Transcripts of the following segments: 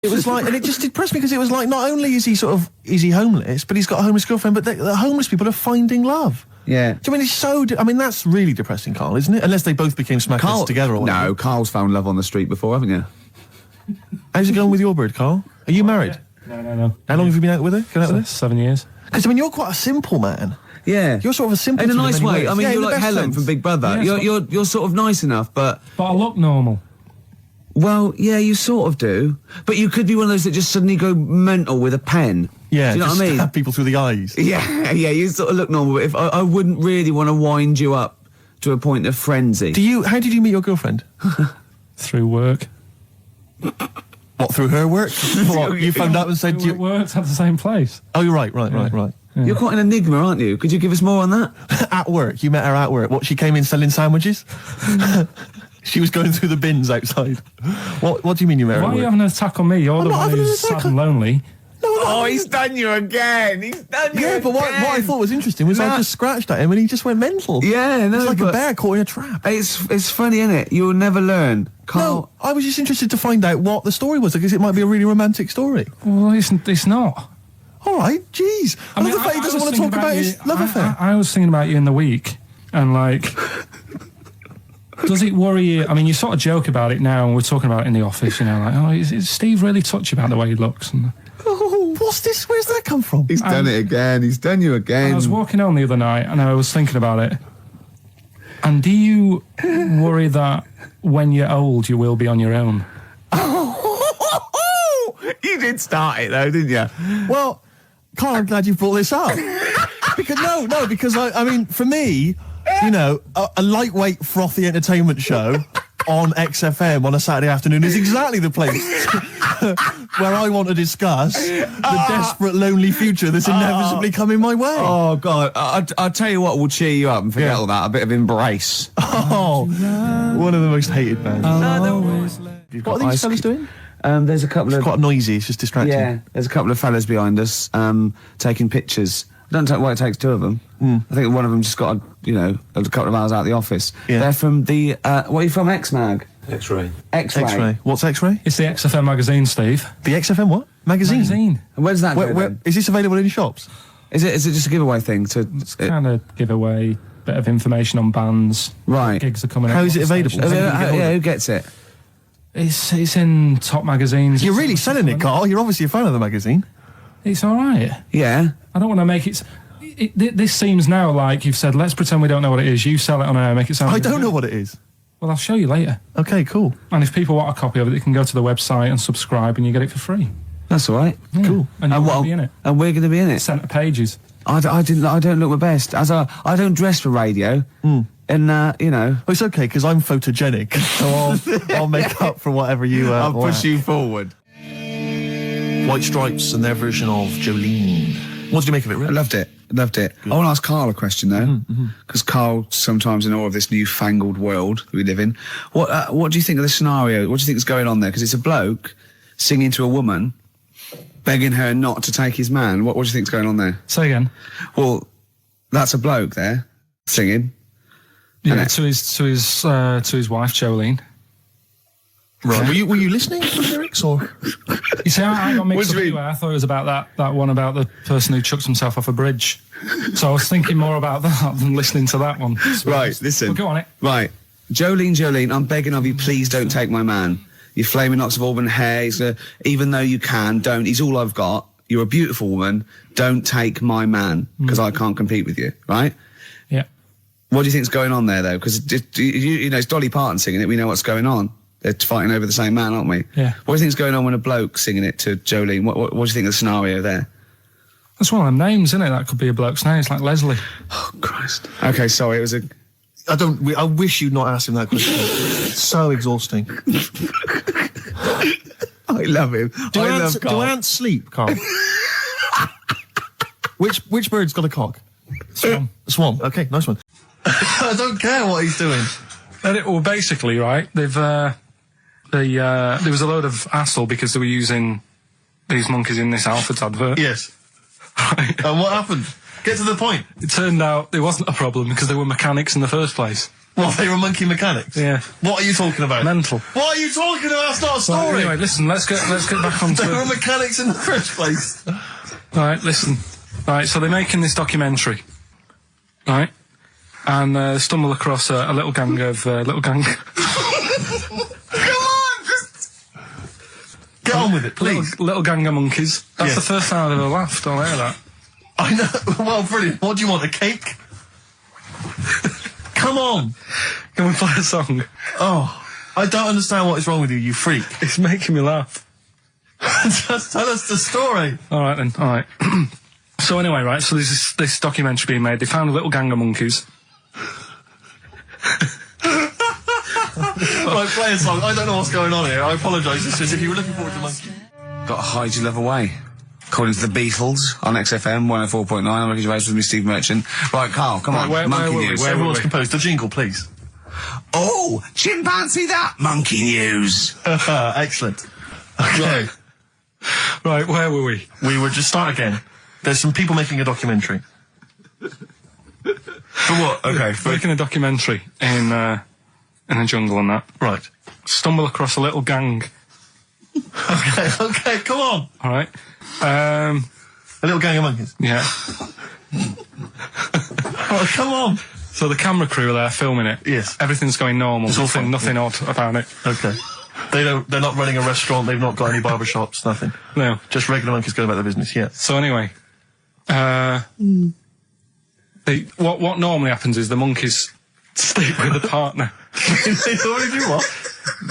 It was like, and it just depressed me because it was like, not only is he homeless, but he's got a homeless girlfriend, but the homeless people are finding love. Yeah. Do you mean that's really depressing, Carl, isn't it? Unless they both became smackers together or whatever. No, Carl's found love on the street before, haven't you? How's it going with your bird, Carl? Are you married? Yeah. No. How long have you been out with her? 7 years. Because, you're quite a simple man. Yeah. You're sort of a simple in a nice way. ways. You're like Helen from Big Brother. Yeah, you're sort of nice enough, but I look normal. Well, yeah, you sort of do. But you could be one of those that just suddenly go mental with a pen. Yeah, do you know what I mean? Stab people through the eyes. Yeah, you sort of look normal. But if I wouldn't really want to wind you up to a point of frenzy. How did you meet your girlfriend? Through work. What, through her work? What, you phoned up and said you worked at the same place. Oh, you're right. Yeah. You're quite an enigma, aren't you? Could you give us more on that? At work. You met her at work. What, she came in selling sandwiches? She was going through the bins outside. What do you mean you met her? Why are you having an attack on me? You're the one who's sad and lonely. No, he's done you again. Yeah, but what I thought was interesting was I just scratched at him and he just went mental. Yeah, no, it's like a bear caught in a trap. It's funny, isn't it? You'll never learn. Carl. No, I was just interested to find out what the story was, because it might be a really romantic story. Well, it's not. All right, jeez. I love the fact he doesn't want to talk about his love affair. I was thinking about you in the week, and does it worry you? You sort of joke about it now, and we're talking about it in the office, is Steve really touchy about the way he looks? And what's this? Where's that come from? He's done it again. He's done you again. I was walking home the other night, and I was thinking about it. And do you worry that when you're old, you will be on your own? You did start it, though, didn't you? Well, Carl, I'm glad you brought this up. because for me, a lightweight, frothy entertainment show on XFM on a Saturday afternoon is exactly the place where I want to discuss the desperate, lonely future that's inevitably coming my way. Oh, God. I'll tell you what will cheer you up and forget all that. A bit of Embrace. Oh, one of the most hated bands. What are these fellas doing? There's a couple of... It's quite noisy, it's just distracting. Yeah, there's a couple of fellas behind us taking pictures. I don't know why it takes two of them. I think one of them just got, a couple of hours out of the office. Yeah. They're from the... what are you from, X-Mag? X-Ray. X-Ray. What's X-Ray? It's the XFM magazine, Steve. The XFM what? Magazine. And where's that go, is this available in shops? Is it just a giveaway thing? It's kind of giveaway, bit of information on bands. Right. Gigs are coming up. How is it available? Who gets it? It's in top magazines. You're really selling it, Carl. You're obviously a fan of the magazine. It's all right. Yeah. I don't want to make it... This seems now like you've said, let's pretend we don't know what it is. You sell it on air, make it sound... I don't know what it is. Well, I'll show you later. Okay, cool. And if people want a copy of it, they can go to the website and subscribe and you get it for free. That's all right. Yeah. Cool. And you're going to be in it. And we're going to be in it. Centre pages. I don't look my best. I don't dress for radio. And, Well, it's okay, because I'm photogenic, so I'll make up for whatever you... I'll push you forward. White Stripes and their version of Jolene. What did you make of it, Rick? I loved it. Good. I want to ask Carl a question, though, because Carl, sometimes in awe of this newfangled world that we live in, what do you think of the scenario? What do you think is going on there? Because it's a bloke singing to a woman, begging her not to take his man. What do you think is going on there? Say again. Well, that's a bloke there, singing. Yeah, to his wife Jolene. Right. Were you listening to the lyrics, or? You see, I got mixed What do up you mean? anyway. I thought it was about that one about the person who chucks himself off a bridge. So I was thinking more about that than listening to that one. Right, listen. Well, go on it. Right. Jolene, I'm begging of you, please don't take my man. You flaming locks of auburn hair, even though you can, don't. He's all I've got. You're a beautiful woman. Don't take my man, because I can't compete with you, right? Yeah. What do you think's going on there, though? Because, it's Dolly Parton singing it. We know what's going on. They're fighting over the same man, aren't we? Yeah. What do you think's going on when a bloke's singing it to Jolene? What do you think of the scenario there? That's one of them names, isn't it? That could be a bloke's name. It's like Leslie. Oh, Christ. Okay, sorry, it was a... I wish you'd not asked him that question. It's so exhausting. I love him. Do ants sleep, Carl? Which bird's got a cock? Swan. Okay, nice one. I don't care what he's doing. Well, basically, right, there was a load of hassle because they were using these monkeys in this Alfred's advert. Yes. Right. And what happened? Get to the point. It turned out there wasn't a problem because they were mechanics in the first place. Well, they were monkey mechanics? Yeah. What are you talking about? Mental. What are you talking about? It's not a story. Right, anyway, listen, let's get back onto They were mechanics in the first place. Right, listen. Right, so they're making this documentary. Right? And stumble across a little gang of... Come on! Get on with it, please. Little gang of monkeys. That's the first time I've ever laughed. I'll hear that. I know. Well, brilliant. What do you want, a cake? Come on. Can we play a song? Oh, I don't understand what is wrong with you, you freak. It's making me laugh. Just tell us the story. All right, then. All right. So anyway, right, so there's this documentary being made. They found a little gang of monkeys. Right, play a song. I don't know what's going on here. I apologise. It's just if you were looking forward to monkey. Got to hide your love away. According to the Beatles on XFM 104.9, I'm Ricky Gervais with me, Steve Merchant. Right, Carl, come on. Monkey news. Everyone's composed. The jingle, please. Oh, chimpanzee that monkey news. Excellent. Okay. Right, where were we? We were just start again. There's some people making a documentary. For what? Okay. Making a documentary in the jungle and that. Right. Stumble across a little gang. Okay, come on. All right. A little gang of monkeys. Yeah. Oh, come on. So the camera crew are there filming it. Yes. Everything's going normal. It's all fine. Nothing odd about it. Okay. They're not running a restaurant. They've not got any barber shops. Nothing. No. Just regular monkeys going about their business. Yeah. So anyway, what normally happens is the monkeys sleep with the partner. They already do what?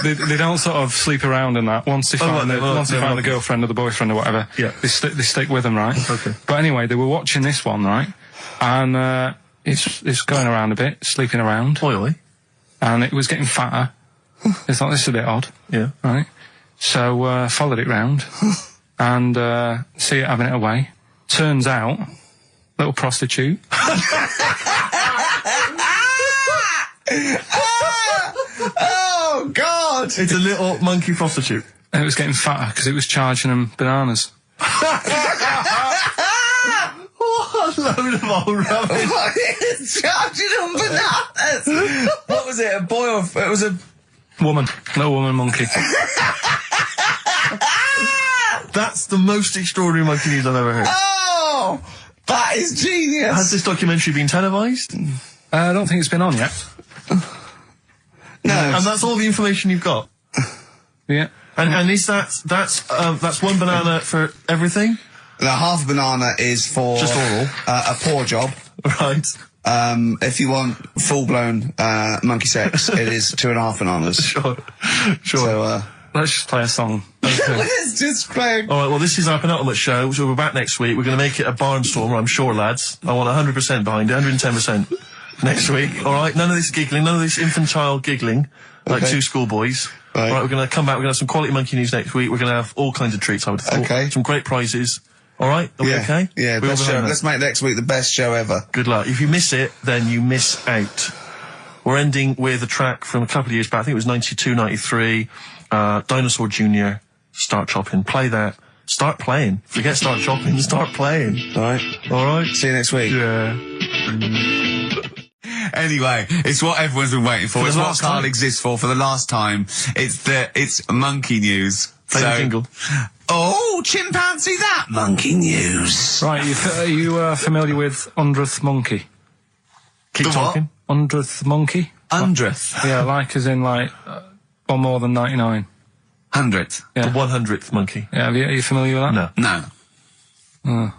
They don't sort of sleep around and that. Once they find the girlfriend or the boyfriend or whatever, yeah, they stick with them, right? Okay. But anyway, they were watching this one, right? And it's going around a bit, sleeping around. Oily. And it was getting fatter. They thought, this is a bit odd. Yeah. Right? So followed it round and see it having it away. Turns out, little prostitute. Oh, God! It's a little monkey prostitute. And it was getting fatter because it was charging them bananas. What a load of old rubbish. Charging them bananas! What was it, a boy or... It was a... Woman. Little woman monkey. That's the most extraordinary monkey news I've ever heard. Oh! That is genius! Has this documentary been televised? I don't think it's been on yet. No. And that's all the information you've got? Yeah. And is that's one banana for everything? The half a banana is for... Just oral? A paw job. Right. If you want full-blown monkey sex, it is 2.5 bananas. Sure. So, Let's just play a song. Okay. let's just play... All right, well, this is our penultimate show, so we're back next week. We're going to make it a barnstormer, I'm sure, lads. I want 100% behind it, 110% next week. All right, none of this giggling, none of this infantile giggling, like two schoolboys. Right. All right, we're going to come back, we're going to have some quality monkey news next week. We're going to have all kinds of treats, I would have thought. Okay. Some great prizes. All right, are we okay? Yeah, best show. Let's make next week the best show ever. Good luck. If you miss it, then you miss out. We're ending with a track from a couple of years back. I think it was 92, 93. Dinosaur Jr. Start Chopping. Play that. Start playing. Forget Start Chopping. Start playing. All right. All right. See you next week. Yeah. Anyway, it's what everyone's been waiting for. It's what last Carl time. exists for the last time. It's monkey news. Play the jingle. Oh, chimpanzee that monkey news. Right, are you familiar with 100th monkey? Keep The what? talking. 100th monkey? 100th. Yeah, like as in like, or more than 99. 100th. Yeah. The 100th monkey. Yeah, are you familiar with that? No.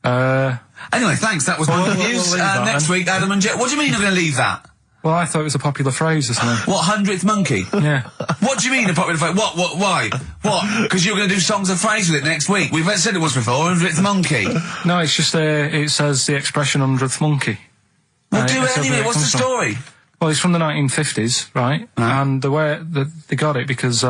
No. Anyway, thanks. That was monkey news. we'll leave that Next then. week, Adam and Jet. What do you mean you're going to leave that? Well, I thought it was a popular phrase or something. What, 100th monkey? Yeah. What do you mean a popular phrase? What, why? What? Because you're going to do songs and phrases with it next week. We've said it once before, 100th monkey. No, it's just, it says the expression 100th monkey. Well, do It's it anyway. where What's the comes from. story? Well, it's from the 1950s, right? And the way they got it because they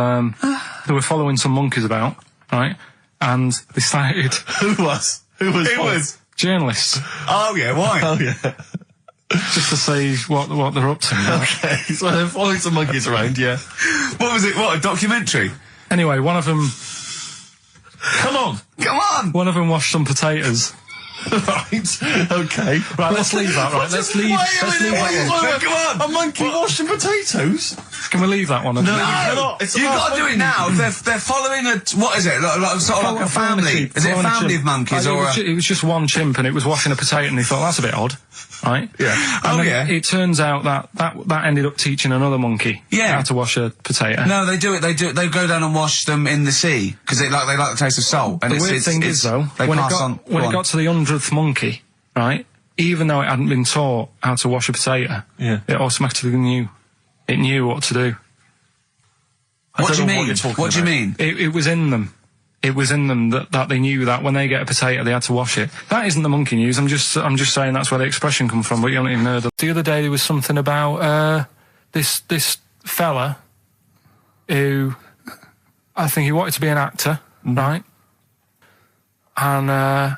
were following some monkeys about, right? And they started... Who was? Who was? It was. Journalists, Oh, yeah, why? Oh, yeah. just to see what they're up to. You know? Okay. So they're following some monkeys around, yeah. What was it? What, a documentary? Anyway, one of them Come on. Come on! washed some potatoes Right. Okay. Right, let's leave that. Right, let's leave that one. Come on. A monkey washing potatoes? Can we leave that one? No, you cannot. You've got to do it now. They're following a... What is it? Sort of like a family. Is it a family of monkeys or... It was just one chimp and it was washing a potato and he thought, that's a bit odd. Right? Yeah. And then it turns out that ended up teaching another monkey how to wash a potato. No, they do it. They go down and wash them in the sea because they like the taste of salt. And the weird thing is though, when it got to the 100th monkey, right? Even though it hadn't been taught how to wash a potato, it automatically knew. It knew what to do. What do you mean? What do you mean? It was in them. It was in them that they knew that when they get a potato, they had to wash it. That isn't the monkey news. I'm just saying that's where the expression comes from. But you haven't even heard of. The other day there was something about this fella who I think he wanted to be an actor, right? And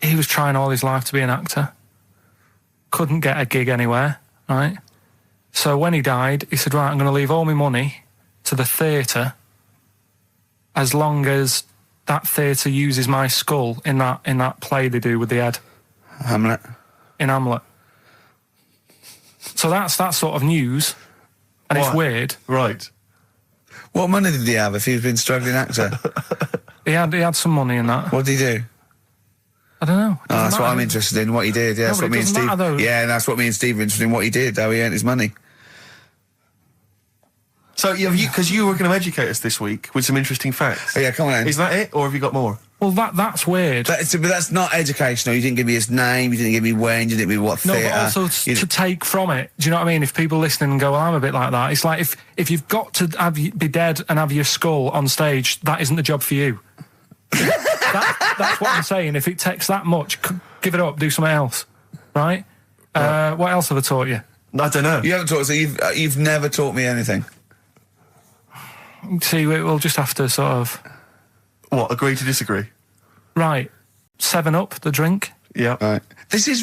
he was trying all his life to be an actor. Couldn't get a gig anywhere, right? So when he died, he said, right, I'm going to leave all my money to the theatre as long as that theatre uses my skull in that play they do with the head. Hamlet. In Hamlet. So that's that sort of news, and it's weird. Right. What money did he have if he'd been a struggling actor? He had some money in that. What did he do? I don't know. Oh, that's what I'm interested in, what he did. Yeah, that's what me and Steve... Yeah, that's what me and Steve are interested in, what he did, how he earned his money. So, because you were going to educate us this week with some interesting facts. Oh, yeah, come on then. Is that it, or have you got more? Well, that's weird. But that's not educational. You didn't give me his name, you didn't give me when, you didn't give me what theatre. No, but also to take from it. Do you know what I mean? If people listening and go, well, I'm a bit like that, it's like if you've got to be dead and have your skull on stage, that isn't the job for you. That's what I'm saying. If it takes that much, give it up, do something else. Right? What else have I taught you? I don't know. You haven't taught, so you've never taught me anything. See, we'll just have to sort of... What, agree to disagree? Right. 7-Up, the drink. Yeah. Right.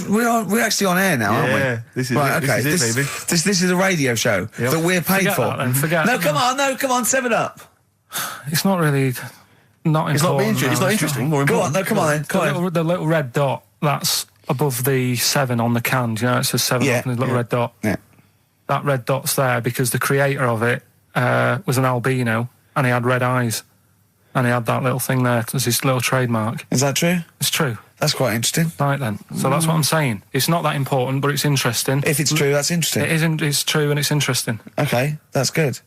We're actually on air now, aren't we? Yeah, this is right, it. Okay. This is it, baby. This is a radio show that we're paid Forget for. That, then. Forget no, come on, 7-Up. It's not really... Not important. It's not interesting. More important. Come on then. The little red dot, that's above the 7 on the can. Do you know, it says 7 up and the little red dot. Yeah. That red dot's there because the creator of it was an albino and he had red eyes. And he had that little thing there as his little trademark. Is that true? It's true. That's quite interesting. Right then. So that's what I'm saying. It's not that important, but it's interesting. If it's true, that's interesting. It isn't. It's true and it's interesting. Okay, that's good.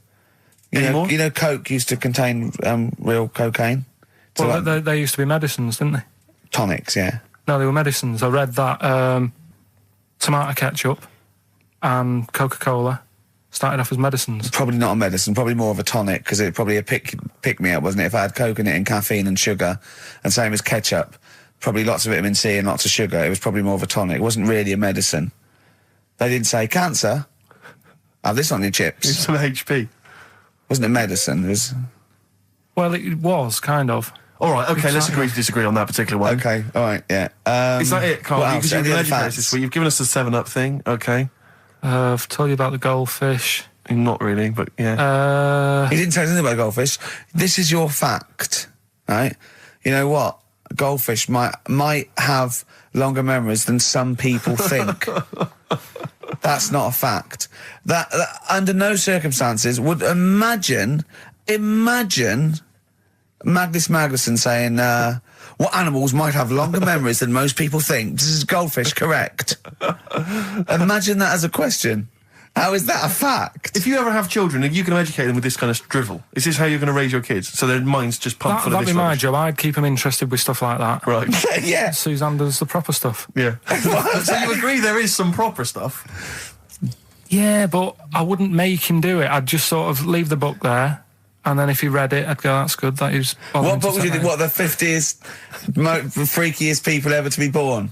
You know, Coke used to contain real cocaine. So well, they used to be medicines, didn't they? Tonics, yeah. No, they were medicines. I read that tomato ketchup and Coca-Cola started off as medicines. Probably not a medicine, probably more of a tonic, because it probably a pick-me-up, wasn't it? If I had Coke in it and caffeine and sugar, and same as ketchup, probably lots of vitamin C and lots of sugar, it was probably more of a tonic. It wasn't really a medicine. They didn't say, cancer, have this on your chips. It's some HP. It wasn't a medicine, it was... Well, it was, kind of. All right, okay, let's agree to disagree on that particular one. Okay, all right, yeah. Is that it, Carl? What else? You've Any other educated facts? us this week. You've given us the 7-Up thing, okay. I've told you about the goldfish. Not really, but yeah. He didn't tell us anything about goldfish. This is your fact, right? You know what? Goldfish might have longer memories than some people think. That's not a fact. That under no circumstances would imagine Magnus Magnuson saying, what animals might have longer memories than most people think? This is goldfish correct? Imagine that as a question. How is that a fact? If you ever have children, you can educate them with this kind of drivel. Is this how you're going to raise your kids? So their minds just pump full of this That'd be my rubbish? job. I'd keep them interested with stuff like that. Right. Yeah. Suzanne does the proper stuff. Yeah. So you agree there is some proper stuff? Yeah, but I wouldn't make him do it. I'd just sort of leave the book there, and then if he read it, I'd go, that's good. That is. What book would you think? What, the 50th freakiest people ever to be born?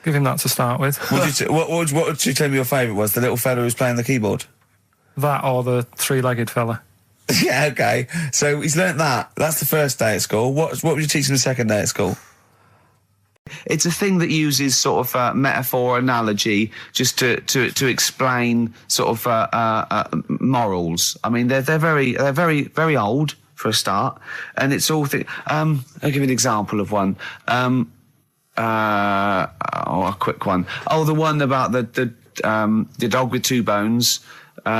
Give him that to start with. What would you tell me your favourite was? The little fella who was playing the keyboard? That or the three-legged fella. Yeah, okay. So he's learnt that. That's the first day at school. What would you teach him the second day at school? It's a thing that uses sort of metaphor, analogy, just to explain sort of morals. I mean, they're very old for a start, and it's all. I'll give you an example of one. a quick one. Oh, the one about the dog with two bones.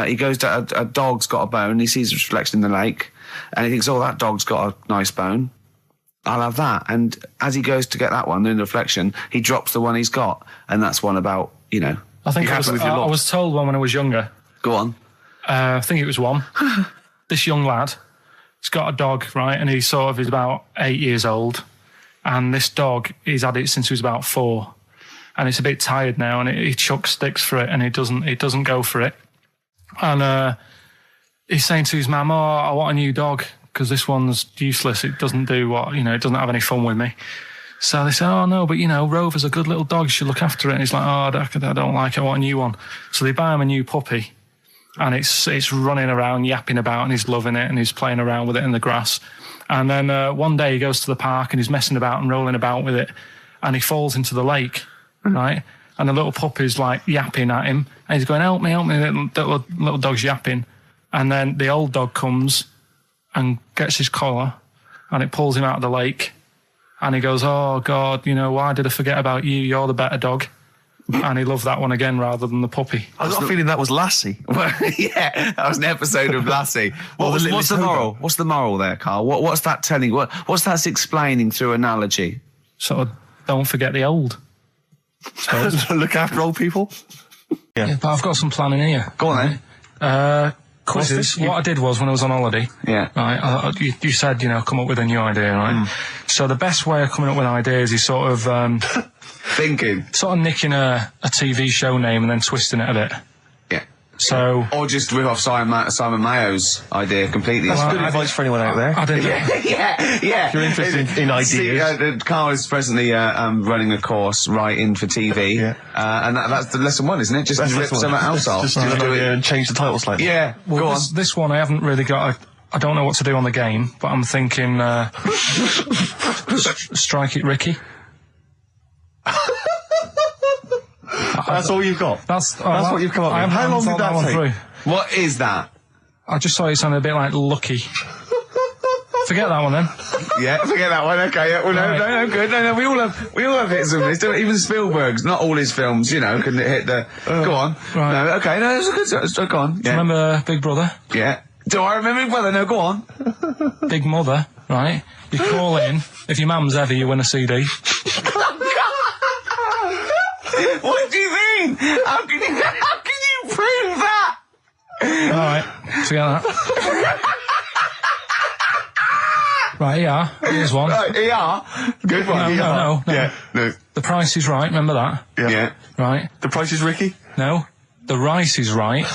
He goes to a dog's got a bone. He sees a reflection in the lake, and he thinks, "Oh, that dog's got a nice bone. I'll have that." And as he goes to get that one in the reflection, he drops the one he's got, and that's one about, you know. I think I was told one when I was younger. Go on. I think it was one. This young lad, he's got a dog, right, and he's about 8 years old, and this dog, he's had it since he was about 4, and it's a bit tired now, and he chucks sticks for it, and it doesn't go for it, and he's saying to his mum, "Oh, I want a new dog because this one's useless. It doesn't do what, it doesn't have any fun with me." So they say, "Oh no, but Rover's a good little dog. You should look after it." And he's like, "Oh, I don't like it. I want a new one." So they buy him a new puppy. And it's running around, yapping about, and he's loving it, and he's playing around with it in the grass. And then one day he goes to the park, and he's messing about and rolling about with it, and he falls into the lake, right? And the little puppy's like yapping at him, and he's going, "Help me, help me." The little dog's yapping. And then the old dog comes and gets his collar, and it pulls him out of the lake. And he goes, "Oh, God, why did I forget about you? You're the better dog." And he loved that one again rather than the puppy. I got a feeling that was Lassie. Well, yeah, that was an episode of Lassie. What's the moral? What's the moral there, Carl? What's that telling? What's that explaining through analogy? Sort of, don't forget the old. Look after old people. Yeah, but I've got some planning here. Go on then. Quizzes. What I did was, when I was on holiday, right, you said, come up with a new idea, right? So the best way of coming up with ideas is sort of thinking, sort of nicking a TV show name and then twisting it a bit. Yeah. So, or just rip off Simon Mayo's idea completely. That's good advice for anyone out there. I didn't. Yeah. If you're interested in ideas. Carl is presently running a course writing for TV, and that's the lesson 1, isn't it? Just rip something else off. Just do it and change the title slightly. Yeah. Well, go on. This one I haven't really got. I don't know what to do on the game, but I'm thinking Strike It Ricky. That's all you've got? That's what you've come up with. How long did that take? Through. What is that? I just thought it sounded a bit like Lucky. Forget that one then. Yeah, forget that one. Okay, yeah. Well, no, good. No, we all have hits and misses. Even Spielberg's, not all his films, can hit the. Go on. Right. No, okay, no, it's good. Go on. Yeah. Do you remember Big Brother? Yeah. Do I remember Big Brother? No, go on. Big Mother, right? You call in. If your mum's heavy, you win a CD. What do you mean? How can you prove that? All right, forget that. Right, ER. Here's one. Right, ER. Good one. No. Yeah. No. The Price is Right. Remember that? Yeah. Right. The Price is Ricky? No. The Rice is Right.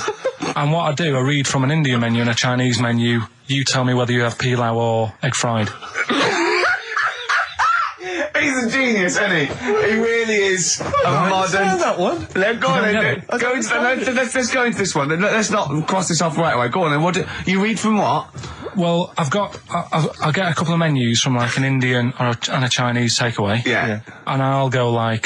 And what I do, I read from an Indian menu and a Chinese menu. You tell me whether you have pilau or egg fried. He's a genius, isn't he? He really is a modern. That one. Go on then. Let's go into this one. Let's not cross this off right away. Go on then. What you read from what? Well, I'll get a couple of menus from like an Indian and a Chinese takeaway. Yeah. And I'll go like,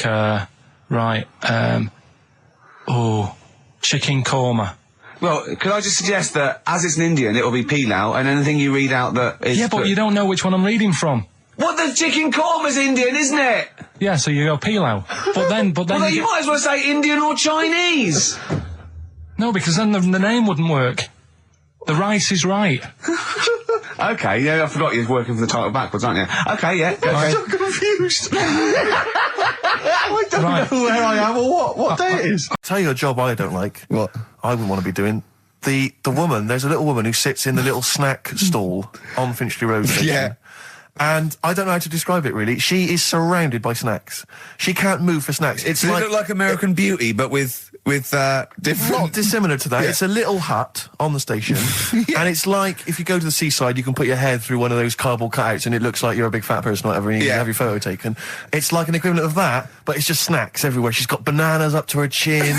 chicken korma. Well, could I just suggest that as it's an Indian, it'll be pilau, and anything you read out that is... Yeah, but you don't know which one I'm reading from. What, the chicken korma's Indian, isn't it? Yeah, so you go pilau. But then well, you might as well say Indian or Chinese. No, because then the name wouldn't work. The Rice is Right. Okay, yeah, I forgot you were working for the title backwards, aren't you? Okay, yeah. Okay. I'm so confused. I don't know where I am or what day it is. I'll tell you a job I don't like. What? I wouldn't want to be doing. The woman, there's a little woman who sits in the little snack stall on Finchley Road station. Yeah. And I don't know how to describe it, really. She is surrounded by snacks. She can't move for snacks. Does it look like American Beauty, but with different... Not dissimilar to that. Yeah. It's a little hut on the station. Yeah. And it's like, if you go to the seaside, you can put your head through one of those cardboard cutouts and it looks like you're a big fat person or whatever, and you can have your photo taken. It's like an equivalent of that, but it's just snacks everywhere. She's got bananas up to her chin.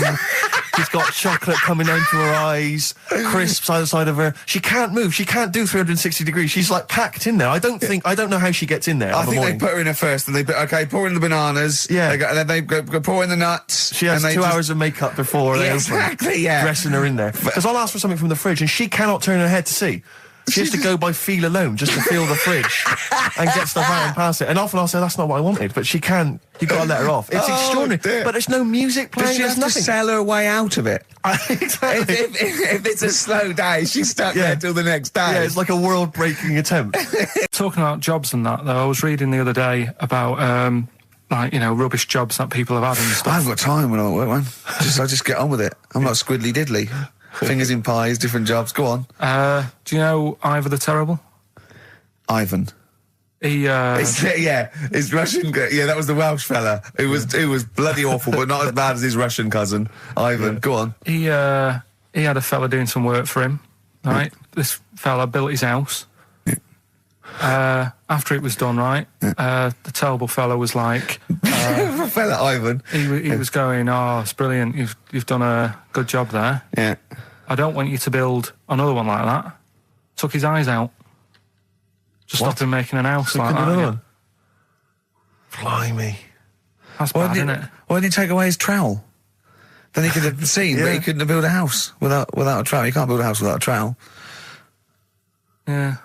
She's got chocolate coming down to her eyes, crisps either side of her. She can't move. She can't do 360 degrees. She's like packed in there. I don't know how she gets in there. I think they put her in there first, and pour in the bananas. Yeah. Then they go pour in the nuts. She has 2 hours of makeup before they open. Exactly, yeah. Dressing her in there. Because I'll ask for something from the fridge, and she cannot turn her head to see. She has to go by feel alone, just to feel the fridge and get stuff out and pass it. And often I'll say, that's not what I wanted, but she can't. You've got to let her off. It's extraordinary. Dear. But there's no music playing, Does she have there's to nothing. sell her way out of it? Exactly. If it's a slow day, she's stuck there till the next day. Yeah, it's like a world-breaking attempt. Talking about jobs and that, though, I was reading the other day about, like, you know, rubbish jobs that people have had and I stuff. haven't got time when I'm at work, man. I just get on with it. I'm not squiddly diddly. Fingers in pies, different jobs. Go on. Do you know Ivor the Terrible? Ivan. He, His Russian. Yeah, that was the Welsh fella. It was bloody awful, but not as bad as his Russian cousin, Ivan. Go on. he had a fella doing some work for him, right? This fella built his house. After it was done, right, the terrible fella was like... fella Ivan. He was going, oh, it's brilliant, you've done a good job there. Yeah. I don't want you to build another one like that. Took his eyes out. Just stopped him making an house like that. One. Blimey. That's bad, isn't it? Why didn't he take away his trowel? Then he could have seen that he couldn't have built a house without a trowel. You can't build a house without a trowel. Yeah.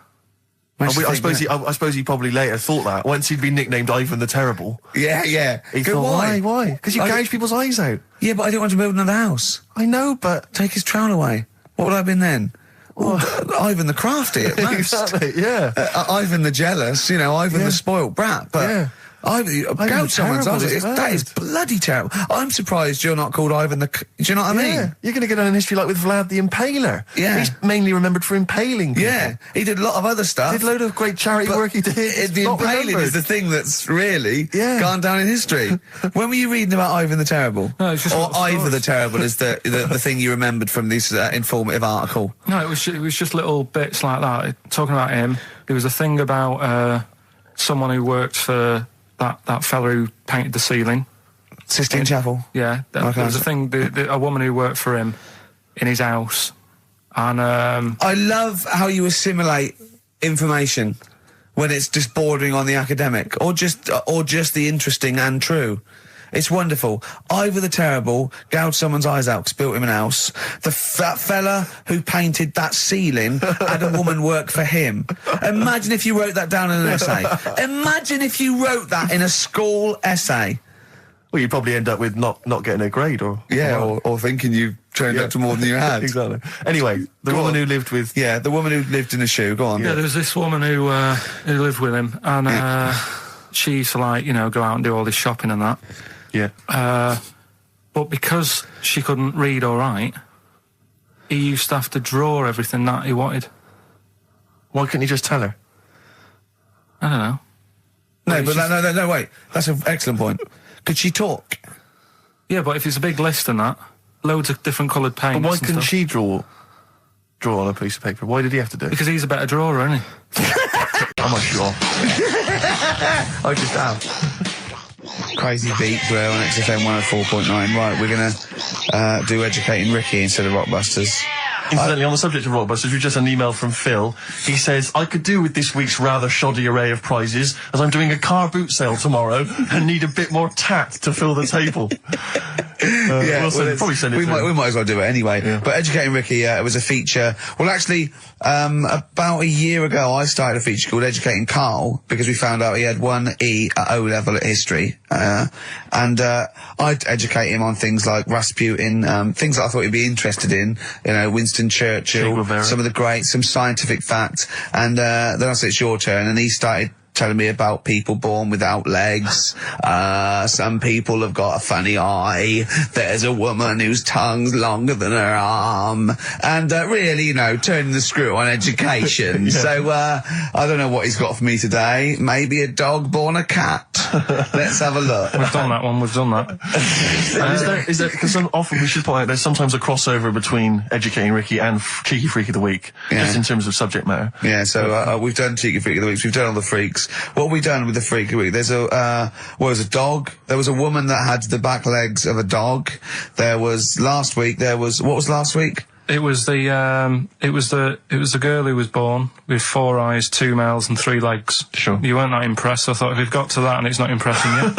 I suppose he probably later thought that once he'd been nicknamed Ivan the Terrible. Yeah. He thought, why? Because you gouge people's eyes out. Yeah, but I didn't want to build another house. I know, but Take his trowel away. What would I have been then? Ivan the crafty at most. exactly, yeah. Ivan the jealous, Ivan the spoilt brat. But Yeah. gouge someone's terrible, eyes. it's That is bad. bloody terrible. I'm surprised you're not called Ivan the... Do you know what I mean? Yeah, you're going to get on in history like with Vlad the Impaler. Yeah. He's mainly remembered for impaling people. Yeah, he did a lot of other stuff. Did a load of great charity But work he did. It's the not impaling remembered. is the thing that's really Yeah. gone down in history. When were you reading about Ivan the Terrible? No, it's just or little Ivor stories. the Terrible is the thing you remembered from this informative article. No, it was just little bits like that. Talking about him, there was a thing about someone who worked for that fella who painted the ceiling. Sistine Chapel. Yeah, there was a thing, a woman who worked for him in his house. And I love how you assimilate information when it's just bordering on the academic or just the interesting and true. It's wonderful. Ivor the Terrible gouged someone's eyes out 'cause built him an house. That fella who painted that ceiling had a woman work for him. Imagine if you wrote that down in an essay. Imagine if you wrote that in a school essay. Well, you'd probably end up with not getting a grade or... or thinking you turned up to more than you had. Exactly. Anyway, the woman who lived with... Yeah, the woman who lived in a shoe. Go on. yeah, there was this woman who lived with him, and she used to go out and do all this shopping and that. Yeah. But because she couldn't read or write, he used to have to draw everything that he wanted. Why couldn't you just tell her? I don't know. No, but no, wait. That's an excellent point. Could she talk? Yeah, but if it's a big list and that, loads of different coloured paints. But why and couldn't stuff. she draw on a piece of paper? Why did he have to do it? Because he's a better drawer, isn't he? I'm not sure. I just am. Crazy beat, Blair on XFM 104.9. Right, we're going to do Educating Ricky instead of Rockbusters. Incidentally, on the subject of Rockbusters, we've just an email from Phil. He says, I could do with this week's rather shoddy array of prizes, as I'm doing a car boot sale tomorrow and need a bit more tat to fill the table. Probably send it we to him. might as well do it anyway. Yeah. But Educating Ricky, it was a feature. Well, actually, about a year ago, I started a feature called Educating Karl because we found out he had 1 E at O level at history. And I'd educate him on things like Rasputin, things that I thought he'd be interested in. Winston Churchill, some of the greats, some scientific facts. And then I said, it's your turn. And he started telling me about people born without legs. Some people have got a funny eye. There's a woman whose tongue's longer than her arm. And really, turning the screw on education. Yeah. So I don't know what he's got for me today. Maybe a dog born a cat. Let's have a look. We've done that one, we've done that. Is there, because often we should point out there's sometimes a crossover between Educating Ricky and Cheeky Freak of the Week, just in terms of subject matter. Yeah, so we've done Cheeky Freak of the Week, we've done all the freaks. What have we done with the Freak of the Week? There's a dog. There was a woman that had the back legs of a dog. There was last week, what was last week? It was the girl who was born with 4 eyes, 2 mouths and 3 legs. Sure. You weren't that impressed. I thought if we've got to that and it's not impressing you.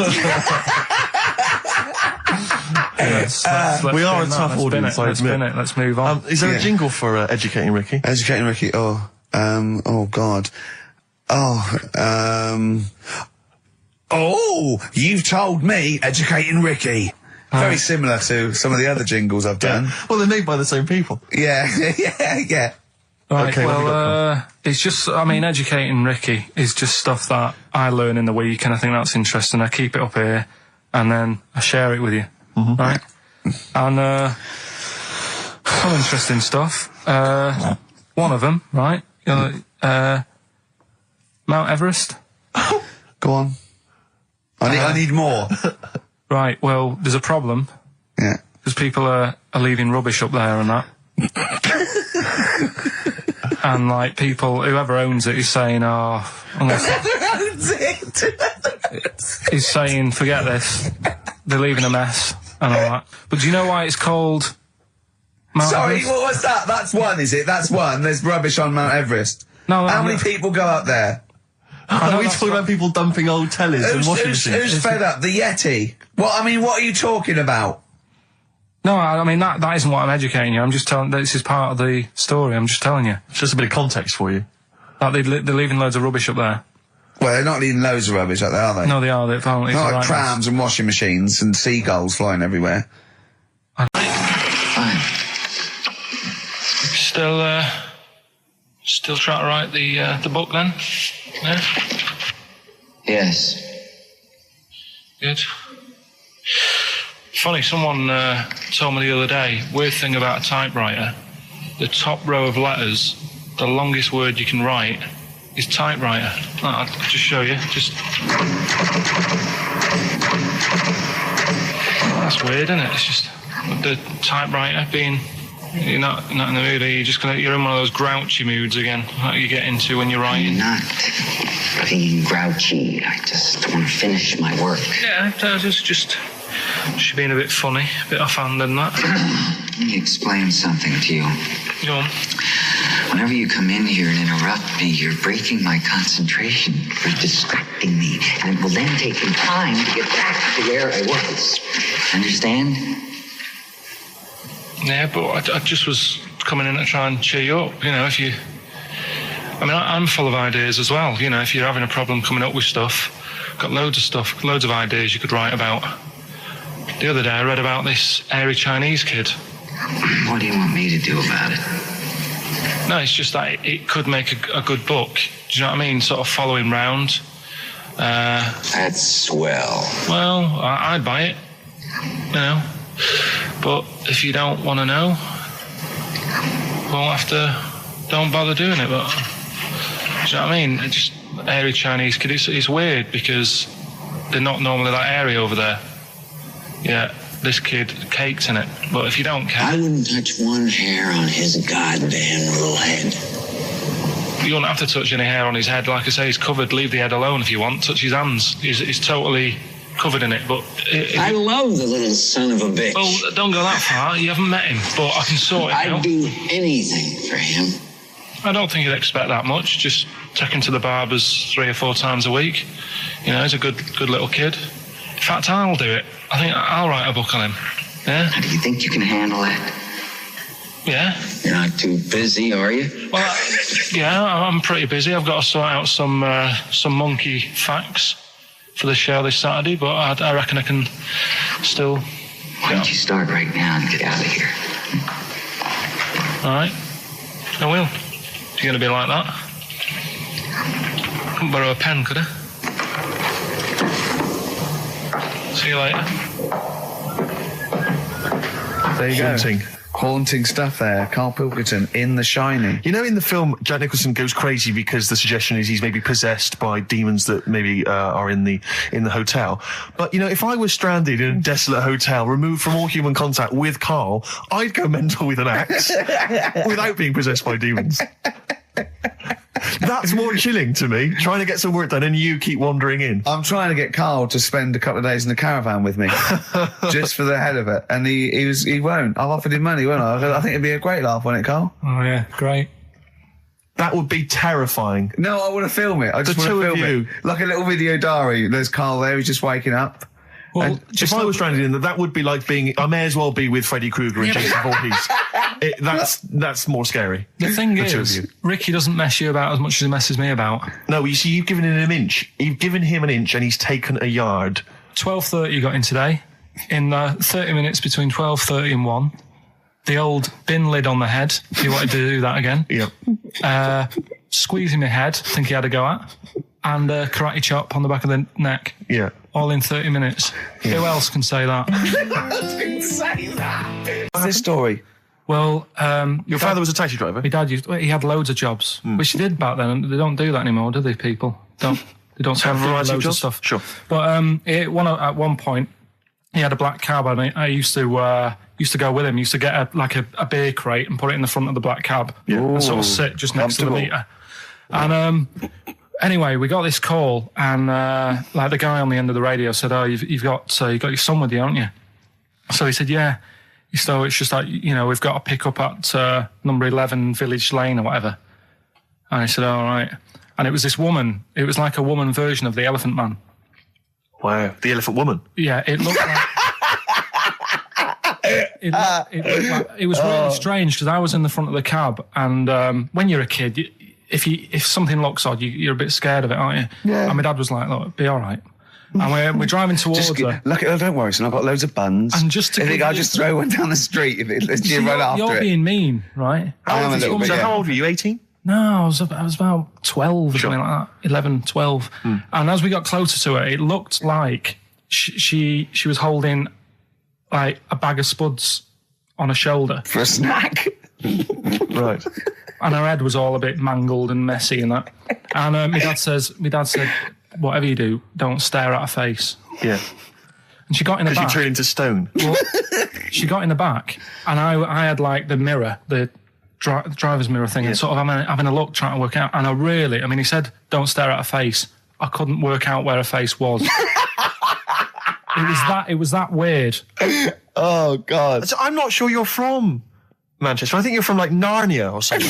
Let's we are a spin that, tough let's spin audience, it, I let's spin admit. it, let's move on. Is there a jingle for Educating Ricky? Educating Ricky, oh. Oh, God. You've told me educating Ricky. Very similar to some of the other jingles I've done. Well, they're made by the same people. Yeah. Right, Okay, what have we got, it's just, I mean, educating Ricky is just stuff that I learn in the week, and I think that's interesting. I keep it up here, and then I share it with you, right? And some interesting stuff. One of them, right? Mount Everest. Go on. I need more. Right, well, there's a problem. Yeah. Because people are leaving rubbish up there and that. And, like, people, whoever owns it is saying, he's saying, forget this. They're leaving a mess and all that. But do you know why it's called Mount Everest? What was that? That's one, is it? That's one. There's rubbish on Mount Everest. No, How many people go up there? Are we talking about people dumping old tellies and washing machines? Who's fed up? The Yeti? What are you talking about? No, I mean, that isn't what I'm educating you. I'm just telling, this is part of the story. I'm just telling you. It's just a bit of context for you. Like, they're leaving loads of rubbish up there. Well, they're not leaving loads of rubbish up there, are they? No, they are. They're apparently. Not like trams and washing machines and seagulls flying everywhere. Fine. Still trying to write the book then? Yeah? Yes. Good. Funny, someone told me the other day, weird thing about a typewriter, the top row of letters, the longest word you can write is typewriter. I'll just show you. That's weird, isn't it? It's just the typewriter being, you're not in the mood, you're in one of those grouchy moods again, like you get into when you're writing. I'm not being grouchy. I just want to finish my work. Yeah, just being a bit funny, a bit offhand and that. Let me explain something to you. Go on. Whenever you come in here and interrupt me, you're breaking my concentration. You're distracting me. And it will then take me time to get back to where I was. Understand? Yeah, but I just was coming in to try and cheer you up. You know, I'm full of ideas as well. You know, if you're having a problem coming up with stuff, got loads of ideas you could write about. The other day I read about this airy Chinese kid. What do you want me to do about it? No, it's just that it could make a good book. Do you know what I mean? Sort of following round. That's swell. Well, I'd buy it. You know. But if you don't want to know, don't bother doing it. But do you know what I mean? It's just airy Chinese kid. It's weird because they're not normally that airy over there. Yeah, this kid caked in it. But if you don't care, I wouldn't touch one hair on his goddamn little head. You don't have to touch any hair on his head. Like I say, he's covered. Leave the head alone if you want. Touch his hands. He's totally covered in it. But I love the little son of a bitch. Well, don't go that far. You haven't met him, but I can sort it out. I'd do anything for him. I don't think you'd expect that much. Just take him to the barbers 3 or 4 times a week. You know, he's a good little kid. In fact, I'll do it. I think I'll write a book on him. Yeah? How do you think you can handle that? Yeah. You're not too busy, are you? Well, yeah, I'm pretty busy. I've got to sort out some monkey facts for the show this Saturday, but I reckon I can still... Why don't you start right now and get out of here? All right. I will. You're going to be like that? Couldn't borrow a pen, could I? See you later. There you go. Haunting stuff there. Karl Pilkington in The Shining. You know, in the film, Jack Nicholson goes crazy because the suggestion is he's maybe possessed by demons that maybe are in the hotel. But, you know, if I was stranded in a desolate hotel, removed from all human contact with Karl, I'd go mental with an axe without being possessed by demons. That's more chilling to me, trying to get some work done and you keep wandering in. I'm trying to get Karl to spend a couple of days in the caravan with me, just for the hell of it. And he won't. I've offered him money, won't I? I think it'd be a great laugh, wouldn't it, Karl? Oh, yeah, great. That would be terrifying. No, I want to film it. I just want to film it. Like a little video diary. There's Karl there, he's just waking up. Well, if I was stranded in that would be like being... I may as well be with Freddy Krueger and Jason Voorhees. That's more scary. The thing The two of is, you. Ricky doesn't mess you about as much as he messes me about. No, you see, you've given him an inch. You've given him an inch, and he's taken a yard. 12:30 got in today. In 30 minutes between 12:30 and 1. The old bin lid on the head. He wanted to do that again. Yeah. Squeezing my head, I think he had a go at. And karate chop on the back of the neck. Yeah. All in 30 minutes. Yeah. Who else can say that? What's this story? Well, Your father was a taxi driver? my dad he had loads of jobs, which he did back then. And they don't do that anymore, do they, people? They don't Have a do variety of loads jobs? stuff. Sure. But at one point, he had a black cab, and I used to go with him. Used to get a beer crate and put it in the front of the black cab, and sort of sit just next to the meter. And anyway, we got this call, and the guy on the end of the radio said, "Oh, you've got your son with you, haven't you?" So he said, "Yeah." So it's just like, we've got to pick up at number 11 Village Lane or whatever. And I said, "All right." And it was this woman. It was like a woman version of the Elephant Man. Wow. The Elephant Woman. Yeah, it looked like... it was really strange, because I was in the front of the cab, and when you're a kid, if something looks odd, you're a bit scared of it, aren't you? Yeah. And my dad was like, "Look, be all right." And we're driving towards her. Look, don't worry, son. I've got loads of buns. And just to I think give I'll you- just throw one down the street if it lets you run after You're it. being mean, right? I am a little bit, So yeah. how old were you, 18? No, I was about 12 or something like that, 11, 12. And as we got closer to her, it looked like she was holding like a bag of spuds on her shoulder, For a snack. Right. and her head was all a bit mangled and messy and that. And my dad said, "Whatever you do, don't stare at her face." Yeah. And she got in the Because you back. turned into stone. Well, she got in the back, and I had like the mirror, the driver's mirror thing, and sort of having a look, trying to work out. And he said, "Don't stare at her face." I couldn't work out where her face was. It was that weird. Oh, God. So I'm not sure you're from Manchester. I think you're from like Narnia or something.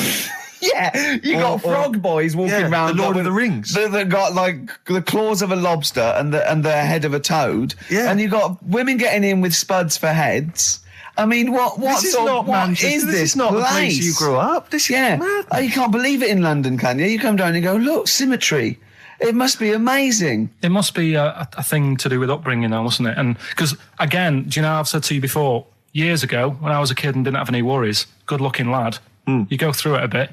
Yeah, you got frog boys walking around. the Lord with of the Rings. That got like the claws of a lobster and the head of a toad. Yeah. And you got women getting in with spuds for heads. I mean, what This is not what Manchester. is This is not the place you grew up. This is Yeah. mad. Oh, you can't believe it in London, can you? You come down and you go, look, symmetry. It must be amazing. It must be a thing to do with upbringing now, mustn't it? And because, again, do you know, I've said to you before, years ago, when I was a kid and didn't have any worries, good-looking lad, you go through it a bit,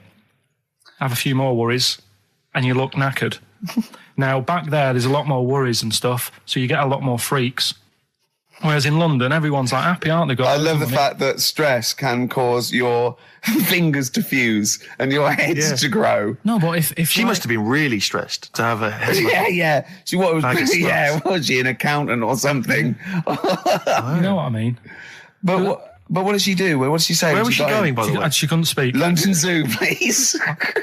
have a few more worries, and you look knackered. Now, back there's a lot more worries and stuff, so you get a lot more freaks. Whereas in London, everyone's like happy, aren't they? I love the fact that stress can cause your fingers to fuse and your heads to grow. No, but if She must have been really stressed to have a head. Yeah. She was she an accountant or something? you know what I mean. But what did she do? What did she say? Where when was she got in? going, by the way? And she couldn't speak. London Zoo, please.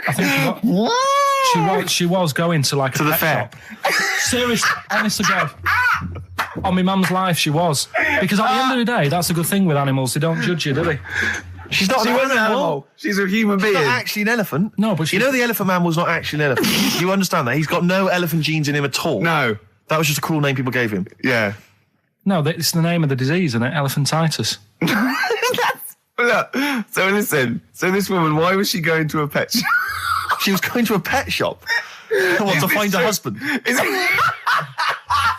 I think she was going to like To a the pet fair. shop. Seriously, honest to God. On my mum's life, she was. Because at the end of the day, that's a good thing with animals. They don't judge you, do they? She's not She an was an animal. animal. She's a human being. She's not actually an elephant. No, but she... You know the Elephant Man was not actually an elephant. You understand that? He's got no elephant genes in him at all. No. That was just a cruel name people gave him. Yeah. No, it's the name of the disease, isn't it? Elephantitis. Look, so listen. So this woman, why was she going to a pet shop? She was going to a pet shop. What, to find a husband?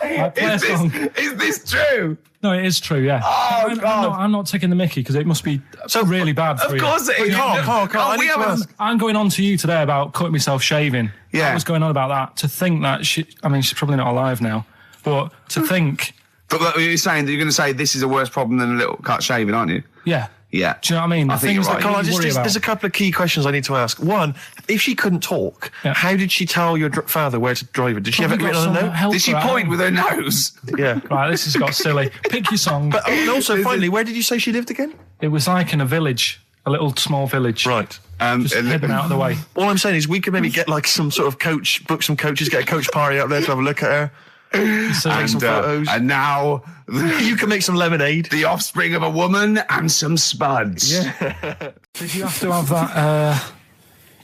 Is this true? No, it is true, yeah. Oh, God. I'm not taking the mickey, because it must be so really bad for you. Of course it is. Carl, I we need to haven't- ask. I'm going on to you today about cutting myself shaving. Yeah. I was going on about that. To think that she's probably not alive now, but to think, But you're saying that you're going to say this is a worse problem than a little cut shaving, aren't you? yeah. Yeah. Do you know what I mean? The I think things you're that right. you Carl, worry about. there's a couple of key questions I need to ask. One, if she couldn't talk, how did she tell your father where to drive it? Did she have it Probably written got on a some note? help Did she for point that. with her nose? Yeah. Right, this has got silly. Pick your song. But and also, finally, where did you say she lived again? It was like in a village, a little small village. Right. Just hidden out of the way. All I'm saying is we could maybe get like some sort of coach, book some coaches, get a coach party up there to have a look at her. So, Take some photos. And now You can make some lemonade. the offspring of a woman and some spuds. Yeah. did you have to have that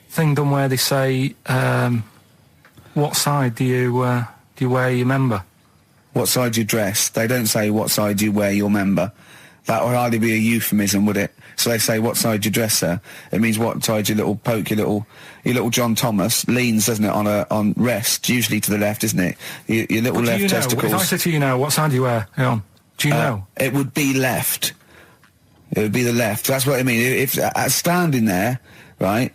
thing done where they say, what side do you wear your member? What side you dress? They don't say what side you wear your member. That would hardly be a euphemism, would it? So they say, what side your dresser? It means what side your little poke, your little John Thomas leans, doesn't it, on rest, usually to the left, isn't it? Your little But left testicles. If I said to you now, what side do you wear it on? Do you know? It would be left. It would be the left. That's what I mean. If standing there, right,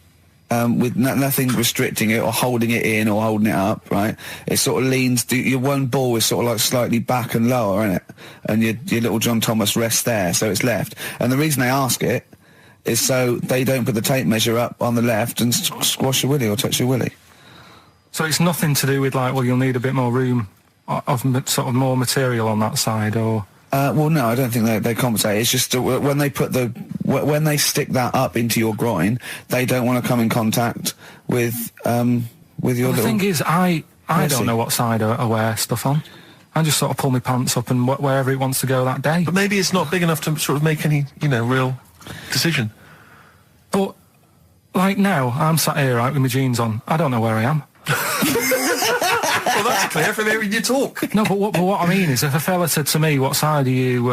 with nothing restricting it or holding it in or holding it up, right, it sort of leans. Your one ball is sort of like slightly back and lower, isn't it? And your little John Thomas rests there, so it's left. And the reason they ask it is so they don't put the tape measure up on the left and squash your willy or touch your willy. So it's nothing to do with like, well, you'll need a bit more room of sort of more material on that side, or. Well, no, I don't think they compensate. It's just when they put when they stick that up into your groin, they don't want to come in contact with your little. The thing is, I don't know what side I wear stuff on. I just sort of pull my pants up and wherever it wants to go that day. But maybe it's not big enough to sort of make any, real decision. But like now, I'm sat here right with my jeans on. I don't know where I am. Well, that's clear from hearing you talk. No, but what I mean is, if a fella said to me, "What side are you?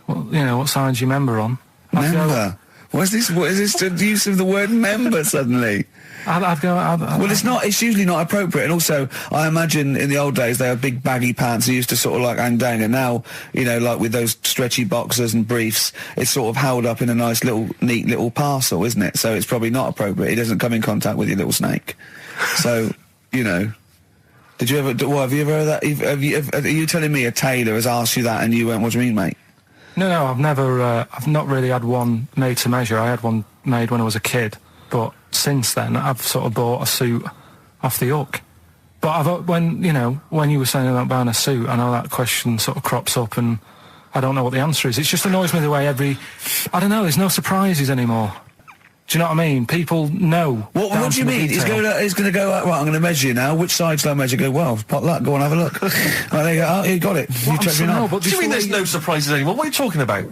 What side do you member on?" Member. What is this? The use of the word member suddenly? I'd go. Well, it's not. It's usually not appropriate. And also, I imagine in the old days they had big baggy pants. They used to sort of like hang down. And now, like with those stretchy boxers and briefs, it's sort of held up in a nice little, neat little parcel, isn't it? So it's probably not appropriate. It doesn't come in contact with your little snake. So, Did you ever? What, have you ever heard that? Are you telling me a tailor has asked you that and you went, "What do you mean, mate?" No, I've never. I've not really had one made to measure. I had one made when I was a kid, but since then I've sort of bought a suit off the hook. But when you were saying about buying a suit, I know that question sort of crops up, and I don't know what the answer is. It just annoys me the way I don't know. There's no surprises anymore. Do you know what I mean? People know. What do you mean? He's going to go, right, I'm going to measure you now. Which side shall I measure? Go, well, pot luck, go and have a look. Right, there you go. Oh, you got it. You check me out. What do you mean there's no surprises anymore? What are you talking about?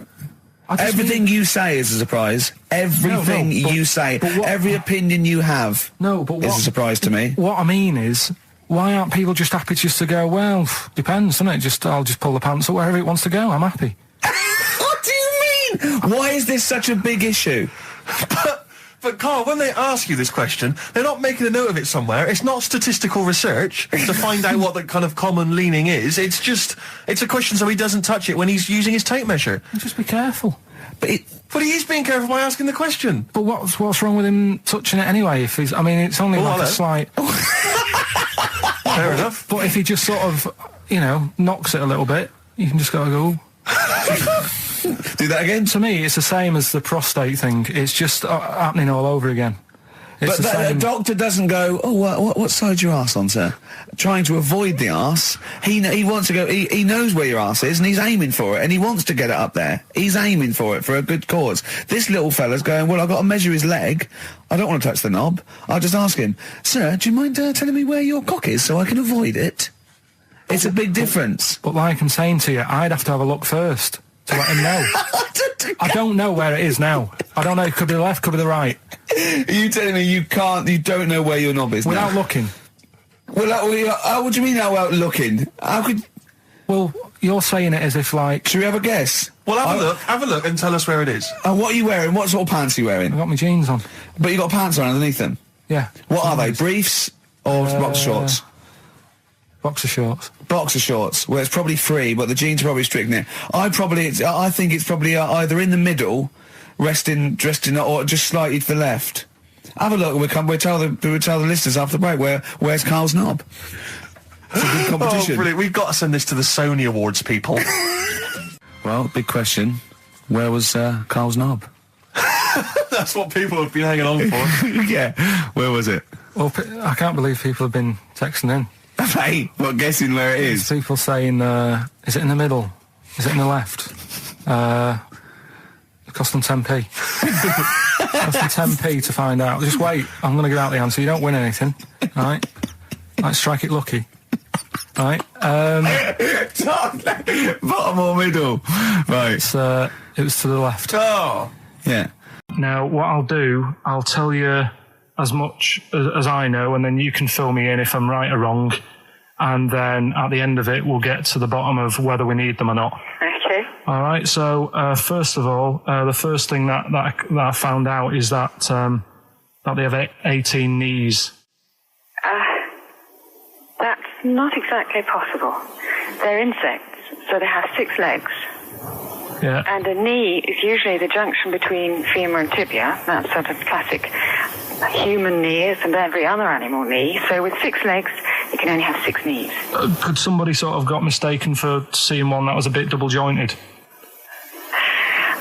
Everything you say is a surprise. Everything you say, every opinion you have is a surprise to me. What I mean is, why aren't people just happy just to go, well, depends, doesn't it? I'll just pull the pants up wherever it wants to go. I'm happy. What do you mean? Why is this such a big issue? But Carl, when they ask you this question, they're not making a note of it somewhere. It's not statistical research to find out what the kind of common leaning is. It's a question so he doesn't touch it when he's using his tape measure. Just be careful. But he is being careful by asking the question. But what's wrong with him touching it anyway? It's only like a slight. Fair enough. But if he just sort of, knocks it a little bit, you can just go. Do that again? To me, it's the same as the prostate thing. It's just happening all over again. But a doctor doesn't go, oh, what side's your arse on, sir? Trying to avoid the arse. He wants to go, he knows where your arse is and he's aiming for it and he wants to get it up there. He's aiming for it for a good cause. This little fella's going, well, I've got to measure his leg. I don't want to touch the knob. I'll just ask him, sir, do you mind telling me where your cock is so I can avoid it? It's a big difference. But like I'm saying to you, I'd have to have a look first to let him know. I don't know where it is now. I don't know. It could be the left, could be the right. Are you telling me you don't know where your knob is without now? looking? Well, what do you mean without looking? How could... Well, you're saying it as if like... Should we have a guess? Well, have a look and tell us where it is. What are you wearing? What sort of pants are you wearing? I've got my jeans on. But you got pants on underneath them? Yeah. What are they? Briefs or boxer shorts? Boxer shorts. Boxer shorts. Well, it's probably free, but the jeans are probably strict in it. I think it's probably either in the middle, dressed in, or just slightly to the left. Have a look. We'll tell the listeners after the break where's Carl's knob. It's a good competition. Oh, brilliant! We've got to send this to the Sony Awards people. Well, big question. Where was Carl's knob? That's what people have been hanging on for. Yeah. Where was it? Well, I can't believe people have been texting in. Hey, what, guessing where it is? People saying, is it in the middle? Is it in the left? It cost them 10p. It cost them 10p to find out. Just wait, I'm going to give out the answer. You don't win anything, right? Like, strike it lucky. Right? Bottom or middle? Right. It was to the left. Oh! Yeah. Now, what I'll do, I'll tell you as much as I know, and then you can fill me in if I'm right or wrong. And then at the end of it, we'll get to the bottom of whether we need them or not. Okay. All right. So first of all, the first thing that I found out is that they have 18 knees. That's not exactly possible. They're insects, so they have 6 legs. Yeah. And a knee is usually the junction between femur and tibia. That's sort of classic human knees and every other animal knee. So with 6 legs, you can only have 6 knees. Could somebody sort of got mistaken for seeing one that was a bit double jointed?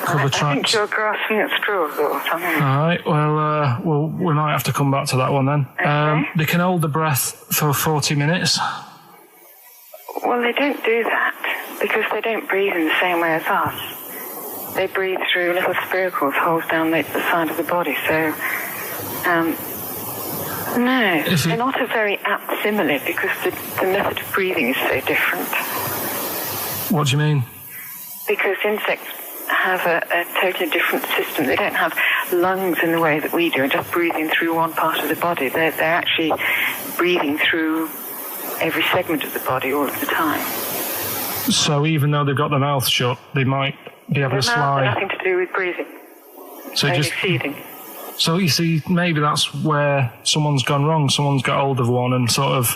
I think you're grasping at straws or something. All right. Well, we might have to come back to that one then. Okay. They can hold the breath for 40 minutes. Well, they don't do that because they don't breathe in the same way as us. They breathe through little spiracles, holes down the side of the body. So, no, they're not a very apt simile because the method of breathing is so different. What do you mean? Because insects have a totally different system. They don't have lungs in the way that we do and just breathing through one part of the body. They're actually breathing through every segment of the body all of the time. So even though they've got their mouth shut, they might be able to slide. Nothing to do with breathing. So only just feeding. So you see, maybe that's where someone's gone wrong. Someone's got hold of one and sort of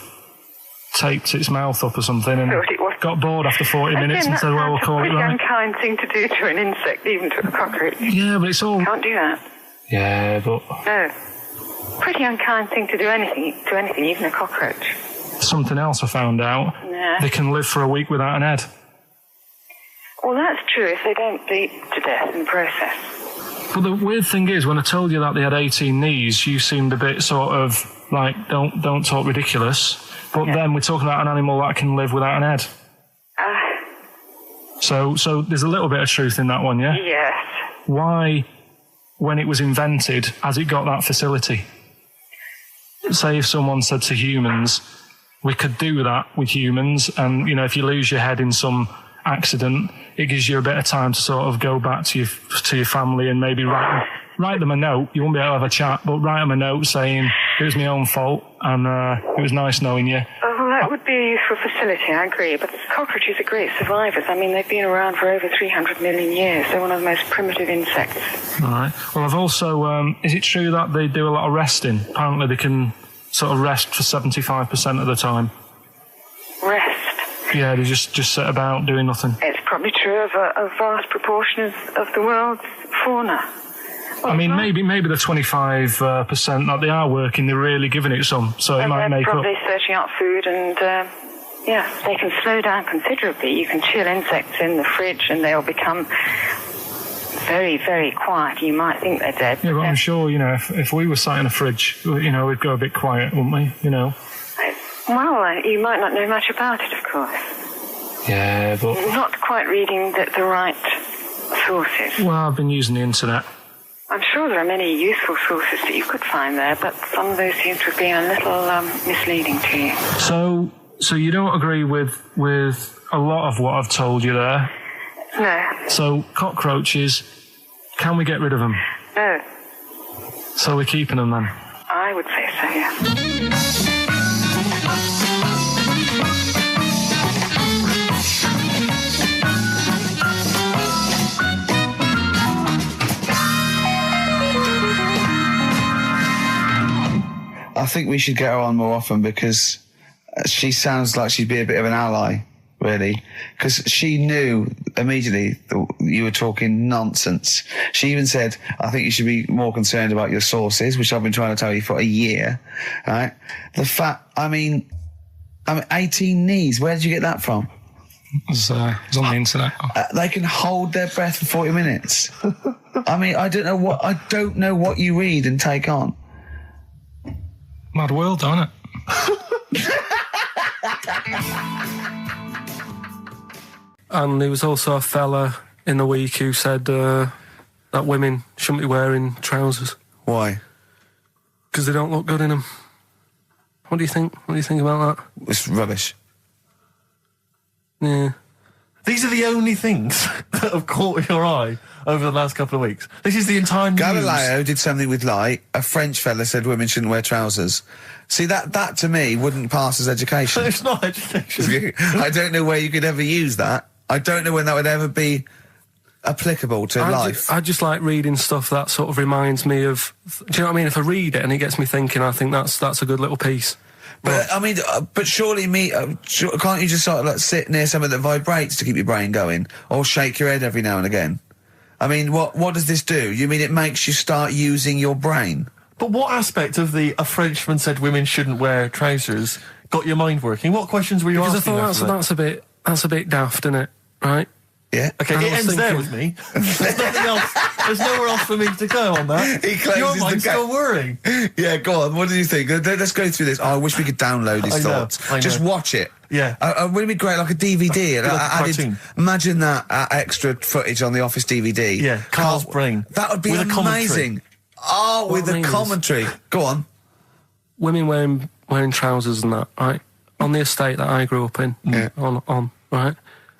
taped its mouth up or something and got bored after 40 minutes and said, well, we'll call it right. That's a pretty unkind thing to do to an insect, even to a cockroach. Yeah, but it's all... Can't do that. Yeah, but... No. Pretty unkind thing to do to anything, even a cockroach. Something else I found out. Yeah. They can live for a week without an head. Well, that's true if they don't bleed to death in the process. But the weird thing is, when I told you that they had 18 knees, you seemed a bit sort of like, don't talk ridiculous. But then we're talking about an animal that can live without an head. So there's a little bit of truth in that one, yeah? Yes. Why, when it was invented, has it got that facility? Say if someone said to humans, we could do that with humans, and, you know, if you lose your head in some accident, it gives you a bit of time to sort of go back to your family and maybe write them a note. You won't be able to have a chat, but write them a note saying, it was my own fault, and it was nice knowing you. Oh, well, that would be a useful facility, I agree. But cockroaches are great survivors. I mean, they've been around for over 300 million years. They're one of the most primitive insects. All right. Well, I've also... is it true that they do a lot of resting? Apparently they can sort of rest for 75% of the time. Rest? Yeah, they just sit about doing nothing. It's probably true of a vast proportion of the world's fauna. Well, I mean, maybe the 25% that they are working, they're really giving it some, so it might make up. They're probably searching out food and, they can slow down considerably. You can chill insects in the fridge and they'll become very, very quiet. You might think they're dead. Yeah, but I'm sure, you know, if we were sat in a fridge, you know, we'd go a bit quiet, wouldn't we, you know? Well, you might not know much about it, of course. Yeah, but... Not quite reading the right sources. Well, I've been using the internet. I'm sure there are many useful sources that you could find there, but some of those seem to have been a little misleading to you. So you don't agree with a lot of what I've told you there? No. So cockroaches, can we get rid of them? No. So we're keeping them then? I would say so, yeah. I think we should get her on more often because she sounds like she'd be a bit of an ally, really. Because she knew immediately that you were talking nonsense. She even said, I think you should be more concerned about your sources, which I've been trying to tell you for a year, right? The fact, I mean 18 knees, where did you get that from? It was on the internet. They can hold their breath for 40 minutes. I mean, I don't know what you read and take on. Mad world, isn't it? And there was also a fella in the week who said that women shouldn't be wearing trousers. Why? Because they don't look good in them. What do you think? What do you think about that? It's rubbish. Yeah. These are the only things that have caught your eye over the last couple of weeks. This is the entire news. Galileo did something with light. A French fella said women shouldn't wear trousers. See, that to me wouldn't pass as education. It's not education. I don't know where you could ever use that. I don't know when that would ever be applicable to life. I just like reading stuff that sort of reminds me of. Do you know what I mean? If I read it and it gets me thinking, I think that's a good little piece. But I mean, but surely can't you just sort of like sit near something that vibrates to keep your brain going, or shake your head every now and again? I mean, what does this do? You mean it makes you start using your brain? But what aspect of a Frenchman said women shouldn't wear trousers got your mind working? What questions were you asking? Because I thought that's a bit daft, isn't it? Right? Yeah. Okay, it ends there with me. There's nothing else. There's nowhere else for me to go on that. He closes your mind's the still whirring. Yeah, go on. What do you think? Let's go through this. Oh, I wish we could download his thoughts. I know. Just watch it. Yeah. Wouldn't it be great, like a DVD? Like a cartoon. Imagine that extra footage on the Office DVD. Yeah, Carl's brain. That would be with amazing. Oh, with the commentary. Go on. Women wearing trousers and that, right? On the estate that I grew up in, on right?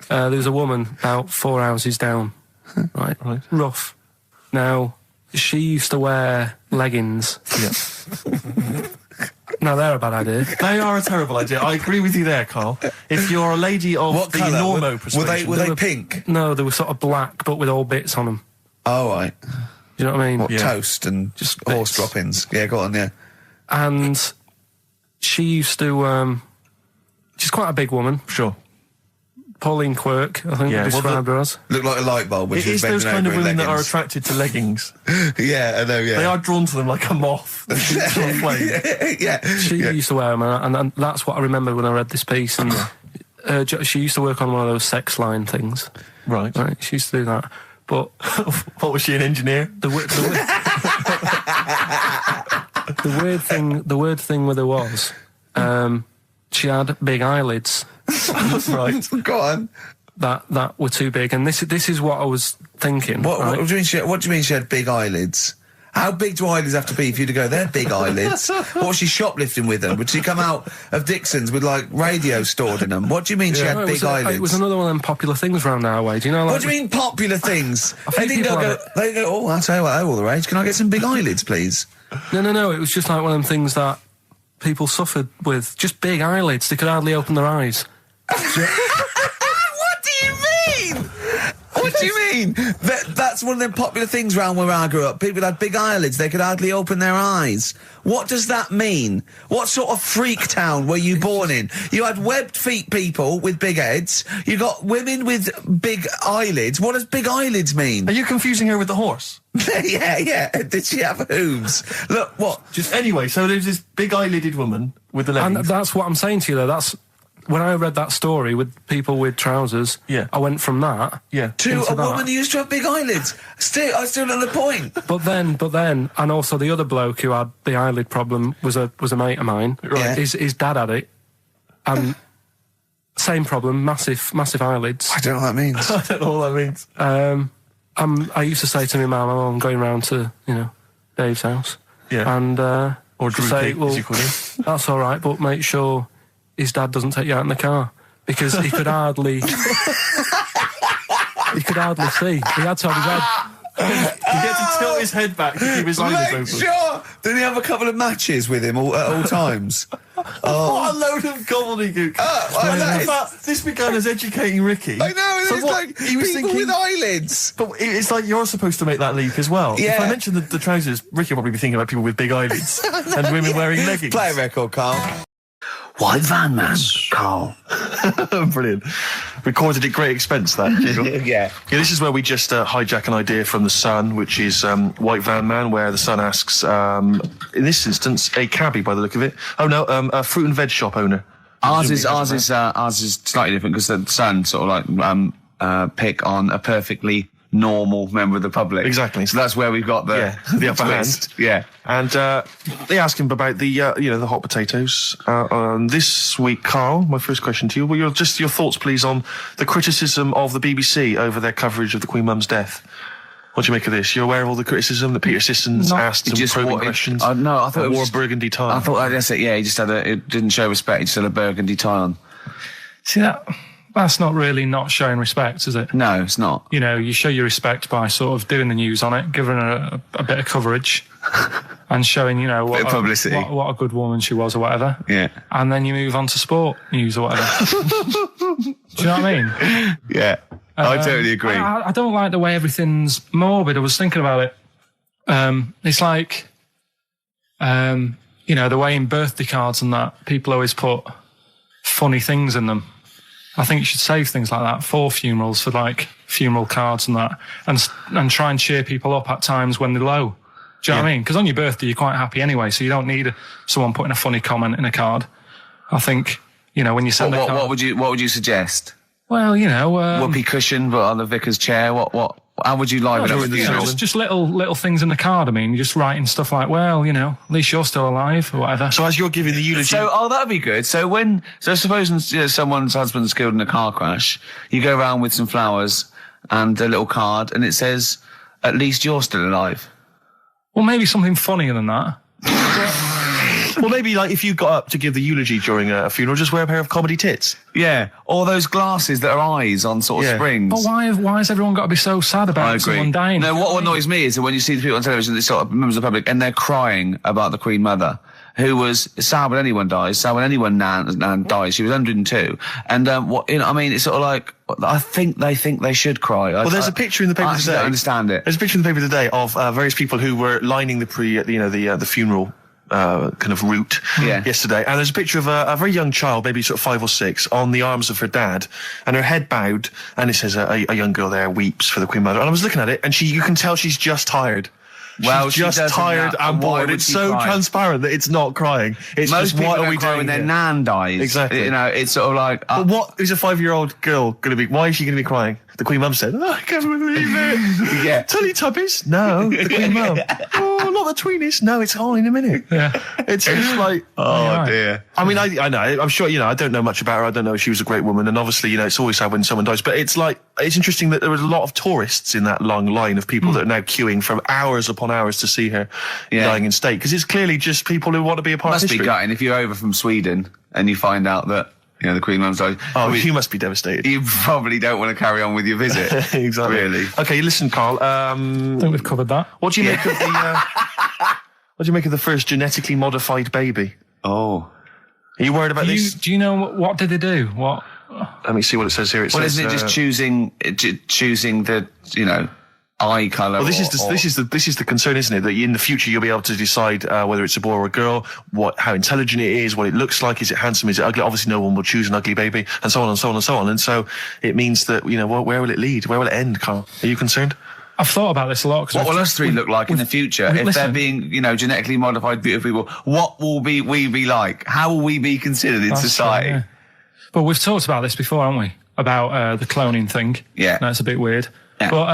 There was a woman about 4 houses down, right? Rough. Now, she used to wear leggings. Yeah. Now, they're a bad idea. They are a terrible idea. I agree with you there, Carl. If you're a lady of What the colour? normo persuasion... Were they pink? No, they were sort of black, but with all bits on them. Oh, right. Do you know what I mean? What, toast and just horse droppings? Yeah, go on, yeah. And she used to... she's quite a big woman. Sure. Pauline Quirk, I think, described her as. Looked like a light bulb. It is those kind of women that are attracted to leggings. Yeah, I know, yeah. They are drawn to them like a moth. Yeah. She used to wear them, and that's what I remember when I read this piece. And she used to work on one of those sex line things. Right. She used to do that. But what was she, an engineer? The weird thing with her was, she had big eyelids. Right. Go on. That were too big, and this is what I was thinking. What do you mean she had big eyelids? How big do eyelids have to be for you to go, they're big eyelids? What was she shoplifting with them? Would she come out of Dixon's with, like, radio stored in them? What do you mean she had big eyelids? It was another one of them popular things around our way. Do you know? Like, what do you mean popular things? They go, oh, I'll tell you what, they're all the rage. Can I get some big eyelids, please? No. It was just like one of them things that people suffered with. Just big eyelids. They could hardly open their eyes. What do you mean? What do you mean? That's one of them popular things around where I grew up. People had big eyelids. They could hardly open their eyes. What does that mean? What sort of freak town were you born in? You had webbed feet people with big heads. You got women with big eyelids. What does big eyelids mean? Are you confusing her with the horse? Yeah. Did she have hooves? Look, what? Anyway, so there's this big eyelidded woman with the leggings. And that's what I'm saying to you, though. That's... When I read that story with people with trousers, I went from that to a woman who used to have big eyelids. I still don't know the point. But then, and also the other bloke who had the eyelid problem was a mate of mine. Right. His dad had it, and same problem, massive eyelids. I don't know what that means. I don't know what that means. I used to say to my mum, I'm going round to Dave's house, and or Drew say, Pig, well, as you call him. That's all right, but make sure his dad doesn't take you out in the car, because he could hardly see. He had to have his head. He had to tilt his head back to keep his eyelids open. Sure. Did he have a couple of matches with him at all times? What a load of gobbledygook. This began as educating Ricky. I know, So it's what, like he was people thinking, with eyelids. But it's like you're supposed to make that leap as well. Yeah. If I mentioned the trousers, Ricky will probably be thinking about people with big eyelids and women wearing leggings. Play a record, Carl. White Van Man, Carl. Brilliant. Recorded at great expense, that. Yeah. This is where we just hijack an idea from The Sun, which is White Van Man, where The Sun asks, in this instance, a cabbie by the look of it. Oh no, a fruit and veg shop owner. Ours is slightly different because the Sun sort of like pick on a perfectly normal member of the public. Exactly. So that's where we've got the upper hand. Yeah. And they ask him about the the hot potatoes. This week, Carl, my first question to you, well, your thoughts, please, on the criticism of the BBC over their coverage of the Queen Mum's death. What do you make of this? You're aware of all the criticism that Peter Sissons asked some probing questions? No, I thought it wore was a burgundy tie. I thought that's it. Yeah, he just had it didn't show respect. He just had a burgundy tie on. See, that's not really not showing respect, is it? No, it's not. You show your respect by sort of doing the news on it, giving her a bit of coverage, and showing, what publicity. What a good woman she was or whatever. Yeah. And then you move on to sport news or whatever. Do you know what I mean? Yeah. I totally agree. I don't like the way everything's morbid. I was thinking about it. It's like, the way in birthday cards and that, people always put funny things in them. I think you should save things like that for funerals, for like funeral cards and that, and try and cheer people up at times when they're low. Do you know what I mean? Because on your birthday, you're quite happy anyway, so you don't need someone putting a funny comment in a card. I think, when you send a card... What would you suggest? Well, whoopee cushion, but on the vicar's chair. How would you liven up the funeral? Just little things in the card. I mean, you're just writing stuff like, well, at least you're still alive or whatever. So as you're giving the eulogy... that'd be good. So supposing someone's husband's killed in a car crash, you go around with some flowers and a little card, and it says, at least you're still alive. Well, maybe something funnier than that. Well, maybe like if you got up to give the eulogy during a funeral, just wear a pair of comedy tits. Yeah, or those glasses that are eyes on sort of springs. But why has everyone got to be so sad about someone dying? No, what annoys me is that when you see the people on television, they sort of members of the public, and they're crying about the Queen Mother, who was sad when anyone dies, sad when anyone nan dies. She was 102, and it's sort of like I think they should cry. Well, there's a picture in the paper today. I don't understand it. There's a picture in the paper today of various people who were lining the funeral. Kind of route yesterday, and there's a picture of a very young child, maybe sort of 5 or 6, on the arms of her dad, and her head bowed, and it says a young girl there weeps for the Queen Mother. And I was looking at it, and you can tell she's just tired. Well, she's just tired and bored. It's so transparent that it's not crying. It's most just, people what are we cry doing when their nan dies. Exactly. It's sort of like. But what is a 5-year-old girl going to be? Why is she going to be crying? The Queen Mum said, I can't believe it. Yeah. Teletubbies? No. The Queen Mum. Oh, not the tweenies. No, it's all in a minute. Yeah. It's like, oh dear. I mean, I know. I'm sure, I don't know much about her. I don't know if she was a great woman. And obviously, it's always sad when someone dies. But it's interesting that there was a lot of tourists in that long line of people that are now queuing for hours upon hours to see her dying in state. Because it's clearly just people who want to be a part of history. Must be gutting if you're over from Sweden and you find out that the Queen Mum's died. Oh, you must be devastated. You probably don't want to carry on with your visit. Exactly. Really. Okay, listen, Carl. I think we've covered that. What do you make of the? What do you make of the first genetically modified baby? Oh, are you worried about this? Do you know what did they do? What? Let me see what it says here. Isn't it just choosing the eye colour? Well, this is the concern, isn't it? That in the future you'll be able to decide whether it's a boy or a girl, how intelligent it is, what it looks like, is it handsome, is it ugly? Obviously, no one will choose an ugly baby, and so on and so on and so on. And so it means that where will it lead? Where will it end, Carl? Are you concerned? I've thought about this a lot. What will us three look like in the future if they're being, genetically modified, beautiful people? What will we be like? How will we be considered in society? True, yeah. But we've talked about this before, haven't we? About the cloning thing. Yeah, that's a bit weird. Yeah. But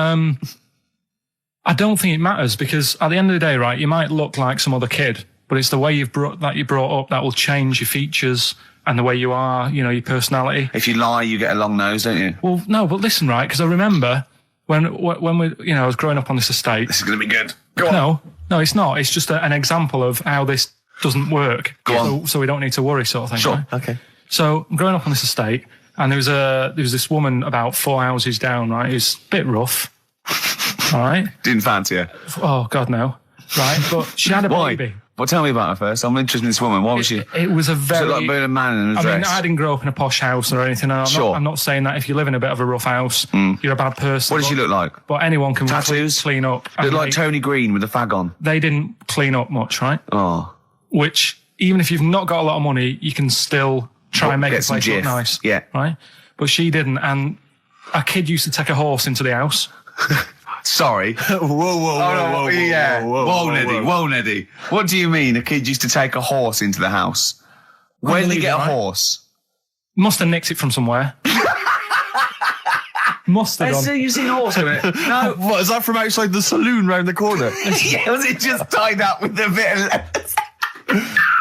I don't think it matters, because at the end of the day, right, you might look like some other kid, but it's the way you're brought up that will change your features and the way you are, your personality. If you lie, you get a long nose, don't you? Well, no, but listen, right, because I remember when we, I was growing up on this estate. This is going to be good. Go on. No, it's not. It's just an example of how this doesn't work. Go on. So we don't need to worry, sort of thing. Sure. Right? Okay. So I'm growing up on this estate, and there was this woman about 4 houses down, right, who's a bit rough. All right. Didn't fancy her. Oh God, no. Right, but she had a baby. Well, tell me about her first. I'm interested in this woman. Why was she? It was a very. Like being a man in a dress. I mean, I didn't grow up in a posh house or anything. I'm not saying that if you live in a bit of a rough house, you're a bad person. What did she look like? But anyone can tattoos, clean up. Looked like Tony Green with a fag on. They didn't clean up much, right? Oh. Which, even if you've not got a lot of money, you can still try and make the place look nice. Yeah. Right. But she didn't, and a kid used to take a horse into the house. Sorry. Whoa, Neddy. What do you mean a kid used to take a horse into the house? Where did he get a horse? Must have nicked it from somewhere. Must have done. You seen a horse in it? No. What, is that from outside the saloon round the corner? Yeah, was it just tied up with a bit of lettuce?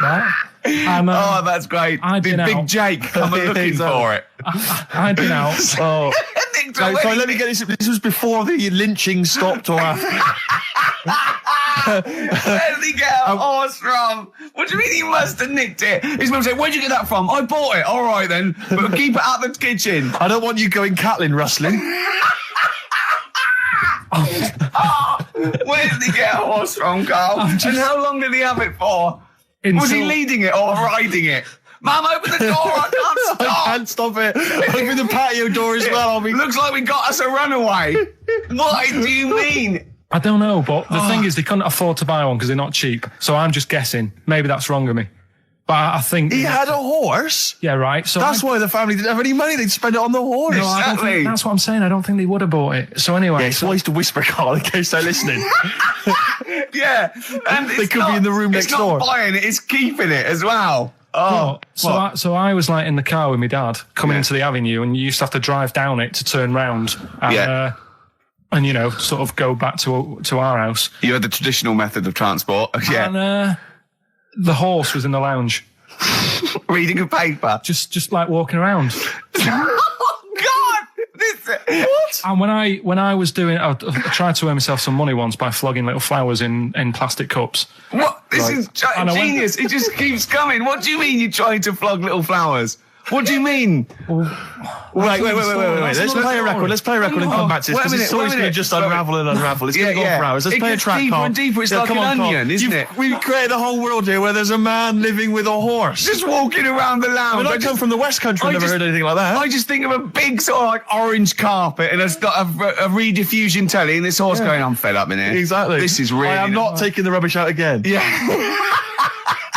Right. Oh, that's great. Did Big Jake come looking for it? I'd been out. Oh. So let me get this. This was before the lynching stopped or after. Where did he get a horse from? What do you mean he must have nicked it? His mum said, where'd you get that from? I bought it. All right then. But keep it out of the kitchen. I don't want you going Catlin rustling. Where did he get a horse from, Carl? And how long did he have it for? Was he leading it or riding it? Mum, open the door. I can't I stop. can't stop it. Open the patio door as well. Looks like we got us a runaway. What do you mean? I don't know, but the thing is, they couldn't afford to buy one because they're not cheap. So I'm just guessing. Maybe that's wrong of me. But I think... He had a horse? Yeah, right. So That's why the family didn't have any money. They'd spend it on the horse. No, I don't think, that's what I'm saying. I don't think they would have bought it. So anyway... Yeah, it's wise to whisper, Carl, in case they're listening. Yeah. And They could be in the room next door. It's not buying it, it's keeping it as well. Oh. So I was like in the car with my dad coming into the avenue, and you used to have to drive down it to turn round. And, and you know, sort of go back to our house. You had the traditional method of transport. Yeah. And the horse was in the lounge. Reading a paper. Just like walking around. Oh, God! What? And when I was doing, I tried to earn myself some money once by flogging little flowers in plastic cups. What? This is genius. It just keeps coming. What do you mean you're trying to flog little flowers? What do you mean? Wait. Let's play a record. Let's play a record and come back to this, because it's always going to just unravel and unravel. It's going to go for hours. Let's play a track, deeper Carl. and deeper. It's like an onion, isn't it? We've created a whole world here where there's a man living with a horse. Just walking around the lounge. I come from the West Country. I've never heard anything like that. I just think of a big sort of like orange carpet, and it's got a rediffusion telly, and this horse going, I'm fed up in here. Exactly. This is really... I am not taking the rubbish out again. Yeah.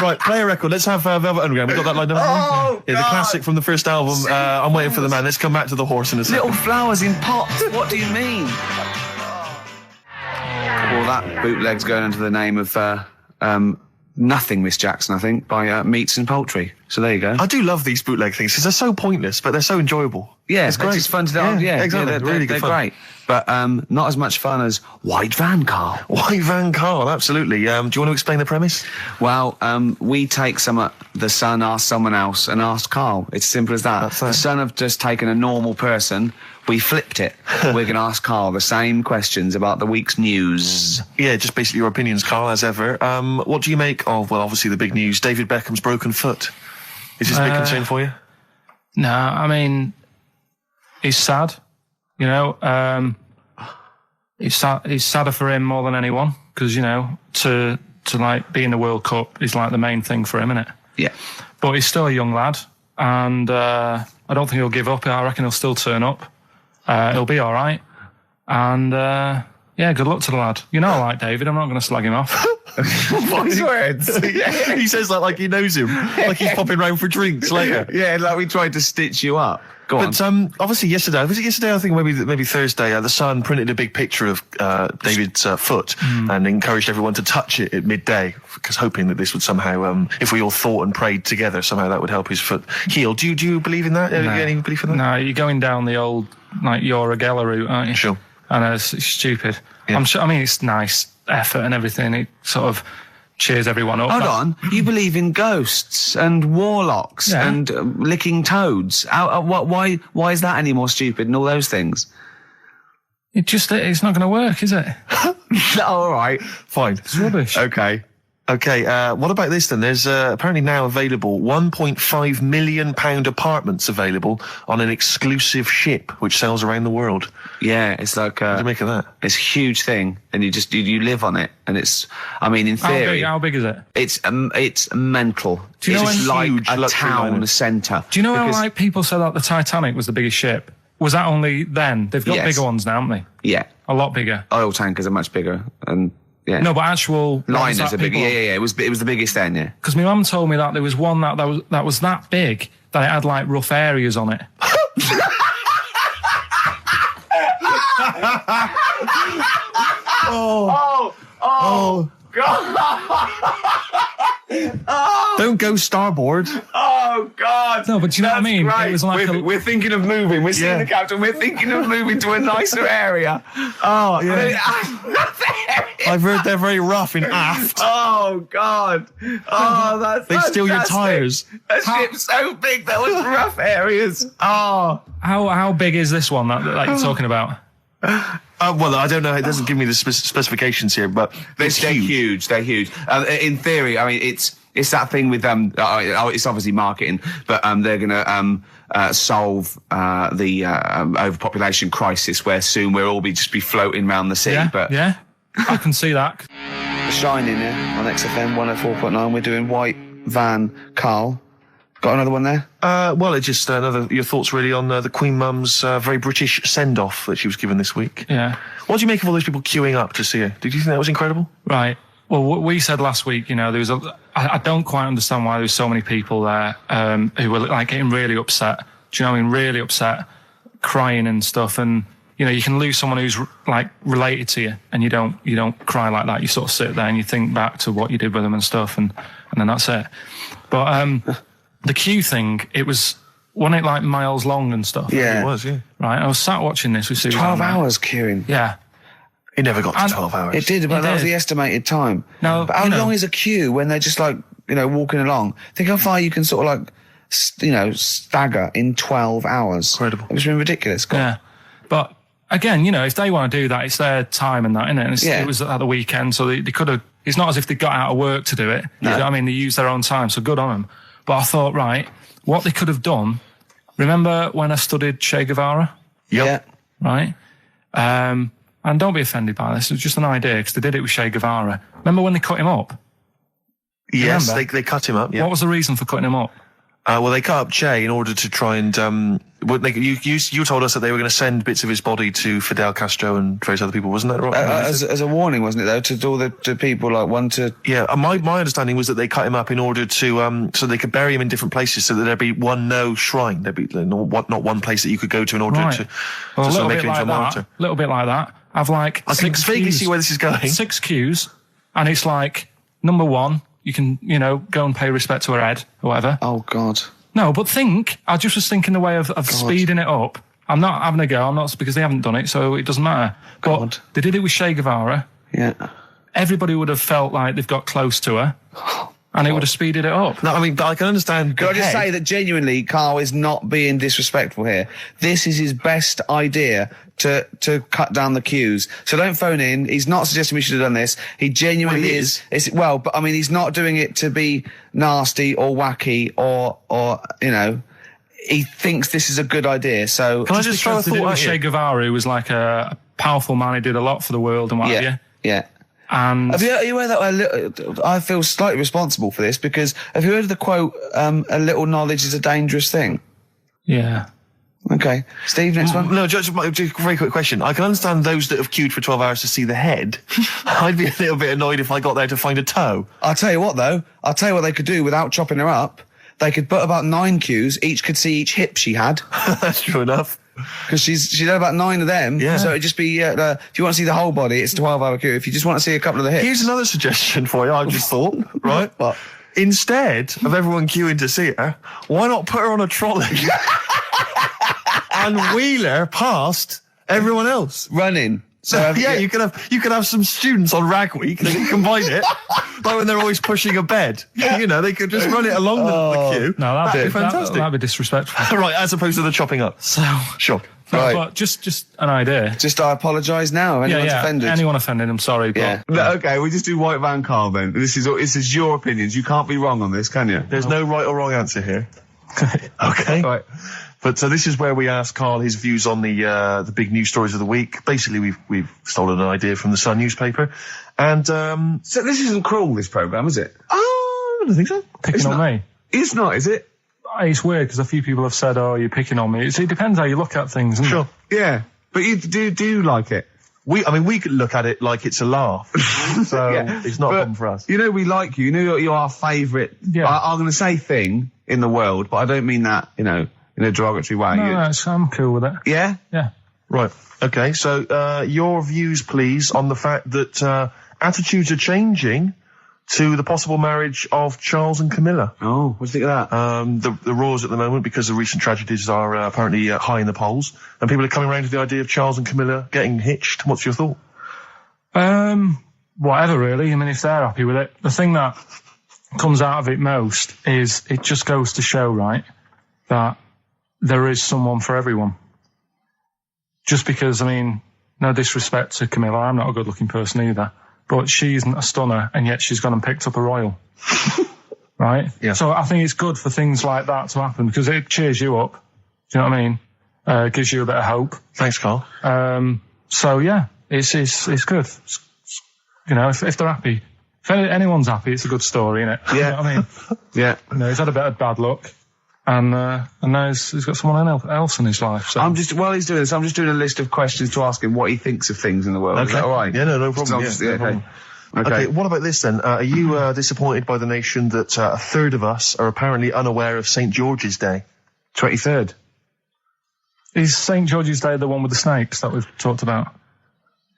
Right, play a record. Let's have Velvet Underground. We've got that lined up. Oh, yeah, the classic from the first album. I'm Waiting for the Man. Let's come back to the horse in a second. Little flowers in pots. What do you mean? Well, that bootleg's going under the name of Nothing, Miss Jackson, I think, by Meats and Poultry. So there you go. I do love these bootleg things because they're so pointless, but they're so enjoyable. Yeah, it's great. It's fun to do. Yeah, exactly. They're really good they're fun. Great. But not as much fun as White Van, Carl. White Van, Carl, absolutely. Do you want to explain the premise? Well, we take the son asks someone else and asks Carl. It's as simple as that. The son have just taken a normal person. We flipped it. We're going to ask Carl the same questions about the week's news. Yeah, just basically your opinions, Carl, as ever. What do you make of, well, obviously the big news, David Beckham's broken foot? Is this a big concern for you? No, I mean, he's sad. You know, it's sadder for him more than anyone because, you know, to like be in the World Cup is like the main thing for him, isn't it? Yeah. But he's still a young lad, and I don't think he'll give up. I reckon he'll still turn up. He'll be all right. And, yeah, good luck to the lad. You know I like David. I'm not going to slag him off. What's words? Yeah. He says that like he knows him. Like he's popping round for drinks later. Yeah, like we tried to stitch you up. Go on. But obviously yesterday, was it yesterday? I think maybe Thursday. The Sun printed a big picture of David's foot and encouraged everyone to touch it at midday, because hoping that this would somehow, if we all thought and prayed together, somehow that would help his foot heal. Do you believe in that? No. Any belief in that? No, you're going down the old like Yoragella route, aren't you? Sure. I know it's stupid. Yeah. I'm sure. I mean, it's nice effort and everything. It sort of cheers everyone up. Hold on. You believe in ghosts and warlocks and licking toads. Why is that any more stupid than all those things? It's not going to work, is it? All right. Fine. It's rubbish. Okay. Okay, what about this then? There's apparently now available £1.5 million apartments available on an exclusive ship which sails around the world. Yeah, it's like What do you make of that? It's a huge thing, and you live on it, and it's. I mean, in theory, How big is it? It's mental. Do you know it's like huge a luxury town liner. centre. Do you know how like people said that the Titanic was the biggest ship? Was that only then? They've got Yes. bigger ones now, haven't they? Yeah, A lot bigger. oil tankers are much bigger, and yeah. No, but actual Liners are bigger. Yeah. It was the biggest then. Yeah. Because my mum told me that there was one that was that big that it had like rough areas on it. Oh, don't go starboard. Oh God! No, but do you know what I mean? Right. It was like we're thinking of moving. We're seeing Yeah. the captain. We're thinking of moving to a nicer area. Oh Yeah. I've heard they're very rough in aft. Oh God! Oh, that's They steal your fantastic. tyres. A ship's so big there was rough areas. Oh, how big is this one that you're talking about? Well, I don't know. It doesn't give me the specifications here, but they're huge. They're huge. In theory, I mean, it's that thing with it's obviously marketing, but they're going to solve the overpopulation crisis, where soon we'll all just be floating around the sea. Yeah, But yeah, I can see that. Shining here on XFM 104.9. We're doing White Van, Carl. Got another one there? Well, it's just your thoughts really on the Queen Mum's very British send-off that she was given this week. Yeah. What do you make of all those people queuing up to see her? Did you think that was incredible? Right. Well, what we said last week, there was I don't quite understand why there was so many people there who were like getting really upset. Do you know what I mean? Really upset, crying and stuff. And you can lose someone who's like related to you, and you don't cry like that. You sort of sit there and you think back to what you did with them and stuff, and then that's it. But the queue thing, wasn't it like miles long and stuff? Yeah. It was, yeah. Right. I was sat watching this with Susan. 12 hours queuing. Yeah. It never got to 12 hours. It did, but that was the estimated time. No, but how long is a queue when they're just like, walking along? Think how far you can sort of like, stagger in 12 hours. Incredible. It's been ridiculous. Yeah. But again, if they want to do that, it's their time and that, isn't it? And Yeah. it was at the weekend, so they could have, it's not as if they got out of work to do it. No. You know what I mean? They used their own time, so good on them. But I thought, right, what they could have done, remember when I studied Che Guevara? Yep. Right? And don't be offended by this, it was just an idea, because they did it with Che Guevara. Remember when they cut him up? Yes, Remember? they cut him up, yeah. What was the reason for cutting him up? Well, they cut up Che in order to try and... you told us that they were going to send bits of his body to Fidel Castro and various other people, wasn't that right? As a warning, wasn't it, though, to all the people, like, one to... Yeah, my understanding was that they cut him up in order to... so they could bury him in different places, so that there'd be no shrine. There'd be not one place that you could go to in order Right. to Well, sort of make him into a that, martyr. a little bit like that. I've like I can vaguely see where this is going. 6 queues, and it's like, number 1, you can, go and pay respect to her head, or whatever. Oh, God. No, but I just was thinking the way of speeding it up. I'm not having a go, I'm not, because they haven't done it, so it doesn't matter. God. But they did it with Che Guevara. Yeah. Everybody would have felt like they've got close to her, and it would have speeded it up. No, I mean, but I can understand... Can I just say that genuinely, Carl is not being disrespectful here. This is his best idea to cut down the queues. So don't phone in. He's not suggesting we should have done this. He genuinely Well, he is. But I mean, he's not doing it to be nasty or wacky or he thinks this is a good idea. So Can I just throw a They did it thought with at Che you? Guevara, who was like a powerful man, he did a lot for the world and what have you. Yeah. And Are you aware that I feel slightly responsible for this, because have you heard of the quote, a little knowledge is a dangerous thing? yeah. Okay. Steve, next one. No, just a very quick question. I can understand those that have queued for 12 hours to see the head. I'd be a little bit annoyed if I got there to find a toe. I'll tell you what, though. I'll tell you what they could do without chopping her up. They could put about 9 queues. Each could see each hip she had. That's true enough. Because she's had about 9 of them. Yeah. So it'd just be, if you want to see the whole body, it's a 12-hour queue. If you just want to see a couple of the hips. Here's another suggestion for you, I've just thought, right? What? Instead of everyone queuing to see her, why not put her on a trolley and wheel her past everyone else? Running. So Yeah, you could have some students on Rag Week. They could combine it, like when they're always pushing a bed. They could just run it along the queue. No, that'd be fantastic. That'd be disrespectful. Right, as opposed to the chopping up. So, Sure. no, Right. but just an idea. Just I apologise now. Anyone's offended. Anyone offended, I'm sorry. But Yeah. No, okay, we just do White Van Carl then. This is your opinions. You can't be wrong on this, can you? There's no right or wrong answer here. Okay. Right. But this is where we ask Carl his views on the big news stories of the week. Basically, we've stolen an idea from the Sun newspaper, and So this isn't cruel, this programme, is it? I don't think so. picking on me. It's not, is it? It's weird because a few people have said, "Oh, you're picking on me." It depends how you look at things, isn't Sure. it? Yeah. But you do you like it? We could look at it like it's a laugh, so Yeah. it's not a But, problem for us. You know we like you. You know you're our favourite. Yeah. I'm going to say thing in the world, but I don't mean that, in a derogatory way. No, I'm cool with it. Yeah? Yeah. Right. Okay. So your views, please, on the fact that attitudes are changing to the possible marriage of Charles and Camilla. Oh, what do you think of that? The roars at the moment, because the recent tragedies are apparently high in the polls, and people are coming around to the idea of Charles and Camilla getting hitched. What's your thought? Whatever, really. I mean, if they're happy with it. The thing that comes out of it most is it just goes to show, right, that there is someone for everyone. Just because, I mean, no disrespect to Camilla, I'm not a good-looking person either, but she isn't a stunner, and yet she's gone and picked up a royal. Right? Yeah. So I think it's good for things like that to happen, because it cheers you up. Do you know what I mean? Gives you a bit of hope. Thanks, Carl. So yeah, it's good. If they're happy, if anyone's happy, it's a good story, isn't it? Yeah. You know what I mean? Yeah. He's had a bit of bad luck. And now he's got someone else in his life. So. While he's doing this, I'm just doing a list of questions to ask him what he thinks of things in the world. Is that all right? Yeah, no problem. No problem. Okay, what about this then? Are you disappointed by the nation that a third of us are apparently unaware of St. George's Day? 23rd. Is St. George's Day the one with the snakes that we've talked about?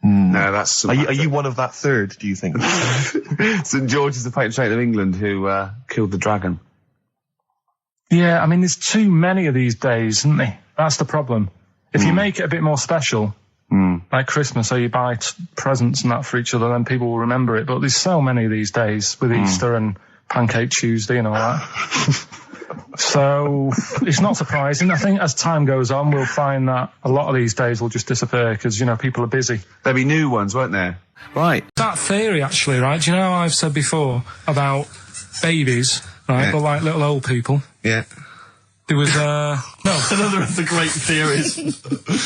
No, that's... Are you one of that third, do you think? St. George is the patron saint of England who killed the dragon. Yeah, I mean, there's too many of these days, isn't there? That's the problem. If you make it a bit more special, like Christmas, so you buy presents and that for each other, then people will remember it. But there's so many of these days with Easter and Pancake Tuesday and all that. So it's not surprising. I think as time goes on, we'll find that a lot of these days will just disappear because, people are busy. There'll be new ones, won't there? Right. That theory, actually, right? Do you know how I've said before about babies, right? Yeah. But like little old people. Yeah. There was, no. Another of the great theories.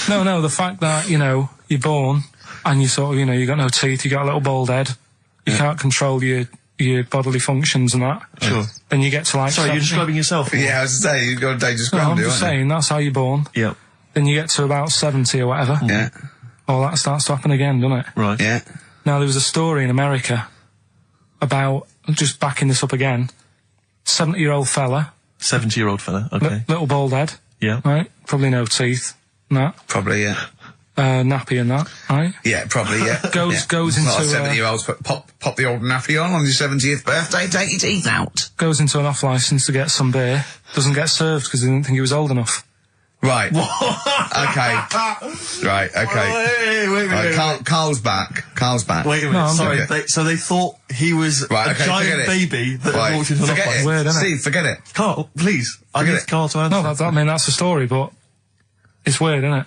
No, the fact that, you're born and you sort of, you got no teeth, you got a little bald head, you can't control your bodily functions and that. Sure. Then you get to like... Sorry, you're describing yourself? Yeah, I was saying, you've got a dangerous No, I'm ground, just saying, that's how you're born. Yeah. Then you get to about 70 or whatever. Yeah. All that starts to happen again, doesn't it? Right. Yeah. Now, there was a story in America about, just backing this up again, 70-year-old fella. 70-year-old fella, okay. Little bald head. Yeah. Right? Probably no teeth. And that. Probably, yeah. Nappy and that, right? Yeah, probably, yeah. Goes into... A lot of 70-year-olds pop the old nappy on your 70th birthday, take your teeth out. Goes into an off-licence to get some beer. Doesn't get served because they didn't think he was old enough. Right. Okay. Right, okay. Wait. Carl's back. Wait a minute, No, sorry. okay. So they thought he was a giant baby that had walked into an Forget office. it. Weird, isn't it? Steve, forget it. Carl, please. I need Carl to answer. No, that's the story, but it's weird, isn't it?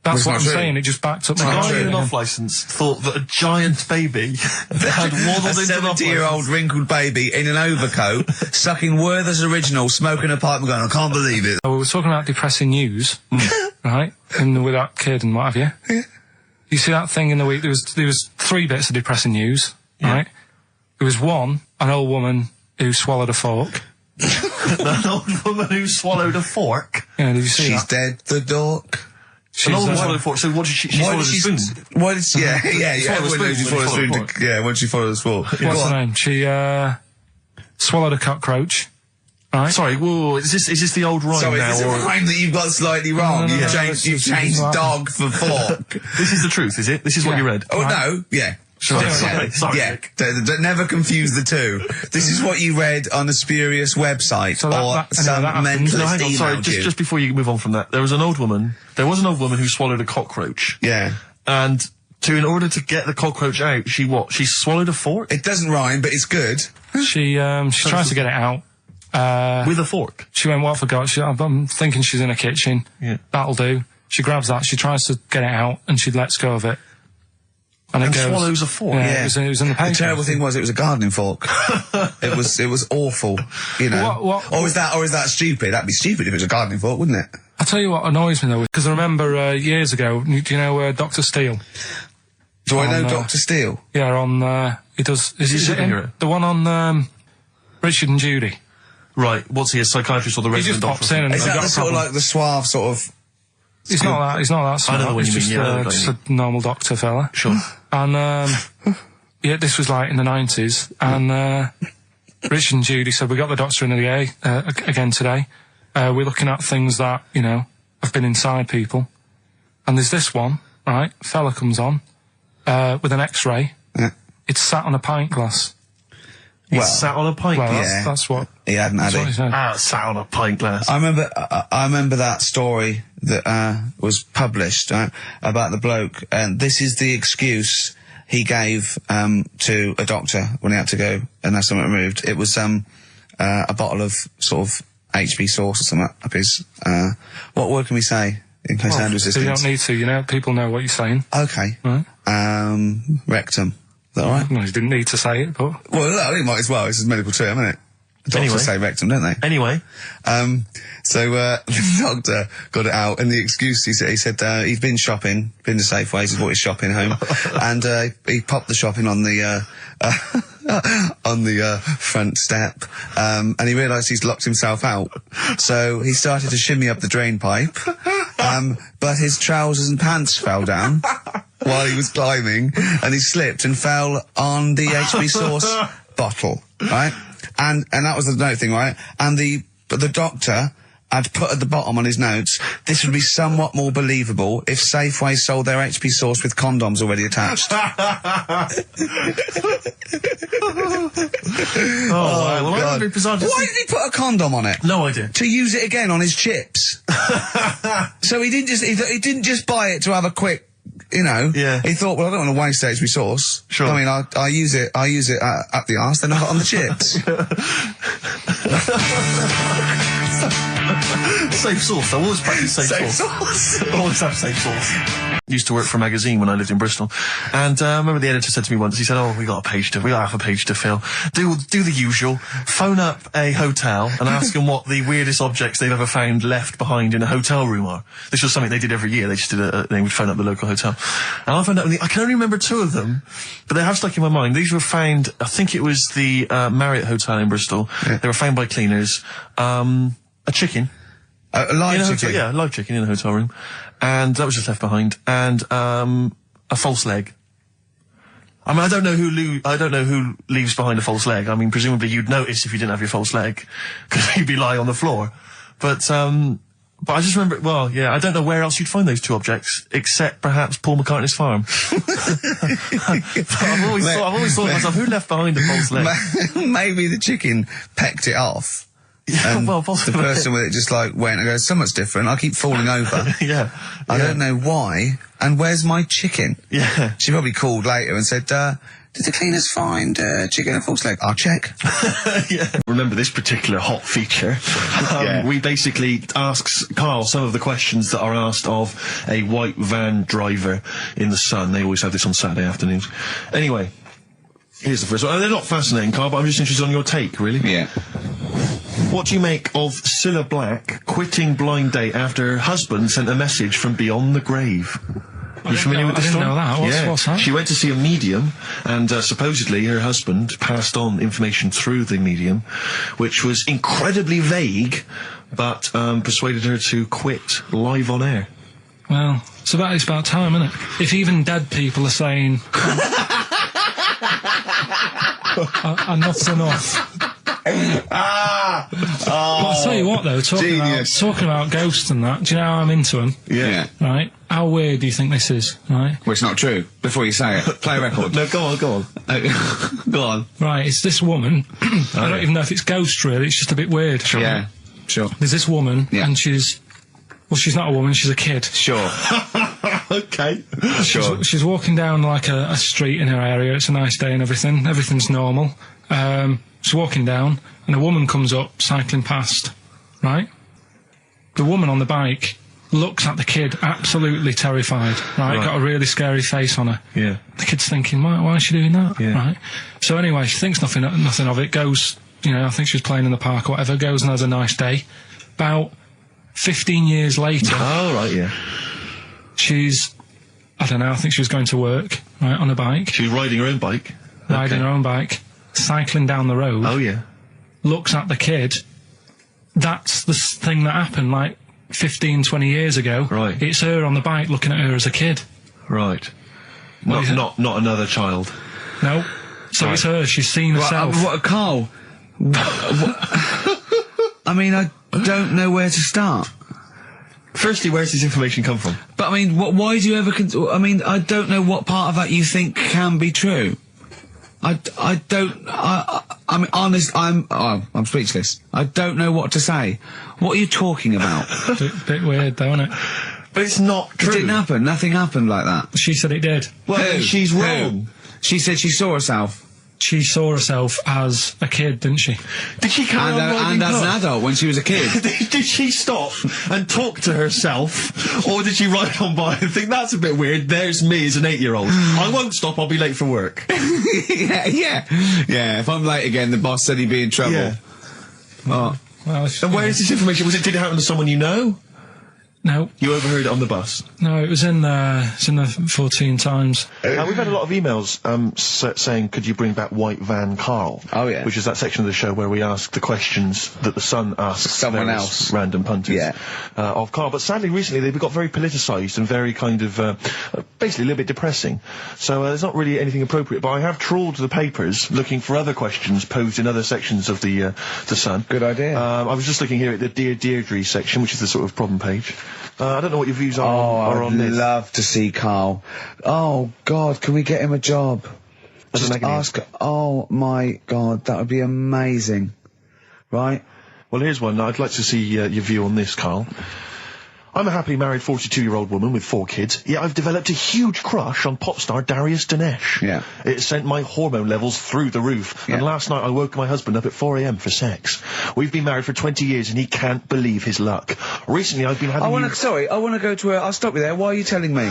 That's what I'm saying. It just backed up The my guy argument. in an off-licence thought that a giant baby had waddled into an off-licence. 70-year-old wrinkled baby in an overcoat, sucking Werther's Original, smoking a pipe and going, I can't believe it. We were talking about depressing news, right? And with that kid and what have you. Yeah. You see that thing in the week? There was 3 bits of depressing news, right? There was one, an old woman who swallowed a fork. An old woman who swallowed a fork? Yeah, did you see She's that? dead, the dork. An old woman swallowed a fork, so what did she swallowed a spoon? Why did she, yeah, everyone knows she swallowed a spoon. Yeah, when she swallowed a spoon. What's her name? She, swallowed a cockroach. Right? Sorry, whoa, is this the old rhyme Sorry, now? is this a rhyme that you've got slightly wrong? No, You've changed dog for fork. This is the truth, is it? This is what you read? Oh, no, yeah. Sorry. Yeah, don't never confuse the two. This is what you read on a spurious website or some mentalist No, hang on, sorry, emailed you. just before you move on from that, there was an old woman who swallowed a cockroach. Yeah. And in order to get the cockroach out, she swallowed a fork? It doesn't rhyme, but it's good. She tries to get it out. With a fork? She went, what for God? I'm thinking she's in a kitchen. Yeah. That'll do. She grabs that, she tries to get it out, and she lets go of it. And it goes, swallows a fork? Yeah. It was in the paper. The terrible thing was it was a gardening fork. it was awful, you know. Or is that stupid? That'd be stupid if it was a gardening fork, wouldn't it? I'll tell you what annoys me though, because I remember years ago, do you know Dr. Steele? Do I know Dr. Steele? Yeah, on, he does... Is he a superhero? The one on Richard and Judy. Right, what's he, a psychiatrist or the resident He just pops in and Is they've that got the a sort of problem. like the suave sort of... He's not that smart. I know what He's you mean, just a normal doctor fella. Sure. And, yeah, this was like in the 90s, and Richard and Judy said, we got the doctor in again today. We're looking at things that, have been inside people. And there's this one, right? Fella comes on, with an X-ray. Yeah. It's sat on a pint glass. He sat on a pint glass? Yeah. That's what... He hadn't had it. Sat on a pint glass. I remember that story that was published about the bloke, and this is the excuse he gave to a doctor when he had to go and have something removed. It was a bottle of sort of HB sauce or something up his... what word can we say in case hand resistance? You don't need to, people know what you're saying. Okay. Right. Rectum. Is that all right? No, you didn't need to say it, but... Well, no, he might as well. It's a medical term, isn't it? Doctors say rectum, don't they? Anyway. So the doctor got it out, and the excuse, he said he'd been to Safeways, he's bought his shopping home, and he popped the shopping on the on the front step, and he realised he's locked himself out. So he started to shimmy up the drain pipe, but his trousers and pants fell down while he was climbing, and he slipped and fell on the HB sauce bottle, right? And that was the note thing, right? And the doctor had put at the bottom on his notes, this would be somewhat more believable if Safeway sold their HP sauce with condoms already attached. Wow. Well, God. Why did he put a condom on it? No idea. To use it again on his chips. So he didn't just buy it to have a quick, you know. Yeah. He thought, well, I don't want to waste HP sauce. Sure. I mean, I use it at the arse, then I got on the chips. Safe sauce. I always practice safe sauce. Always have safe sauce. Used to work for a magazine when I lived in Bristol, and I remember the editor said to me once. He said, "Oh, we got half a page to fill. Do the usual. Phone up a hotel and ask them what the weirdest objects they've ever found left behind in a hotel room are." This was something they did every year. They just they would phone up the local hotel, and I found out. I can only remember 2 of them, but they have stuck in my mind. These were found. I think it was the Marriott Hotel in Bristol. Yeah. They were found by cleaners. A chicken. A live chicken? Yeah, a live chicken in a hotel room. And that was just left behind. And, a false leg. I mean, I don't know who leaves behind a false leg. I mean, presumably you'd notice if you didn't have your false leg, because you'd be lying on the floor. But I just remember, well, yeah, I don't know where else you'd find those 2 objects, except perhaps Paul McCartney's farm. I've always thought to myself, who left behind a false leg? Maybe the chicken pecked it off. Yeah, well, possibly. The person with it just like went and goes, so much different, I keep falling over. Yeah. I don't know why, and where's my chicken? Yeah. She probably called later and said, did the cleaners find chicken and false leg? I'll check. Yeah. Remember this particular hot feature? We basically ask Karl some of the questions that are asked of a white van driver in the Sun. They always have this on Saturday afternoons. Anyway, here's the first one. They're not fascinating, Karl, but I'm just interested on your take, really. Yeah. What do you make of Cilla Black quitting Blind Date after her husband sent a message from beyond the grave? Are you familiar with this story? I didn't know that. What's that? She went to see a medium, and supposedly her husband passed on information through the medium, which was incredibly vague, but persuaded her to quit live on air. Well, it's about time, isn't it? If even dead people are saying, enough's enough. But I'll tell you what, though, talking about ghosts and that, do you know how I'm into them? Yeah. Right? How weird do you think this is, right? Well, it's not true. Before you say it, play a record. No, go on. Go on. Right, it's this woman. I don't even know if it's ghost, really. It's just a bit weird. Sure. Yeah, sure. There's this woman, and she's not a woman, she's a kid. Sure. Okay. Sure. She's walking down, like, a street in her area. It's a nice day and everything. Everything's normal. She's walking down, and a woman comes up, cycling past, right? The woman on the bike looks at the kid, absolutely terrified, right? Got a really scary face on her. Yeah. The kid's thinking, why is she doing that? Yeah. Right? So anyway, she thinks nothing of it, goes, I think she was playing in the park or whatever, goes and has a nice day. About 15 years later... Oh, right, yeah. I don't know, I think she was going to work, right, on a bike. She was riding her own bike? Riding her own bike. Cycling down the road. Oh, yeah. Looks at the kid. That's the thing that happened, like, 15, 20 years ago. Right. It's her on the bike looking at her as a kid. Right. Not another child. No. So It's her. She's seen herself. Karl? I mean, I don't know where to start. Firstly, where's this information come from? But, I mean, why do you ever... I mean, I don't know what part of that you think can be true. I mean, honest, I'm speechless. I don't know what to say. What are you talking about? Bit weird, though, isn't it? But it's not true. It didn't happen. Nothing happened like that. She said it did. Well, she's wrong. Who? She said she saw herself. She saw herself as a kid, didn't she? Did she carry on riding and as an adult when she was a kid. Did she stop and talk to herself, or did she ride on by and think, that's a bit weird, there's me as an 8-year-old. I won't stop, I'll be late for work. Yeah, if I'm late again, the boss said he'd be in trouble. Yeah. Well, and where is this information? Did it happen to someone you know? No. You overheard it on the bus? No, it was in the 14 Times. We've had a lot of emails saying, could you bring back White Van Karl? Oh, yeah. Which is that section of the show where we ask the questions that the Sun asks Someone various else. random punters Yeah. of Karl. But sadly, recently, they've got very politicised and very kind of, basically a little bit depressing. So there's not really anything appropriate. But I have trawled the papers looking for other questions posed in other sections of the Sun. Good idea. I was just looking here at the Dear Deirdre section, which is the sort of problem page. I don't know what your views are on I'd this. love to see Karl. Oh, God, can we get him a job? As Just an agony. ask. Oh, my God, that would be amazing. Right? Well, here's one. I'd like to see your view on this, Karl. I'm a happily married 42-year-old woman with 4 kids, yet I've developed a huge crush on pop star Darius Dinesh. Yeah. It sent my hormone levels through the roof, Yeah. and last night I woke my husband up at 4 a.m. for sex. We've been married for 20 years and he can't believe his luck. Recently I've been having I want to go to I'll stop you there. Why are you telling me?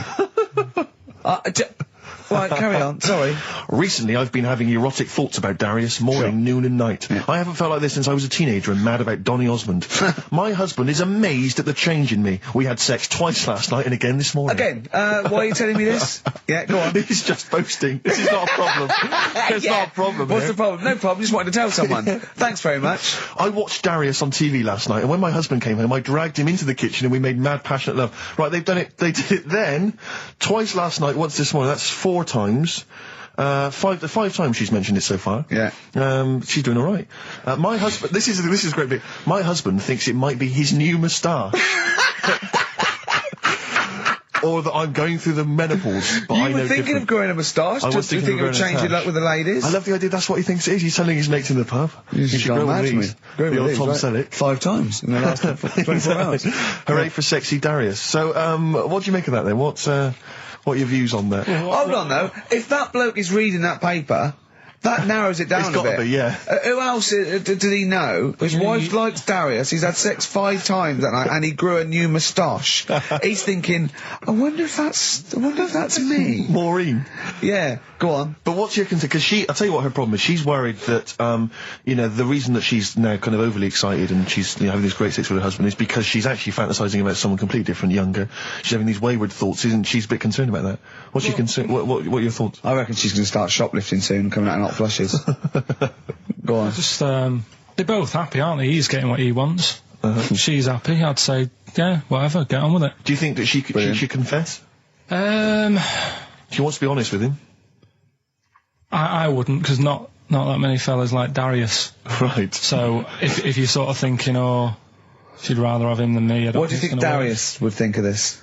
Right, carry on. Sorry. Recently, I've been having erotic thoughts about Darius morning, noon and night. Yeah. I haven't felt like this since I was a teenager and mad about Donny Osmond. My husband is amazed at the change in me. We had sex twice last night and again this morning. Again, why are you telling me this? Yeah, go on. He's just boasting. This is not a problem. It's not a problem. What's here. the problem? No problem. Just wanted to tell someone. Thanks very much. I watched Darius on TV last night, and when my husband came home, I dragged him into the kitchen and we made mad, passionate love. Right, they've done it. They did it then, twice last night, once this morning. That's 4 times. 5 times she's mentioned it so far. Yeah. She's doing all right. My husband. This is a great bit. My husband thinks it might be his new moustache. Or that I'm going through the menopause, but I You know were thinking different. of growing a moustache? I was Just thinking of thinking of growing a changing moustache. luck with the ladies? I love the idea. That's what he thinks it is. He's telling his mates in the pub. You've You should gone grow mad with for me. these. Grow The with old these, Tom right? Selleck. 5 times in the last 24 hours. Hooray for sexy Darius. So, what do you make of that then? What are your views on that? Hold on, though. If that bloke is reading that paper, that narrows it down It's a gotta bit. be, yeah. Who else did he know? His wife likes Darius. He's had sex 5 times that night, and he grew a new moustache. He's thinking, I wonder if that's me. Maureen. Yeah, go on. But what's your concern? Because I'll tell you what her problem is. She's worried that, the reason that she's now kind of overly excited and she's having this great sex with her husband is because she's actually fantasizing about someone completely different, younger. She's having these wayward thoughts, isn't she? She's a bit concerned about that. What's your concern? What are your thoughts? I reckon she's going to start shoplifting soon and coming out in hot flushes. Go on. Just, they're both happy, aren't they? He's getting what he wants. She's happy. I'd say, yeah, whatever, get on with it. Do you think that she should confess? She wants to be honest with him. I wouldn't, because not that many fellas like Darius. Right. So if you're sort of thinking, oh, she'd rather have him than me, I don't What do you think it's gonna work. Darius would think of this?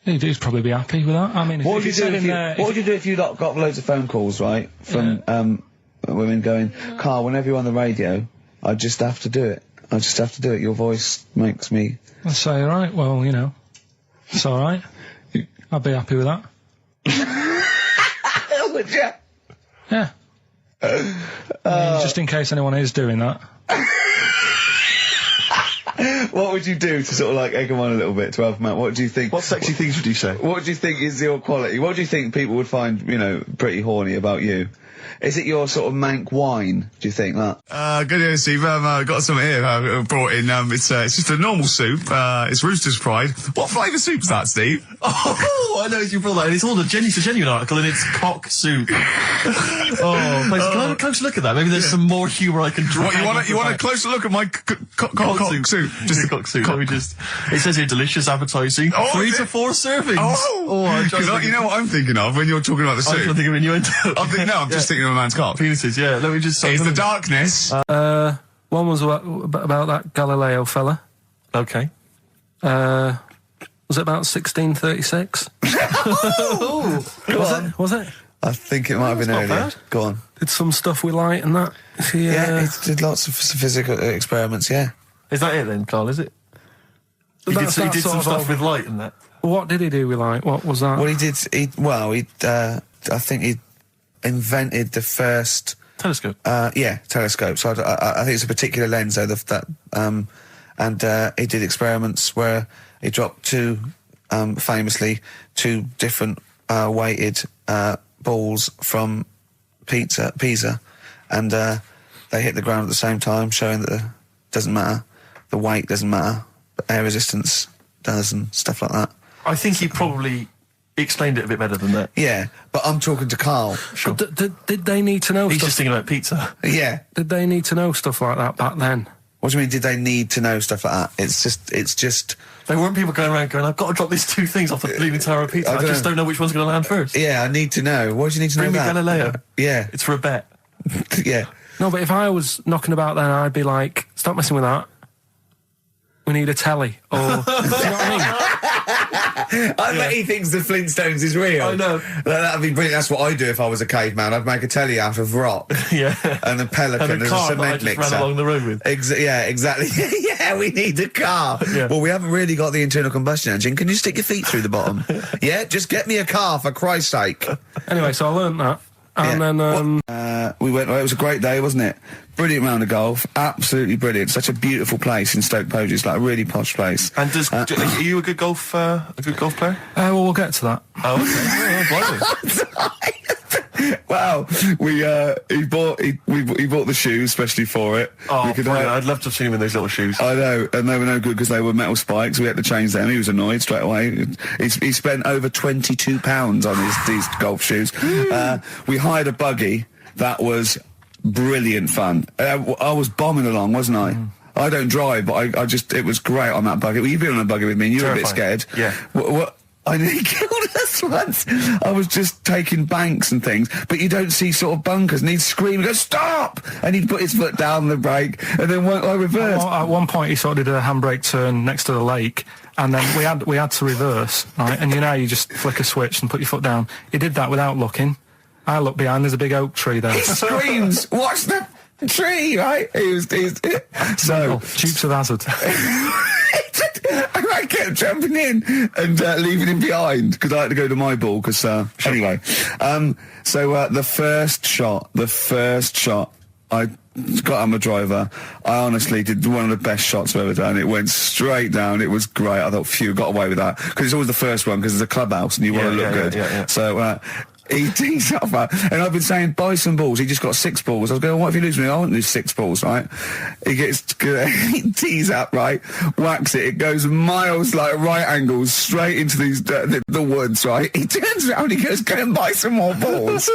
He'd probably be happy with that. I mean, What would you do if you got loads of phone calls, right, from women going, Karl, whenever you're on the radio, I just have to do it. I just have to do it. Your voice makes me... I'd say, alright, well, it's alright. I'd be happy with that. Would you? Yeah. I mean, just in case anyone is doing that. What would you do to sort of like egg them on a little bit to help them out? What do you think? What sexy things would you say? What do you think is your quality? What do you think people would find, pretty horny about you? Is it your sort of mank wine, do you think, that? Good evening, Steve. Got some here, brought in. It's just a normal soup. It's Rooster's Pride. What flavour soup's that, Steve? Oh, I know you brought that. And it's all a genuine article, and it's cock soup. Can I have a close look at that? Maybe there's some more humour I can draw. What, you want a closer look at my cock soup? Just a cock soup. Let me just. It says here delicious, appetising. Oh, 3 is to it? 4 servings. Because you know what I'm thinking of when you're talking about the I'm soup? trying to think of innuendo. I'm just thinking of a man's cock. Penises, yeah. Let me just. It's the darkness. One was about that Galileo fella. Okay. Was it about 1636? Was it? I think it might have been not earlier. bad. Go on. Did some stuff with light and that? Yeah, he did lots of physical experiments, yeah. Is that it then, Karl? Is it? He did some stuff with light and that. What did he do with light? What was that? Well, I think he invented the first... Telescope. Telescope. So I think it's a particular lens, though, and he did experiments where he dropped famously two different weighted balls from Pisa, and they hit the ground at the same time, showing that doesn't matter, the weight doesn't matter. air resistance does and stuff like that. I think he probably explained it a bit better than that. Yeah, but I'm talking to Carl. Sure. Did they need to know He's stuff? just thinking about pizza. Yeah. Did they need to know stuff like that back then? What do you mean, did they need to know stuff like that? It's just... There weren't people going around going, I've got to drop these 2 things off the Leaning Tower of Pizza. I just don't know which one's going to land first. Yeah, I need to know. Why do you need to Bring know me that? Galileo. Yeah. It's for a bet. Yeah. No, but if I was knocking about then, I'd be like, stop messing with that. We need a telly. Or, you know what I mean? I bet he thinks the Flintstones is real. I know. That'd be brilliant. That's what I'd do if I was a caveman. I'd make a telly out of rock. Yeah. And a pelican And a as car a that I cement just mixer. ran along the road with. Yeah, exactly. Yeah, we need a car. Yeah. Well, we haven't really got the internal combustion engine. Can you stick your feet through the bottom? Yeah, just get me a car, for Christ's sake. Anyway, so I learned that. And then... we went. It was a great day, wasn't it? Brilliant round of golf. Absolutely brilliant. Such a beautiful place in Stoke Poges. It's like a really posh place. And are you a good golf player? well, we'll get to that. Oh, okay. Oh, Well, he bought the shoes especially for it. oh brilliant. I'd love to have seen him in those little shoes. I know, and they were no good because they were metal spikes. We had to change them. He was annoyed straight away. He spent over £22 on these golf shoes. We hired a buggy that was brilliant fun. I was bombing along, wasn't I? I don't drive, but it was great on that buggy. Well, you've been on a buggy with me and you were a bit scared. Yeah. What I nearly killed us once. I was just taking banks and things, but you don't see sort of bunkers, and he'd scream and go, stop! And he'd put his foot down the brake, and then I reversed. At one point, he sort of did a handbrake turn next to the lake, and then we had to reverse, right? And you know, you just flick a switch and put your foot down. He did that without looking. I look behind, there's a big oak tree there. He screams, watch the tree, right? So Dukes of Hazzard. and I kept jumping in and leaving him behind because I had to go to my ball. Because anyway, so the first shot, I got on my driver. I honestly did one of the best shots I've ever done. It went straight down. It was great. I thought, phew, got away with that because it's always the first one because it's a clubhouse and you want to look good. Yeah. So. He tees up, and I've been saying, buy some balls. He just got 6 balls. I was going, what if you lose me? I won't lose 6 balls, right? He tees up, right? Whacks it. It goes miles, like right angles, straight into these the woods, right? He turns around, he goes, go and buy some more balls.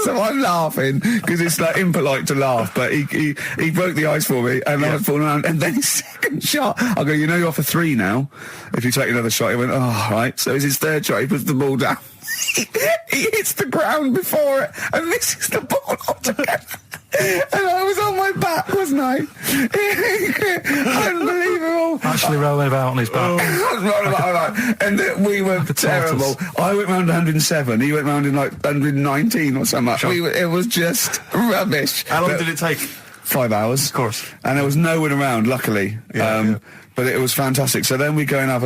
So I'm laughing because it's like impolite to laugh, but he broke the ice for me, and I was falling around. And then his second shot, I go, you know, you're off a 3 now. If you take another shot, he went, oh, right. So it's his third shot. He puts the ball down. He hits the ground before it and misses the ball altogether. And I was on my back, wasn't I? Unbelievable. Actually rolling about on his back. And we were terrible. I went round 107. He went round in like 119 or something. Sure. It was just rubbish. How long did it take? 5 hours. Of course. And there was no one around, luckily. Yeah. But it was fantastic. So then we go and have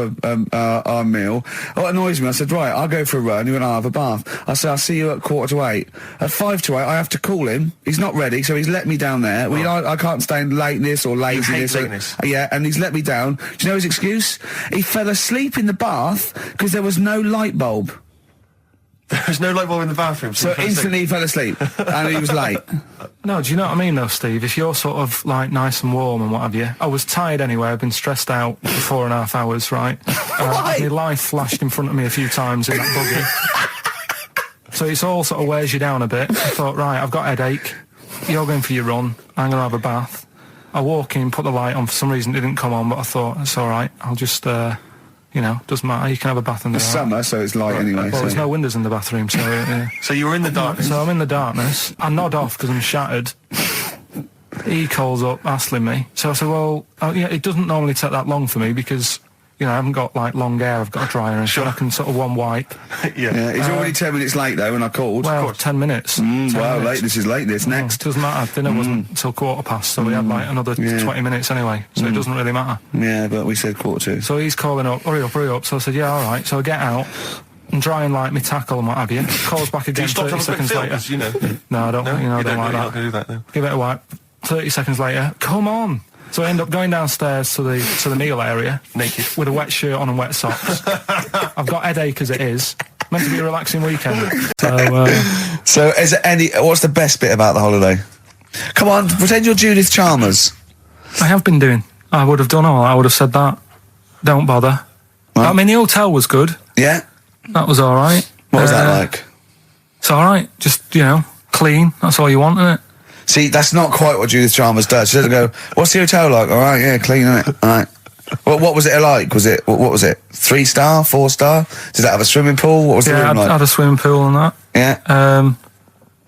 our meal. What annoys me, I said, right, I'll go for a run. He went, I'll have a bath. I said, I'll see you at 7:45. At 7:55, I have to call him. He's not ready, so he's let me down there. I can't stand lateness or laziness. You hate lateness. Yeah, and he's let me down. Do you know his excuse? He fell asleep in the bath because there was no light bulb. There's no light bulb in the bathroom. So instantly he fell asleep, and he was late. No, do you know what I mean though, Steve? If you're sort of like nice and warm and what have you, I was tired anyway. I've been stressed out for 4.5 hours, right? My life flashed in front of me a few times in that buggy. So it's all sort of wears you down a bit. I thought, right, I've got a headache. You're going for your run. I'm going to have a bath. I walk in, put the light on. For some reason it didn't come on, but I thought, it's all right. I'll just... you know, doesn't matter. You can have a bath in the It's summer, so it's light anyway. Well, there's no windows in the bathroom, so... Yeah. So you were in the darkness? So I'm in the darkness. I nod off because I'm shattered. He calls up, hassling me. So I said, well, it doesn't normally take that long for me because, you know, I haven't got, like, long hair. I've got a dryer and I can sort of one wipe. Yeah, he's already 10 minutes late, though, when I called. Well, 10 minutes. 10 wow, minutes. This is late, this. Next. Doesn't matter. Dinner wasn't until 7:15, so we had, like, another 20 minutes anyway, so it doesn't really matter. Yeah, but we said 7:45. So he's calling up, hurry up. So I said, yeah, all right. So I get out and dry and like me tackle and what have you. Calls back again 30 seconds later. You know. No, I don't. I don't like that. Not gonna do that, no. Give it a wipe. 30 seconds later, come on. So I end up going downstairs to the meal area, naked, with a wet shirt on and wet socks. I've got headache as it is. Meant to be a relaxing weekend. So is there what's the best bit about the holiday? Come on, pretend you're Judith Chalmers. I have been doing. I would have done all. I would have said that. don't bother. Right. I mean, the hotel was good. Yeah. That was all right. What was that like? It's all right. Just, clean. That's all you want, isn't it? See, that's not quite what Judith Chalmers does. She doesn't go, what's the hotel like? All right, yeah, clean, isn't it? All right. Well, what was it like? What was it? 3-star, 4-star? Did it have a swimming pool? What was the room like? Yeah, had a swimming pool and that. Yeah.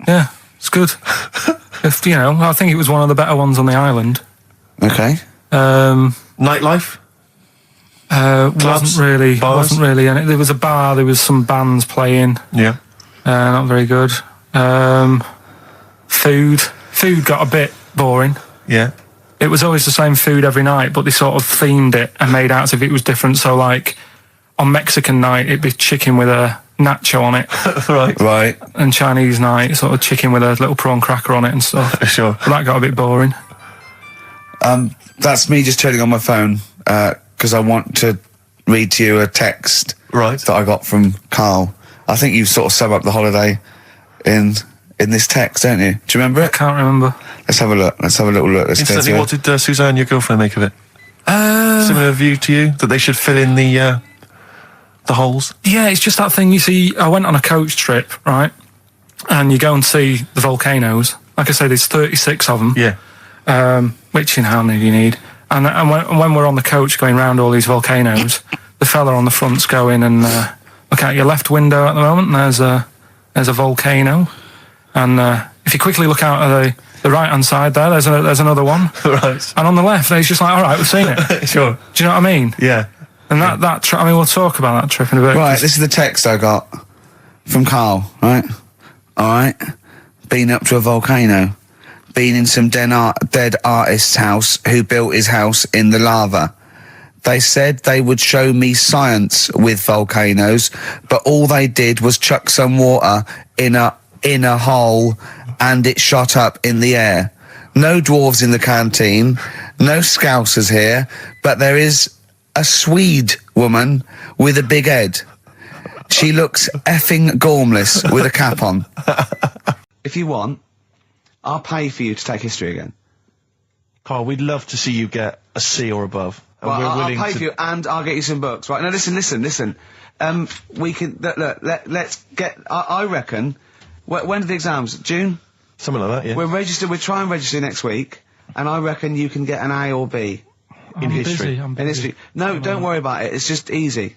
Yeah, it's good. I think it was one of the better ones on the island. Okay. Nightlife? Wasn't really. And there was a bar. There was some bands playing. Yeah. Not very good. Food got a bit boring. Yeah. It was always the same food every night, but they sort of themed it and made out as if it was different. So, like, on Mexican night, it'd be chicken with a nacho on it. Right. And Chinese night, sort of chicken with a little prawn cracker on it and stuff. Sure. But that got a bit boring. That's me just turning on my phone, because I want to read to you a text that I got from Karl. I think you sort of sum up the holiday in this text, don't you? Do you remember it? I can't remember. Let's have a look. Let's have a little look. Instantly, what did Suzanne, your girlfriend, make of it? Similar view to you? That they should fill in the holes? Yeah, it's just that thing, you see, I went on a coach trip, right? And you go and see the volcanoes. Like I say, there's 36 of them. Yeah. Which, how many do you need? And when we're on the coach going round all these volcanoes, the fella on the front's going and look out your left window at the moment, and there's a volcano. And if you quickly look out at the right-hand side there's another one. Right. And on the left, he's just like, all right, we've seen it. Sure. Do you know what I mean? Yeah. And we'll talk about that trip in a bit. Right, this is the text I got from Karl, right? All right. Been up to a volcano. Been in some dead artist's house who built his house in the lava. They said they would show me science with volcanoes, but all they did was chuck some water in a hole and it shot up in the air. No dwarves in the canteen, no scousers here, but there is a Swede woman with a big head. She looks effing gormless with a cap on. If you want, I'll pay for you to take history again. Karl, we'd love to see you get a C or above. And Well, we're I'll willing pay to... for you and I'll get you some books. Right, now listen. We can, let's get, I reckon, when are the exams? June? Something like that, yeah. We'll try and register next week, and I reckon you can get an A or B. I'm history. Busy, I'm busy. In history. No, don't worry about it, it's just easy.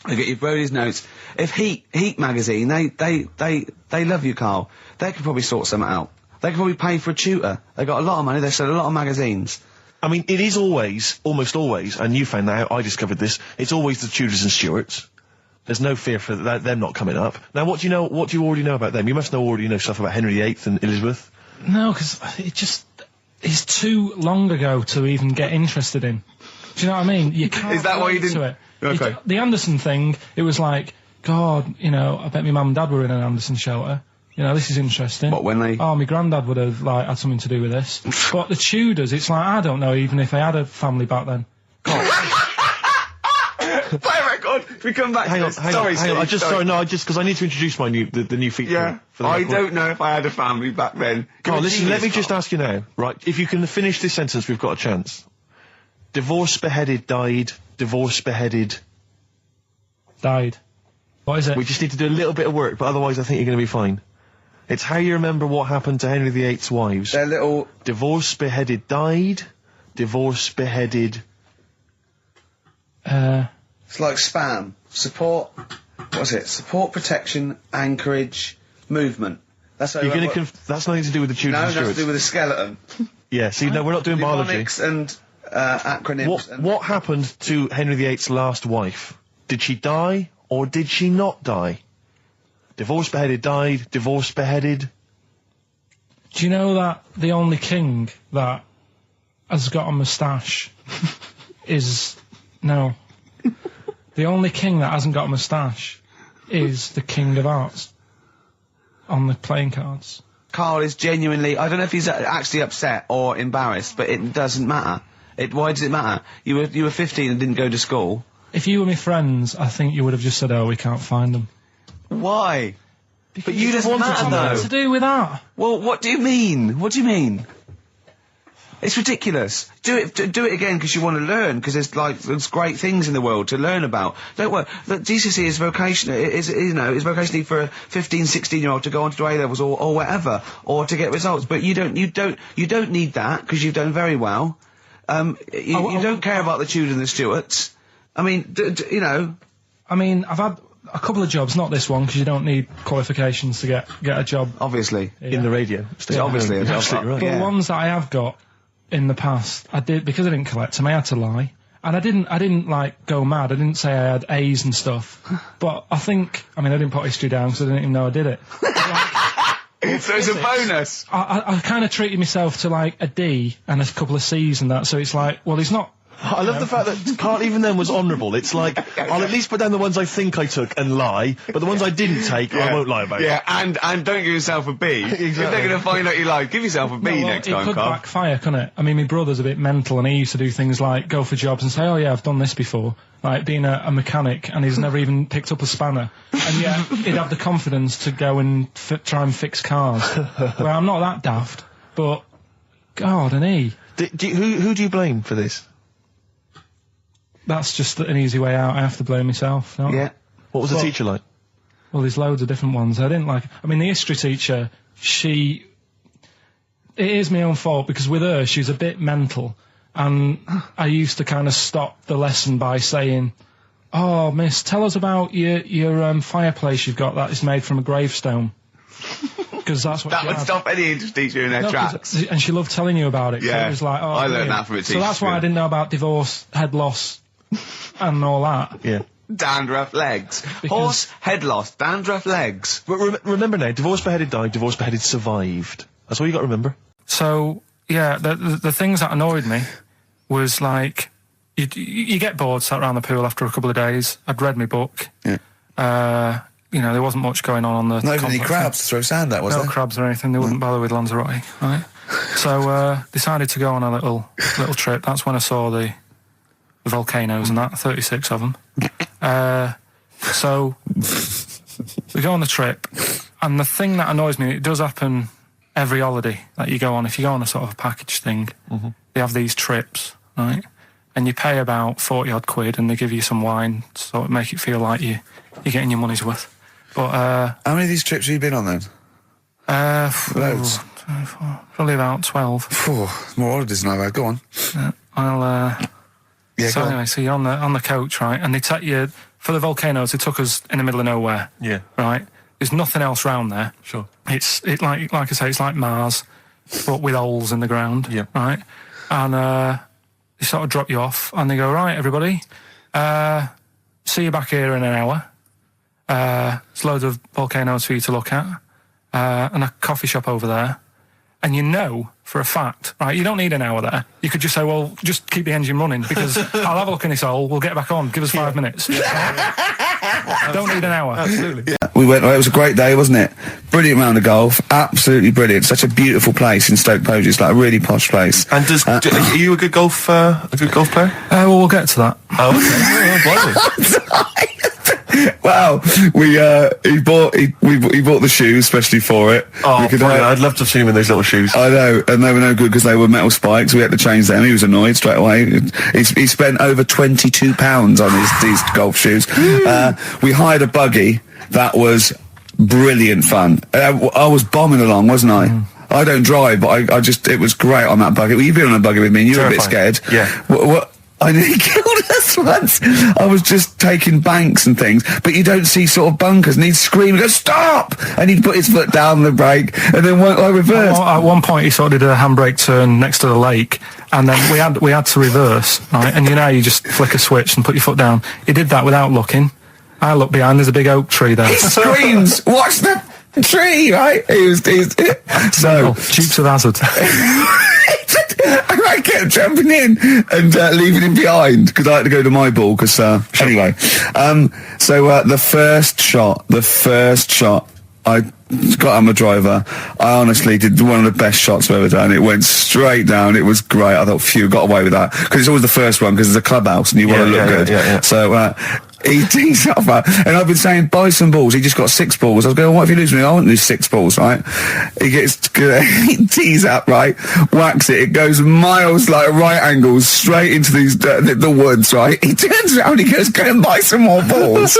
I get you Brody's notes. If Heat magazine, they love you, Karl. They could probably sort something out. They could probably pay for a tutor. They got a lot of money, they sell a lot of magazines. I mean, it is almost always, and you found that out, I discovered this, it's always the Tudors and Stuarts. There's no fear for them not coming up. Now, what do you already know about them? You must already know stuff about Henry VIII and Elizabeth. No, because it's too long ago to even get interested in. Do you know what I mean? You can't. Is that why you didn't? To it. Okay. The Anderson thing, it was like, God, I bet my mum and dad were in an Anderson shelter. This is interesting. What, when they... Oh, my granddad would have, had something to do with this. But the Tudors, it's like, I don't know even if they had a family back then. Play a record. We come back. Hang on. Sorry. Because I need to introduce the new feature. Yeah. For the I record. don't know if I had a family back then. Carl, listen. Let me just ask you now, right? If you can finish this sentence, we've got a chance. Divorced, beheaded, died. Divorced, beheaded, died. What is it? We just need to do a little bit of work, but otherwise, I think you're going to be fine. It's how you remember what happened to Henry VIII's wives. They're little... Divorced, beheaded, died. Divorced, beheaded... It's like spam. Support... What is it? Support, protection, anchorage, movement. That's how that's nothing to do with the Tudors and Stuarts. No, that's to do with the skeleton. Yeah, see, no, we're not doing biology. Mnemonics and acronyms. What happened to Henry VIII's last wife? Did she die, or did she not die? Divorced, beheaded, died. Divorced, beheaded. Do you know that the only king that has got a moustache is... No. The only king that hasn't got a moustache is the King of Hearts on the playing cards. Karl is genuinely... I don't know if he's actually upset or embarrassed, but it doesn't matter. Why does it matter? You were 15 and didn't go to school. If you were my friends, I think you would have just said, oh, we can't find them. Why? Because but you just wanted to know. What to do with that? Well, what do you mean? What do you mean? It's ridiculous. Do it again because you want to learn, because there's great things in the world to learn about. Don't worry. Look, GCSE is vocational. Is vocationally for a 15, 16-year-old to go on to do A-levels or whatever, or to get results. But you don't need that because you've done very well. You don't care about the Tudors and the Stuarts. I mean, you know. I mean, I've had a couple of jobs, not this one, because you don't need qualifications to get a job. Obviously. In the radio. Yeah, obviously. You're absolutely right. But the ones that I have got in the past, I did, because I didn't collect them, I had to lie. And I didn't like go mad. I didn't say I had A's and stuff. But I didn't put history down because I didn't even know I did it. So it's a bonus. I kind of treated myself to like a D and a couple of C's and that, so it's like, well, he's not. I love the fact that Carl even then was honourable. It's like, I'll at least put down the ones I think I took and lie, but the ones I didn't take, I won't lie about. Yeah, and don't give yourself a B. Exactly. If they're going to find out you lied, give yourself a B next time, It could Carl. backfire, couldn't it? I mean, my brother's a bit mental, and he used to do things like go for jobs and say, oh yeah, I've done this before. Like being a mechanic, and he's never even picked up a spanner. And yet, he'd have the confidence to go and try and fix cars. Well, I'm not that daft, but God, and he. Who do you blame for this? That's just an easy way out. I have to blame myself. No? Yeah. What was the teacher like? Well, there's loads of different ones. I didn't like. I mean, the history teacher, it is my own fault because with her, she's a bit mental, and I used to kind of stop the lesson by saying, "Oh, miss, tell us about your fireplace you've got that is made from a gravestone." Because that's what that would stop any English teacher in their tracks. And she loved telling you about it. Yeah. It was like, oh, I learned that from a teacher. So that's why I didn't know about divorce, head loss, and all that. Yeah. Dandruff legs. Horse, head loss, dandruff legs. But remember now, divorce beheaded died, divorce beheaded survived. That's all you got to remember. So, yeah, the things that annoyed me was like, you get bored, sat around the pool after a couple of days. I'd read my book. Yeah. You know, there wasn't much going on the Not even any crabs to throw sand at, was there? No crabs or anything. They wouldn't bother with Lanzarote, right? So, decided to go on a little trip. That's when I saw the volcanoes and that, 36 of them. So, we go on the trip, and the thing that annoys me, it does happen every holiday that you go on. If you go on a sort of a package thing, they have these trips, right? And you pay about 40-odd quid, and they give you some wine, so it make it feel like you're getting your money's worth. But, how many of these trips have you been on then? Loads. Probably about 12. More holidays than I've had. Go on. Yeah, so anyway, so you're on the coach, right? And they take you for the volcanoes. They took us in the middle of nowhere. Yeah. Right. There's nothing else round there. Sure. It's like I say, it's like Mars, but with holes in the ground. Yeah. Right. And they sort of drop you off, and they go, right, everybody, see you back here in an hour. There's loads of volcanoes for you to look at, and a coffee shop over there. And you know for a fact, right, you don't need an hour there. You could just say, well, just keep the engine running because I'll have a look in this hole, we'll get back on, give us 5 minutes. Don't need an hour. Absolutely. Yeah. We went, it was a great day, wasn't it? Brilliant round of golf, absolutely brilliant. Such a beautiful place in Stoke Poges, it's like a really posh place. And are you a good golf player? Well, we'll get to that. Oh, okay. Wow, he bought the shoes especially for it. Oh, I'd love to have seen him in those little shoes. I know, and they were no good because they were metal spikes. We had to change them. He was annoyed straight away. He spent over £22 on these golf shoes. We hired a buggy that was brilliant fun. I was bombing along, wasn't I? I don't drive, but it was great on that buggy. Well, you've been on a buggy with me, and you were a bit scared. Yeah. What? I nearly killed us once. I was just taking banks and things, but you don't see sort of bunkers, and he'd scream and go, stop! And he'd put his foot down the brake, and then I reversed. At one point, he sort of did a handbrake turn next to the lake, and then we had to reverse, right? And you know, you just flick a switch and put your foot down. He did that without looking. I looked behind, there's a big oak tree there. He screams, watch the tree, right? So Dukes of Hazzard. I kept jumping in and leaving him behind because I had to go to my ball. Anyway, so the first shot, I got on the driver. I honestly did one of the best shots I've ever done. It went straight down. It was great. I thought, phew, got away with that because it's always the first one because it's a clubhouse and you want to look good. Yeah. So He tees up, and I've been saying, buy some balls. He just got 6 balls. I was going, what if you lose me? I won't lose 6 balls, right? He tees up, right? Whacks it. It goes miles, like right angles, straight into the woods, right? He turns around, he goes, go and buy some more balls.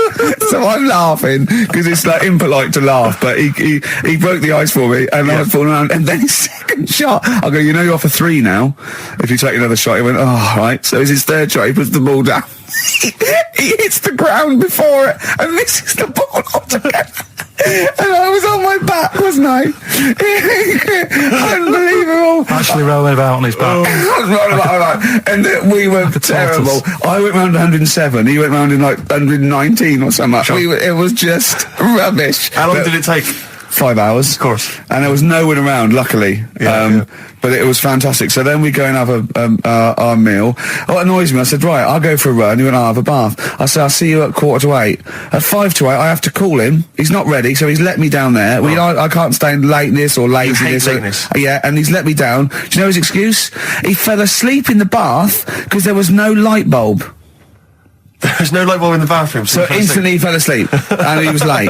So I'm laughing, because it's like impolite to laugh, but he broke the ice for me, and I was falling around, and then his second shot, I go, you know you're off for 3 now. If you take another shot, he went, oh, right. So it's his third shot, he puts the ball down. He hits the ground before it and misses the ball altogether. And I was on my back, wasn't I? Unbelievable. Actually rolling about on his back. And we were terrible. I went round 107. He went round in like 119 or something. Sure. It was just rubbish. How long did it take? 5 hours. Of course. And there was no one around, luckily. But it was fantastic. So then we go and have our meal. What annoys me, I said, right, I'll go for a run. He went, I'll have a bath. I said, I'll see you at 7:45. At 7:55, I have to call him. He's not ready, so he's let me down there. I can't stand lateness or laziness. Yeah, and he's let me down. Do you know his excuse? He fell asleep in the bath because there was no light bulb. There's no light bulb in the bathroom. So instantly he fell asleep, and he was late.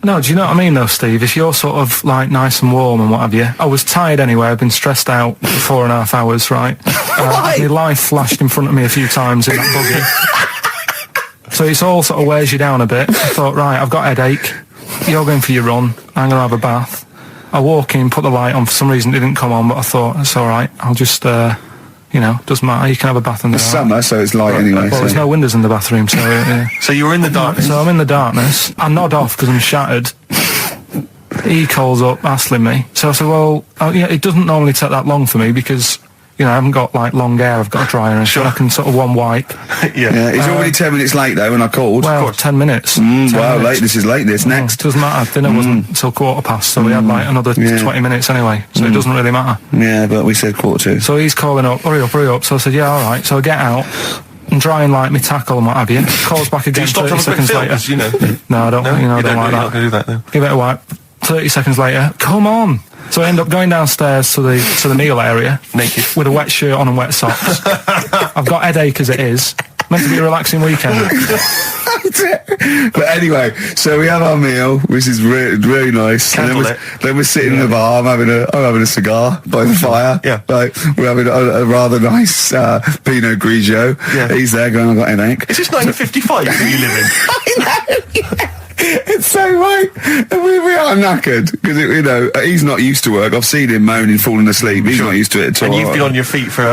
No, do you know what I mean though, Steve? If you're sort of like nice and warm and what have you, I was tired anyway. I've been stressed out for 4.5 hours, right? My life flashed in front of me a few times in that buggy. So it's all sort of wears you down a bit. I thought, right, I've got a headache. You're going for your run. I'm gonna have a bath. I walk in, put the light on. For some reason, it didn't come on, but I thought it's all right. I'll just. You know, doesn't matter. You can have a bath in the It's summer, so it's light anyway. Well, there's no windows in the bathroom, so... So you were in the darkness? So I'm in the darkness. I nod off because I'm shattered. He calls up, asking me. So I said, well, it doesn't normally take that long for me because, you know, I haven't got, like, long hair. I've got a dryer and I can sort of one wipe. Yeah. He's already 10 minutes late, though, when I called. Well, 10 minutes. 10 minutes. Lateness is lateness. Next. Doesn't matter. Dinner wasn't until 7:15, so we had, like, another 20 minutes anyway, so it doesn't really matter. Yeah, but we said 7:45. So he's calling up, hurry up. So I said, yeah, all right. So I get out and try and, like, me tackle and what have you. Calls back again 30 seconds later. You know? No, I don't, I don't like that. Not going to do that, though. Give it a wipe. 30 seconds later, come on. So I end up going downstairs to the meal area. Naked. With a wet shirt on and wet socks. I've got headache as it is. Meant to be a relaxing weekend. But anyway, so we have our meal, which is really nice. And then we're sitting in the bar. I'm having a cigar by the fire. Yeah. Like, we're having a rather nice Pinot Grigio. Yeah. He's there going, I've got a headache. Is this 1955 that you live in? I know, yeah. It's so right. We are knackered because, you know, he's not used to work. I've seen him moaning, falling asleep. He's not used to it at all. And you've been on your feet for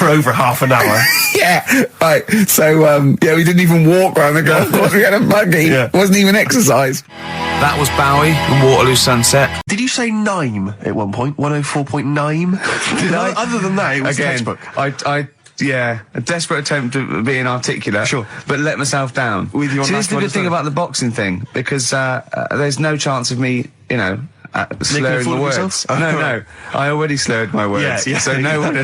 over half an hour. Yeah, right. So, we didn't even walk round the golf course. We had a buggy. Yeah. It wasn't even exercise. That was Bowie and Waterloo Sunset. Did you say Nime at one point? 104.9? Did I? Other than that, it was again, textbook. Yeah, a desperate attempt at being articulate. Sure. But let myself down. With your See, this is the good thing about the boxing thing, because there's no chance of me, you know, slurring the words. Oh, no. I already slurred my words. Yeah, so no one,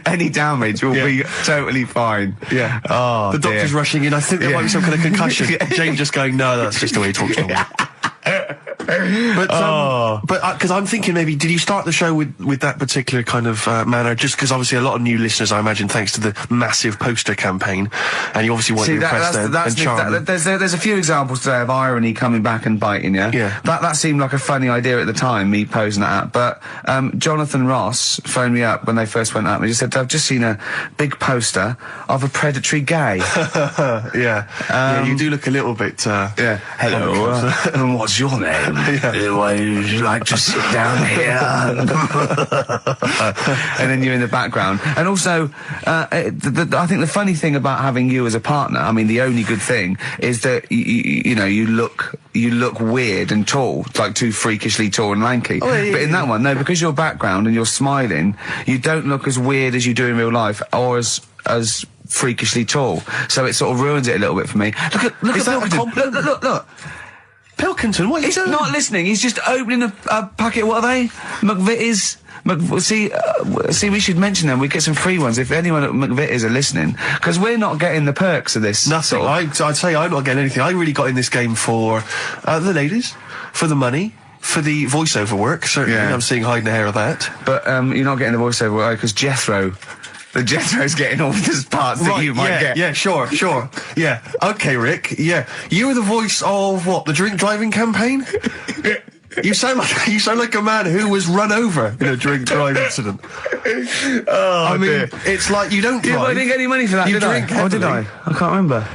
any damage will be totally fine. Yeah. Oh, the doctor's rushing in. I think there might be some kind of concussion. Jane just going, no, that's just the way he talks normally. But because I'm thinking maybe, did you start the show with that particular kind of manner? Just because obviously a lot of new listeners, I imagine, thanks to the massive poster campaign, and you obviously want to impress them and charm them. There's a few examples today of irony coming back and biting you. Yeah. That seemed like a funny idea at the time, me posing that. But Jonathan Ross phoned me up when they first went up and he just said, I've just seen a big poster of a predatory gay. Yeah, you do look a little bit... Hello, and what's your name? Would you like to sit down here? And then you're in the background. And also, I think the funny thing about having you as a partner, I mean, the only good thing is that you look weird and tall, like too freakishly tall and lanky. But in that one, no, because your background and you're smiling, you don't look as weird as you do in real life, or as freakishly tall. So it sort of ruins it a little bit for me. Look at Pilkington. Look. Pilkington, what are you doing? He's not listening. He's just opening a packet. What are they? McVitie's. See, we should mention them. We get some free ones if anyone at McVitie's are listening, because we're not getting the perks of this. Nothing. I'd say I'm not getting anything. I really got in this game for the ladies, for the money, for the voiceover work. Certainly, I'm seeing hide and hair of that. But you're not getting the voiceover work because Jethro the Jethro's getting all the parts that you might get. Yeah, sure. Yeah. Okay, Rick. Yeah. You were the voice of what? The drink driving campaign? You sound like a man who was run over in a drink drive incident. I mean, it's like you don't drive. Yeah, but I didn't get any money for that, did I? Or did I? I can't remember.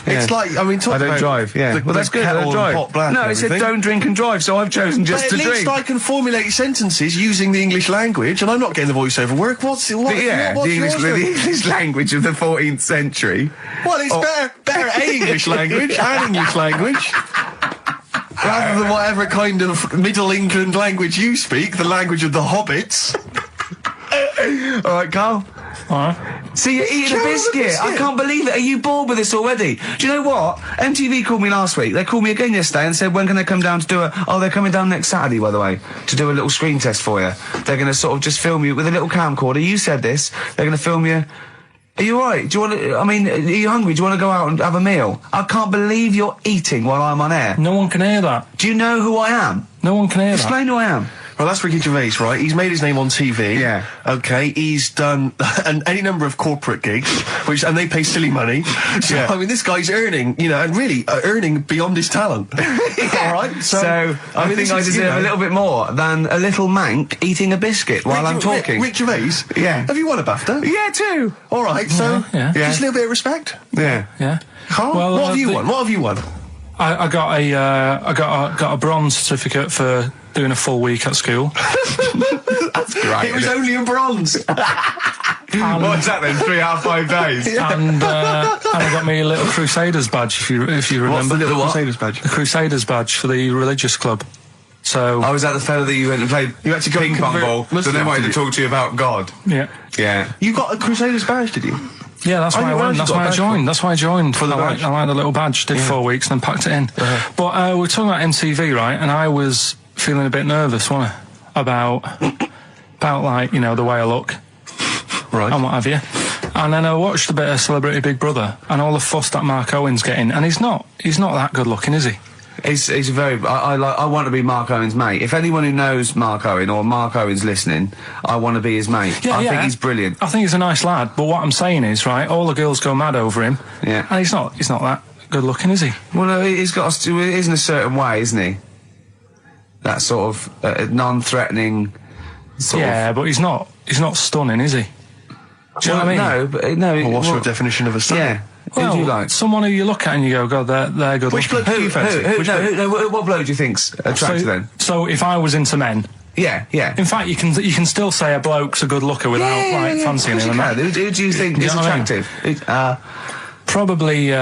It's like, I mean, I don't drive, yeah. Well, that's good, I don't drive. No, it said don't drink and drive, so I've chosen just to drink. At least I can formulate sentences using the English language, and I'm not getting the voiceover work. The English language of the 14th century. Well, it's better English language and English language. Rather than whatever kind of Middle England language you speak, the language of the hobbits. All right, Carl. See, you're eating a biscuit. I can't believe it. Are you bored with this already? Do you know what? MTV called me last week. They called me again yesterday and said, when can they come down to do they're coming down next Saturday, by the way, to do a little screen test for you. They're going to sort of just film you with a little camcorder. You said this. They're going to film you. Are you alright? Do you want to, are you hungry? Do you want to go out and have a meal? I can't believe you're eating while I'm on air. No one can hear that. Do you know who I am? No one can hear that. Explain who I am. Well, that's Ricky Gervais, right? He's made his name on TV. Yeah. Okay, he's done any number of corporate gigs, and they pay silly money. So, I mean, this guy's earning, and really earning beyond his talent. All right? So I think I deserve a little bit more than a little mank eating a biscuit while I'm talking. Rick Gervais? Yeah. Have you won a BAFTA? Yeah, too. All right, so just a little bit of respect. Yeah. Yeah. Carl, well, what have you won? What have you won? I got a bronze certificate for doing a full week at school. That's great. It was only a bronze. What's that then? 3 out of 5 days. And I got me a little Crusaders badge, if you remember. What's the little Crusaders badge? The Crusaders badge for the religious club. So I was that the fella that you went and played ping pong ball, so they wanted to talk to you about God. Yeah. Yeah. You got a Crusaders badge, did you? Yeah, that's why I went. That's why I joined. That's why I joined. For the badge. I like the little badge. Did 4 weeks and then packed it in. But we're talking about MTV, right? And I was feeling a bit nervous, wasn't I? About like, the way I look. Right. And what have you. And then I watched a bit of Celebrity Big Brother and all the fuss that Mark Owen's getting. And he's not that good looking, is he? He's very. I want to be Mark Owen's mate. If anyone who knows Mark Owen or Mark Owen's listening, I want to be his mate. I think he's brilliant. I think he's a nice lad. But what I'm saying is, right, all the girls go mad over him. Yeah. And he's not that good looking, is he? Well, no, he's got. He is in a certain way, isn't he? That sort of non-threatening. But he's not stunning, is he? Do you know what I mean? No, but no. Well, what's your definition of a stunning? Yeah. Well, who do you like? Someone who you look at and you go, God, they're good Which looking. bloke do you fancy? What bloke do you think's attractive then? So if I was into men. Yeah. In fact, you can still say a bloke's a good looker without fancying him. Who do you think is attractive? Probably.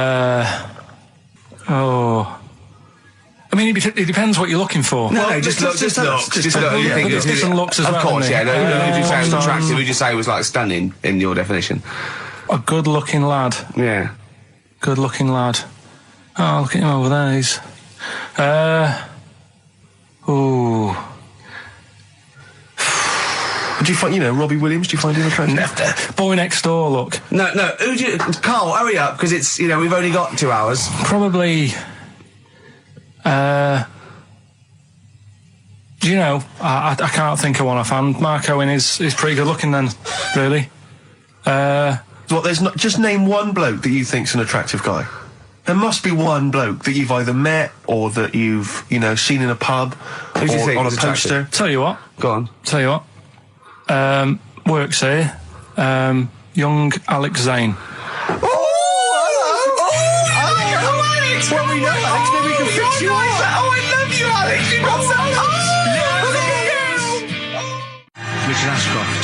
I mean, it depends what you're looking for. No, just looks. Just look. You think different looks as well. Of course, yeah. Who would you say was attractive? Who would you say was like stunning in your definition? A good-looking lad. Yeah. Good-looking lad. Oh, look at him over there. He's. Do you find, Robbie Williams? Do you find him attractive? Boy Next Door. Look. No. Who do you? Carl, hurry up, because it's we've only got 2 hours. Probably. I can't think of one offhand. Mark Owen is pretty good looking then, really. There's not, just name one bloke that you think's an attractive guy. There must be one bloke that you've either met or that you've, seen in a pub or on a poster. Tell you what. Go on. Tell you what. Works here. Young Alex Zane. Well, we know Alex, maybe we can fix you up. I love you, Alex. You've got so much. Richard Ashcroft,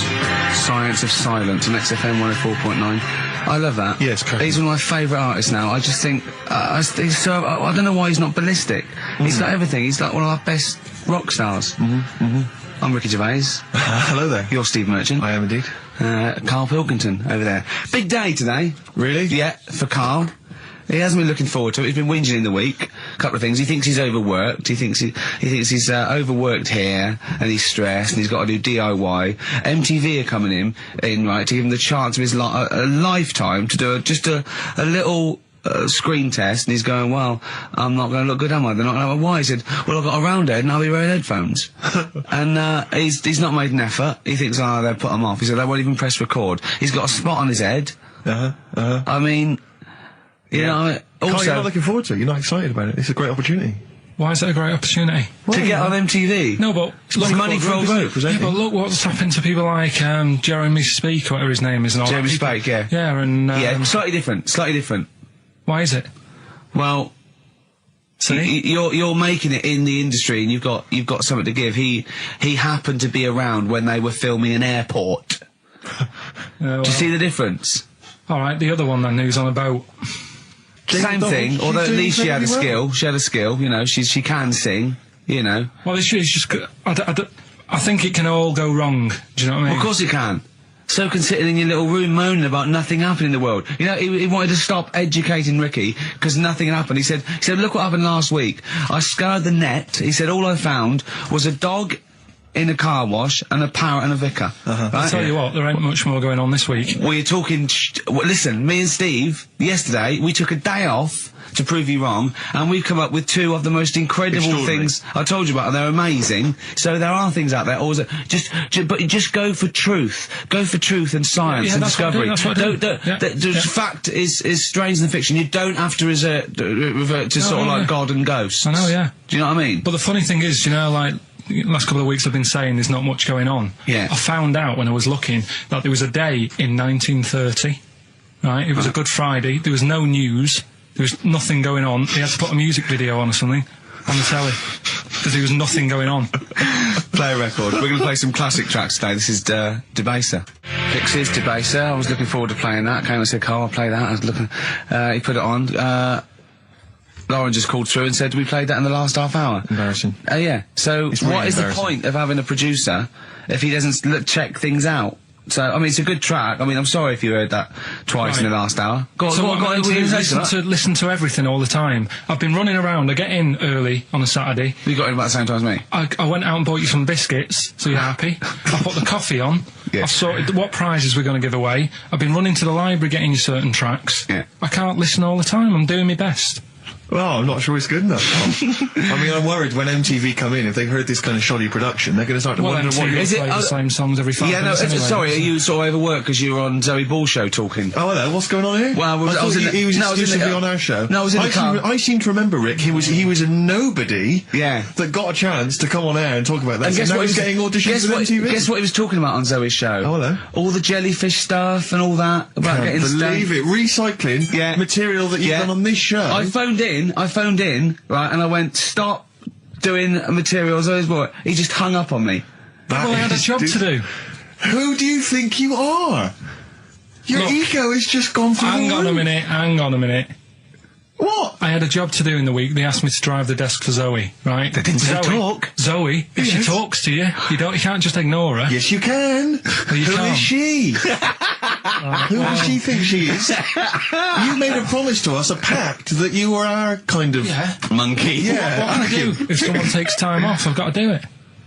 Science of Silence on XFM 104.9. I love that. Yes, correct. He's one of my favourite artists now. I just think he's so. I don't know why he's not ballistic. He's got everything. He's like one of our best rock stars. I'm Ricky Gervais. Hello there. You're Steve Merchant. I am indeed. Carl Pilkington over there. Big day today. Really? Yeah, for Carl. He hasn't been looking forward to it. He's been whinging in the week. A couple of things. He thinks he's overworked. He thinks he's overworked here, and he's stressed, and he's got to do DIY. MTV are coming in right, to give him the chance of his a lifetime to do just a little screen test, and he's going, well, I'm not going to look good, am I? They're not going to have a why. He said, well, I've got a round head and I'll be wearing headphones. And he's not made an effort. He thinks, oh, they'll put him off. He said, they won't even press record. He's got a spot on his head. I mean, you know, also... Carl, you're not looking forward to it. You're not excited about it. It's a great opportunity. Why is it a great opportunity? To get on MTV? No, but look, money for old bloke. Yeah, but look what's happened to people like Jeremy Speak, whatever his name is. And all Jeremy that. Speak, yeah. Yeah, and... yeah, slightly different. Why is it? Well... See? You're making it in the industry, and you've got something to give. He happened to be around when they were filming an airport. Well, do you see the difference? All right, the other one then, who's on a boat. Same thing, although at least she had a skill. She had a skill, you know. She can sing, you know. Well, it's just. I think it can all go wrong. Do you know what I mean? Well, of course it can. So can sitting in your little room moaning about nothing happening in the world. You know, he wanted to stop educating Ricky because nothing happened. He said, look what happened last week. I scoured the net. He said, all I found was a dog in a car wash and a parrot and a vicar. Right? I'll tell you what, there ain't much more going on this week. Well, you're talking... listen, me and Steve, yesterday, we took a day off to prove you wrong, and we've come up with two of the most incredible things I told you about, and they're amazing. So there are things out there. Or but just go for truth. Go for truth and science and discovery. Fact is stranger than fiction. You don't have to revert to sort of like God and ghosts. I know, yeah. Do you know what I mean? But the funny thing is, you know, like... last couple of weeks I've been saying there's not much going on. Yeah. I found out when I was looking that there was a day in 1930, right? It was a Good Friday. There was no news. There was nothing going on. They had to put a music video on or something on the telly because there was nothing going on. Play a record. We're going to play some classic tracks today. This is Debaser. Pixies, Debaser. I was looking forward to playing that. Came and said, Carl, I'll play that. I was looking... he put it on. Lauren just called through and said we played that in the last half hour. Embarrassing. Yeah. So It's really what is the embarrassing. point of having a producer if he doesn't check things out? So, I mean, it's a good track. I mean, I'm sorry if you heard that twice in the last hour. Go on, So what I'm you listen to everything all the time. I've been running around. I get in early on a Saturday. You got in about the same time as me. I went out and bought you some biscuits, so you're happy. I put the coffee on. Yeah. I've sorted what prizes we're going to give away. I've been running to the library getting you certain tracks. Yeah. I can't listen all the time. I'm doing my best. Well, I'm not sure it's good enough. I mean, I'm worried when MTV come in, if they've heard this kind of shoddy production, they're going to start to wonder what... Is it the same songs every 5 minutes anyway, sorry, are you sort of overworked because you were on Zoe Ball show talking? Oh, hello, what's going on here? Well, I was exclusively on our show. No, I was in the car. I seem to remember, Rick, he was a nobody Yeah. that got a chance to come on air and talk about that. And guess now what he's getting auditions for MTV. Guess what he was talking about on Zoe's show? Oh, hello. All the jellyfish stuff and all that about getting Believe it, recycling material that you've done on this show. I phoned in, right, and I went, stop doing material Zoe's boy. He just hung up on me. Well, I had a job to do. Who do you think you are? Your ego has just gone through Hang on a minute. What? I had a job to do in the week. They asked me to drive the desk for Zoe, right? They didn't say talk. Zoe, if she talks to you, you can't just ignore her. Yes, you can. Well, you Who can't. is she? Who does she think she is? You made a promise to us, a pact, that you were our kind of monkey. Yeah. What can I do? If someone takes time off, I've got to do it.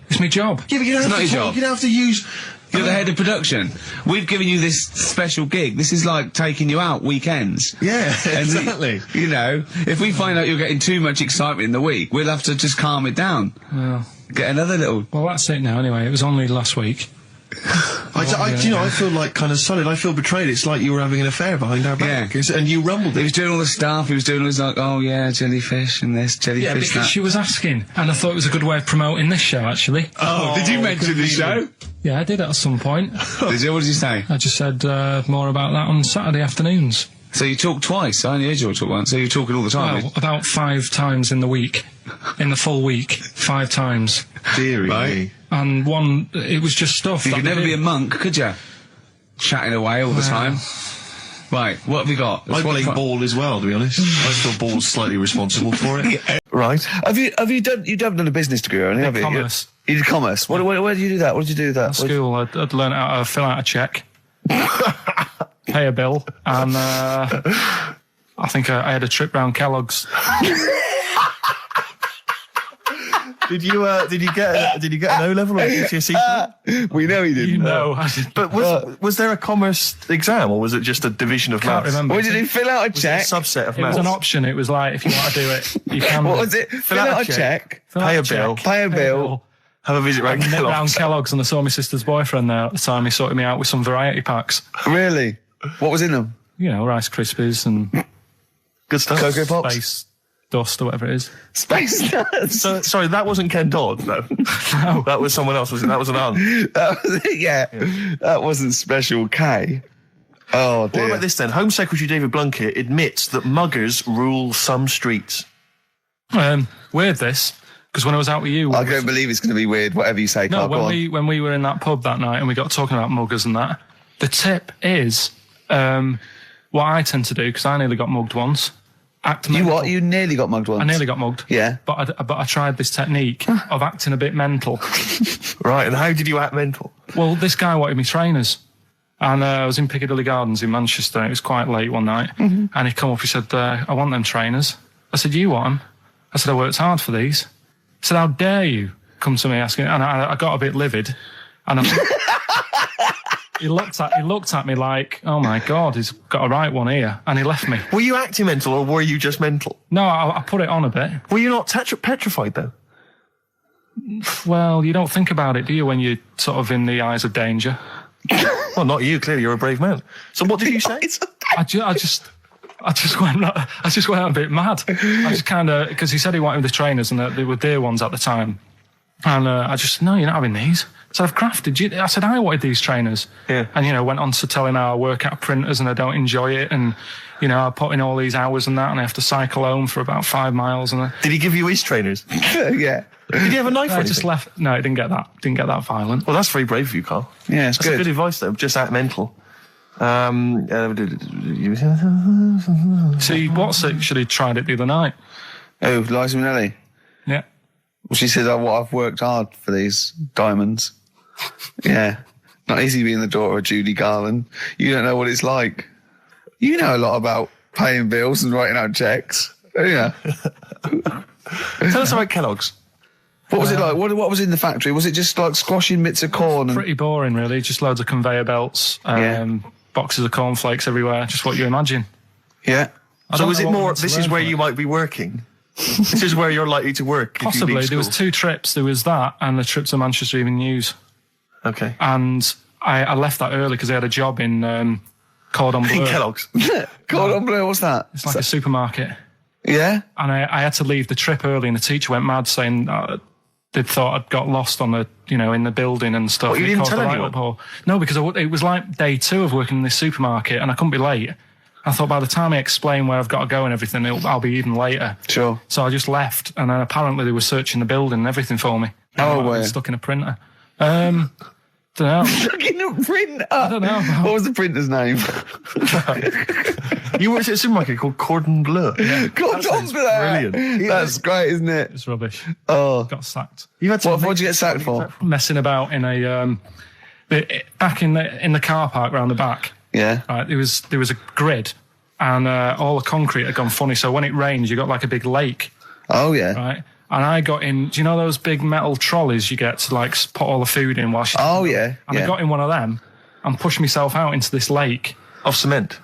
It's my job. Yeah, but you don't have not to your talk. job. You don't have to use... You're the head of production. We've given you this special gig. This is like taking you out weekends. Yeah, And exactly. you know, if we find out you're getting too much excitement in the week, we'll have to just calm it down. Well, Get another little... well, that's it now anyway. It was only last week. I feel like kind of solid. I feel betrayed. It's like you were having an affair behind our back. Yeah. And you rumbled He it. was doing all the stuff. He was doing all this like, oh yeah, jellyfish and this, jellyfish Yeah, because that. she was asking, and I thought it was a good way of promoting this show, actually. Oh, did you mention the show? Yeah, I did at some point. Did you? What did you say? I just said more about that on Saturday afternoons. So you talked twice. I only heard you talk once. So you're talking all the time. Well, about 5 times in the week. In the full week, 5 times. Deary Right. me. And one, it was just stuff. You that could we never did. be a monk, could you? Chatting away all the time. Right, what have you got? I blame Ball as well, to be honest. I feel Ball's slightly responsible for it. Right. Have you done a business degree or anything? Have you? Commerce. You did commerce. Where did you do that? What did you do with that? At school, I'd learn how to fill out a cheque, pay a bill, and I think I had a trip round Kellogg's. Did you get an O level or a GCSE? We know he didn't. You know. But was there a commerce exam, or was it just a division of Can't maths? remember. What did he fill out a check? A subset of It was maths. an option. It was like, if you want to do it, you can. What was it? Fill out a check. Pay a bill. Pay a bill. Have a visit round I nipped round Kellogg's. Kellogg's and I saw my sister's boyfriend there at the time. He sorted me out with some variety packs. Really? What was in them? You know, Rice Krispies and Good stuff. Cocoa Pops? Space Dust or whatever it is. Space Nuts. So, sorry, that wasn't Ken Dodd, no. No. That was someone else, was it? That was an aunt. That was it, yeah. That wasn't Special K. Oh, dear. What about this then? Home Secretary David Blunkett admits that muggers rule some streets. Weird this, because when I was out with you... I don't believe it's going to be weird, whatever you say, No, Carl. Go on. when we were in that pub that night and we got talking about muggers and that, the tip is what I tend to do, because I nearly got mugged once. Act You mental. what? You nearly got mugged once? I nearly got mugged. Yeah. But I tried this technique of acting a bit mental. Right, and how did you act mental? Well, this guy wanted me trainers. And I was in Piccadilly Gardens in Manchester. It was quite late one night. Mm-hmm. And he come up, he said, I want them trainers. I said, you want them? I said, I worked hard for these. He said, how dare you come to me asking? And I got a bit livid. And he looked at me like, oh my God, he's got a right one here. And he left me. Were you acting mental or were you just mental? No, I put it on a bit. Were you not petrified though? Well, you don't think about it, do you, when you're sort of in the eyes of danger? Well, not you, clearly you're a brave man. So what did you say? I just went a bit mad. I just kind of, because he said he wanted the trainers and they were dear ones at the time. And I just, no, you're not having these. So I've crafted you. I said, I wanted these trainers. Yeah. And, you know, went on to tell him how I work at printers and I don't enjoy it. And, you know, I put in all these hours and that and I have to cycle home for about 5 miles. And Did he give you his trainers? Yeah. Did he have a knife or I anything? just left. No, it didn't get that violent. Well, that's very brave of you, Carl. Yeah, it's That's good. good advice, though. Just act mental. See, what's actually tried it the other night. Oh, Liza Minnelli. Yeah. Well, she said, I've worked hard for these diamonds. Yeah. Not easy being the daughter of Judy Garland. You don't know what it's like. You know a lot about paying bills and writing out checks. Yeah. Tell us about Kellogg's. What was it like? What was in the factory? Was it just like squashing bits of corn? And Pretty boring, really. Just loads of conveyor belts, boxes of cornflakes everywhere. Just what you imagine. yeah. So is know it what I more, want to this learn is where from you might be working? This is where you're likely to work if you Possibly. leave There was school. 2 trips. There was that and the trip to Manchester Evening News. Okay. And I left that early because I had a job in Cordon Bleu. In Kellogg's. Cordon Bleu, what's that? It's like a supermarket. Yeah? And I had to leave the trip early and the teacher went mad saying they'd thought I'd got lost on the, you know, in the building and stuff. What, you It didn't caused tell a right anyone? uproar. No, because it was like day 2 of working in this supermarket and I couldn't be late. I thought by the time I explain where I've got to go and everything, I'll be even later. Sure. So I just left, and then apparently they were searching the building and everything for me. Oh, I were was you? stuck in a printer. Don't know. Fucking a printer. I don't know. What was the printer's name? You worked at a supermarket called Cordon Bleu. Cordon Bleu. brilliant. That's great, isn't it? It's rubbish. Oh. Got sacked. You had to What did you get sacked for? Messing about in a back in the car park round the back. Yeah. Right, there was a grid, and all the concrete had gone funny. So when it rains, you got like a big lake, Oh, yeah. right? And I got in. Do you know those big metal trolleys you get to like put all the food in whilst? Oh, yeah. And I got in one of them and pushed myself out into this lake. Of cement.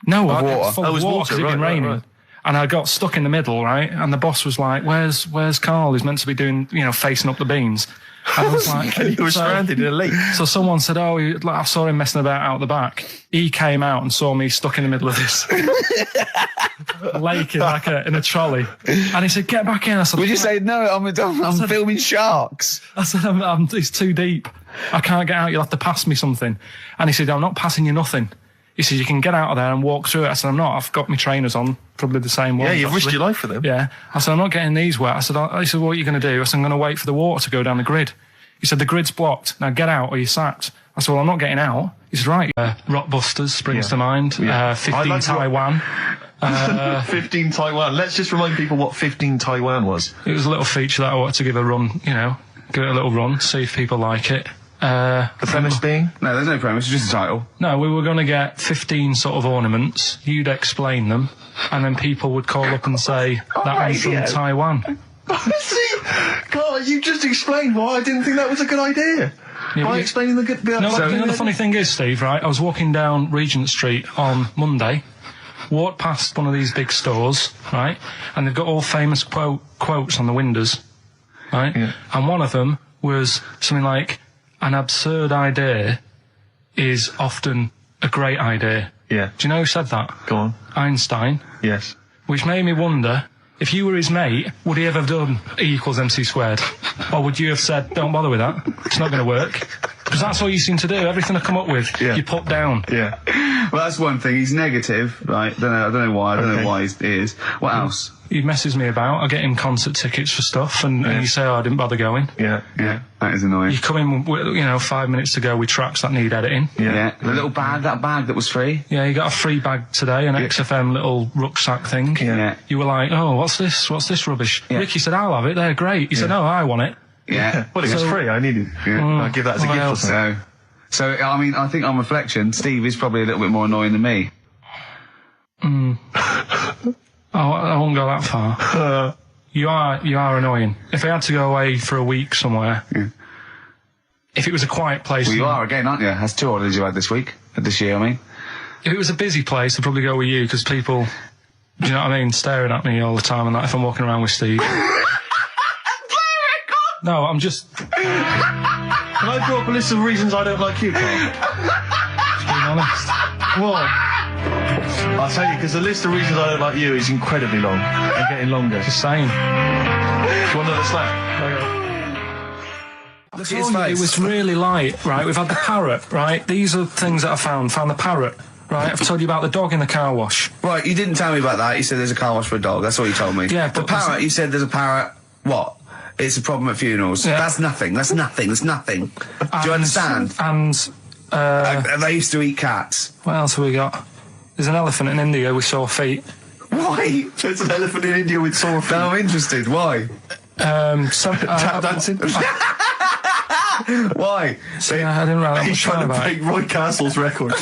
No, Of it water. was full Oh, it of was water water, 'cause it'd been right, raining. right. And I got stuck in the middle, right? And the boss was like, where's Carl? He's meant to be doing, you know, facing up the beans. And I was like, You were stranded in a lake. So someone said, I saw him messing about out the back. He came out and saw me stuck in the middle of this lake in a trolley. And he said, get back in. I said, Would you say, no, I'm filming sharks? I said, it's too deep. I can't get out. You'll have to pass me something. And he said, I'm not passing you nothing. He said, you can get out of there and walk through it. I said, I'm not. I've got my trainers on, probably the same ones. Yeah, you've risked actually. your life for them. Yeah. I said, I'm not getting these wet. I said, he said, what are you going to do? I said, I'm going to wait for the water to go down the grid. He said, the grid's blocked. Now get out or you're sacked. I said, well, I'm not getting out. He said, right. Rockbusters springs to mind. 15 Taiwan. 15 Taiwan. Let's just remind people what 15 Taiwan was. It was a little feature that I wanted to give a run, you know, give it a little run, see if people like it. The premise being? No, there's no premise, it's just a title. No, we were going to get 15 sort of ornaments. You'd explain them, and then people would call up and say, that one's from Taiwan. See, Carl, you just explained why I didn't think that was a good idea. Yeah, By explaining the good bit. No, the funny thing is, Steve, right, I was walking down Regent Street on Monday, walked past one of these big stores, right, and they've got all famous quotes on the windows, right, and one of them was something like, an absurd idea is often a great idea. Yeah. Do you know who said that? Go on. Einstein. Yes. Which made me wonder, if you were his mate, would he ever have done E = MC squared? Or would you have said, don't bother with that, it's not going to work? Because that's all you seem to do. Everything I come up with, you put down. Yeah. Well, that's one thing. He's negative, right? I don't know why. I don't know why he is. What else? He messes me about. I get him concert tickets for stuff, and you say, oh, I didn't bother going. Yeah. That is annoying. You come in, with, 5 minutes to go with tracks that need editing. Yeah. The little bag, that bag that was free. Yeah, you got a free bag today, an XFM little rucksack thing. Yeah. You were like, oh, what's this? What's this rubbish? Yeah. Ricky said, I'll have it. They're great. He said, no, I want it. Yeah. Well, it was free. I need it. I'll give that as a gift or something. So, I mean, I think on reflection, Steve is probably a little bit more annoying than me. I won't go that far. You are annoying. If I had to go away for a week somewhere, if it was a quiet place... Well, you are again, aren't you? That's 2 holidays you had this year, I mean. If it was a busy place, I'd probably go with you, because people, do you know what I mean, staring at me all the time and that, if I'm walking around with Steve. No, I'm just... Can I draw up a list of reasons I don't like you, Carl? Just being honest. What? I'll tell you, because the list of reasons I don't like you is incredibly long and getting longer. Just saying. Do you want another slap? Look at his face. It was really light, right? We've had the parrot, right? These are things that I found the parrot, right? I've told you about the dog in the car wash. Right, you didn't tell me about that. You said there's a car wash for a dog. That's all you told me. Yeah, the but parrot, you said there's a parrot. What? It's a problem at funerals. Yeah. That's nothing. That's nothing. Do you understand? And they used to eat cats. what else have we got? There's an elephant in India with sore feet. Why? There's an elephant in India with sore feet. No, I'm interested. Why? Tap dancing? Why? So, I didn't write that He's much trying to about break it. Roy Castle's record.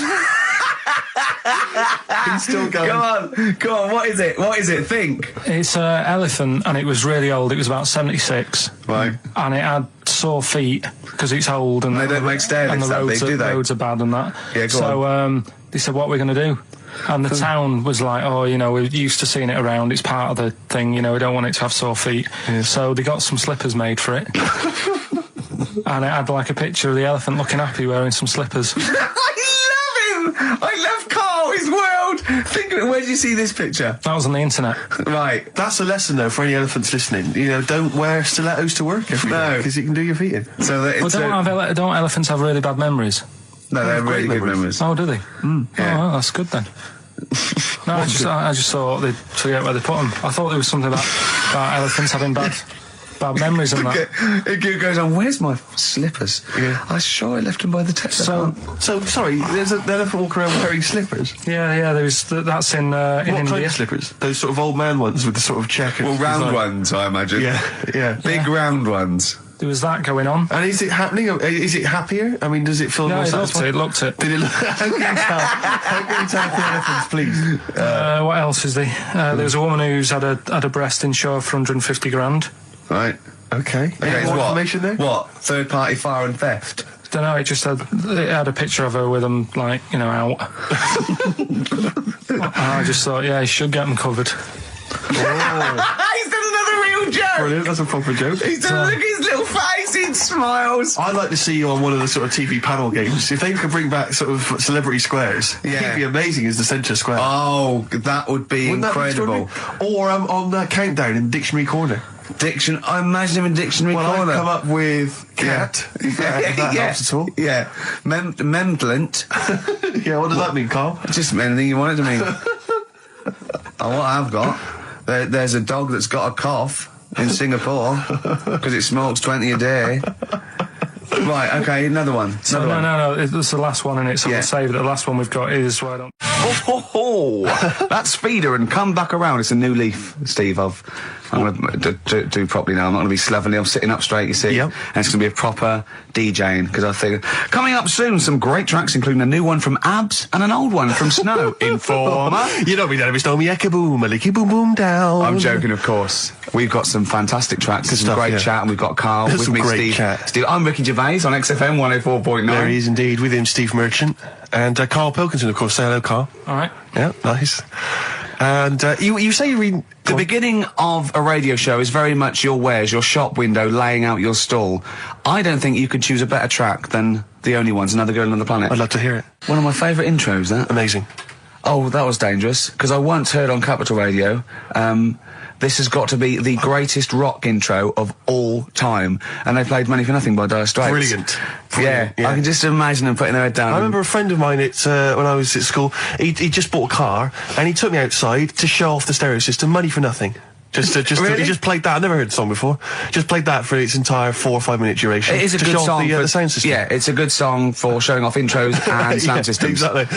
He's still going. Go on, what is it? Think. It's an elephant, and it was really old. It was about 76. Right. And it had sore feet, because it's old, and They don't make stair and lifts the that big, do they? roads are bad and that. Yeah, go so, they said, what are we going to do? And the town was like, oh, we're used to seeing it around, it's part of the thing, we don't want it to have sore feet. Yeah. So they got some slippers made for it. And it had like a picture of the elephant looking happy wearing some slippers. I love him! I love Carl, his world! Think of it, where did you see this picture? That was on the internet. Right. That's a lesson, though, for any elephants listening. Don't wear stilettos to work every day, because it can do your feet in. So that Don't elephants have really bad memories? No, they're really good memories. Oh, do they? Yeah. Oh, well, that's good then. No, I just thought they'd forget where they put them. I thought there was something about elephants having bad memories and that. It goes on, where's my slippers? Yeah. I'm sure I left them by the text. So sorry, there's an elephant walking around wearing slippers? Yeah, that's in What India. kind of slippers? Those sort of old man ones with the sort of checker. Well, round design. ones, I imagine. Yeah. Big round ones. There was that going on. And is it happening? Is it happier? I mean, does it feel more It satisfying? looked it. Did it look? How can you tell for elephants, please? What else is there? There was a woman who's had a breast insured for 150 grand. Right. Okay. Any more information there? What? Third party fire and theft? Don't know, it had a picture of her with them, out. I just thought, you should get them covered. He's done another real joke! Brilliant, that's a proper joke. He's done, look at his little face, he smiles. I'd like to see you on one of the sort of TV panel games. If they could bring back sort of celebrity squares, he'd be amazing as the centre square. Oh, that would be incredible. Or on the countdown in Dictionary Corner. I imagine him in Dictionary Corner. I'd come up with cat, if that helps at all. Yeah. Memblent. Yeah, what does that mean, Carl? Just anything you want it to mean. What I've got, there's a dog that's got a cough in Singapore because it smokes 20 a day. Right, okay, another one. No, it's the last one in it, so we'll save it. The last one we've got is where I don't... That's Feeder and Come Back Around. It's a new leaf, Steve, of I'm going to do properly now. I'm not going to be slovenly. I'm sitting up straight, you see. Yep. And it's going to be a proper DJing, because I think coming up soon, some great tracks, including a new one from Abs and an old one from Snow. Informer. You know me, Dennis. Don't me eka boom, a licky boom boom down. I'm joking, of course. We've got some fantastic tracks, some stuff, great yeah. chat, and we've got Carl with Some me, great Steve. chat. Steve. I'm Ricky Gervais on XFM 104.9. There he is indeed, with him, Steve Merchant. And Karl Pilkington, of course. Say hello, Karl. All right. Yeah, nice. And you say you read... The beginning of a radio show is very much your wares, your shop window, laying out your stall. I don't think you could choose a better track than The Only Ones, Another Girl on the Planet. I'd love to hear it. One of my favourite intros, that. Amazing. Oh, that was dangerous, because I once heard on Capital Radio, this has got to be the greatest rock intro of all time. And they played Money for Nothing by Dire Straits. Brilliant. Yeah, Yeah. I can just imagine them putting their head down. I remember a friend of mine when I was at school, he just bought a car and he took me outside to show off the stereo system, Money for Nothing. Really? He just played that. I've never heard the song before. Just played that for its entire 4 or 5 minute duration. It is a to good show off song the sound system. Yeah, it's a good song for showing off intros and sound Yeah, systems. Exactly.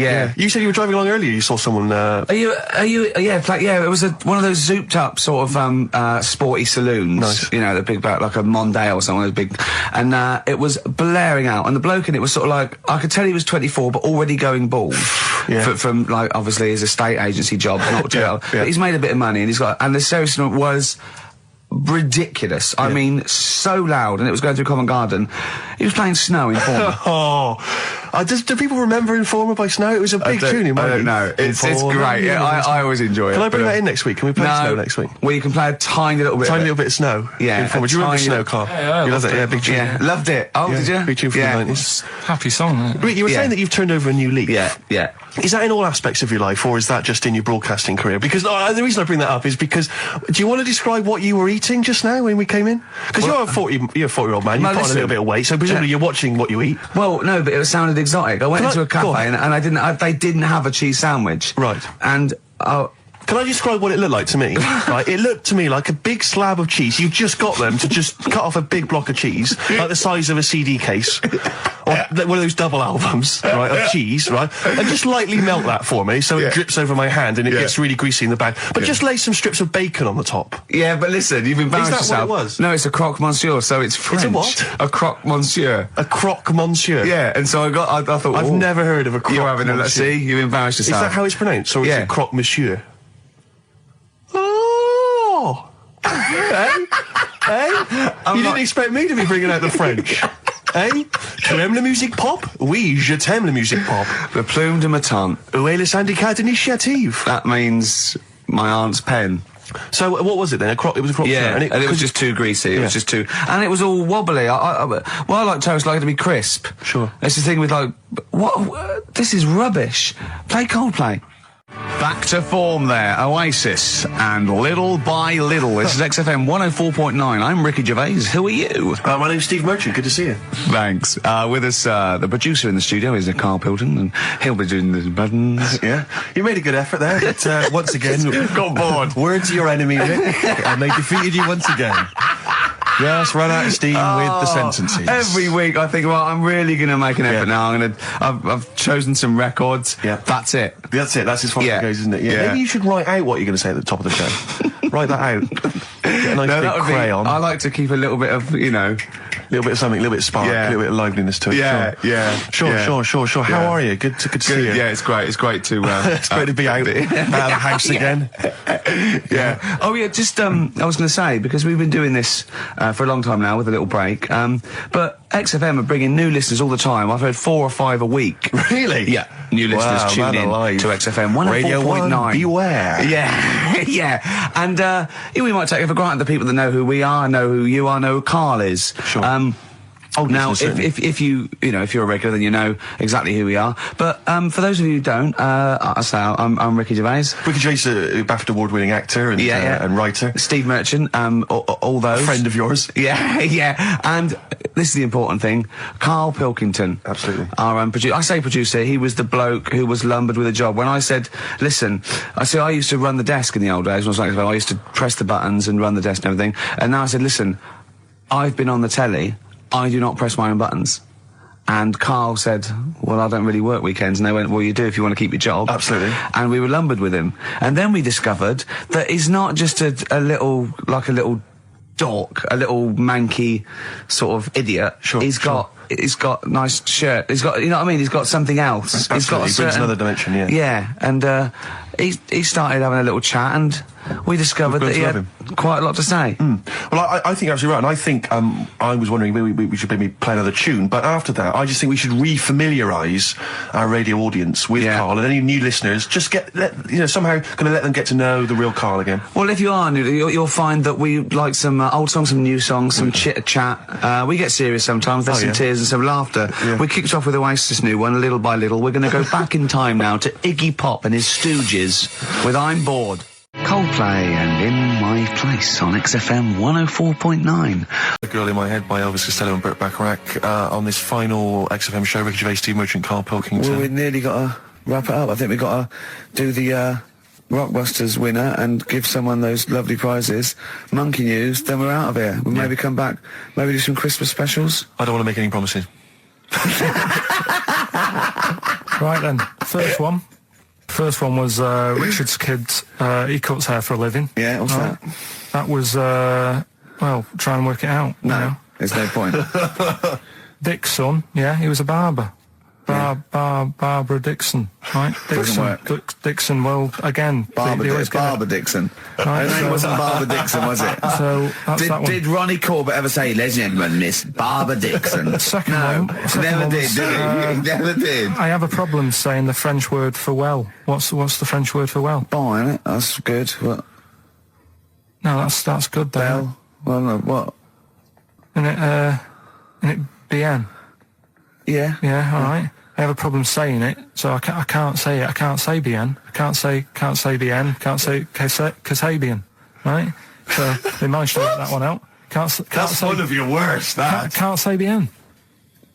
Yeah. You said you were driving along earlier. You saw someone. Yeah, it was one of those zooped up sort of sporty saloons. Nice. You know, the big back, like a Mondale or something, big, and it was blaring out. And the bloke in it was sort of like, I could tell he was 24, but already going bald. Yeah. From like obviously his estate agency job, not Yeah, but he's made a bit of money, and the stereo system was ridiculous. I mean, so loud, and it was going through Covent Garden. He was playing Snow in Informer. Do people remember Informer by Snow? It was a big tune in my I don't youth. know. It's great. Yeah, I always enjoy it. Can I bring that in next week? Can we play Snow next week? Well, you can play a tiny little bit. Tiny little bit of Snow. Yeah. Informer. Do you remember Snow, Carl? Yeah, You loved it. Yeah, big tune. Yeah, loved it. Oh, Yeah, did you? big tune from the 90s. Happy song, isn't it? Rick, you were saying that you've turned over a new leaf. Yeah, yeah. Is that in all aspects of your life, or is that just in your broadcasting career? Because the reason I bring that up is because, do you want to describe what you were eating just now when we came in? Because you're a 40-year-old man. You've put on a little bit of weight, so presumably you're watching what you eat. Well, no, but it sounded exotic. I went into a cafe and they didn't have a cheese sandwich. Right. And can I describe what it looked like to me? Right, it looked to me like a big slab of cheese. You just got them to just cut off a big block of cheese, like the size of a CD case, or one of those double albums, right, of cheese, right, and just lightly melt that for me so it drips over my hand and it gets really greasy in the bag. But just lay some strips of bacon on the top. Yeah, but listen, you've embarrassed yourself. Is that what it was? No, it's a croque monsieur, so it's French. It's a what? A croque monsieur. A croque monsieur. Yeah, and so I thought, I've never heard of a croque You're having a monsieur. see, you embarrassed yourself. Is that how it's pronounced, or is it croque monsieur? Oh! Hey? You didn't expect me to be bringing out the French. Eh? Tu aimes la musique pop? Oui, je t'aime la musique pop. Le plume de ma tante. Où est le syndicat d'initiative? That means my aunt's pen. So what was it then? It was a croque Yeah, monsieur, and it was just too greasy. It was just too, and it was all wobbly. I like toast, like it to be crisp. Sure. That's the thing with like, what? This is rubbish. Play Coldplay. Back to form there, Oasis, and Little by Little. This is XFM 104.9. I'm Ricky Gervais. Who are you? My name's Steve Merchant. Good to see you. Thanks. With us, the producer in the studio is Karl Pilkington, and he'll be doing the buttons. Yeah, you made a good effort there, but once again, got bored. Words are your enemy, Rick, and they defeated you once again. Just run out of steam with the sentences. Every week I think, well, I'm really going to make an effort now. I've chosen some records. Yeah. That's it. That's it. That's as far as it goes, isn't it? Yeah. Maybe you should write out what you're going to say at the top of the show. Write that out. Get a nice big crayon. I like to keep a little bit of, a little bit of something, a little bit of spark, a little bit of liveliness to it. Sure. How are you? Good to see you. Yeah, it's great. It's great to. It's great to be out of the house again. Yeah. Oh yeah. Just I was going to say, because we've been doing this for a long time now with a little break. But XFM are bringing new listeners all the time. I've heard 4 or 5 a week. Really? Yeah. New listeners tune in to XFM 104.9. Radio 1, beware. Yeah. Yeah. And we might take it for granted the people that know who we are, know who you are, know who Karl is. Sure. Now, if you're a regular, then you know exactly who we are. But for those of you who don't, I'm Ricky Gervais. Ricky Gervais, a BAFTA award-winning actor and writer. Steve Merchant, all those. A friend of yours. Yeah, yeah. And this is the important thing. Karl Pilkington. Absolutely. Our producer. I say producer, he was the bloke who was lumbered with a job. When I said, listen, I used to run the desk in the old days when I was like, I used to press the buttons and run the desk and everything. And now I said, listen, I've been on the telly. I do not press my own buttons. And Karl said, well, I don't really work weekends. And they went, well, you do if you want to keep your job. Absolutely. And we were lumbered with him. And then we discovered that he's not just a little dork, a little manky sort of idiot. Sure. He's got nice shirt. He's got, you know what I mean? He's got something else. Absolutely. He's got He brings another dimension, yeah. Yeah. And, he started having a little chat, and we discovered that he had quite a lot to say. Well, I think you're absolutely right, and I think I was wondering maybe we should maybe play another tune, but after that, I just think we should re-familiarise our radio audience with Karl, and any new listeners, just somehow going to let them get to know the real Karl again. Well, if you are new, you'll find that we like some old songs, some new songs, some chitter-chat. We get serious sometimes, there's some tears and some laughter. Yeah. We kicked off with Oasis' new one, Little by Little. We're going to go back in time now to Iggy Pop and his Stooges with I'm Bored. Coldplay and In My Place on XFM 104.9. The Girl in My Head by Elvis Costello and Burt Bacharach on this final XFM show. Ricky Gervais, Steve Merchant, Karl Pilkington. Well, we nearly got to wrap it up. I think we've got to do the Rockbusters winner and give someone those lovely prizes. Monkey News, then we're out of here. We'll maybe come back, maybe do some Christmas specials. I don't want to make any promises. Right then, first one. First one was Richard's kids. He cuts hair for a living. Yeah, what's that? That was, well, try and work it out. No, you know? there's no point. Dick's son, he was a barber. Barbara Dixon, right? Dixon, well, again... Barbara Dixon. Right, Her name wasn't Barbara Dixon, was it? So, that's that one. Did Ronnie Corbett ever say, ladies and gentlemen, Miss Barbara Dixon? Second one... Never did, did he? He never did. I have a problem saying the French word for well. What's the French word for well? Bon, isn't it? That's good. What? No, that's good, though. Bell? Well, no, what? Isn't it bien? Yeah. Yeah, all right. I have a problem saying it, so I can't say it. I can't say bien. I can't say bien. Can't say Kasabian, right? So they managed to work that one out. That's one of your worst. Can't say bien.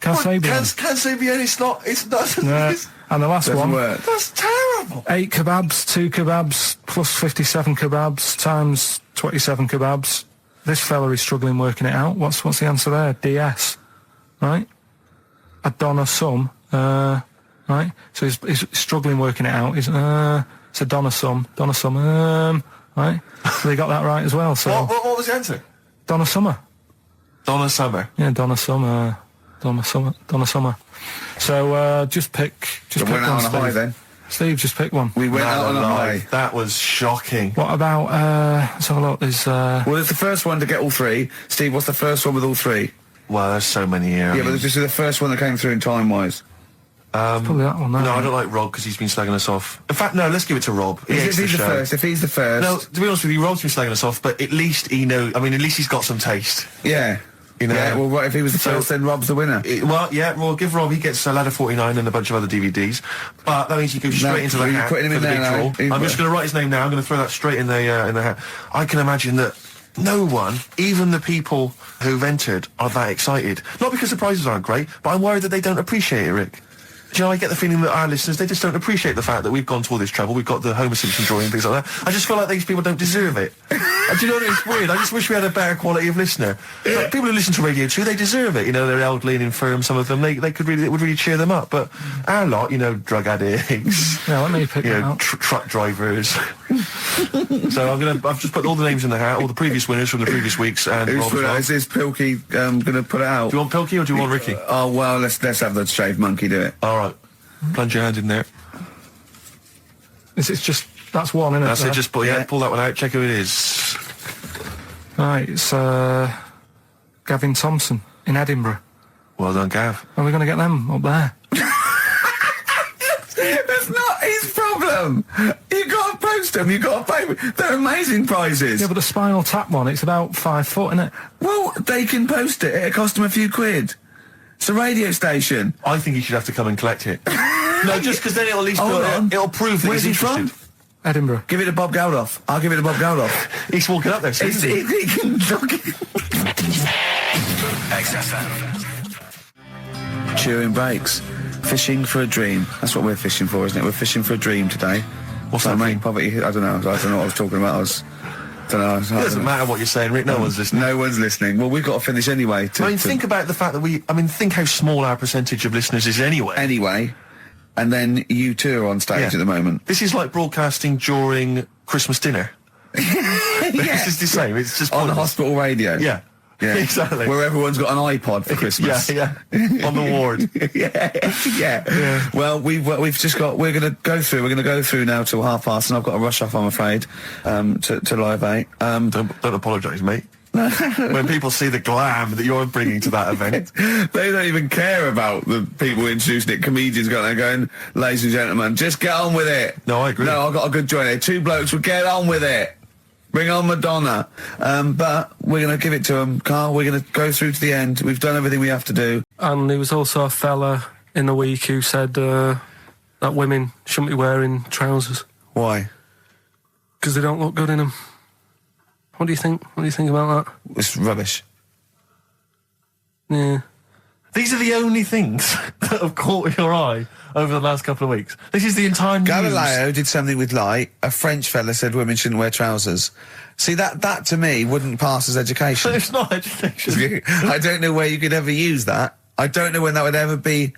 Can't say bien. Can't say bien. It's not. Yeah. And the last one. Work. That's terrible. 8 kebabs, 2 kebabs, plus 57 kebabs times 27 kebabs. This fella is struggling working it out. What's the answer there? DS, right? A Donna sum, right? So he's struggling working it out. It's a Donna sum, right? So they got that right as well. So what was the answer? Donna Summer. Donna Summer. Yeah, Donna Summer. So just pick went one, out on a Steve. high then. Steve, just pick one. We went out on a high. That was shocking. What about let's have a look. There's well, it's the first one to get all three. Steve, what's the first one with all three? Well, there's so many here. Yeah, but this is the first one that came through in time-wise. probably that one. No, I don't like Rob because he's been slagging us off. In fact, no, let's give it to Rob. If he's the first. No, to be honest with you, Rob's been slagging us off, but at least he knows. I mean, at least he's got some taste. Yeah. You know? Yeah, well, what if he was the first, then Rob's the winner? Well, give Rob, he gets a Ladder 49 and a bunch of other DVDs. But that means he goes straight into the hat putting him in for the there big draw. I'm just going to write his name now. I'm going to throw that straight in the hat. I can imagine that no one, even the people who've entered, are that excited. Not because the prizes aren't great, but I'm worried that they don't appreciate it, Rick. Do you know, I get the feeling that our listeners, they just don't appreciate the fact that we've gone to all this trouble. We've got the Homer Simpson drawing and things like that. I just feel like these people don't deserve it. Do you know what? It's weird. I just wish we had a better quality of listener. Like, people who listen to Radio 2, they deserve it. You know, they're elderly and infirm, some of them. It would really cheer them up. But our lot, you know, drug addicts. Yeah, let me pick you that know, out. truck drivers. So I've just put all the names in the hat, all the previous winners from the previous weeks, and Rob as well. Is this Pilky gonna put it out? Do you want Pilky or do you want Ricky? Oh well, let's have the shaved monkey do it. All right. Plunge your hand in there. It's just, that's one, isn't it? That's it, just pull that one out, check who it is. Right, it's Gavin Thompson in Edinburgh. Well done, Gav. Are we going to get them up there? That's not his problem. You got to post them, you got to pay. They're amazing prizes. Yeah, but the Spinal Tap one, it's about 5 foot, isn't it? Well, they can post it. It'll cost them a few quid. It's a radio station. I think he should have to come and collect it. No, just because then it'll at least it'll prove that Where's he's he interested. from? Edinburgh. Give it to Bob Geldof. I'll give it to Bob Geldof. He's walking up there, so He can look it. XFM. Chewing breaks. Fishing for a dream. That's what we're fishing for, isn't it? We're fishing for a dream today. What's that mean? Poverty. I don't know what I was talking about. Don't know. It doesn't matter what you're saying, Rick. No one's listening. No one's listening. Well, we've got to finish anyway. Think about the fact that think how small our percentage of listeners is anyway. Anyway, and then you two are on stage at the moment. This is like broadcasting during Christmas dinner. This is the same. It's just on the hospital radio. Yeah. Yeah, exactly. Where everyone's got an iPod for Christmas. Yeah. On the ward. yeah. Well, we're going to go through now till 5:30, and I've got to rush off, I'm afraid, to Live 8. Don't apologise, mate. When people see the glam that you're bringing to that event, they don't even care about the people introducing it. Comedians going, ladies and gentlemen, just get on with it. No, I agree. No, I've got a good joint here. Two blokes will get on with it. Bring on Madonna. But we're going to give it to them, Carl. We're going to go through to the end. We've done everything we have to do. And there was also a fella in the week who said that women shouldn't be wearing trousers. Why? Because they don't look good in them. What do you think? What do you think about that? It's rubbish. Yeah. These are the only things that have caught your eye over the last couple of weeks. This is the entire news. Galileo did something with light. A French fella said women shouldn't wear trousers. See, that to me wouldn't pass as education. It's not education. I don't know where you could ever use that. I don't know when that would ever be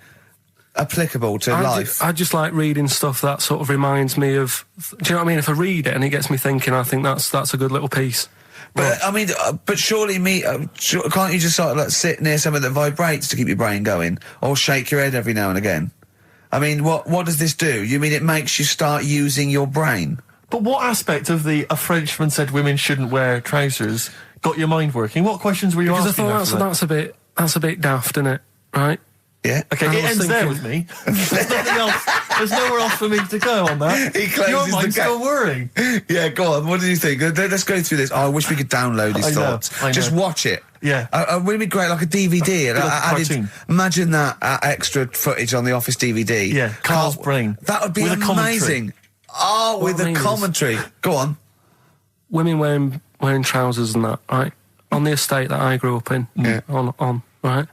applicable to life. I just like reading stuff that sort of reminds me of... Do you know what I mean? If I read it and it gets me thinking, I think that's a good little piece. But, but surely can't you just sort of like sit near something that vibrates to keep your brain going? Or shake your head every now and again? I mean, what does this do? You mean it makes you start using your brain? But what aspect of a Frenchman said women shouldn't wear trousers got your mind working? What questions were you asking? Because I thought that's a bit daft, isn't it? Right? Yeah. Okay, it ends there with me. There's nothing else. There's nowhere else for me to go on that. He closes your mind's still whirring. Yeah, go on. What do you think? Let's go through this. Oh, I wish we could download his thoughts. I know. Just watch it. Yeah. Wouldn't it be great, like a DVD? Cartoon. Imagine that extra footage on the Office DVD. Yeah, Carl's brain. That would be with amazing. With the commentary. Go on. Women wearing trousers and that, right? On the estate that I grew up in, on right?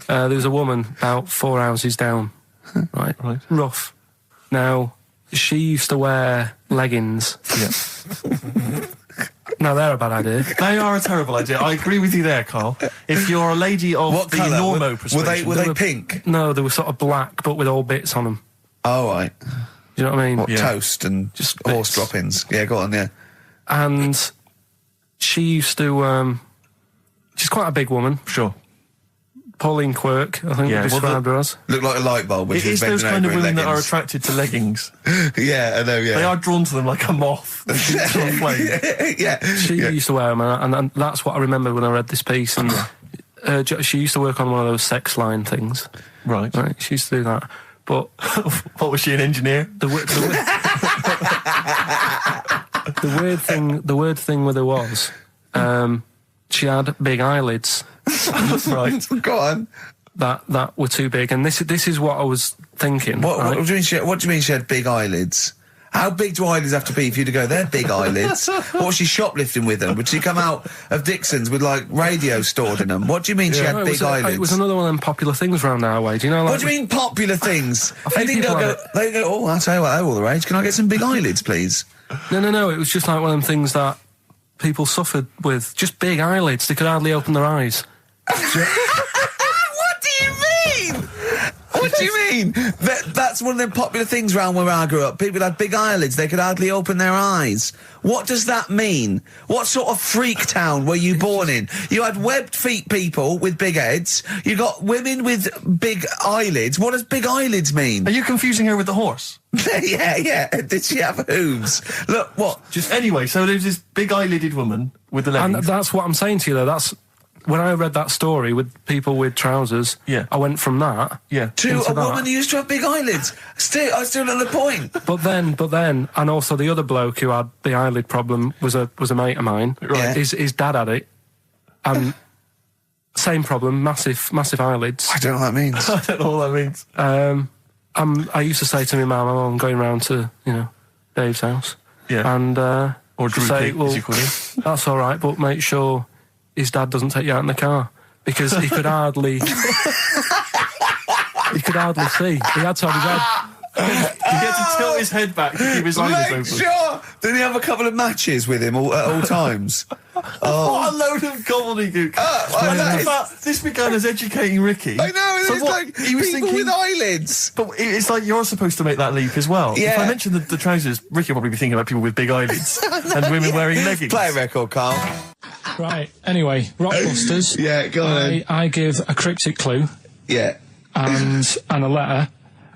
There was a woman about 4 houses down, right? Rough. Now, she used to wear leggings. Yeah. Now, they're a bad idea. They are a terrible idea. I agree with you there, Carl. If you're a lady of what the colour? normo persuasion... Were they pink? No, they were sort of black, but with all bits on them. Oh, right. Do you know what I mean? What, toast and just horse droppings? Yeah, go on, yeah. And she used to... she's quite a big woman. Sure. Pauline Quirk, I think we described her as. Looked like a light bulb. Which it is those kind of women that are attracted to leggings. Yeah, I know, yeah. They are drawn to them like a moth. She used to wear them, and that's what I remember when I read this piece. And she used to work on one of those sex line things. Right. She used to do that. But what was she, an engineer? The weird thing with her was she had big eyelids. Right. Go on. That were too big, and this is what I was thinking. What do you mean she had big eyelids? How big do eyelids have to be for you to go, they're big eyelids? What was she shoplifting with them? Would she come out of Dixon's with, like, radio stored in them? What do you mean she had big eyelids? It was another one of them popular things around our way. Do you know? Like, what do you mean popular things? They go, oh, I'll tell you what, they're all the rage. Can I get some big eyelids, please? No. It was just like one of them things that people suffered with. Just big eyelids. They could hardly open their eyes. What do you mean? What do you mean? That's one of them popular things around where I grew up. People had big eyelids. They could hardly open their eyes. What does that mean? What sort of freak town were you born in? You had webbed feet people with big heads. You got women with big eyelids. What does big eyelids mean? Are you confusing her with the horse? Yeah. Did she have hooves? Look, what? Just anyway, so there's this big eyelidded woman with the leggings. And that's what I'm saying to you, though. That's... When I read that story with people with trousers, I went from that to a woman who used to have big eyelids. I still at the point. But then, and also the other bloke who had the eyelid problem was a mate of mine. Right. His dad had it, and same problem, massive eyelids. I don't know what that means. I don't know what that means. I used to say to my mum, I'm going round to Dave's house, and or Drew say, Pig, as you call him. That's all right, but make sure his dad doesn't take you out in the car, because he could hardly see. He had to have his head. He had to tilt his head back to keep his eyes open. Make sure Didn't he have a couple of matches with him at all times? What a load of gobbledygook. This began as educating Ricky. I know, So it's what- like he was people thinking- with eyelids. But it's like you're supposed to make that leap as well. Yeah. If I mention the trousers, Ricky will probably be thinking about people with big eyelids and women wearing leggings. Play a record, Carl. Right, anyway, Rockbusters. Yeah, go on then. I give a cryptic clue Yeah. and a letter,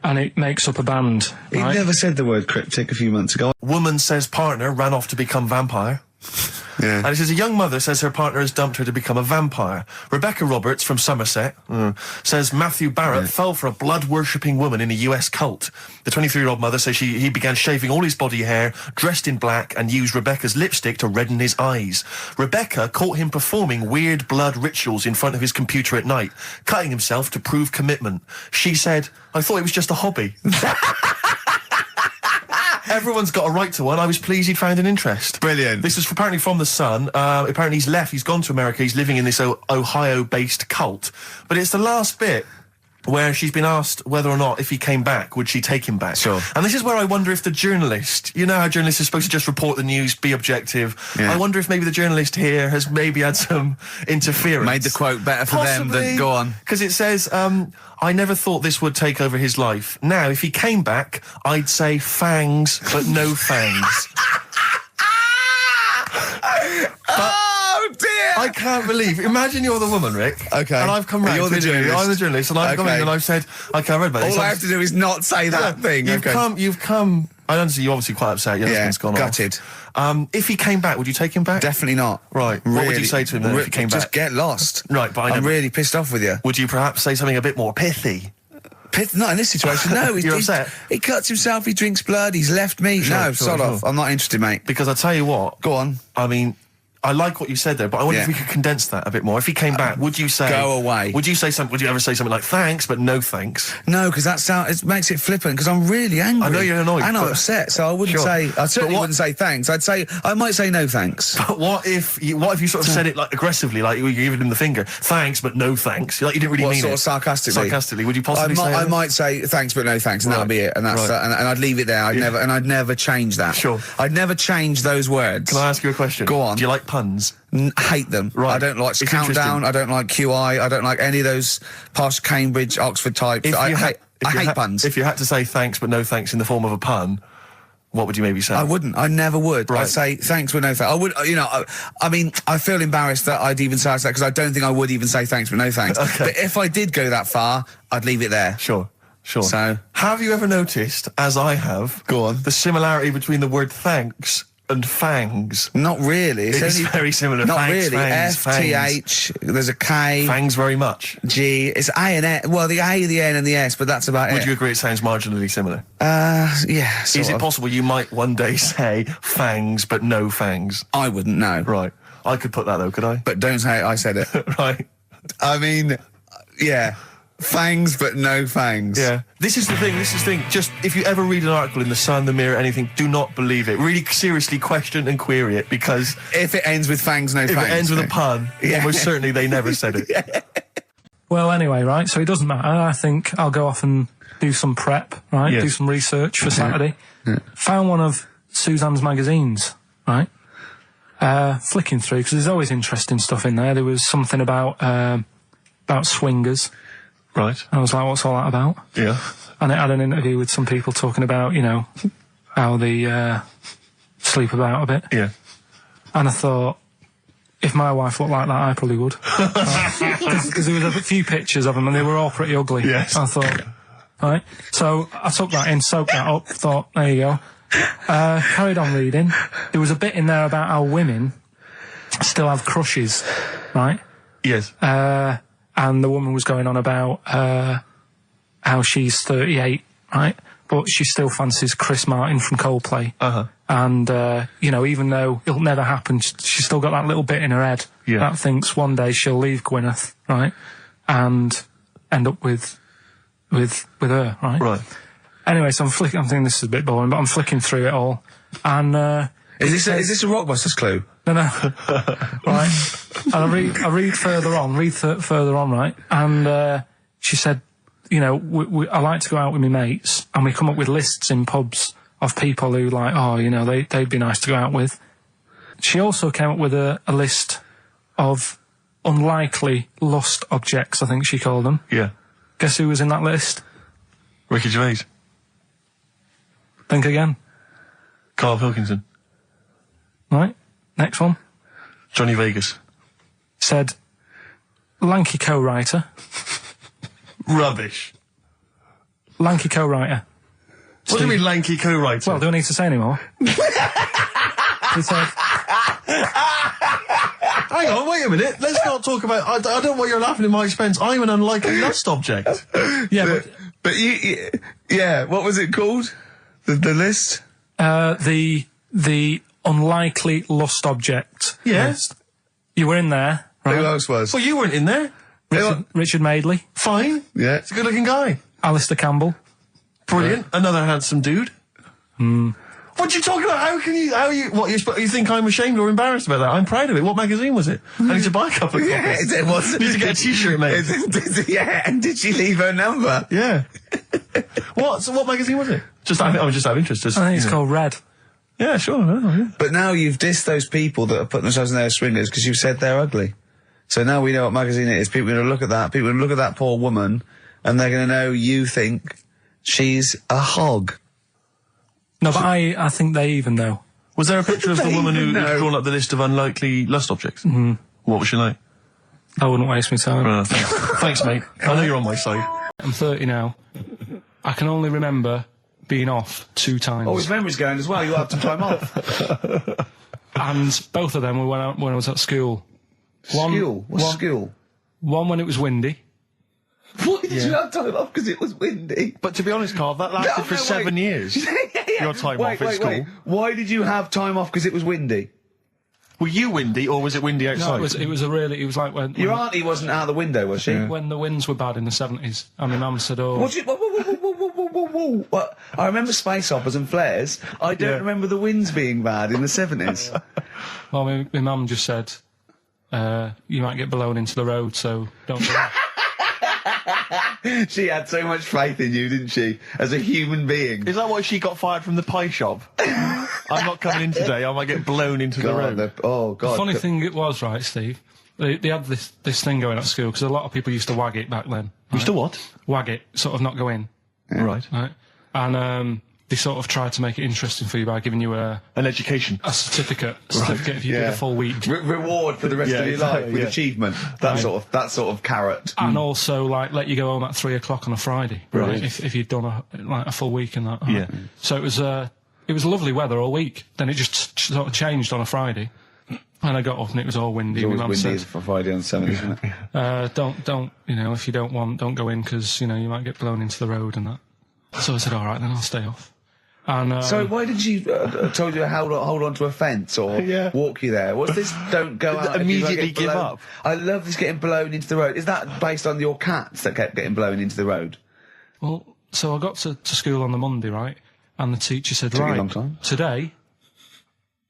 and it makes up a band, He right? never said the word cryptic a few months ago. Woman says partner ran off to become vampire. Yeah. And it says a young mother says her partner has dumped her to become a vampire. Rebecca Roberts from Somerset says Matthew Barrett fell for a blood-worshipping woman in a US cult. The 23-year-old mother says he began shaving all his body hair, dressed in black, and used Rebecca's lipstick to redden his eyes. Rebecca caught him performing weird blood rituals in front of his computer at night, cutting himself to prove commitment. She said, I thought it was just a hobby. Everyone's got a right to one. I was pleased he'd found an interest. Brilliant. This is apparently from The Sun. Apparently he's left. He's gone to America. He's living in this Ohio-based cult. But it's the last bit where she's been asked whether or not, if he came back, would she take him back? Sure. And this is where I wonder if the journalist, you know how journalists are supposed to just report the news, be objective. Yeah. I wonder if maybe the journalist here has maybe had some interference. Made the quote better for them than go on. Because it says, I never thought this would take over his life. Now, if he came back, I'd say fangs, but no fangs. Oh dear! I can't believe. Imagine you're the woman, Rick. Okay. And I've come round. You're the to you. journalist. I'm the journalist, and I've come Okay. in and I've said, okay, I read about this. All I have to do is not say that thing. You've Okay. come. I understand you're obviously quite upset. Your husband's gone gutted. off. If he came back, would you take him back? Definitely not. Right. What would you say to him then if he came Just back? get lost. Right, but I'm really pissed off with you. Would you perhaps say something a bit more pithy? Not in this situation. No, You're upset? He cuts himself. He drinks blood. He's left me. No, sod off. I'm not interested, mate. Because I tell you what. Go on. I mean, I like what you said there, but I wonder if Yeah. we could condense that a bit more. If he came back, would you say... Go away. Would you say something? Would you ever say something like, thanks, but no thanks? No, because it makes it flippant, because I'm really angry. I know you're annoyed, And I'm but- upset, so I wouldn't Sure. say... I certainly what- wouldn't say thanks. I might say no thanks. But what if you sort of said it like aggressively, like you were giving him the finger, thanks, but no thanks? Like you didn't really What, mean sort it. of sarcastically? Sarcastically, would you possibly say I that? might say thanks, but no thanks, and Right. that'll be it. And that's Right. and I'd leave it there. I'd never change that. Sure. I'd never change those words. Can I ask you a question? Go on. Do you like puns? Hate them. Right. I don't like It's Countdown. interesting. I don't like QI. I don't like any of those posh Cambridge, Oxford types. I hate puns. If you had to say thanks, but no thanks in the form of a pun, what would you maybe say? I wouldn't. I never would. Right. I'd say thanks, but no thanks. I would. I mean, I feel embarrassed that I'd even say that because I don't think I would even say thanks, but no thanks. Okay. But if I did go that far, I'd leave it there. Sure. So- have you ever noticed, as I have, Go on. the similarity between the word thanks and fangs? Not really. It's only very similar. Not Thanks, really. fangs, F-T-H. There's a K. Fangs very much. G. It's A and N. Well, the A, the N, and the S, but that's about Would it. you agree it sounds marginally similar? Yeah. Is sort it of. possible you might one day say fangs, but no fangs? I wouldn't know. Right. I could put that though, could I? But don't say I said it. Right. I mean, yeah. Fangs, but no fangs. Yeah. This is the thing. Just, if you ever read an article in The Sun, The Mirror, anything, do not believe it. Really seriously question and query it, because If it ends with fangs, no if fangs. it ends with a pun, almost certainly they never said it. Well, anyway, right, so it doesn't matter. I think I'll go off and do some prep, right? Yes. Do some research for Saturday. Found one of Suzanne's magazines, right? Flicking through, because there's always interesting stuff in there. There was something about swingers. Right. I was like, what's all that about? Yeah. And it had an interview with some people talking about, how they sleep about a bit. Yeah. And I thought, if my wife looked like that, I probably would. Because there was a few pictures of them and they were all pretty ugly. Yes. I thought, right. So I took that in, soaked that up, thought, there you go. Carried on reading. There was a bit in there about how women still have crushes, right? Yes. And the woman was going on about how she's 38, right? But she still fancies Chris Martin from Coldplay. Uh-huh. And, even though it'll never happen, she's still got that little bit in her head that thinks one day she'll leave Gwyneth, right? And end up with her, right? Right. Anyway, so I'm thinking this is a bit boring, but I'm flicking through it all. And, Is this a Rockbusters clue? No. Right. And I read further on, right? And she said, I like to go out with my mates, and we come up with lists in pubs of people who like, oh, you know, they'd be nice to go out with. She also came up with a list of unlikely lust objects, I think she called them. Yeah. Guess who was in that list? Ricky Gervais. Think again. Karl Pilkington. Right, next one. Johnny Vegas. Said, lanky co-writer. Rubbish. Lanky co-writer. What do you mean lanky co-writer? Well, do I need to say any more? He said... Hang on, wait a minute. Let's not talk about... I don't know why you're laughing at my expense. I'm an unlikely lust object. Yeah, But yeah, what was it called? The list? The unlikely lust object. Yeah. list. You were in there, right? Who else was? Well, you weren't in there. Richard Madeley. Fine. Yeah. He's a good-looking guy. Alistair Campbell. Brilliant. Another handsome dude. What are you talking about? You think I'm ashamed or embarrassed about that? I'm proud of it. What magazine was it? I need to buy a couple of copies. It was. Need to get a t-shirt made. Yeah, and did she leave her number? Yeah. What magazine was it? I was just out of interest. I think it's called Red. Yeah, sure. Yeah. But now you've dissed those people that are putting themselves in their swingers because you've said they're ugly. So now we know what magazine it is. People are going to look at that. People are going to look at that poor woman, and they're going to know you think she's a hog. No, but I think they even know. Was there a picture of the woman who'd know. drawn up the list of unlikely lust objects? Mm-hmm. What was she like? I wouldn't waste my time. Thanks, mate. I know you're on my side. I'm 30 now. I can only remember being off 2 times. Oh, his memory's going as well. You had some time off. And both of them were when I was at school. What's school? One when it was windy. Why did you have time off? Because it was windy. But to be honest, Carl, that lasted for 7 years. Your time off at school. Why did you have time off? Because it was windy. Were you windy, or was it windy outside? No, it was like when... Your auntie wasn't out the window, was she? When the winds were bad in the 70s. And my mum said, oh... Whoa. What? I remember space operas and flares. I don't remember the winds being bad in the 70s. Well, my mum just said, you might get blown into the road, so don't do that. She had so much faith in you, didn't she? As a human being. Is that why she got fired from the pie shop? I'm not coming in today, I might get blown into the road. God. The funny thing it was, right, Steve, they had this thing going at school, because a lot of people used to wag it back then. Used to what? Wag it, sort of not go in. Yeah. Right. And they sort of tried to make it interesting for you by giving you an education. A certificate if you did a full week. Reward for the rest of your life with achievement. That sort of carrot. And also, like, let you go home at 3 o'clock on a Friday. Right. If you'd done a full week and that. Yeah. So it was lovely weather all week. Then it just sort of changed on a Friday. And I got up and it was all windy. It's always windy for Friday on the 7th, isn't it? Don't, if you don't go in because, you might get blown into the road and that. So I said, all right, then I'll stay off. And, so why did she told you to hold on to a fence or walk you there? What's this? Don't go out. Immediately give up. I love this getting blown into the road. Is that based on your cats that kept getting blown into the road? Well, so I got to school on the Monday, right? And the teacher said, Took you a right, long time. Today,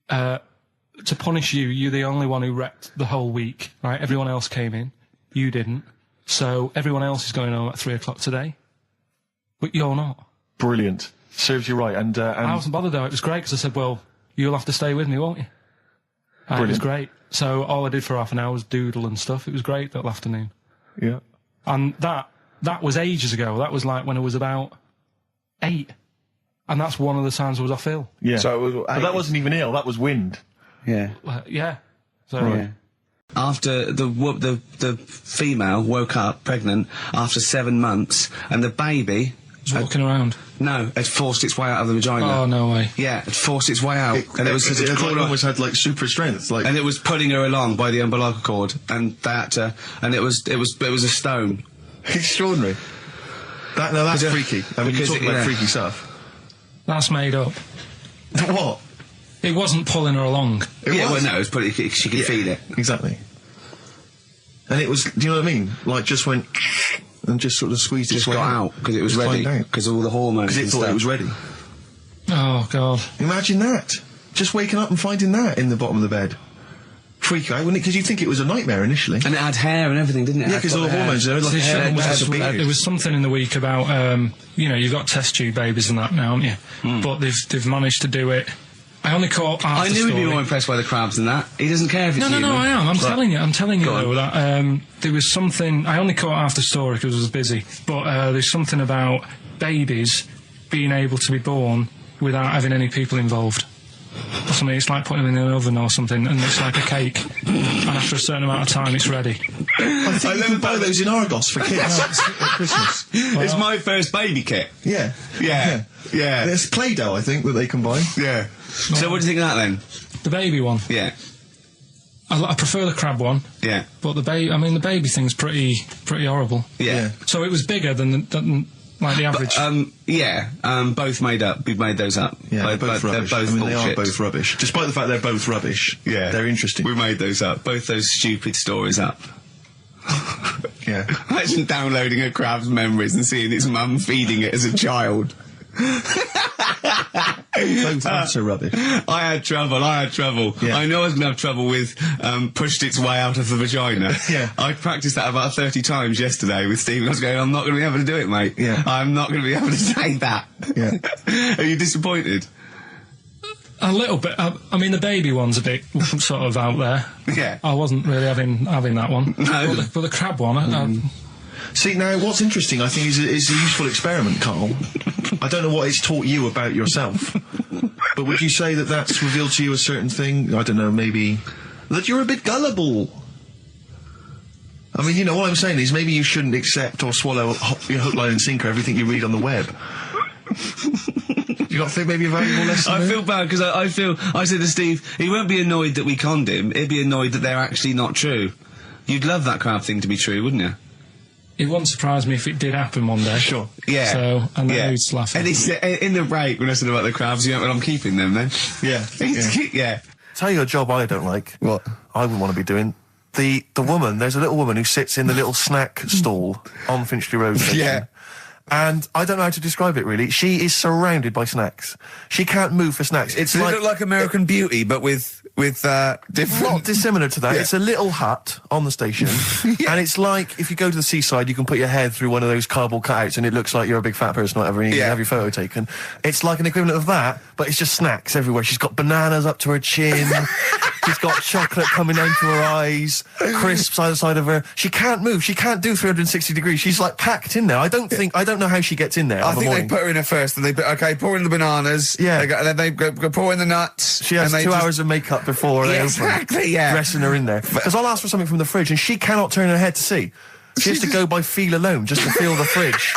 to punish you, you're the only one who wrecked the whole week, right? Everyone else came in. You didn't. So everyone else is going home at 3 o'clock today. But you're not. Brilliant. Serves you right. And I wasn't bothered though. It was great because I said, well, you'll have to stay with me, won't you? And it was great. So all I did for half an hour was doodle and stuff. It was great that afternoon. Yeah. And that was ages ago. That was like when I was about 8. And that's one of the times I was off ill. Yeah. So it was but that wasn't even ill. That was wind. Yeah. Yeah. So. Right. After the female woke up pregnant after 7 months, and the baby was walking around. No, it forced its way out of the vagina. Oh no way! Yeah, it forced its way out, and it almost had like super strength, like, and it was pulling her along by the umbilical cord, and and it was a stone. Extraordinary. That's freaky. I mean, you're talking about freaky stuff. That's made up. What? It wasn't pulling her along. Well, no, it was putting. She could feel it. Exactly. And it was. Do you know what I mean? Like, just went and just sort of squeezed its way out. Just got out because it was ready. Because all the hormones. Because it thought it was ready. Oh God! Imagine that. Just waking up and finding that in the bottom of the bed. freak out, wouldn't it? Because you'd think it was a nightmare initially. And it had hair and everything, didn't it? Yeah, because all the hormones there, like hair, there was something in the week about, you've got test tube babies and that now, haven't you? But they've managed to do it. I only caught half I the knew story. he'd be more impressed by the crabs than that. He doesn't care if it's No, I am. I'm telling you though, that there was something. I only caught half the story because I was busy. But there's something about babies being able to be born without having any people involved. Or something. It's like putting them in an oven or something, and it's like a cake. And after a certain amount of time, it's ready. I think you can buy those in Argos for kids at Christmas. It's my first baby kit. Yeah. There's Play-Doh, I think, that they can buy. Yeah. So what do you think of that then? The baby one. Yeah. I prefer the crab one. Yeah. But the baby thing's pretty horrible. Yeah. So it was bigger than like the average. Both made up. We made those up. Yeah, both rubbish. They're both they are bullshit. both rubbish. Despite the fact they're both rubbish. Yeah. They're interesting. We made those up. Both those stupid stories up. Yeah. Imagine downloading a crab's memories and seeing its mum feeding it as a child. Both are rubbish. I had trouble. Yeah. I know I was going to have trouble with pushed its way out of the vagina. Yeah. I practiced that about 30 times yesterday with Steve. I was going, I'm not going to be able to do it, mate. Yeah. I'm not going to be able to say that. Yeah. Are you disappointed? A little bit. I mean, the baby one's a bit sort of out there. Yeah. I wasn't really having that one. No. But the crab one, See, now, what's interesting, I think, is a useful experiment, Carl. I don't know what it's taught you about yourself, but would you say that that's revealed to you a certain thing? I don't know, maybe that you're a bit gullible. I mean, all I'm saying is maybe you shouldn't accept or swallow hook, line and sinker everything you read on the web. You got to think maybe a valuable lesson I there? feel bad because I said to Steve, he won't be annoyed that we conned him, he'd be annoyed that they're actually not true. You'd love that crab thing to be true, wouldn't you? it wouldn't surprise me if it did happen one day. Sure. Yeah. So, and then yeah. he's laughing. And he's, in the break, when I said about the crabs, well, I'm keeping them then. Yeah. Yeah. Tell you a job I don't like. What? I wouldn't want to be doing. The woman, there's a little woman who sits in the little snack stall on Finchley Road station. Yeah. And I don't know how to describe it really. She is surrounded by snacks. She can't move for snacks. It's Does like, it look like American Beauty, but with different... not dissimilar to that. Yeah. It's a little hut on the station. And it's like, if you go to the seaside, you can put your head through one of those cardboard cutouts and it looks like you're a big fat person or whatever, and you can have your photo taken. It's like an equivalent of that, but it's just snacks everywhere. She's got bananas up to her chin. She's got chocolate coming down to her eyes, crisps either side of her. She can't move. She can't do 360 degrees. She's like packed in there. I don't know how she gets in there. I think they put her in there first, and pour in the bananas. Yeah. Then they go pour in the nuts. She has 2 hours of makeup before they open. Exactly, yeah. Dressing her in there. Because I'll ask for something from the fridge, and she cannot turn her head to see. She has to go by feel alone, just to feel the fridge,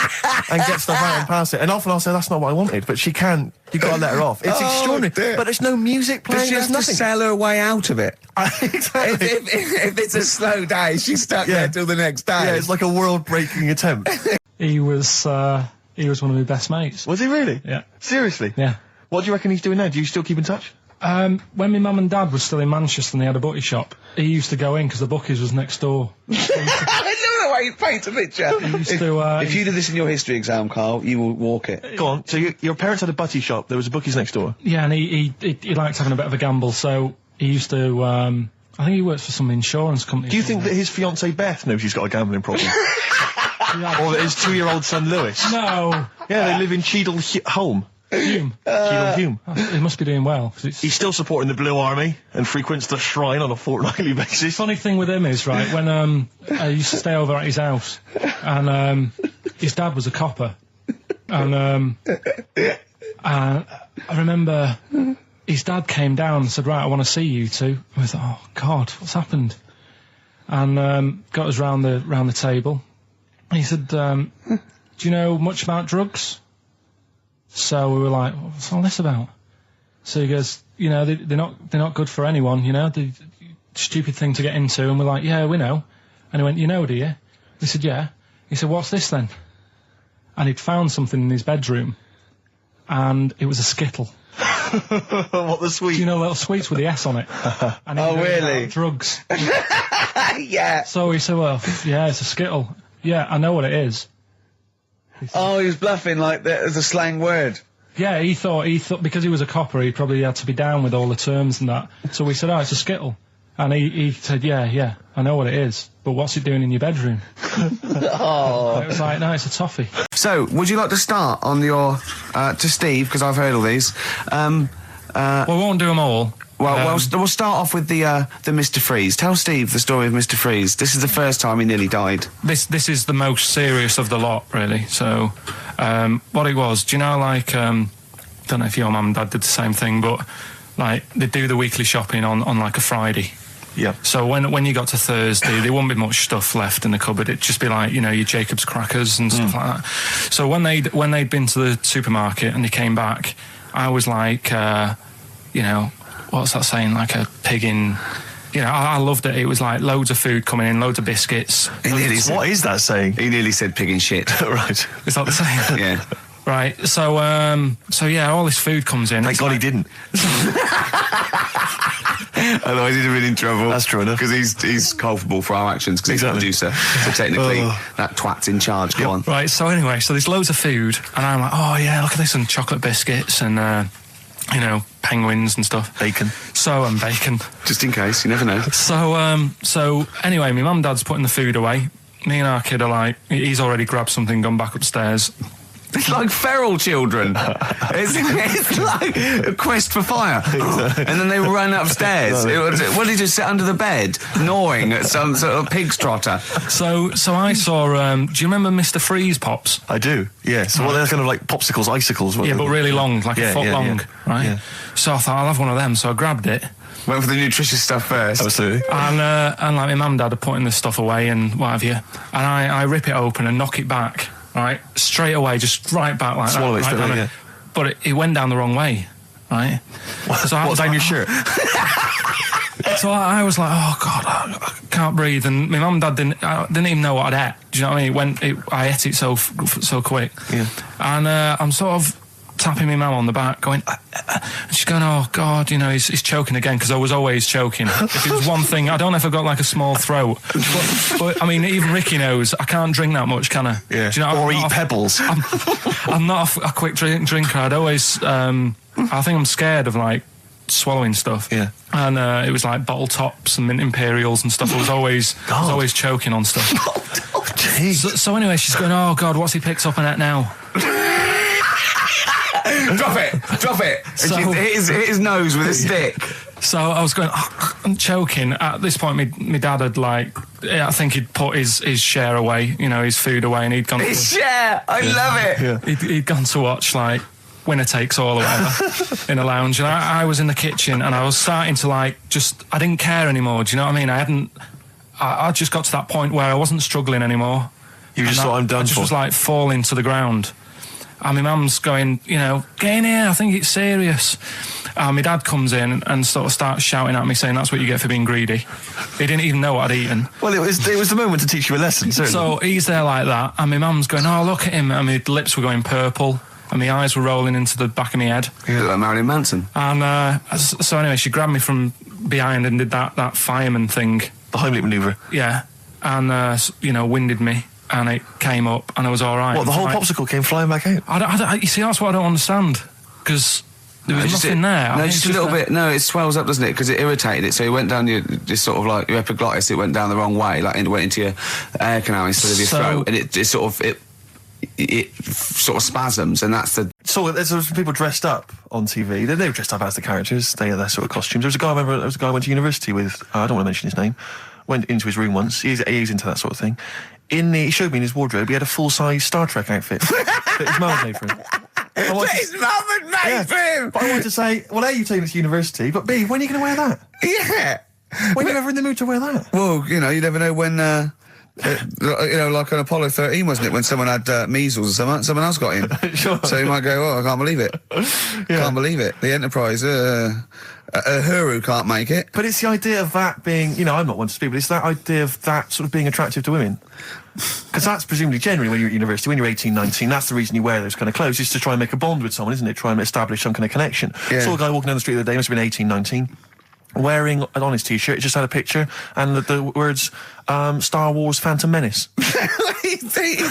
and get stuff out and pass it. And often I'll say, that's not what I wanted, but she can. You've got to let her off. It's extraordinary. Dear. But there's no music playing, Does she have there's to nothing. sell her way out of it? Exactly. If it's a slow day, she's stuck there till the next day. Yeah, it's like a world-breaking attempt. He was one of my best mates. Was he really? Yeah. Seriously? Yeah. What do you reckon he's doing now? Do you still keep in touch? When my mum and dad were still in Manchester and they had a butty shop, he used to go in because the bookies was next door. I love the way you paint a picture. If you did this in your history exam, Carl, you will walk it. Go on. So your parents had a butty shop. There was a bookies next door. Yeah, and he liked having a bit of a gamble, so he used to. I think he works for some insurance company. Do you think that his fiancée Beth knows he's got a gambling problem? Or that his 2-year-old son Lewis? No. Yeah, they live in Cheadle Holme. Hume. Cheadle Hume. He must be doing well. 'Cause it's He's still supporting the Blue Army and frequents the shrine on a fortnightly basis. funny thing with him is, right, when I used to stay over at his house, and his dad was a copper, and I remember his dad came down and said, right, I want to see you two. And we thought, oh God, what's happened? And got us round the table. And he said, do you know much about drugs? So we were like, what's all this about? So he goes, you know, they're not good for anyone, you know, the stupid thing to get into. And we're like, yeah, we know. And he went, you know, do you? We said, yeah. He said, what's this then? And he'd found something in his bedroom, and it was a Skittle. What, the sweet? Do you know little sweets with the S on it? And Oh, really? Drugs. Yeah. So he said, well, yeah, it's a Skittle. Yeah, I know what it is. Oh, he was bluffing like that as a slang word. Yeah, he thought because he was a copper, he probably had to be down with all the terms and that. So we said, oh, it's a Skittle. And he said, yeah, I know what it is, but what's it doing in your bedroom? Oh. It was like, no, it's a toffee. So, would you like to start on your, to Steve, because I've heard all these. Well, we won't do them all. Well, we'll start off with the Mr. Freeze. Tell Steve the story of Mr. Freeze. This is the first time he nearly died. This is the most serious of the lot, really. So, what it was, do you know, like, don't know if your mum and dad did the same thing, but, like, they do the weekly shopping on like, a Friday. Yeah. So when you got to Thursday, there wouldn't be much stuff left in the cupboard. It'd just be like, you know, your Jacob's crackers and stuff like that. So when they'd been to the supermarket and they came back, I was like, you know, what's that saying? Like a pig in... You know, I loved it. It was like loads of food coming in, loads of biscuits. What is that saying? He nearly said pig in shit. Right. Is that the saying? Yeah. Right. So yeah, all this food comes in. Thank God he didn't. Otherwise he'd have been in trouble. That's true enough. Because he's culpable for our actions because he's the producer. So technically, that twat's in charge. Go on. Right, so anyway, there's loads of food, and I'm like, oh yeah, look at this, and chocolate biscuits, and, you know, penguins and stuff. Bacon. And bacon. Just in case, you never know. So anyway, my mum and dad's putting the food away. Me and our kid are like, he's already grabbed something, gone back upstairs. It's like feral children. it's like a quest for fire. And then they ran upstairs. What did he just sit under the bed, gnawing at some sort of pig's trotter? So I saw, do you remember Mr. Freeze Pops? I do, yeah. So they're kind of like popsicles, icicles. Yeah, but really long, like a foot long, right? Yeah. So I thought, I'll have one of them, so I grabbed it. Went for the nutritious stuff first. Absolutely. And like my mum and dad are putting this stuff away and what have you. And I rip it open and knock it back. Right, straight away, just right back like Swallow that. It, right, but it went down the wrong way, right? So what's down your shirt? So I was like, oh God, I can't breathe. And my mum and dad didn't even know what I'd ate. Do you know what I mean? I ate it so quick. Yeah. And I'm sort of tapping my mum on the back, going, and she's going, oh God, you know, he's choking again, because I was always choking. If it was one thing, I don't know if I've got like a small throat, but I mean, even Ricky knows I can't drink that much, can I? Yeah. Do you know, or eat pebbles. I'm not a quick drinker. I'd always, I think I'm scared of like swallowing stuff. Yeah. And it was like bottle tops and mint imperials and stuff. I was always choking on stuff. Oh, jeez. So anyway, she's going, oh God, what's he picked up on it now? Drop it. So, hit his nose with a stick. So I was going, I'm choking. At this point, my dad had I think he'd put his share away, you know, his food away, and he'd gone. His share, I love it. Yeah. He'd gone to watch like Winner Takes All or whatever in a lounge, and I was in the kitchen, and I was starting to I didn't care anymore. Do you know what I mean? I just got to that point where I wasn't struggling anymore. You just thought, I'm done. I just was like falling to the ground. And my mum's going, you know, get in here, I think it's serious. And my dad comes in and sort of starts shouting at me, saying that's what you get for being greedy. He didn't even know what I'd eaten. Well, it was the moment to teach you a lesson, certainly. So he's there like that, and my mum's going, oh, look at him. And my lips were going purple, and my eyes were rolling into the back of my head. You look like Marilyn Manson. And so anyway, she grabbed me from behind and did that fireman thing. The Heimlich manoeuvre. Yeah. And, you know, winded me. And it came up, and I was all right. What, the whole popsicle came flying back out? You see, that's what I don't understand, because there was nothing there. No, just a little bit. No, it swells up, doesn't it? Because it irritated it, so it went down this sort of like your epiglottis. It went down the wrong way, like it went into your air canal instead of your throat, and it sort of spasms, and that's the. So there's some people dressed up on TV. They were dressed up as the characters. They had their sort of costumes. There was a guy I went to university with. I don't want to mention his name. Went into his room once. He's into that sort of thing. He showed me in his wardrobe, he had a full-size Star Trek outfit that his mum made for him. His mum had made for him! But I wanted to say, well, A, you've taken it to university, but B, when are you going to wear that? Yeah! When are you ever in the mood to wear that? Well, you know, you never know when, you know, like on Apollo 13, wasn't it, when someone had measles or something, someone else got in. Sure. So you might go, oh, I can't believe it. Yeah. Can't believe it. The Enterprise, Uhuru can't make it. But it's the idea of that being, you know, I'm not one to speak, but it's that idea of that sort of being attractive to women. Because that's presumably generally when you're at university, when you're 18, 19, that's the reason you wear those kind of clothes, is to try and make a bond with someone, isn't it? Try and establish some kind of connection. Yeah. Saw a guy walking down the street the other day, must have been 18, 19. wearing on his t-shirt, it just had a picture and the words Star Wars Phantom Menace. he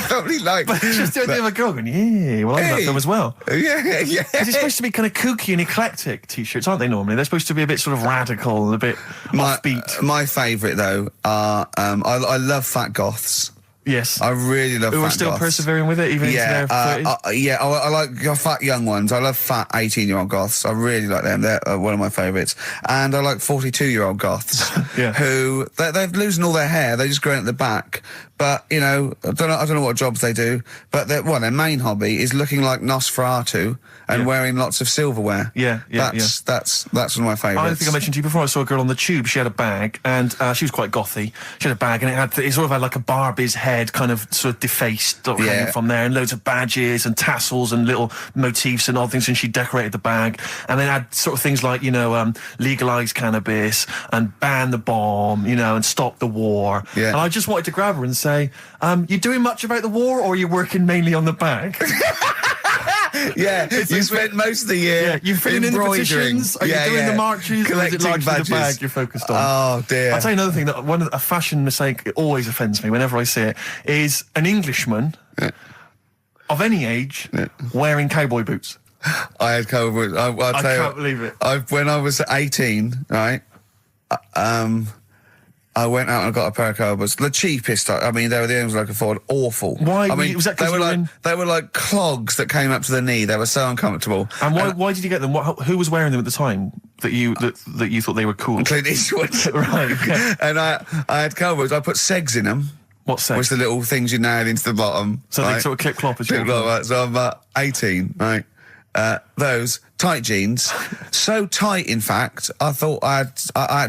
probably liked But it's just the idea of a girl going, yeah, well, I like that film as well. Yeah. Because it's supposed to be kind of kooky and eclectic t-shirts, aren't they, normally? They're supposed to be a bit sort of radical and a bit offbeat. My favourite, though, are... I love fat goths. Yes. I really love Who fat are still goths. persevering with it, even into their 30s? I like fat young ones. I love fat 18-year-old goths. I really like them. They're one of my favourites. And I like 42-year-old goths Yeah. who they're losing all their hair. They're just growing at the back. But you know, I don't know what jobs they do. But their main hobby is looking like Nosferatu and wearing lots of silverware. That's one of my favourites. I think I mentioned to you before, I saw a girl on the tube. She had a bag, and she was quite gothy. She had a bag, and it sort of had like a Barbie's head, kind of sort of defaced, hanging from there, and loads of badges and tassels and little motifs and odd things. And she decorated the bag, and then had sort of things like, you know, legalise cannabis and ban the bomb, you know, and stop the war. Yeah. And I just wanted to grab her and say, you doing much about the war, or are you working mainly on the bag? Yeah, you spent most of the year. Yeah, you're filling in the petitions. Are you doing the marches? Or is it largely the bag you're focused on? Oh dear! I'll tell you another thing that a fashion mistake always offends me whenever I see it is an Englishman of any age wearing cowboy boots. I had cowboy boots. I can't believe it. When I was 18, right? I went out and got a pair of cowboy boots. The cheapest. I mean, they were the only ones I could afford. Awful. Why? I mean, was that 'cause they were like clogs that came up to the knee. They were so uncomfortable. And why did you get them? Who was wearing them at the time that you thought they were cool? Clint Eastwood. Right. Okay. And I had cowboy boots. I put segs in them. What segs? Which the little things you nail into the bottom. So right? they sort of clip clop as you Clip clop, right. So I'm 18, right? Those tight jeans, so tight in fact, I thought I had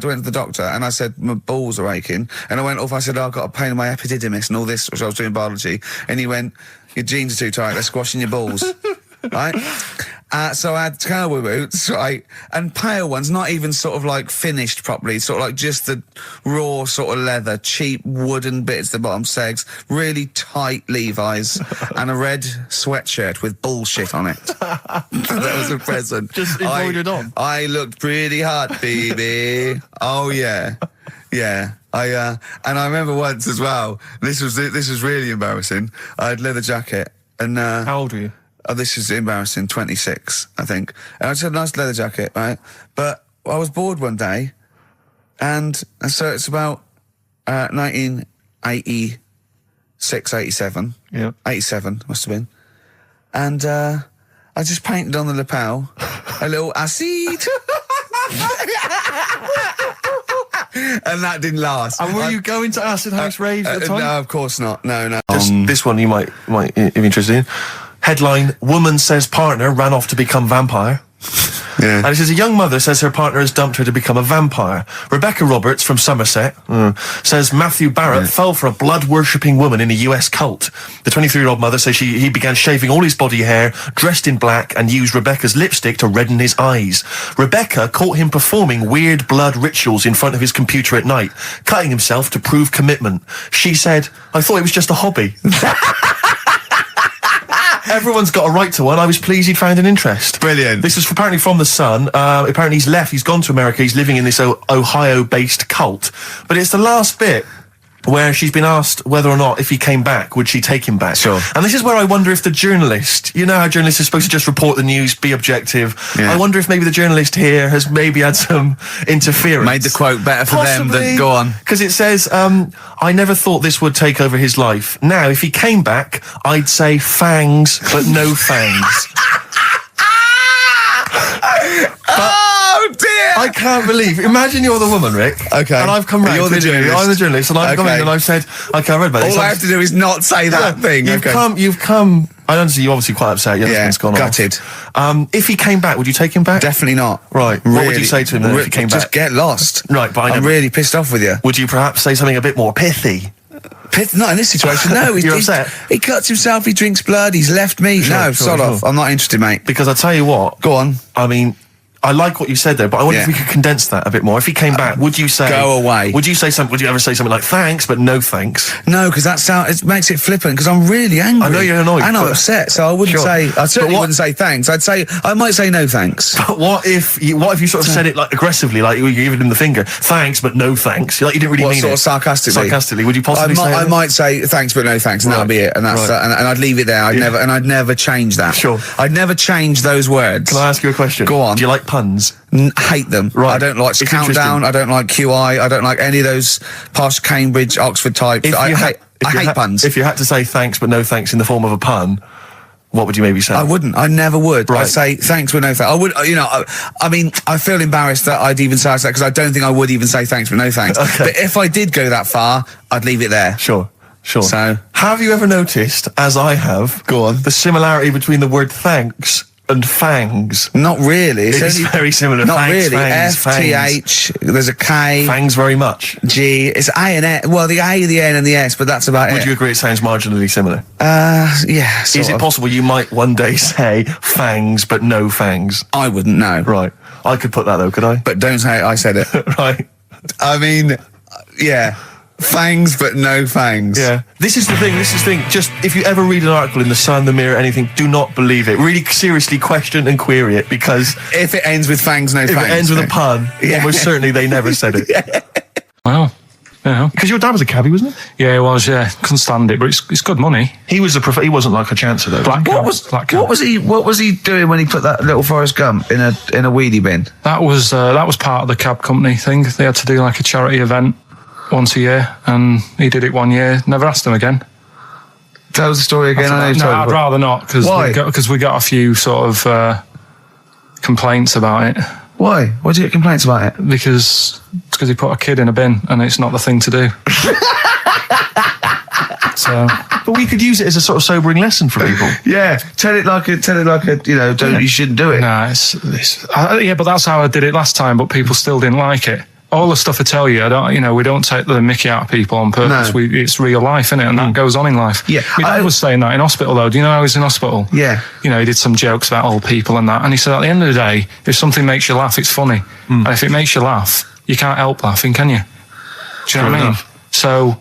to went to the doctor and I said my balls are aching, and I went off. I said I've got a pain in my epididymis and all this, which I was doing biology, and he went, your jeans are too tight, they're squashing your balls. Right? So I had cowboy boots, right, and pale ones, not even sort of like finished properly, sort of like just the raw sort of leather, cheap wooden bits at the bottom, segs, really tight Levi's, and a red sweatshirt with bullshit on it. That was a present. Just embroidered on. I looked pretty hot, baby. Oh yeah. Yeah, and I remember once as well. This was really embarrassing. I had leather jacket, and how old were you? Oh, this is embarrassing. 26, I think. And I just had a nice leather jacket, right? But I was bored one day, and so it's about 1986, 87. Yeah, 87 must have been. And I just painted on the lapel a little acid. And that didn't last. And were you going to acid house raves at the time? No, of course not. No. This one you might be interested in. Headline: Woman says partner ran off to become vampire. Yeah. And it says a young mother says her partner has dumped her to become a vampire. Rebecca Roberts from Somerset says Matthew Barrett fell for a blood-worshipping woman in a US cult. The 23-year-old mother says he began shaving all his body hair, dressed in black, and used Rebecca's lipstick to redden his eyes. Rebecca caught him performing weird blood rituals in front of his computer at night, cutting himself to prove commitment. She said, I thought it was just a hobby. Everyone's got a right to one. I was pleased he'd found an interest. Brilliant. This is apparently from The Sun. Apparently he's left. He's gone to America. He's living in this Ohio-based cult. But it's the last bit where she's been asked whether or not, if he came back, would she take him back? Sure. And this is where I wonder if the journalist, you know how journalists are supposed to just report the news, be objective. Yeah. I wonder if maybe the journalist here has maybe had some interference. Made the quote better for them than go on. Because it says, I never thought this would take over his life. Now, if he came back, I'd say fangs, but no fangs. Oh dear! I can't believe. Imagine you're the woman, Rick. Okay. And I've come round. You're the journalist. I'm the journalist, and I've come in and I've said, okay, I read about this. All I have to do is not say that thing. You've come. I understand you're obviously quite upset. Your husband's gone gutted. off. If he came back, would you take him back? Definitely not. Right. What would you say to him then if he came back? Just get lost. Right, but I'm really pissed off with you. Would you perhaps say something a bit more pithy? Not in this situation, no. You're upset? He cuts himself, he drinks blood, he's left me. Sure, no, sod off. I'm not interested, mate. Because I tell you what. Go on. I mean, I like what you said there, but I wonder if we could condense that a bit more. If he came back, would you say... Go away. Would you ever say something like, thanks, but no thanks? No, because it makes it flippant, because I'm really angry. I know you're annoyed. And I'm upset, so I wouldn't say... I certainly wouldn't say thanks. I might say no thanks. But what if you sort of said it like aggressively, like you giving him the finger, thanks, but no thanks? Like you didn't really mean sort it. of sarcastically? Sarcastically, would you possibly say I that? might say thanks, but no thanks, and that'd be it. And that's and I'd leave it there. I'd never change that. Sure. I'd never change those words. Can I ask you a question? Go on. Do you like puns? Hate them. Right. I don't like It's Countdown. interesting. I don't like QI. I don't like any of those past Cambridge, Oxford types. I hate puns. If you had to say thanks, but no thanks in the form of a pun, what would you maybe say? I wouldn't. I never would. Right. I'd say thanks, but no thanks. I would. I mean, I feel embarrassed that I'd even say that because I don't think I would even say thanks, but no thanks. Okay. But if I did go that far, I'd leave it there. Sure. So, have you ever noticed, as I have, the similarity between the word thanks and fangs? Not really. It's very similar. Not Thanks, really. fangs, FTH. There's a K. Fangs very much. G. It's A and S. Well, the A, the N, and the S, but that's about it. Would you agree it sounds marginally similar? Yeah. Is it possible you might one day say fangs but no fangs? I wouldn't know. Right. I could put that though, could I? But don't say I said it. Right. I mean, yeah. Fangs, but no fangs. Yeah. This is the thing. Just, if you ever read an article in The Sun, The Mirror, anything, do not believe it. Really seriously question and query it, because... If it ends with fangs, no fangs. If it ends with a pun, almost certainly they never said it. Wow. Yeah. Because your dad was a cabbie, wasn't he? Yeah, he was, yeah. Couldn't stand it, but it's good money. He was he wasn't like a chancer, though. What was he doing when he put that little Forrest Gump in a weedie bin? That was part of the cab company thing. They had to do like a charity event once a year, and he did it one year. Never asked him again. Tell us the story again. I'd rather not, because we got a few sort of complaints about it. Why? Why did you get complaints about it? Because he put a kid in a bin, and it's not the thing to do. But we could use it as a sort of sobering lesson for people. Yeah, tell it like a you shouldn't do it. No, yeah, but that's how I did it last time. But people still didn't like it. All the stuff I tell you, we don't take the mickey out of people on purpose. No. It's real life, innit? And that goes on in life. Yeah. My dad was saying that in hospital, though. Do you know how he was in hospital? Yeah. He did some jokes about old people and that. And he said, at the end of the day, if something makes you laugh, it's funny. And if it makes you laugh, you can't help laughing, can you? Do you know what I mean? So,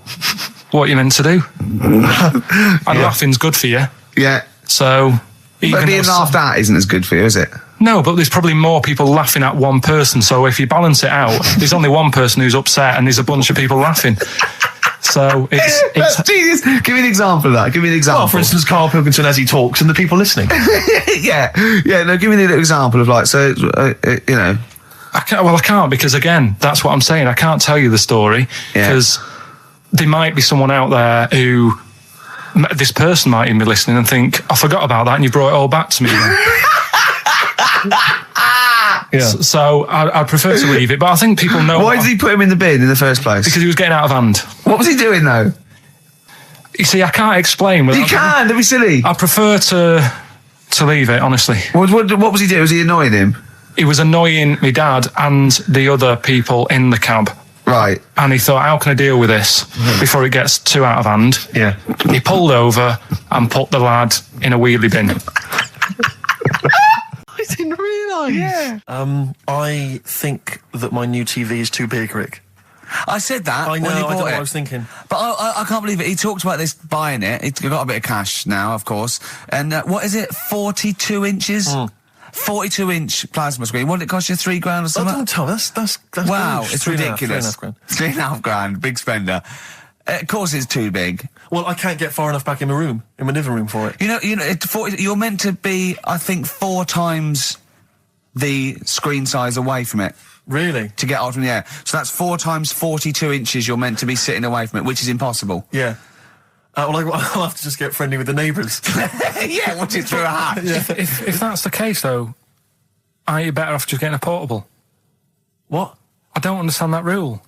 what are you meant to do? And laughing's good for you. Yeah. So... But being laughed at isn't as good for you, is it? No, but there's probably more people laughing at one person. So if you balance it out, there's only one person who's upset and there's a bunch of people laughing. So it's genius. Give me an example of that. Give me an example. Well, for instance, Karl Pilkington as he talks and the people listening. Yeah. No, give me an example of I can't, because again, that's what I'm saying. I can't tell you the story because there might be someone out there who... This person might even be listening and think, I forgot about that and you brought it all back to me then. So I prefer to leave it, but I think people know... Why did he put him in the bin in the first place? Because he was getting out of hand. What was he doing, though? You see, I can't explain. You can, don't be silly. I prefer to leave it, honestly. What was he doing? Was he annoying him? He was annoying my dad and the other people in the cab. Right. And he thought, how can I deal with this before it gets too out of hand? Yeah. He pulled over and put the lad in a wheelie bin. I didn't realise. Yeah. I think that my new TV is too big, Rick. I said that. I know, when he I bought don't know it. what I was thinking. But I can't believe it. He talked about this buying it. He's got a bit of cash now, of course. And what is it? 42 inches? 42-inch plasma screen. What did it cost you? $3,000 or something? Don't tell me. That's wow, gross. it's 3.5 ridiculous. $3,500, big spender. Of course, it's too big. Well, I can't get far enough back in my living room for it. You're meant to be, I think, 4 times the screen size away from it. Really? To get out from the air. So that's 4 times 42 inches. You're meant to be sitting away from it, which is impossible. Yeah. I'll have to just get friendly with the neighbours. Yeah, watch it through a hatch. Yeah. If that's the case, though, aren't you better off just getting a portable? What? I don't understand that rule.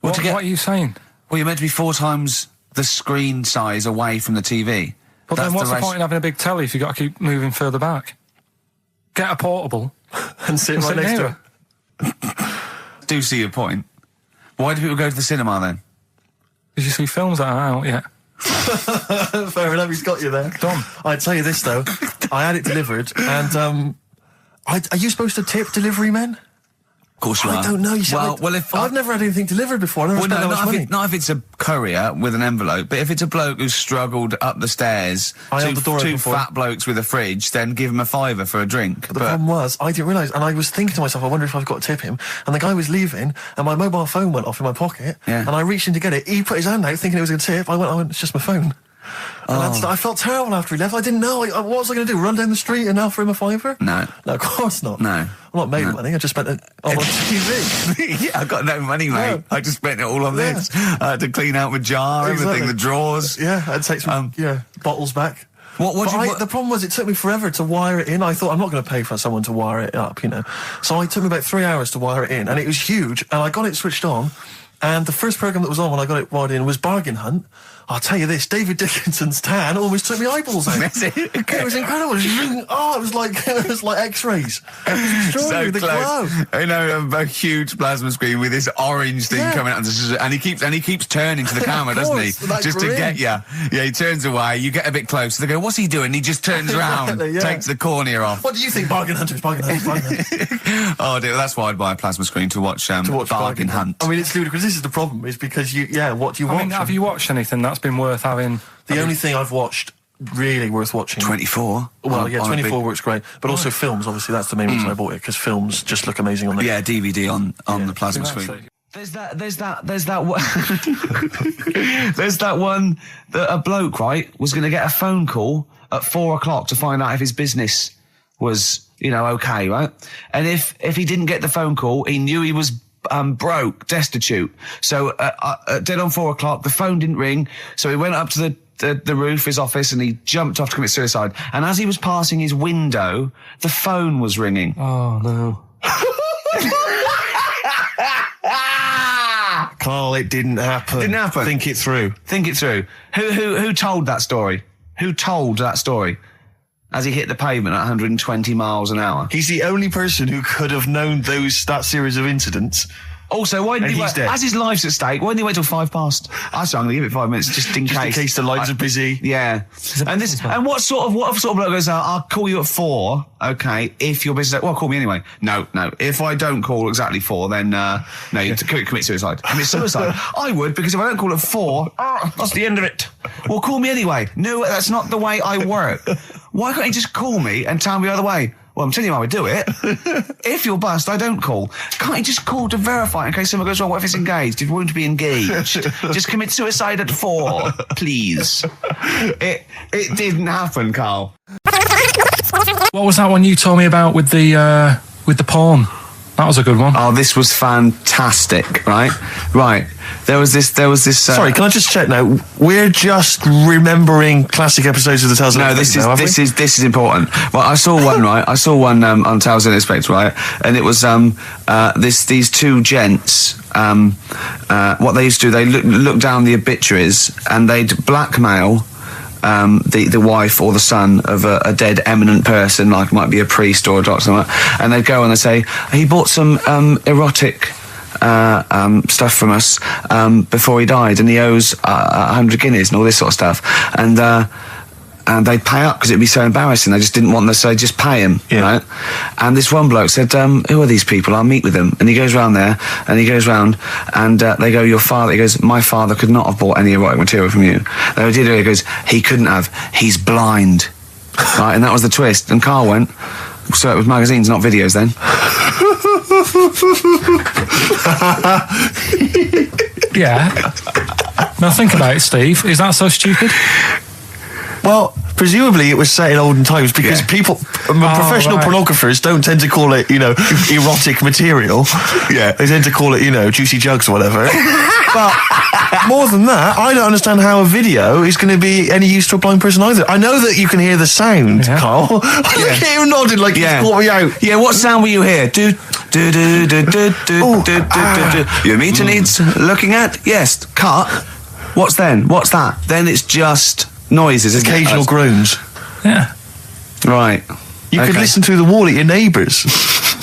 What are you saying? Well, you're meant to be 4 times the screen size away from the TV. But then what's the point in having a big telly if you've got to keep moving further back? Get a portable and sit right next to it. Do see your point. Why do people go to the cinema then? Did you see films that are out yet? Fair enough, he's got you there. Done. I'd tell you this, though. I had it delivered, and Are you supposed to tip delivery men? Of course you are. I don't know. You see, I've never had anything delivered before. I've never spent that much money. Not if it's a courier with an envelope, but if it's a bloke who's struggled up the stairs, two fat blokes with a fridge, then give him a £5 for a drink. But the problem was, I didn't realise, and I was thinking to myself, I wonder if I've got to tip him. And the guy was leaving, and my mobile phone went off in my pocket, and I reached in to get it. He put his hand out, thinking it was a tip. I went, it's just my phone. And I felt terrible after he left. I didn't know. What was I going to do? Run down the street and offer him a £5? No, of course not. No. I'm not made of money. I just spent it on TV. Yeah, I've got no money, mate. No. I just spent it all on this. I had to clean out my jar, everything, the drawers. Yeah, I'd take some bottles back. The problem was, it took me forever to wire it in. I thought, I'm not going to pay for someone to wire it up, So it took me about 3 hours to wire it in, and it was huge, and I got it switched on, and the first programme that was on when I got it wired in was Bargain Hunt. I'll tell you this, David Dickinson's tan almost took me eyeballs out. It was incredible. It was like X-rays. So the close. glow. A huge plasma screen with this orange thing coming out, and he keeps turning to the camera, doesn't he? Just to get you. Yeah, he turns away. You get a bit closer. They go, "What's he doing?" He just turns around, takes the cornea off. What do you think, Bargain Hunters? Bargain Hunters. Oh dear, that's why I'd buy a plasma screen to watch Bargain Hunt. I mean, it's ludicrous. This is the problem, is because what do you watch? I mean, have you watched anything that's been worth having? The only thing I've watched really worth watching. 24. Well, 24 works great, but also films. Obviously, that's the main reason I bought it, because films just look amazing on there. Yeah, DVD on the plasma screen. There's that one that a bloke, right, was going to get a phone call at 4 o'clock to find out if his business was, okay, right? And if he didn't get the phone call, he knew he was broke, destitute. So dead on 4 o'clock, the phone didn't ring, so he went up to the roof of his office and he jumped off to commit suicide. And as he was passing his window, the phone was ringing. Oh no. Carl, it didn't happen. Didn't happen. Think it through. Who told that story? Who told that story? As he hit the pavement at 120 miles an hour. He's the only person who could have known that series of incidents. Also, why didn't he wait? As his life's at stake, why didn't he wait till 5 past? I'm going to give it 5 minutes just in case. In case the lines are busy. Yeah. And what sort of bloke goes, I'll call you at 4, okay, if your business... Well, call me anyway. No. If I don't call exactly 4, then, you commit suicide. Commit suicide. I would, because if I don't call at 4, that's the end of it. Well, call me anyway. No, that's not the way I work. Why can't you just call me and tell me the other way? Well, I'm telling you how I do it. If you're bust, I don't call. Can't you just call to verify in case something goes wrong? What if it's engaged? If you want to be engaged, just commit suicide at 4, please. It didn't happen, Carl. What was that one you told me about with the porn? That was a good one. Oh, this was fantastic, right? Right. There was this. Sorry, can I just check now? We're just remembering classic episodes of the Tales. No, this is important. Well, I saw one, right? I saw one on Tales Unexpected, right? And it was these two gents. What they used to do, they look down the obituaries and they'd blackmail the wife or the son of a dead eminent person, like might be a priest or a doctor, and they'd go and they'd say, he bought some erotic stuff from us before he died, and he owes 100 guineas and all this sort of stuff, and they'd pay up because it'd be so embarrassing. They just didn't want them, so they'd just pay him, right? And this one bloke said, who are these people? I'll meet with them. And he goes round there, and he goes round, and they go, your father, he goes, my father could not have bought any erotic material from you. They did it, he goes, he couldn't have, he's blind. Right, and that was the twist. And Carl went, so it was magazines, not videos then. Yeah. Now think about it, Steve. Is that so stupid? Well, presumably it was set in olden times because professional pornographers don't tend to call it, erotic material. Yeah. They tend to call it, juicy jugs or whatever. But more than that, I don't understand how a video is going to be any use to a blind person either. I know that you can hear the sound, Carl. Look at you nodding like you caught me out. Yeah, what sound will you hear? Do. Your meter needs looking at? Yes. Cut. What's then? What's that? Then it's just noises, occasional groans. Yeah. Right. You could listen through the wall at your neighbours.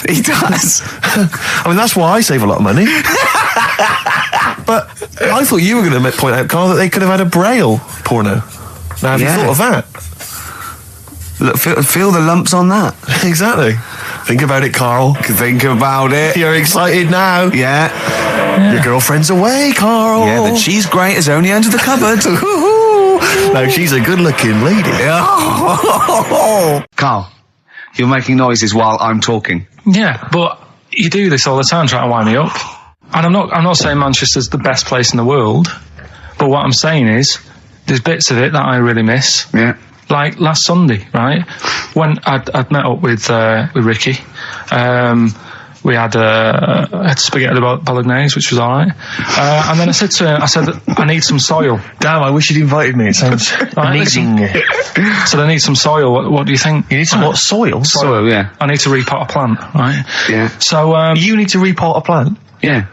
He does. I mean, that's why I save a lot of money. But I thought you were going to point out, Carl, that they could have had a Braille porno. Now, have you thought of that? Look, feel the lumps on that. Exactly. Think about it, Karl. Think about it. You're excited now. Yeah. Your girlfriend's away, Karl. Yeah, the cheese grate is only under the cupboard. No, she's a good-looking lady. Karl, you're making noises while I'm talking. Yeah, but you do this all the time trying to wind me up. And I'm not saying Manchester's the best place in the world, but what I'm saying is there's bits of it that I really miss. Yeah. Like last Sunday, right? When I'd met up with Ricky, we had spaghetti bolognese, which was all right. And then I said to him, I need some soil. Damn, I wish you'd invited me. It sounds amazing. So I need some soil. What do you think? You need some what? Soil? Soil, yeah. I need to repot a plant, right? Yeah. So you need to repot a plant? Yeah.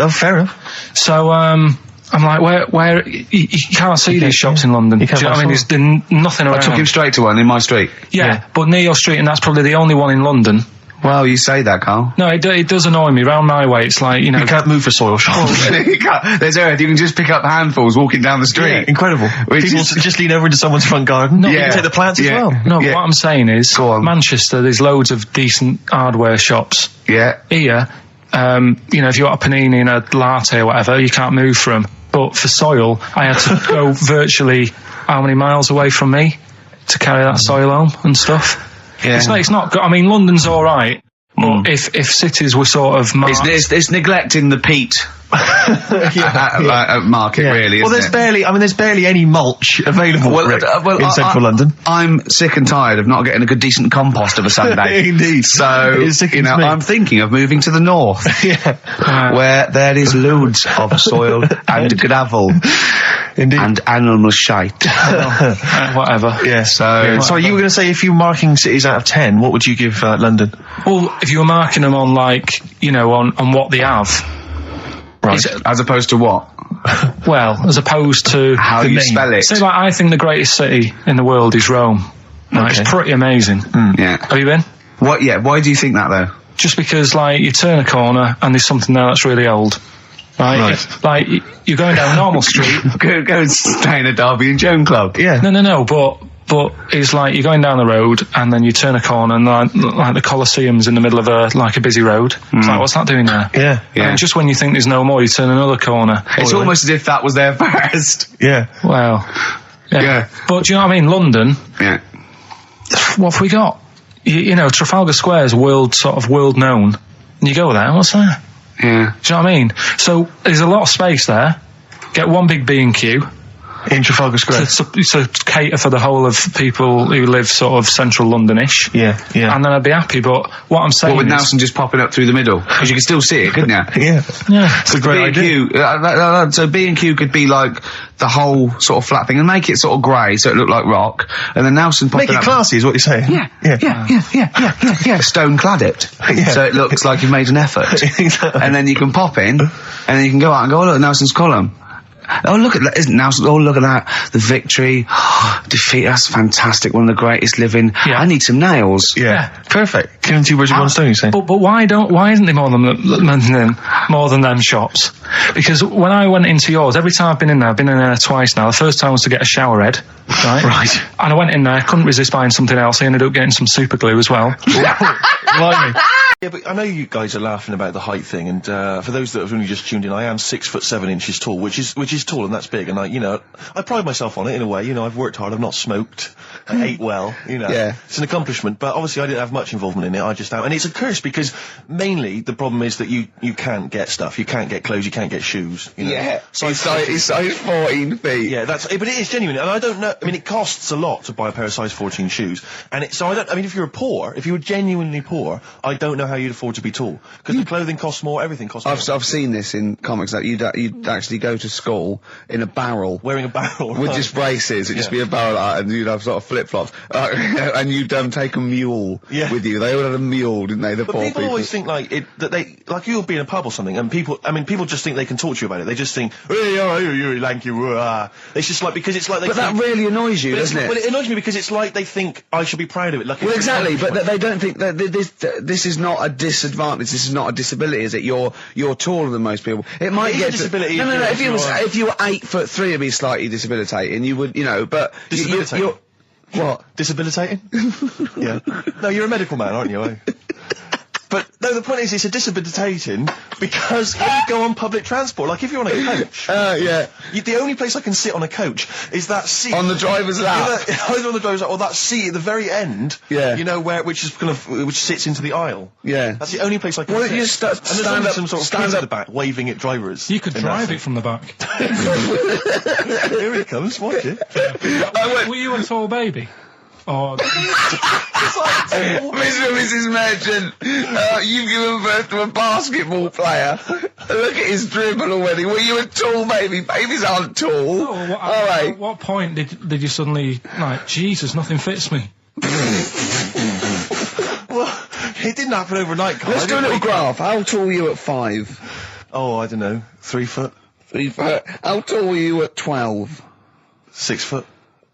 Fair enough. So I'm like, where you can't see these shops in London. Do you know what I mean? There's nothing around. I took him straight to one in my street. Yeah, but near your street, and that's probably the only one in London. Well, you say that, Karl. No, it does annoy me. Round my way, it's like, you know... You can't move for soil shops. There's earth. You can just pick up handfuls walking down the street. Yeah, incredible. People just lean over into someone's front garden. No, you can take the plants as well. No, but what I'm saying is, Manchester, there's loads of decent hardware shops. Yeah. Here, you know, if you want a panini and a latte or whatever, you can't move for them. But for soil, I had to go virtually how many miles away from me to carry that soil home and stuff. Yeah. It's not good. I mean, London's all right, but if cities were sort of marked... It's neglecting the peat market, really. Well, there's barely any mulch available in central London. I'm sick and tired of not getting a good decent compost of a Sunday. Indeed. So I'm thinking of moving to the north, where there is loads of soil and gravel. Indeed. And animal shite. Whatever. Yeah. So you were going to say, if you were marking cities out of 10, what would you give London? Well, if you were marking them on, like, you know, on what they have. Right. As opposed to what? Well, as opposed to how you spell it. Say, like, I think the greatest city in the world is Rome. Right? Okay. It's pretty amazing. Yeah. Have you been? What? Yeah. Why do you think that, though? Just because, like, you turn a corner and there's something there that's really old. Right. Like, you're going down Normal Street. Go and stay in a Derby and Joan club. Yeah. No, but it's like you're going down the road and then you turn a corner and like the Colosseum's in the middle of a busy road. It's like, what's that doing there? Yeah. And just when you think there's no more, you turn another corner. It's almost as if that was there first. Yeah. Well. Yeah. But do you know what I mean? London. Yeah. What have we got? You know, Trafalgar Square is world known. And you go there, what's there? Yeah. Do you know what I mean? So there's a lot of space there. Get one big B&Q. In Trafalgar Square. To cater for the whole of people who live sort of central Londonish. Yeah. And then I'd be happy, but what I'm saying with Nelson just popping up through the middle? Because you can still see it, couldn't you? Yeah. It's a great idea. So B&Q could be like the whole sort of flat thing and make it sort of grey so it looked like rock, and then Nelson popping up. Make it classy is what you're saying. Yeah. Stone clad it. Yeah. So it looks like you've made an effort. Exactly. And then you can pop in, and then you can go out and go, oh look, Nelson's column. Oh, look at that. Isn't Nelson? Oh, look at that. The victory. Defeat. That's fantastic. One of the greatest living. Yeah. I need some nails. Yeah. Perfect. Killing two birds with one stone, you say? But why isn't there more than them shops? Because when I went into yours, every time I've been in there twice now. The first time was to get a shower head. Right. And I went in there, couldn't resist buying something else. I ended up getting some super glue as well. Blimey. Yeah, but I know you guys are laughing about the height thing, and for those that have only just tuned in, I am 6'7" tall, which is tall and that's big, and I pride myself on it in a way. You know, I've worked hard, I've not smoked, I ate well. You know, it's an accomplishment. But obviously, I didn't have much involvement in it. I just am, and it's a curse because mainly the problem is that you can't get stuff, you can't get clothes, you can't get shoes. You know? Yeah, size 14 feet. Yeah, but it is genuine, and I don't know. I mean, it costs a lot to buy a pair of size 14 shoes, and if you were genuinely poor, I don't know how you'd afford to be tall, because the clothing costs more, everything costs more. I've seen this in comics, that you'd actually go to school in a barrel. Wearing a barrel. With just braces, it'd just be a barrel, and you'd have sort of flip-flops, and you'd take a mule with you. They all had a mule, didn't they, the poor people? People always think you'll be in a pub or something, and people just think they can talk to you about it. They just think, hey, you lanky, it's just like, because it's like they But that really annoys you, doesn't it? Well, it annoys me because it's like they think I should be proud of it. Well, exactly, but they don't think that this is not a disadvantage, this is not a disability, is it? You're taller than most people. It might get disability. No, if you were 8'3", it'd be slightly debilitating, you would, but... Debilitating? What? Debilitating? Yeah. No, you're a medical man, aren't you? But no, the point is, it's a disabilitating because when you go on public transport, like if you're on a coach, the only place I can sit on a coach is that seat on the driver's lap. Either on the driver's lap or that seat at the very end. Yeah. You know which sits into the aisle. Yeah. That's the only place I can sit. You and there's only some sort of kids at the back waving at drivers. You could drive it from the back. Here he comes. Watch it. Were you a tall baby? Or Mr. and Mrs. Merchant, you've given birth to a basketball player. Look at his dribble already. Were you a tall baby? Babies aren't tall. At what point did you suddenly, like, Jesus, nothing fits me? Well, it didn't happen overnight, Carl. Let's do a little graph. How tall were you at 5? Oh, I don't know. 3 foot. 3 foot. How tall were you at 12? 6 foot.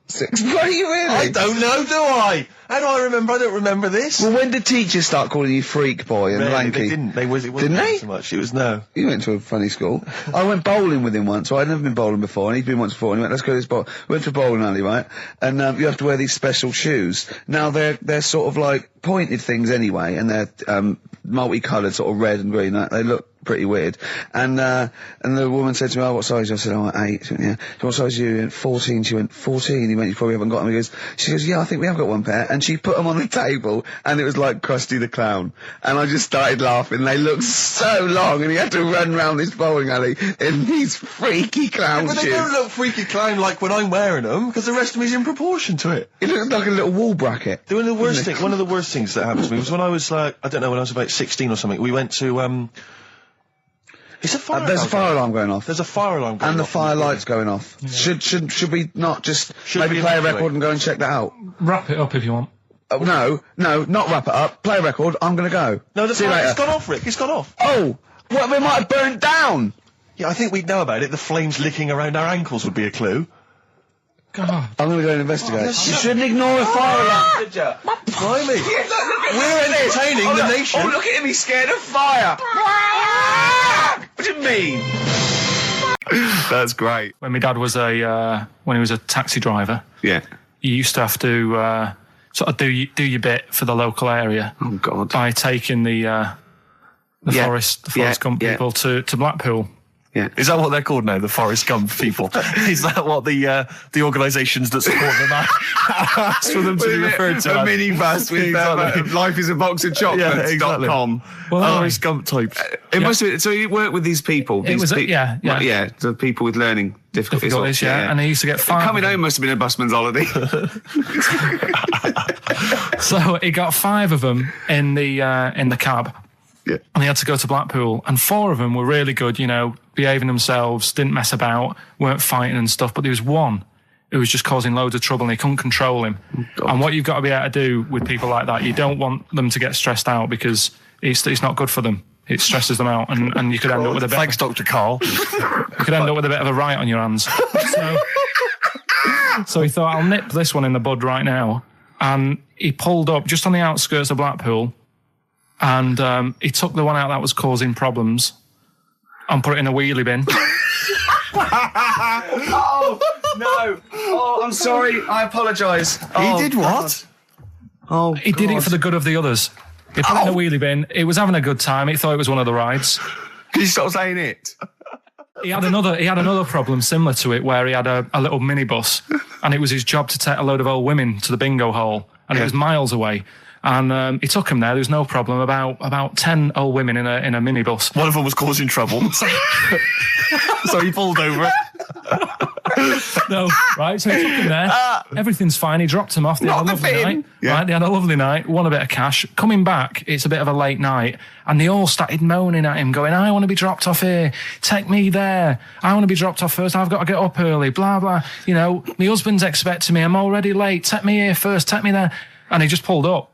6 foot, are you really? I don't know, do I? How do I remember? I don't remember this. Well, when did teachers start calling you freak boy and lanky? They didn't. It wasn't so much. It was no. You went to a funny school. I went bowling with him once. So I'd never been bowling before, and he'd been once before. And he went, let's go to this bowl. We went to a bowling alley, right? And you have to wear these special shoes. Now they're sort of like pointed things anyway, and they're multicoloured, sort of red and green. They look pretty weird. And the woman said to me, "Oh, what size?" I said, "Oh, 8." She went, "Yeah." "What size are you?" He went, 14. She went, 14. He went, "You probably haven't got them." She goes, "Yeah, I think we have got one pair." And she put them on the table, and it was like Krusty the Clown. And I just started laughing. They looked so long, and he had to run round this bowling alley in these freaky clown shoes. But they don't look freaky clown like when I'm wearing them, because the rest of me's in proportion to it. It looks like a little wall bracket. One of the worst things that happened to me was when I was like, I don't know, when I was about 16 or something. We went to It's a fire There's a fire alarm going off. There's a fire alarm going off. And the fire light's going off. Yeah. Should we not just maybe play a record and go and check that out? Wrap it up if you want. No, not wrap it up. Play a record. I'm going to go. No, it's gone off, Rick. It's gone off. Oh, well, we might have burned down. Yeah, I think we'd know about it. The flames licking around our ankles would be a clue. God. I'm going to go and investigate. You shouldn't ignore a fire alarm, did you? Blimey. We're entertaining the nation. Oh, look at him. He's scared of fire. What do you mean? That's great. When my dad was when he was a taxi driver, yeah, you used to have to sort of do your bit for the local area. Oh God! By taking the Forrest Gump people to Blackpool. Yeah. Is that what they're called now, the Forrest Gump people? Is that what the organisations that support them asked for them to be referred to? A minibus with Life is a Box of Chocolates.com. Well, Forrest Gump types. It must have been, so you work with these people? It was, the people with learning difficulties. And they used to get 5. Coming home must have been a busman's holiday. So he got 5 of them in the cab. Yeah. And they had to go to Blackpool, and 4 of them were really good, behaving themselves, didn't mess about, weren't fighting and stuff, but there was one who was just causing loads of trouble and they couldn't control him. Oh, and what you've got to be able to do with people like that, you don't want them to get stressed out because it's not good for them. It stresses them out, and you could end up with a bit... Thanks, Dr. Carl. You could end up with a bit of a riot on your hands. So he thought, I'll nip this one in the bud right now. And he pulled up just on the outskirts of Blackpool, and he took the one out that was causing problems and put it in a wheelie bin. Oh, no. Oh, I'm sorry. I apologise. He did what? Oh, he did it for the good of the others. He put it in a wheelie bin. He was having a good time. He thought it was one of the rides. Can you stop saying it? He had another problem similar to it where he had a little minibus, and it was his job to take a load of old women to the bingo hall, and it was miles away. And he took him there. There was no problem. About 10 old women in a minibus. One of them was causing trouble, so he pulled over it. No, right. So he took him there. Everything's fine. He dropped him off. They had a lovely night. Yeah. Right. They had a lovely night. Won a bit of cash. Coming back, it's a bit of a late night, and they all started moaning at him, going, "I want to be dropped off here. Take me there. I want to be dropped off first. I've got to get up early. Blah blah. My husband's expecting me. I'm already late. Take me here first. Take me there." And he just pulled up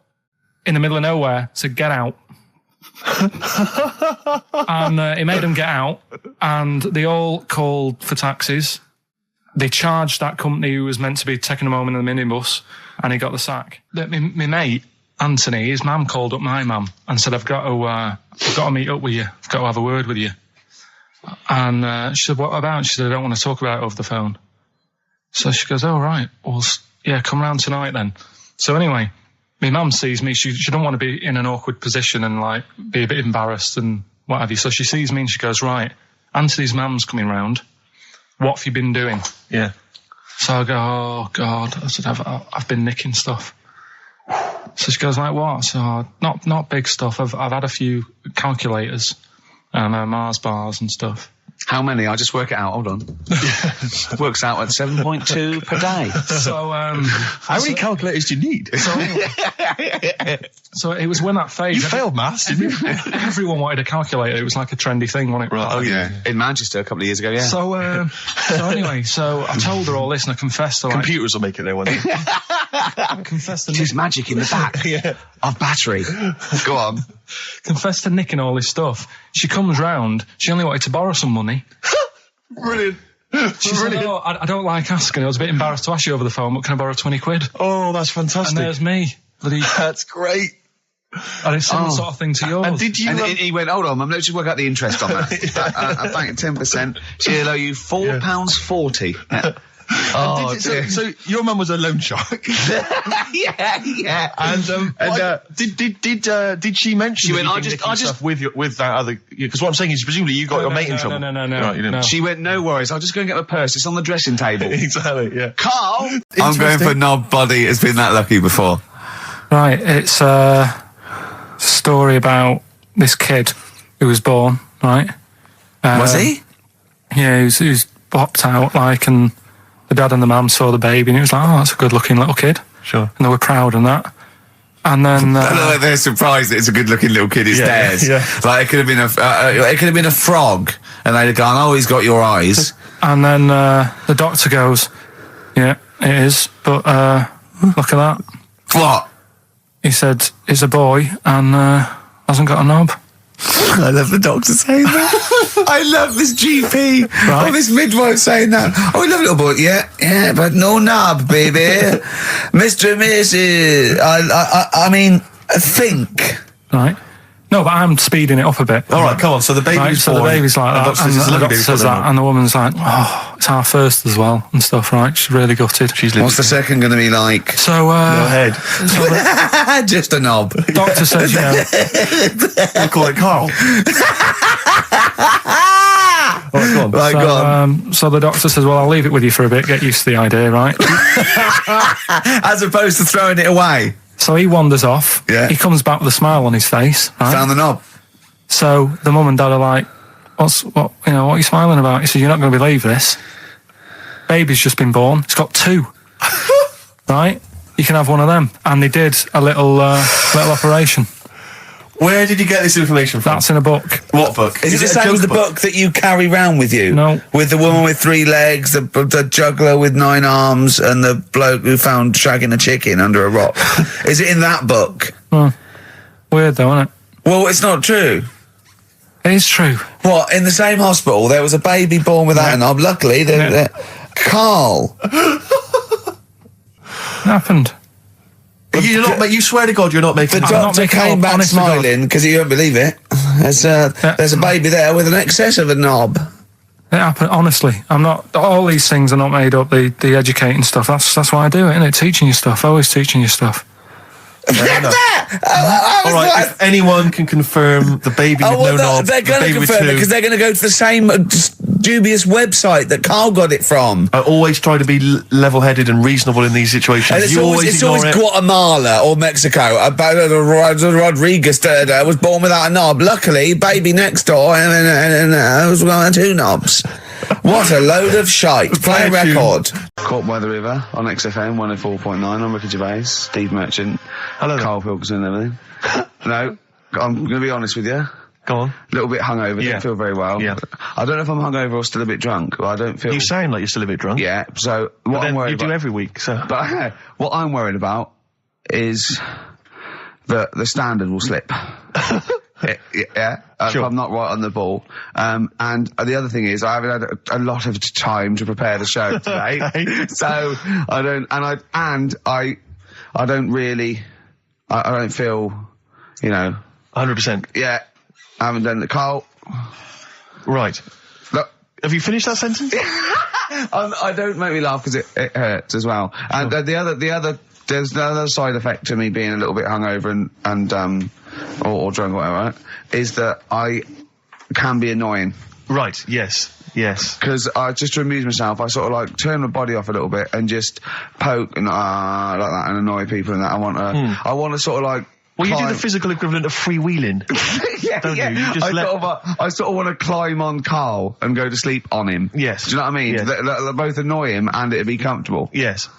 in the middle of nowhere, said, "Get out." And he made them get out, and they all called for taxis. They charged that company who was meant to be taking him home in the minibus, and he got the sack. My mate, Anthony, his mum called up my mum and said, I've got to meet up with you. I've got to have a word with you. And she said, "What about?" She said, "I don't want to talk about it over the phone." So she goes, "Oh, right. Well, yeah, come round tonight then." So anyway, my mum sees me, she don't want to be in an awkward position and, like, be a bit embarrassed and what have you. So she sees me and she goes, right, Anthony's mum's coming round. What have you been doing? Yeah. So I go, oh, God. I said, I've been nicking stuff. So she goes, like, what? So, not big stuff. I've had a few calculators and Mars bars and stuff. How many? I'll just work it out. Hold on. Works out at 7.2 per day. So, how many calculators do you need? So it was when that phase. You failed maths, didn't you? Everyone wanted a calculator. It was like a trendy thing, wasn't it? Right. Oh, yeah. In Manchester a couple of years ago, yeah. So anyway, so I told her all this and I confessed to, like... Computers will make it there one day. I confessed to... Just magic in the back of battery. Go on. Confessed to nicking all this stuff. She comes round. She only wanted to borrow some money. Brilliant. She said, oh, I don't like asking. I was a bit embarrassed to ask you over the phone, but can I borrow 20 quid? Oh, that's fantastic. And there's me. That's great. And it's similar sort of thing to yours. And did you... And he went, hold on, Mum, let's just work out the interest on that. I bank 10%. She'll owe you £4.40. Oh, so your mum was a loan shark. yeah. And did she mention? She went, I just with that other, because what I'm saying is presumably you got your mate in trouble. No. Right, you didn't. She went, no worries, I'll just go and get my purse. It's on the dressing table. Exactly. Yeah. Carl, I'm going for knob body. It's been that lucky before. Right, it's a story about this kid who was born. Right. Was he? Yeah, he was popped out like and. The dad and the mum saw the baby and it was like, oh, that's a good-looking little kid. Sure. And they were proud and that. And then... they're surprised that it's a good-looking little kid. It's theirs. Yeah. Like, it could have been a frog. And they'd have gone, oh, he's got your eyes. And then the doctor goes, yeah, it is. But look at that. What? He said, it's a boy and hasn't got a knob. I love the doctor saying that. I love this GP. Right. Oh, this midwife saying that. Oh, we love little boy. Yeah, but no knob, baby. Mr. and Mrs. I mean, think. Right. No, but I'm speeding it up a bit. All right, come on. So the baby's born. So the baby's like that, and the doctor says that, and the woman's like, oh, it's our first as well, and stuff, right? She's really gutted. What's the second going to be like? So, go ahead. Just a knob. Doctor says, you know. We'll call it Carl. So the doctor says, well, I'll leave it with you for a bit, get used to the idea, right? As opposed to throwing it away. So he wanders off. Yeah. He comes back with a smile on his face. Right? Found the knob. So the mum and dad are like, what are you smiling about? He said, you're not going to believe this. Baby's just been born. It's got 2. Right? You can have one of them. And they did a little operation. Where did you get this information from? That's in a book. What book? Is it the same as the book that you carry round with you? No. With the woman with 3 legs, the juggler with 9 arms, and the bloke who found shagging a chicken under a rock. Is it in that book? Weird though, isn't it? Well, it's not true. It is true. What, in the same hospital, there was a baby born without a knob. Luckily, Carl. It happened. You swear to God you're not making... The doctor came back smiling, because he won't believe it. There's a baby there with an excess of a knob. It happened, honestly. I'm not... All these things are not made up, the educating stuff. That's why I do it, isn't it? Teaching you stuff. Always teaching you stuff. All right, if anyone can confirm the baby with no knob, they're going to confirm it because they're going to go to the same dubious website that Carl got it from. I always try to be level-headed and reasonable in these situations. And it's always Guatemala or Mexico. Rodriguez was born without a knob. Luckily, baby next door was one 2 knobs. What a load of shite. Play a record. Caught by the River on XFM 104.9. I'm Ricky Gervais, Steve Merchant. Hello. Carl Pilkington and everything. No, I'm going to be honest with you. Go on. A little bit hungover. Yeah. Don't feel very well. Yeah. I don't know if I'm hungover or still a bit drunk. I don't feel... You sound like you're still a bit drunk. Yeah, so what I'm worried about... You do every week, so... But what I'm worried about is that the standard will slip. Yeah, sure. If I'm not right on the ball. And the other thing is, I haven't had a lot of time to prepare the show today, so I don't feel, 100%. Yeah, I haven't done the Carl. Right. Look, have you finished that sentence? I don't make me laugh because it hurts as well. And sure. the other there's the other side effect to me being a little bit hungover or drunk or whatever, right, is that I can be annoying. Right, yes. Because just to amuse myself, I sort of like turn my body off a little bit and just poke and like that and annoy people and that. I want to sort of like. Well, you do the physical equivalent of freewheeling. Don't you? I sort of want to climb on Karl and go to sleep on him. Yes. Do you know what I mean? Yes. They both annoy him and it'd be comfortable. Yes.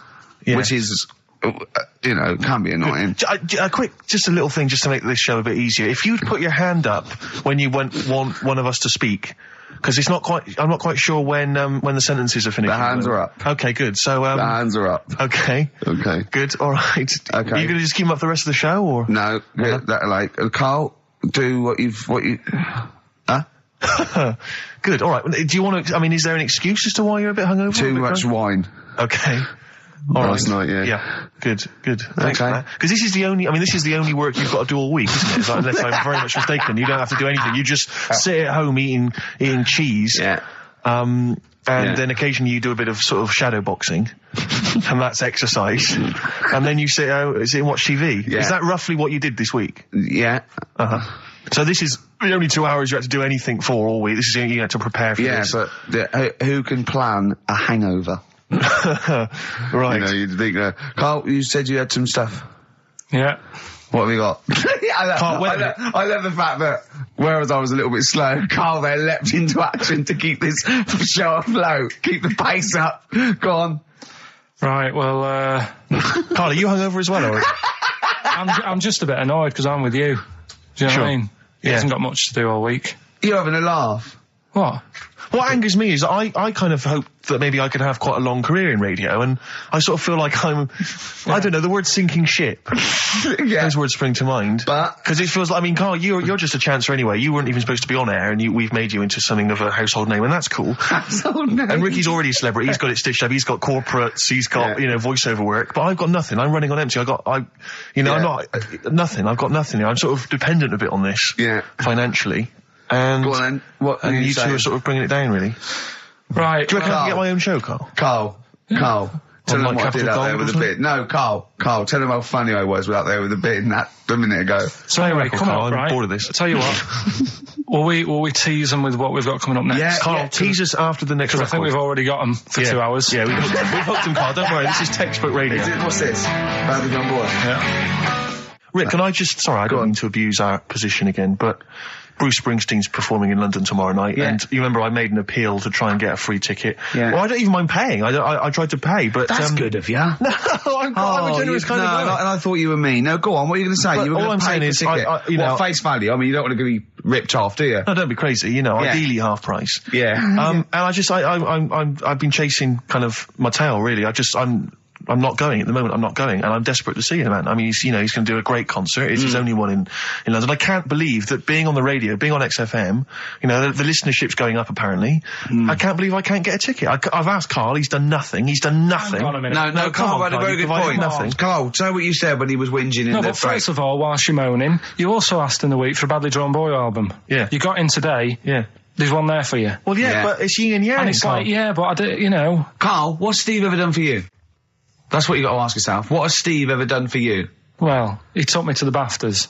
Which is, can be annoying. Just a little thing just to make this show a bit easier. If you'd put your hand up when you want one of us to speak, because I'm not quite sure when the sentences are finished. The hands are up. Okay, good. So, the hands are up. Okay. Good, alright. Okay. Are you gonna just keep them up the rest of the show, or? No, Karl, do what you, huh? Good, alright. Do you want to, is there an excuse as to why you're a bit hungover? Too much wine. Okay. Last night, yeah. Yeah. Good. Thanks for that. Because this is the only work you've got to do all week, isn't it? Unless I'm very much mistaken. You don't have to do anything. You just sit at home eating cheese. Yeah. Then occasionally you do a bit of sort of shadow boxing. And that's exercise. And then you sit and watch TV. Yeah. Is that roughly what you did this week? Yeah. Uh-huh. So this is the only 2 hours you had to do anything for all week. This is you had to prepare for this. Yeah, but who can plan a hangover? Right. You'd think, Karl, you said you had some stuff. Yeah. What have you got? I love the fact that, whereas I was a little bit slow, Karl there leapt into action to keep this show afloat, keep the pace up. Go on. Right, well, Karl, are you hungover as well, or? I'm just a bit annoyed because I'm with you. Do you know what I mean? He hasn't got much to do all week. You're having a laugh. What? What angers me is I kind of hope that maybe I could have quite a long career in radio, and I sort of feel like I don't know, the word sinking ship. Those words spring to mind. Because it feels like, Karl, you're just a chancer anyway. You weren't even supposed to be on air, and we've made you into something of a household name, and that's cool. Household name. And Ricky's already a celebrity. He's got it stitched up. He's got corporates. He's got, voiceover work. But I've got nothing. I'm running on empty. I'm not, nothing. I've got nothing. I'm sort of dependent a bit on this. Yeah. Financially. And, go on then. What and you two are sort of bringing it down, really. Right. Do you reckon I can get my own show, Karl? Karl. Tell them what I did out there with the bit. No, Karl, tell them how funny I was out there with the bit a minute ago. So anyway, come on, I'm bored of this. I'll tell you what. will we tease them with what we've got coming up next? Yeah, Karl, tease us after the next record. I think we've already got them for 2 hours. Yeah, we've hooked them, Karl. Don't worry, this is textbook radio. What's this? Badly Done Boy. Yeah. Rick, can I I don't mean to abuse our position again, but Bruce Springsteen's performing in London tomorrow night, and you remember I made an appeal to try and get a free ticket. Yeah. Well, I don't even mind paying. I tried to pay, but that's good of you. No, I'm a generous kind of guy. And I thought you were mean. No, go on. What are you going to say? You were all I'm saying is, face value. You don't want to be ripped off, do you? No, don't be crazy. Ideally half price. Yeah. And I've been chasing kind of my tail, really. I'm not going at the moment. I'm not going, and I'm desperate to see him, man. He's going to do a great concert. It's his only one in London. I can't believe that being on the radio, being on XFM, the listenership's going up apparently. I can't believe I can't get a ticket. I've asked Karl. He's done nothing. Hang on a minute. No, Karl had a very good point. Nothing. Karl, say what you said when he was whinging in the but first of all, whilst you're moaning, you also asked in the week for a Badly Drawn Boy album. Yeah. You got in today. Yeah. There's one there for you. Well, yeah. But it's yin and yang. And it's Karl. like, but I do, Karl, what's Steve ever done for you? That's what you got to ask yourself. What has Steve ever done for you? Well, he took me to the BAFTAs.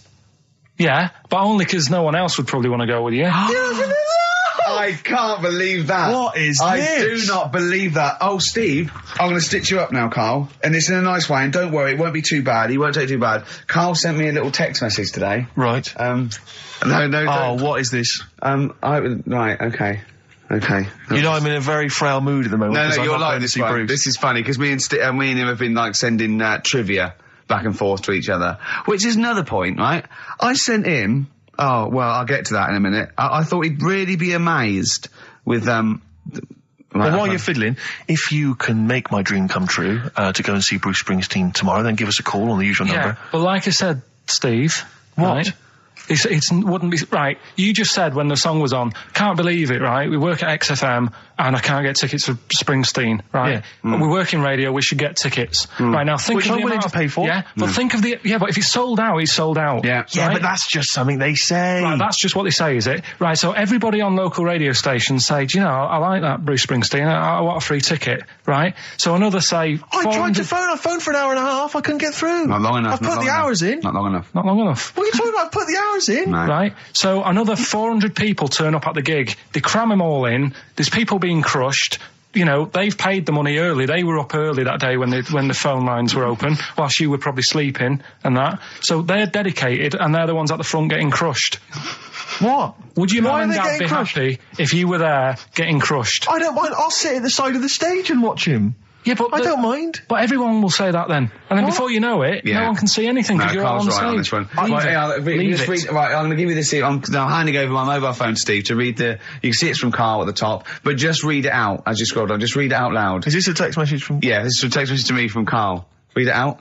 Yeah, but only because no one else would probably want to go with you. I can't believe that. What is this? I do not believe that. Oh, Steve, I'm going to stitch you up now, Karl. And it's in a nice way, and don't worry, it won't be too bad. He won't take too bad. Karl sent me a little text message today. Right. No. Oh, what is this? Right, okay. Okay. I'm in a very frail mood at the moment. No, you're like this one. This is funny, because me and him have been, sending trivia back and forth to each other. Which is another point, right? I sent him... Oh, well, I'll get to that in a minute. I thought he'd really be amazed with, Well, while you're fiddling, if you can make my dream come true, to go and see Bruce Springsteen tomorrow, then give us a call on the usual number. But like I said, Steve... What? Right, It wouldn't be right. You just said when the song was on, can't believe it, right? We work at XFM and I can't get tickets for Springsteen, right? Yeah. We work in radio, we should get tickets. Right, now think Which of I'm the willing amount to pay for. Yeah, but think of but if it's sold out, it's sold out. Yeah. Yeah, right? but that's just something they say. Right, that's just what they say, is it? Right, so everybody on local radio stations say, do you know, I like that Bruce Springsteen, I want a free ticket, right? So another say... I tried to phone. I phoned for an hour and a half. I couldn't get through. Not long enough. I've put the hours in. Not long enough. Not long enough. What are you talking about? I've put the hours in. No. Right, so another 400 people turn up at the gig. They cram them all in. There's people being crushed. You know, they've paid the money early. They were up early that day when the phone lines were open, whilst you were probably sleeping and that. So they're dedicated, and they're the ones at the front getting crushed. What? Would you Why mind are they Dad getting be crushed? happy if you were there getting crushed? I don't mind. I'll sit at the side of the stage and watch him. Yeah, but I don't mind. But everyone will say that then, and then before you know it, no one can see anything because you're all on Carl's stage. right on this one. Leave Right, it. Leave it. Right, I'm going to give you this. I'm handing over my mobile phone to Steve to read the. You can see it's from Carl at the top, but just read it out as you scroll down. Just read it out loud. Is this a text message from? Yeah, this is a text message to me from Carl. Read it out.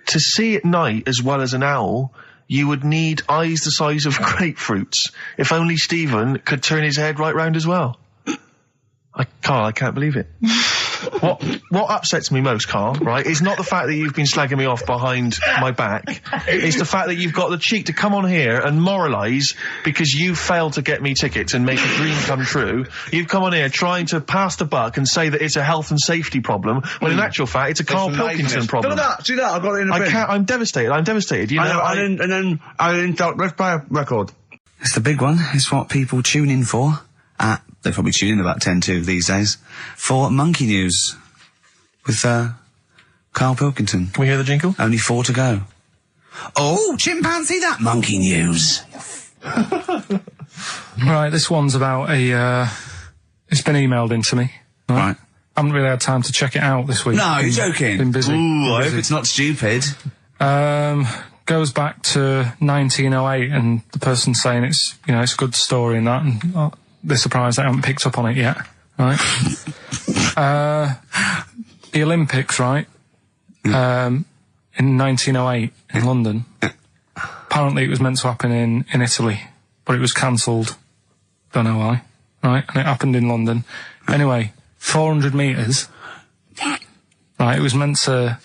To see at night as well as an owl, you would need eyes the size of grapefruits. If only Stephen could turn his head right round as well. Carl, I can't believe it. What upsets me most, Carl, right, is not the fact that you've been slagging me off behind my back. It's the fact that you've got the cheek to come on here and moralise because you failed to get me tickets and make a dream come true. You've come on here trying to pass the buck and say that it's a health and safety problem, when in actual fact it's a Karl Pilkington problem. Do that. I've got it in a bin. I'm devastated. You know, and then let's play a record. It's the big one. It's what people tune in for. They probably tune in about 10 to these days for Monkey News with Karl Pilkington. Can we hear the jingle? Only 4 to go. Oh, chimpanzee, that Monkey News. Right, this one's about it's been emailed in to me. Right. I haven't really had time to check it out this week. No, you're joking. Been busy. Ooh, I hope it's not stupid. Goes back to 1908, and the person's saying it's a good story and that, and they're surprised I haven't picked up on it yet, right? The Olympics, right? In 1908 in London. Apparently it was meant to happen in Italy, but it was cancelled. Don't know why, right? And it happened in London. Anyway, 400 metres. Right, it was meant to...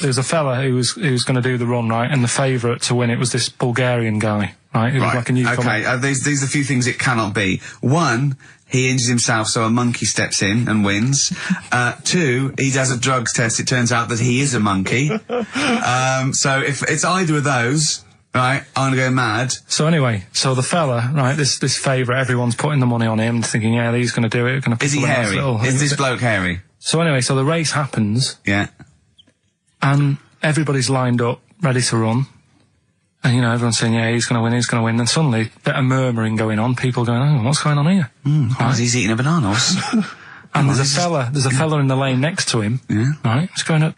there was a fella who was going to do the run, right, and the favourite to win it was this Bulgarian guy, right? Who was like a newcomer. Okay, these are a few things it cannot be. 1, he injures himself, so a monkey steps in and wins. 2, he does a drugs test, it turns out that he is a monkey. So if it's either of those, right, I'm gonna go mad. So anyway, so the fella, right, this favourite, everyone's putting the money on him, thinking, yeah, he's going to do it. Is he hairy? Is this bloke hairy? So anyway, so the race happens. Yeah. And everybody's lined up, ready to run. And, everyone's saying, yeah, he's going to win. Then suddenly, a bit of murmuring going on. People going, oh, what's going on here? Right. He's eating a banana. And there's a fella in the lane next to him. Yeah. Right? He's going up,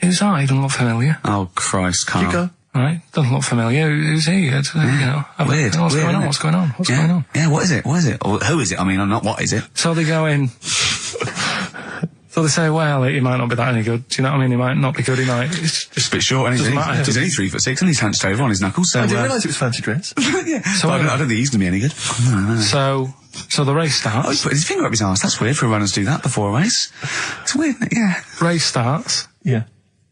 who's that? He doesn't look familiar. Oh, Christ, Carl. Chico. Right? Doesn't look familiar. Who's he? Weird. What's going on? What's going on? What's going on? Yeah, what is it? Or who is it? I mean, not what is it? So they go in... So they say, well, he might not be that any good. Do you know what I mean? He might not be good. He might. It's just a bit short. And he's only 3'6", and he's hunched over on his knuckles. So I didn't realise it was fancy dress. Yeah. So I don't think he's going to be any good. No. So the race starts. Oh, he's put his finger up his arse. That's weird for runners to do that before a race. It's weird, isn't it? Yeah. Race starts. Yeah.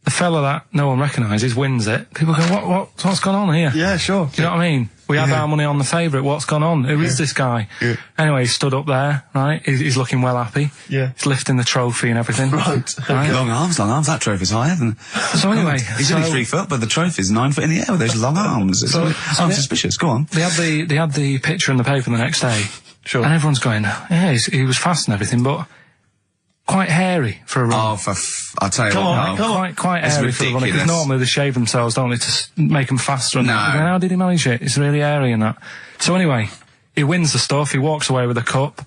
The fella that no one recognises wins it. People go, what's gone on here? Yeah, sure. Do you know what I mean? We had our money on the favourite. What's gone on? Who is this guy? Yeah. Anyway, he stood up there, right? He's looking well happy. Yeah. He's lifting the trophy and everything. Right. Long arms. That trophy's higher than... So anyway... He's only 3 foot, but the trophy's 9 foot in the air with those long arms. I'm suspicious. Go on. They had the picture in the paper the next day. Sure. And everyone's going, yeah, he was fast and everything, but... quite hairy for a run. Oh, I'll tell you what. Quite hairy for a run. Because normally they shave themselves, don't they, to make them faster. And how did he manage it? It's really hairy and that. So anyway, he wins the stuff. He walks away with a cup.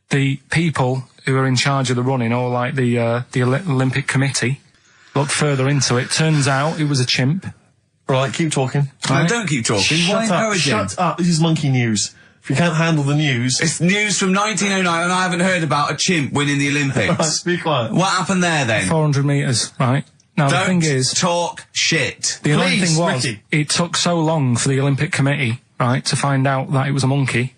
The people who are in charge of the running, or like the Olympic Committee, look further into it. Turns out it was a chimp. Right, keep talking. Right? No, don't keep talking. Shut up. This is Monkey News. If you can't handle the news... It's news from 1909 and I haven't heard about a chimp winning the Olympics. Right, be quiet. What happened there then? 400 metres, right? Now, Don't the thing is... talk shit. The annoying Please, thing was, Ricky. it took so long for the Olympic Committee, right, to find out that it was a monkey.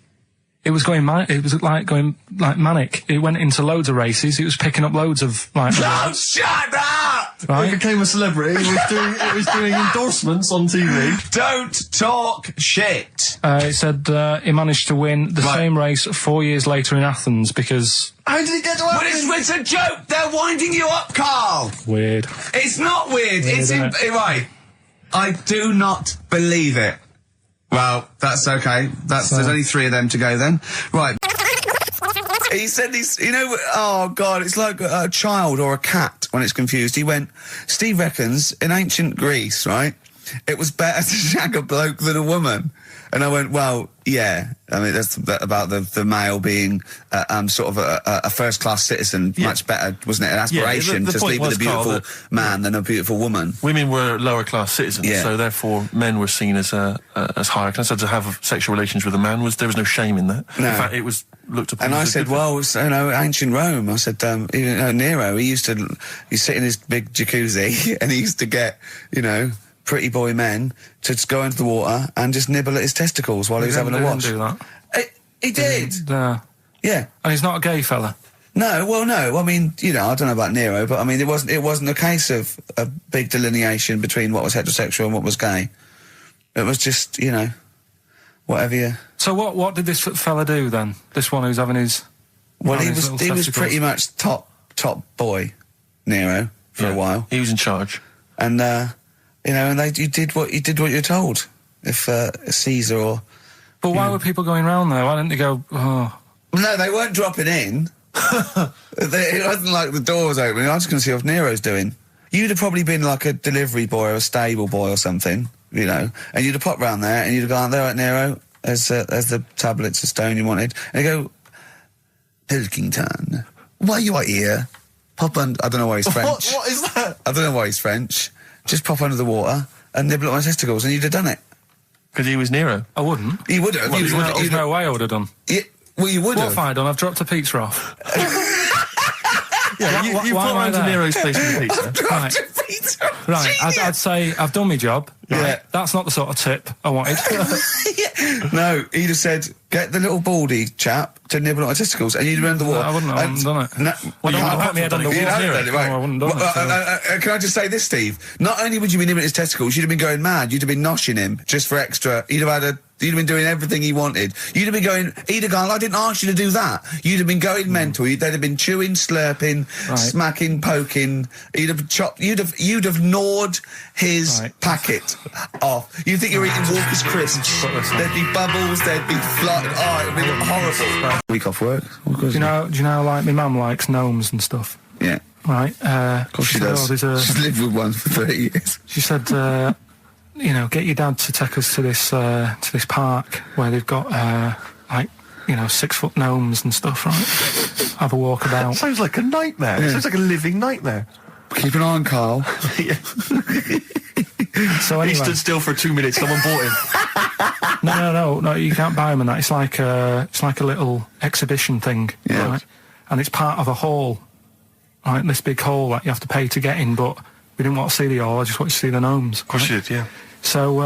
It was going going manic. It went into loads of races. It was picking up loads of, Oh, shut up! He right? became a celebrity. It was doing endorsements on TV. Don't talk shit. It said he managed to win the Right. same race 4 years later in Athens because... How did he get to But it's a joke. They're winding you up, Carl. Weird. It's not weird. It's isn't it? right. I do not believe it. Well, that's okay. There's only 3 of them to go then. Right. He said he's, oh God, it's like a child or a cat when it's confused. He went, Steve reckons in ancient Greece, right, it was better to shag a bloke than a woman. And I went, well, yeah. I mean, that's about the male being sort of a first-class citizen. Yeah. Much better, wasn't it? An aspiration the to point sleep with a was, Carl, beautiful man than a beautiful woman. Women were lower class citizens, Yeah. so therefore men were seen as higher class. So to have sexual relations with a man there was no shame in that. No. In fact, it was looked upon. And I as a said, good well, it's, ancient Rome. I said, Nero, he'd sit in his big jacuzzi and he used to get, pretty boy men to just go into the water and just nibble at his testicles while he was having a watch. He didn't do that. He did. Yeah. And he's not a gay fella. No, well, no. I mean, I don't know about Nero, but I mean, it wasn't a case of a big delineation between what was heterosexual and what was gay. It was just, whatever you... So what did this fella do then? This one who's having his... Well, he his was little pretty testicles? much top boy, Nero, for a while. He was in charge. And, and you did what you're told. If Caesar or... But why were people going round there? Why didn't they go, oh... No, they weren't dropping in. It wasn't like the door was opening. I was just going to see what Nero's doing. You'd have probably been like a delivery boy or a stable boy or something, and you'd have popped round there and you'd have gone, there, right, Nero, as the tablets of stone you wanted. And you go, Pilkington, why you are here? Pop under... I don't know why he's French. What is that? I don't know why he's French. Just pop under the water and nibble at my testicles and you'd have done it. Because he was Nero. I wouldn't. You would have. There's no way I would have done. Yeah, well, you would What have. have I done? I've dropped a pizza off. Yeah, you why put am I around to there? Nero's place with the pizza. Right. Right, I'd say I've done my job. Right? Yeah. That's not the sort of tip I wanted. No, he'd have said, get the little baldy chap to nibble at my testicles, and you'd have been under the water. I wouldn't have done it. No, Well, you you would have have put my head done on the it. you'd wall. have done it, right. No, I wouldn't have done it. Can I just say this, Steve? Not only would you be nibbling at his testicles, you'd have been going mad. You'd have been noshing him just for extra. You'd have been doing everything he wanted. You'd have been going, he'd have gone, I didn't ask you to do that. You'd have been going mental. They'd have been chewing, slurping, smacking, poking. You'd have chopped, you'd have gnawed his packet off. You think you're eating Walker's crisps. There'd be bubbles, there'd be flood. Oh, it'd be horrible. Week off work. Do you know, like, my mum likes gnomes and stuff? Yeah. Right? Of course she does. She's lived with one for 30 years. She said, get your dad to take us to this park where they've got, 6-foot gnomes and stuff, right? Have a walk about. Sounds like a nightmare. Yeah. Sounds like a living nightmare. Keep an eye on Carl. So anyway, He stood still for 2 minutes. Someone bought him. No, you can't buy them and that. It's like a little exhibition thing, right? And it's part of a hall, right? This big hall that you have to pay to get in, but we didn't want to see the hall, I just wanted to see the gnomes. Of course you did, yeah. So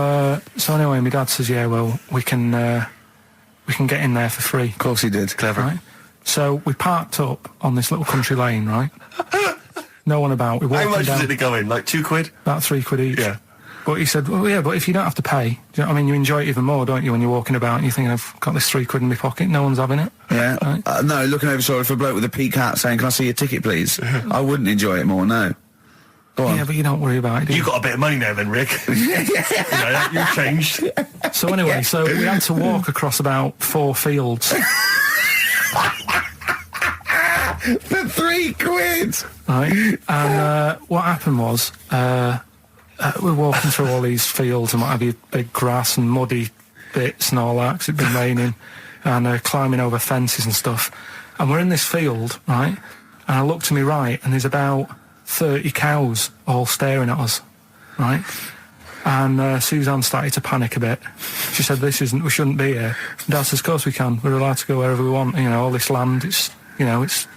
anyway, my dad says, yeah, well, we can get in there for free. Of course he did. Clever. Right? So we parked up on this little country lane, right? No one about. We walked How much down, was it to go in? Like £2? about £3 each. Yeah. But he said, well, yeah, but if you don't have to pay, do you know what I mean? You enjoy it even more, don't you, when you're walking about and you think, I've got this £3 in my pocket, no one's having it. Yeah. Right? No, looking over shoulder for a bloke with a peak hat saying, can I see your ticket, please? I wouldn't enjoy it more, no. Go on. Yeah, but you don't worry about it, do you? You got a bit of money now then, Rick. You've changed. So anyway, so we had to walk across about 4 fields. For £3? Right? And what happened was, we're walking through all these fields and what have you, big grass and muddy bits and all that, 'cause it'd been raining, and climbing over fences and stuff. And we're in this field, right? And I look to my right, and there's about 30 cows all staring at us, right? And Suzanne started to panic a bit. She said, we shouldn't be here. Dad says, of course we can. We're allowed to go wherever we want. All this land, it's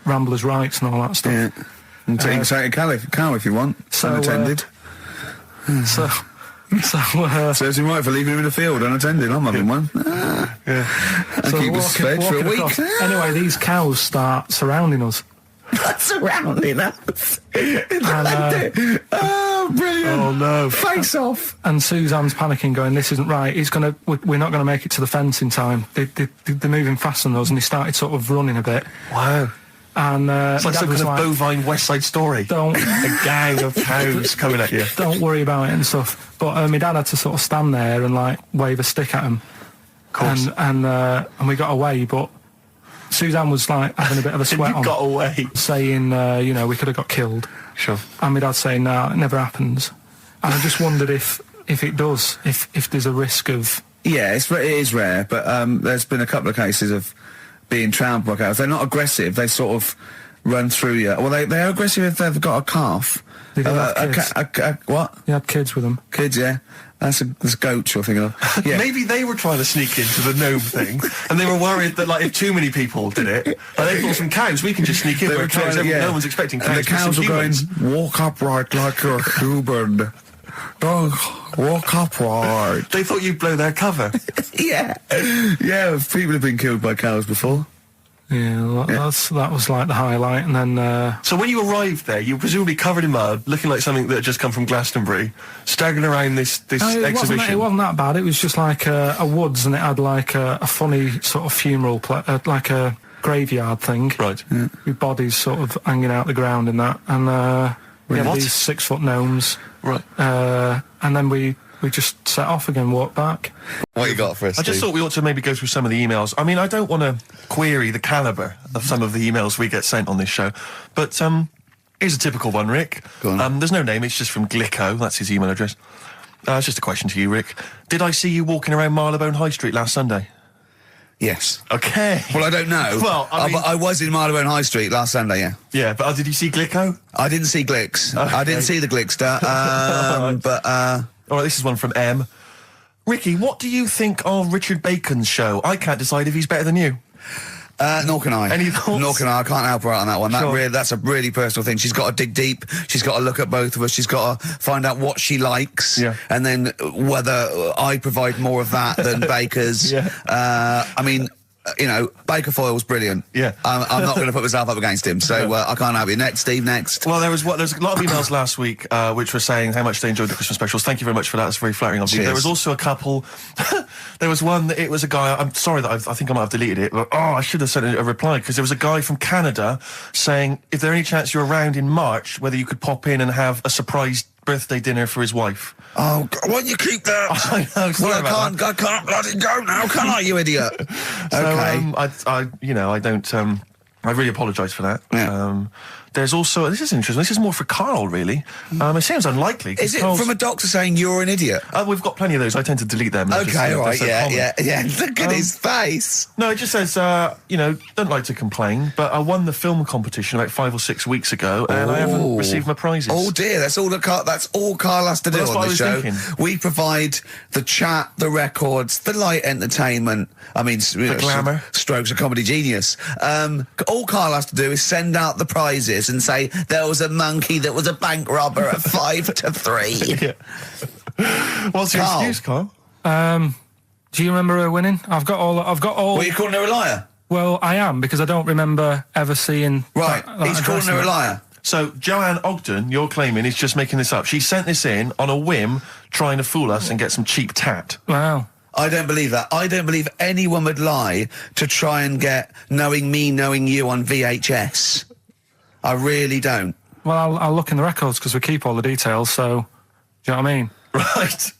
Ramblers' rights and all that stuff. Yeah. And take a cow if you want. So, unattended. So Serves him right for leaving him in the field unattended. I'm having one. And keep us fed for a week. across. Anyway, these cows start surrounding us. Surrounding us. Oh, brilliant. Oh no. Face off. And Suzanne's panicking, going, "This isn't right. We're not going to make it to the fence in time. They're moving faster than us." And he started sort of running a bit. Wow. And It's like some kind of bovine West Side Story. Don't a gang of cows coming at you. Don't worry about it and stuff. But my dad had to sort of stand there and like wave a stick at him. Of course. And we got away, but Suzanne was like having a bit of a sweat you on. got away. Saying, we could have got killed. Sure. And my dad saying, "No, it never happens." And I just wondered if it does, if there's a risk of... Yeah, it is rare, but there's been a couple of cases of being trampled by cows. They're not aggressive. They sort of run through you. Well, they're aggressive if they've got a calf. They did have kids. What? They had kids with them. Kids, yeah. That's goats you're thinking of. Yeah. Maybe they were trying to sneak into the gnome thing, and they were worried that, like, if too many people did it, they thought some cows, we can just sneak in. Where cows, no one's expecting cows. And the cows were going, "Walk upright like you're human. Don't walk upright." They thought you'd blow their cover. Yeah. People have been killed by cows before. Yeah, that was like the highlight, and then... So when you arrived there, you were presumably covered in mud, looking like something that had just come from Glastonbury, staggering around this exhibition. It wasn't that bad. It was just like a woods, and it had like a funny sort of funeral, like a graveyard thing. Right. Yeah. With bodies sort of hanging out the ground and that. And we had these 6-foot gnomes. Right. And then we just set off again, walked back. What you got for us, I just thought we ought to maybe go through some of the emails. I mean, I don't want to query the calibre of some of the emails we get sent on this show, but here's a typical one, Rick. Go on. There's no name, it's just from Glicko, that's his email address. It's just a question to you, Rick. Did I see you walking around Marylebone High Street last Sunday? Yes. Okay. Well, I don't know. Well, I mean, I was in Marylebone High Street last Sunday, yeah. Yeah, but did you see Glicko? I didn't see Glicks. Okay. I didn't see the Glickster. But... All right, this is one from M. Ricky, what do you think of Richard Bacon's show? I can't decide if he's better than you. Nor can I. Any thoughts? Nor can I. I can't help her out on that one. Sure. That's a really personal thing. She's got to dig deep. She's got to look at both of us. She's got to find out what she likes. Yeah. And then whether I provide more of that than Baker's. Yeah. I mean... Baker Foyle's brilliant. Yeah. I'm not going to put myself up against him, so I can't have you. Next, Steve, next. Well, there's a lot of emails last week which were saying how much they enjoyed the Christmas specials. Thank you very much for that. That's very flattering of you. Cheers. There was also a couple... there was one, it was a guy... I'm sorry that I think I might have deleted it, but I should have sent a reply, because there was a guy from Canada saying, if there any chance you're around in March, whether you could pop in and have a surprise birthday dinner for his wife. Oh, God, why don't you keep that? I know, sorry about that. I can't let it go now, can I, you idiot? Okay. I really apologise for that. Yeah. There's also, this is interesting, this is more for Carl, really. It seems unlikely. Is it from a doctor saying you're an idiot? We've got plenty of those. I tend to delete them. Okay, all right, yeah. Look at his face. No, it just says, don't like to complain, but I won the film competition about 5 or 6 weeks ago, and I haven't received my prizes. Oh dear, that's all Carl has to do on the show. We provide the chat, the records, the light entertainment. I mean, the glamour. Strokes of comedy genius. All Carl has to do is send out the prizes and say there was a monkey that was a bank robber at 5 to 3. Yeah. What's your excuse, Carl? Do you remember her winning? I've got all. Well, you calling her a liar? Well, I am, because I don't remember ever seeing. Right, he's calling her a liar. So, Joanne Ogden, you're claiming, is just making this up. She sent this in on a whim, trying to fool us and get some cheap tat. Wow. I don't believe that. I don't believe anyone would lie to try and get Knowing Me, Knowing You on VHS. I really don't. Well, I'll look in the records, because we keep all the details, so... Do you know what I mean? Right.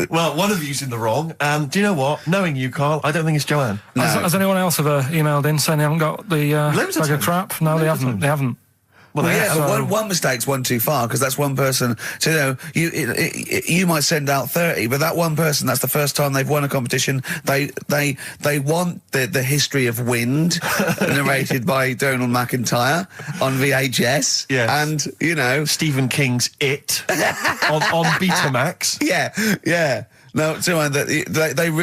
Well, one of you's in the wrong. Do you know what? Knowing you, Carl, I don't think it's Joanne. No. Has anyone else ever emailed in saying they haven't got the bag of crap? No, they haven't. They haven't. Well, yeah, but one mistake's one too far, because that's one person. So you might send out 30, but that one person, that's the first time they've won a competition. They want the history of Wind narrated by Donald McIntyre on VHS. Yes. And Stephen King's It on Betamax. Yeah. No,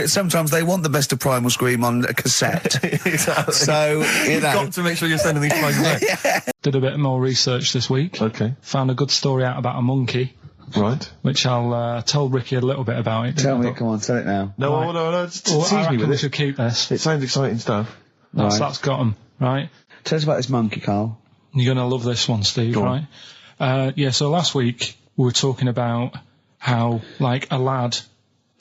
sometimes they want the best of Primal Scream on a cassette. Exactly. So, You've got to make sure you're sending these flags back. Did a bit more research this week. Okay. Found a good story out about a monkey. Right. Which I'll tell Ricky a little bit about it. Tell me, come on, tell it now. No, no, tease I me reckon with we it. should keep this. It sounds exciting stuff. That's got him, right? Tell us about this monkey, Carl. You're going to love this one, Steve, right? So last week we were talking about how, like, a lad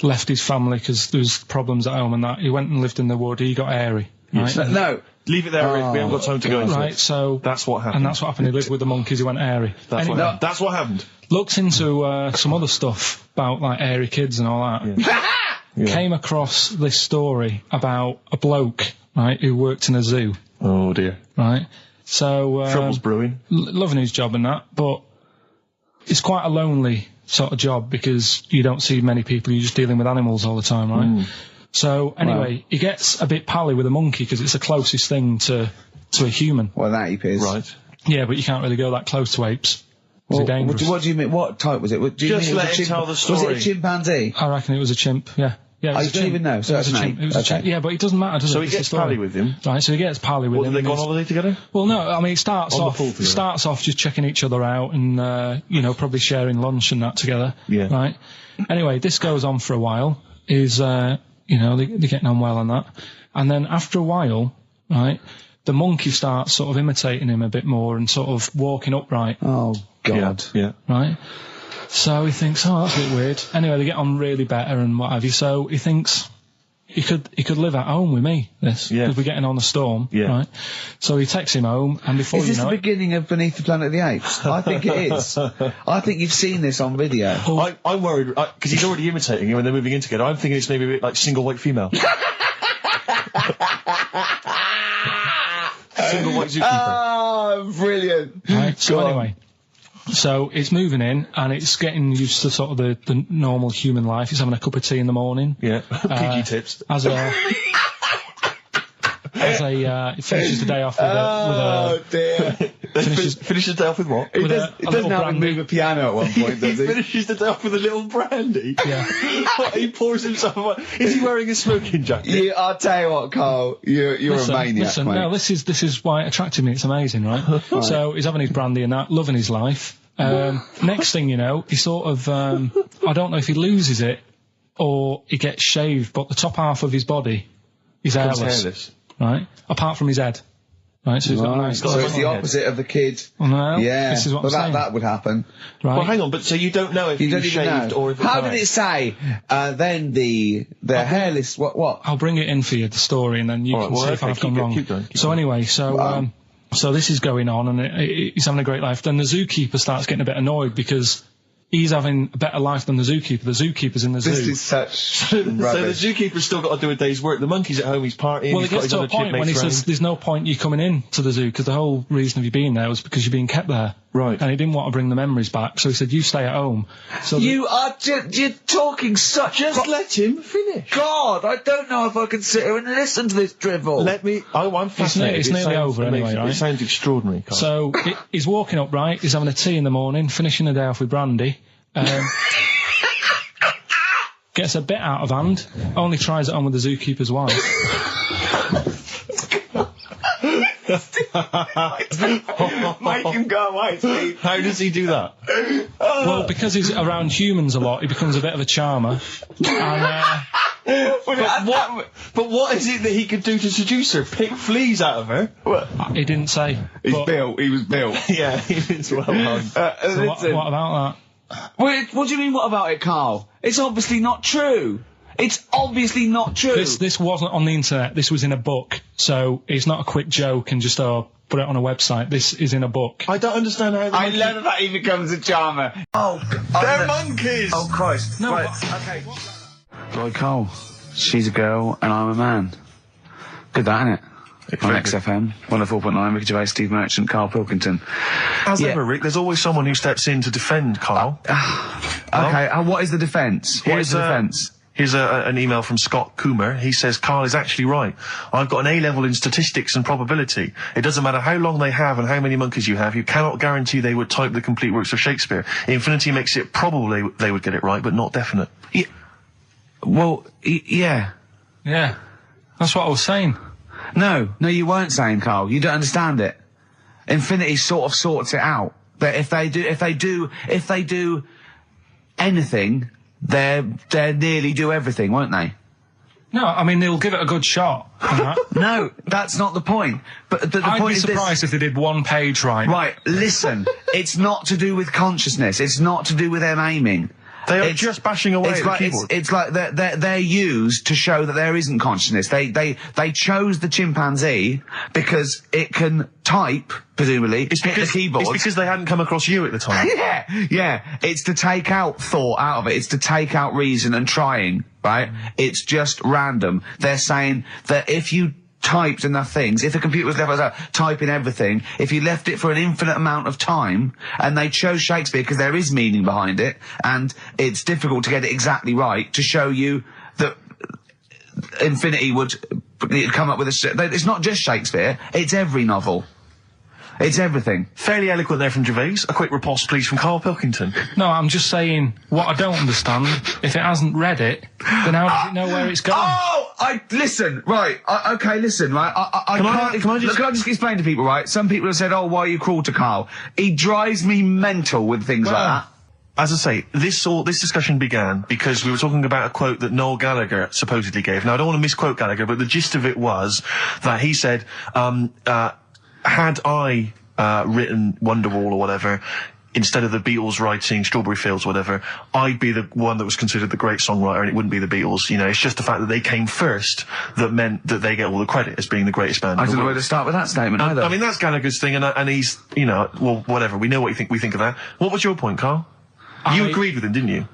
left his family because there was problems at home and that. He went and lived in the wood. He got airy. Right? No. Leave it there, Rick. We haven't got time to go into it. Right, so... That's what happened. And that's what happened. He lived with the monkeys. He went airy. That's what happened. Looked into some other stuff about, like, airy kids and all that. Yeah. Came across this story about a bloke, right, who worked in a zoo. Oh, dear. Right? So... Trouble's brewing. Loving his job and that, but it's quite a lonely sort of job because you don't see many people. You're just dealing with animals all the time, right? So, anyway, he gets a bit pally with a monkey because it's the closest thing to a human. Well, that ape is. Right. Yeah, but you can't really go that close to apes. Well, they're dangerous. What do you mean? What type was it? Do you Just mean let him tell the story. Was it a chimpanzee? I reckon it was a chimp, yeah. Yeah, you don't even know, so that's an ape. It was a chimp. Yeah, but it doesn't matter, does it? So he gets pally with him? Right, so he gets pally with him. Did they go on holiday together? Well, no, I mean, it starts On the pool together? starts off just checking each other out and, probably sharing lunch and that together. Yeah. Right? Anyway, this goes on for a while. They're getting on well and that. And then after a while, right, the monkey starts sort of imitating him a bit more and sort of walking upright. Oh, God. Yeah. Right? So he thinks, oh, that's a bit weird. Anyway, they get on really better and what have you. So he thinks he could live at home with me, this. Yeah. Because we're getting on the storm. Yeah. Right? So he takes him home and before Is you this know the it... beginning of Beneath the Planet of the Apes? I think it is. I think you've seen this on video. I'm worried, because he's already imitating him and they're moving in together. I'm thinking it's maybe a bit like Single White Female. Single White Zookeeper. Oh, brilliant. Right, so anyway, so it's moving in and it's getting used to sort of the normal human life. It's having a cup of tea in the morning. Yeah. PG tips. He finishes the day off with a dear. Finishes the day off with what? He doesn't have to move a piano at one point, does he? Finishes the day off with a little brandy. Yeah. He pours himself. Is he wearing a smoking jacket? I'll tell you what, Carl. You're a maniac, listen, mate. no, this is why it attracted me. It's amazing, right? So he's having his brandy and that, loving his life. Next thing you know, he sort of, I don't know if he loses it or he gets shaved, but the top half of his body is hairless. Right? Apart from his head. Right, so he's got a nice... So it's the opposite of the kid. No, yeah. this is what I'm saying. That would happen. Right. Well, hang on, but so you don't know if he was shaved or if How did it say? Then the hairless... What? I'll bring it in for you, the story, and then you can see if I've gone wrong. Keep going. Anyway, so this is going on, and he's having a great life. Then the zookeeper starts getting a bit annoyed because he's having a better life than the zookeeper. The zookeeper's in the zoo. This is such So the zookeeper's still got to do a day's work. The monkey's at home, he's partying. Well, it gets to a point when he says there's no point you coming in to the zoo because the whole reason of you being there was because you're being kept there. Right. And he didn't want to bring the memories back, so he said, you stay at home. So you're talking such... Just let him finish. God, I don't know if I can sit here and listen to this drivel. I'm fascinated. It's nearly over anyway, right? It sounds extraordinary, Carl. So he's walking upright, he's having a tea in the morning, finishing the day off with brandy. Gets a bit out of hand, only tries it on with the zookeeper's wife. Make him go away, Steve. How does he do that? Well, because he's around humans a lot, he becomes a bit of a charmer. And, but what is it that he could do to seduce her? Pick fleas out of her? He didn't say. He was built. Yeah, he was well hung. So what about that? What do you mean, what about it, Carl? It's obviously not true. It's obviously not true. This wasn't on the internet. This was in a book. So it's not a quick joke and just put it on a website. This is in a book. I don't understand how... I love that he becomes a charmer. They're monkeys! Oh, Christ. No, right, okay. Right, Carl. She's a girl and I'm a man. Good, that, innit? On XFM, 104.9, Ricky Gervais, Steve Merchant, Karl Pilkington. As ever, Rick, there's always someone who steps in to defend Karl. Okay, what is the defence? What is the defence? Here's an email from Scott Coomer. He says, Karl is actually right. I've got an A-level in statistics and probability. It doesn't matter how long they have and how many monkeys you have. You cannot guarantee they would type the complete works of Shakespeare. Infinity makes it probable they would get it right, but not definite. Well, yeah. Yeah. That's what I was saying. No, you weren't saying, Carl. You don't understand it. Infinity sort of sorts it out. That if they do anything, they'll nearly do everything, won't they? No, I mean, they'll give it a good shot. No, that's not the point. But the I'd point be is surprised if they did one page right. Right, listen. It's not to do with consciousness. It's not to do with them aiming. They are just bashing away at the keyboard. It's like they're used to show that there isn't consciousness. They chose the chimpanzee because it can type, presumably, hit the keyboard. It's because they hadn't come across you at the time. Yeah. It's to take out thought out of it. It's to take out reason and trying, right? It's just random. They're saying that if you typed enough things, if the computer was left typing everything, if you left it for an infinite amount of time, and they chose Shakespeare because there is meaning behind it, and it's difficult to get it exactly right, to show you that Infinity would come up with it's not just Shakespeare, it's every novel. It's everything. Fairly eloquent there from Gervais. A quick riposte, please, from Karl Pilkington. No, I'm just saying, what I don't understand, if it hasn't read it, then how does it know where it's going? Listen, right, listen, right, can I just explain to people, right? Some people have said, why are you cruel to Karl? He drives me mental with things like that. As I say, this discussion began because we were talking about a quote that Noel Gallagher supposedly gave. Now, I don't want to misquote Gallagher, but the gist of it was that he said, had I written Wonderwall or whatever, instead of the Beatles writing Strawberry Fields or whatever, I'd be the one that was considered the great songwriter, and it wouldn't be the Beatles. You know, it's just the fact that they came first that meant that they get all the credit as being the greatest band. I don't know where to start with that statement either. I mean, that's Gallagher's thing, and he's, you know, well, whatever. We know what we think of that. What was your point, Carl? You agreed with him, didn't you?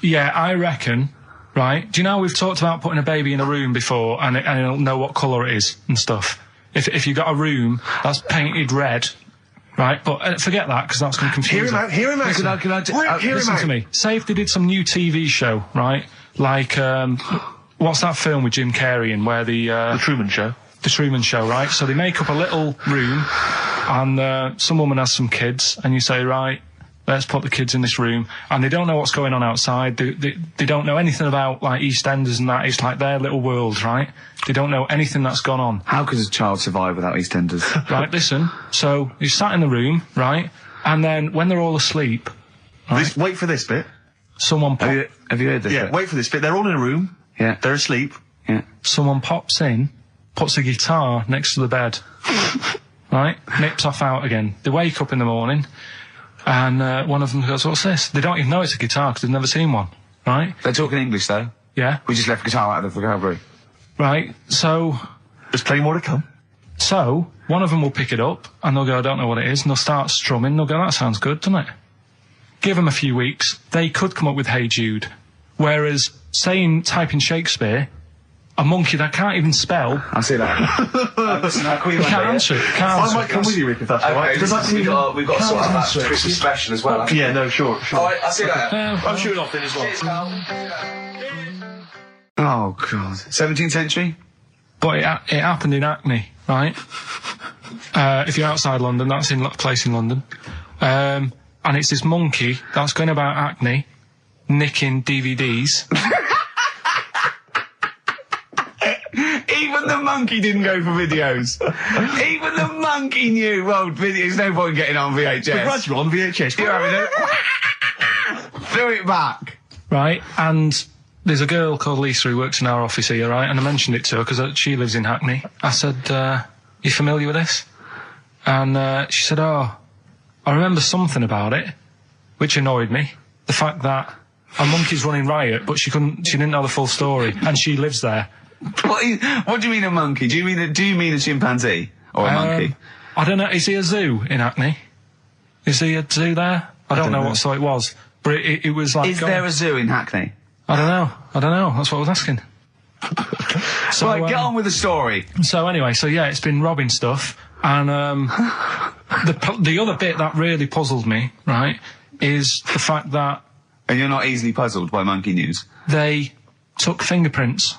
Yeah, I reckon. Right? Do you know we've talked about putting a baby in a room before, and it'll know what colour it is and stuff. If you've got a room that's painted red, right? But forget that, because that's going to confuse them. Hear him out. Listen to me. Say if they did some new TV show, right? Like, what's that film with Jim Carrey in where The Truman Show. The Truman Show, right? So they make up a little room, and some woman has some kids, and you say, right, let's put the kids in this room, and they don't know what's going on outside. They don't know anything about, like, EastEnders and that. It's like their little world, right? They don't know anything that's gone on. How could a child survive without EastEnders? Right, listen. So, you sat in the room, right? And then, when they're all asleep... Right, wait for this bit. Someone Have you heard this bit? Wait for this bit. They're all in a room. Yeah. They're asleep. Yeah. Someone pops in, puts a guitar next to the bed. Right? Nips off out again. They wake up in the morning... And one of them goes, what's this? They don't even know it's a guitar because they've never seen one, right? They're talking English, though. Yeah. We just left guitar out of the vocabulary. Right, so... There's plenty more to come. So, one of them will pick it up, and they'll go, I don't know what it is, and they'll start strumming, they'll go, that sounds good, doesn't it? Give them a few weeks, they could come up with Hey Jude. Whereas, typing Shakespeare... A monkey that can't even spell. I see that. Can't answer it. I might come with you, Rick, if that's all right. We've got to sort out that Christmas special as well. Yeah, no, sure. All right, I'll see you later. I'm shooting off then as well. Cheers, Carl. Oh, God. 17th century? But it happened in Hackney, right? If you're outside London, that's in a place in London. And it's this monkey that's going about Hackney, nicking DVDs. Even the monkey didn't go for videos. Even the monkey knew, well, there's no point getting on VHS. The Grudge on VHS. You're having it. Threw it back. Right, and there's a girl called Lisa who works in our office here, right? And I mentioned it to her because she lives in Hackney. I said, you familiar with this? And she said, I remember something about it, which annoyed me. The fact that a monkey's running riot, but she didn't know the full story, and she lives there. What do you mean a monkey? Do you mean a chimpanzee or a monkey? I don't know. Is he a zoo in Hackney? Is he a zoo there? I don't know what sort it was, but it was like. Is there a zoo in Hackney? I don't know. That's what I was asking. So right, get on with the story. So anyway, yeah, it's been robbing stuff, and the other bit that really puzzled me, right, is the fact that. And you're not easily puzzled by monkey news. They took fingerprints.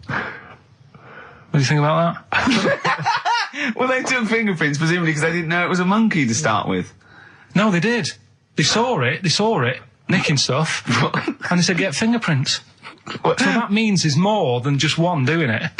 What do you think about that? Well, they took fingerprints, presumably because they didn't know it was a monkey to start with. No, they did. They saw it, nicking stuff, and he said, get fingerprints. So that means there's more than just one doing it.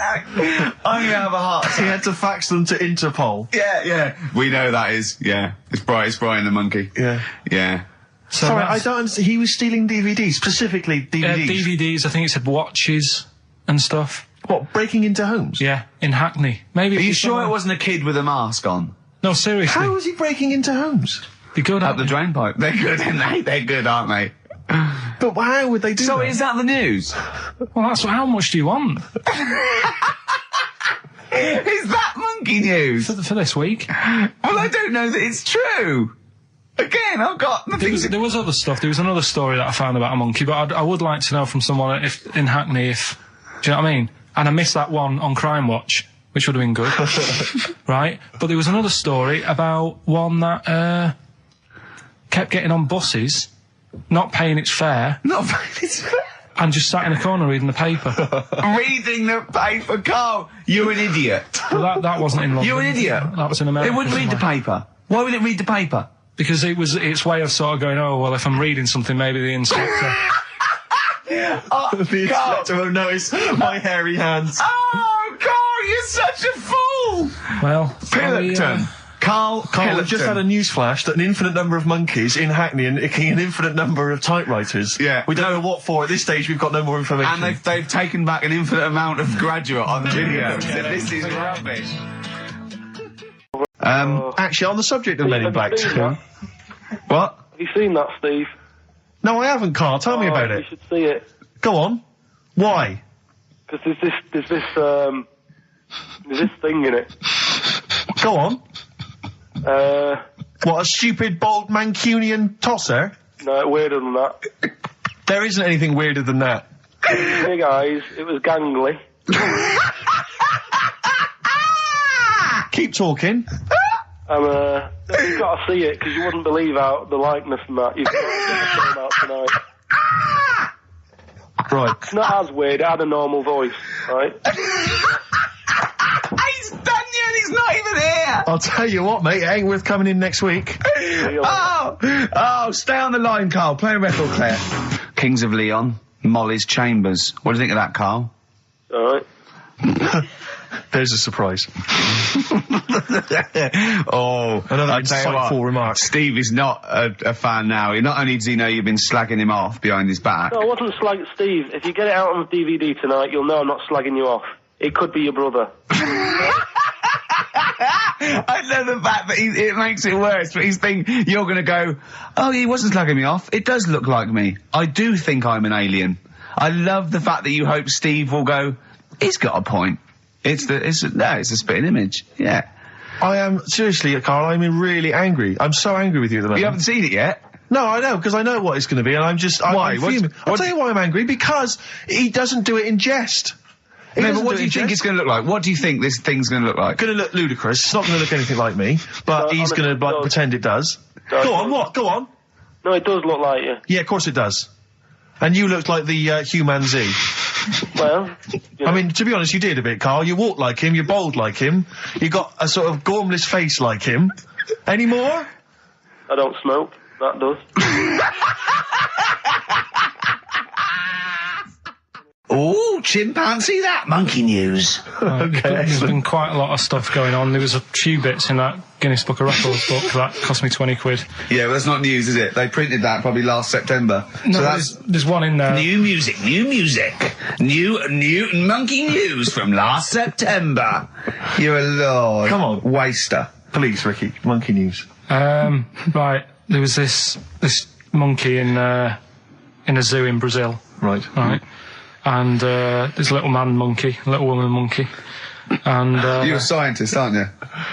I'm gonna have a heart attack. He had to fax them to Interpol. Yeah. We know that is. Yeah. It's Brian the monkey. Yeah. Yeah. So Sorry, I don't understand. He was stealing DVDs, specifically DVDs. DVDs, I think it said watches and stuff. What, breaking into homes? Yeah, in Hackney. Maybe. Are you sure it wasn't a kid with a mask on? No, seriously. How was he breaking into homes? Be good Up the drain pipe. They're good, aren't they? They're good, aren't they? But how would they do So that? is that the news? Well, that's how much do you want Is that monkey news? for this week? Well, I don't know that it's true. Again, I've got nothing. There was other stuff. There was another story that I found about a monkey, but I would like to know from someone if in Hackney if. Do you know what I mean? And I missed that one on Crime Watch, which would have been good, right? But there was another story about one that kept getting on buses, not paying its fare, and just sat in a corner reading the paper. Reading the paper, Carl. You're an idiot. Well, that wasn't in London. You're an idiot. That was in America. It wouldn't read the paper. Why would it read the paper? Because it was its way of sort of going, oh, well, if I'm reading something, maybe the inspector... The inspector won't notice my hairy hands. Oh, Carl, you're such a fool! Well... Pilkington. Karl We've just had a news flash that an infinite number of monkeys in Hackney and an infinite number of typewriters. Yeah. We don't know what for. At this stage, we've got no more information. And they've taken back an infinite amount of graduate on the video. So this is rubbish. Actually, on the subject of Men in Black 2... What? Have you seen that, Steve? No, I haven't, Carl. Tell me about You it. should see it. Go on. Why? Because there's this thing in it. Go on. What, a stupid, bald Mancunian tosser? No, weirder than that. There isn't anything weirder than that. Big eyes, it was gangly. Keep talking. And, you've got to see it, because you wouldn't believe how the likeness and that. You've got to get the film out tonight. Right. It's not as weird, it had a normal voice, right? He's done you and he's not even here! I'll tell you what, mate, it ain't worth coming in next week. Oh, stay on the line, Carl. Play a record, Claire. Kings of Leon, Molly's Chambers. What do you think of that, Carl? Alright. There's a surprise. Another insightful remark. Steve is not a fan now. Not only does he know you've been slagging him off behind his back. No, I wasn't slagging Steve. If you get it out on DVD tonight, you'll know I'm not slagging you off. It could be your brother. I love the fact that it makes it worse, but he's thinking you're going to go, oh, he wasn't slagging me off. It does look like me. I do think I'm an alien. I love the fact that you hope Steve will go, he's got a point. It's a spitting image. Yeah. I am, seriously, Carl, I'm really angry. I'm so angry with you at the moment. You haven't seen it yet? No, I know, because I know what it's going to be, and I'm just... Why? I'm fuming. I'll tell you why I'm angry, because he doesn't do it in jest. No, but what do you think it's going to look like? What do you think this thing's going to look like? Going to look ludicrous. It's not going to look anything like me, but he's going to pretend it does. Go on, what? Go on. No, it does look like you. Yeah, of course it does. And you looked like the Human Z. Well, I mean, to be honest, you did a bit, Carl. You walk like him, you're bold like him, you got a sort of gormless face like him. Any more? I don't smoke. That does. Oh, chimpanzee that monkey news. Okay, There's been quite a lot of stuff going on. There was a few bits in that Guinness Book of Records book that cost me 20 quid. Yeah, well, that's not news, is it? They printed that probably last September. No, so that's there's one in there. New music. New monkey news from last September. You're a lord. Come on. Waster. Please, Ricky, monkey news. Right, there was this monkey in a zoo in Brazil. Right. And there's a little man monkey, a little woman monkey. And you're a scientist, aren't you?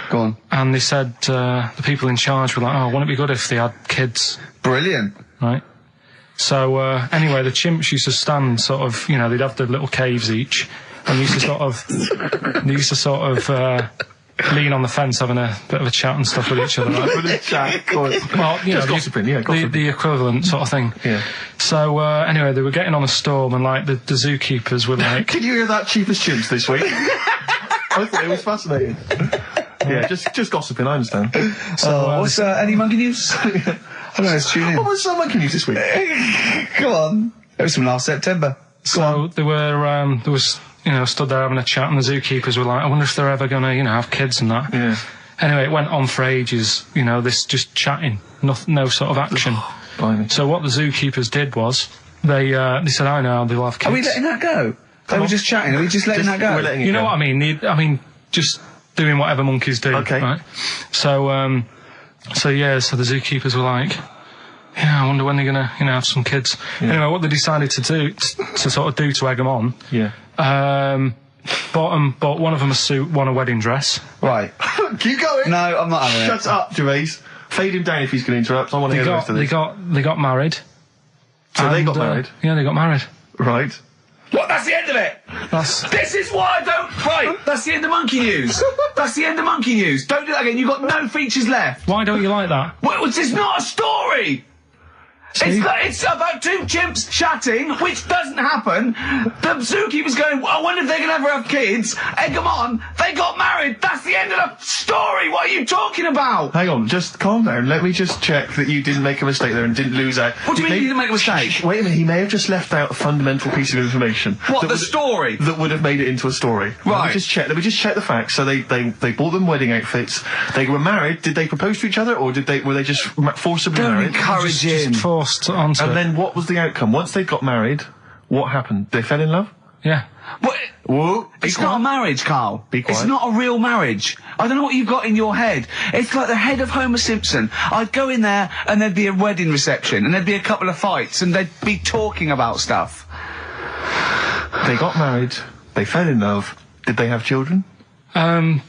Go on. And they said the people in charge were like, oh, wouldn't it be good if they had kids? Brilliant. Right. So anyway, the chimps used to stand sort of, they'd have their little caves each, and used to sort of lean on the fence having a bit of a chat and stuff with each other. Right? Well, just gossiping, gossiping. The equivalent sort of thing. Yeah. So anyway, they were getting on a storm, and like the zookeepers were like, "Can you hear that, cheapest chimps this week?" I thought it was fascinating. Yeah, just gossiping. I understand. So what's any monkey news? I don't know, let's tune in. What was monkey news this week? Come on. It was from last September. So they were, there was, stood there having a chat, and the zookeepers were like, I wonder if they're ever gonna, have kids and that. Yeah. Anyway, it went on for ages, this just chatting, no sort of action. So what the zookeepers did was, they said, I know, they'll have kids. Are we letting that go? They were just chatting, are we just letting that go? We're letting it go. What I mean? Just doing whatever monkeys do. Okay. Right? So the zookeepers were like, I wonder when they're gonna, have some kids. Yeah. Anyway, what they decided to do, to egg them on. Yeah. Bought one of them a suit, one a wedding dress. Right. Keep going. No, I'm not having it. Shut up, Gervais. Fade him down if he's going to interrupt. I want to hear the rest of this. They got married. So they got married? Yeah, they got married. Right. What? That's the end of it. This is why I don't. Right. That's the end of monkey news. That's the end of monkey news. Don't do that again. You've got no features left. Why don't you like that? Well, it's not a story. It's about two chimps chatting, which doesn't happen. The zookeeper's going, I wonder if they're going to ever have kids. Egg them on. They got married. That's the end of the story. What are you talking about? Hang on, just calm down. Let me just check that you didn't make a mistake there and didn't lose out. What do you mean you didn't make a mistake? Wait a minute, he may have just left out a fundamental piece of information. What, the story? That would have made it into a story. Right. Let me just check the facts. So they bought them wedding outfits. They were married. Did they propose to each other, or were they just forcibly Don't married? encourage him. Just forced onto And it. then what was the outcome? Once they got married, what happened? They fell in love? Yeah. What? Whoa. It's not a marriage, Carl. Be quiet. It's not a real marriage. I don't know what you've got in your head. It's like the head of Homer Simpson. I'd go in there and there'd be a wedding reception and there'd be a couple of fights and they'd be talking about stuff. They got married. They fell in love. Did they have children? They're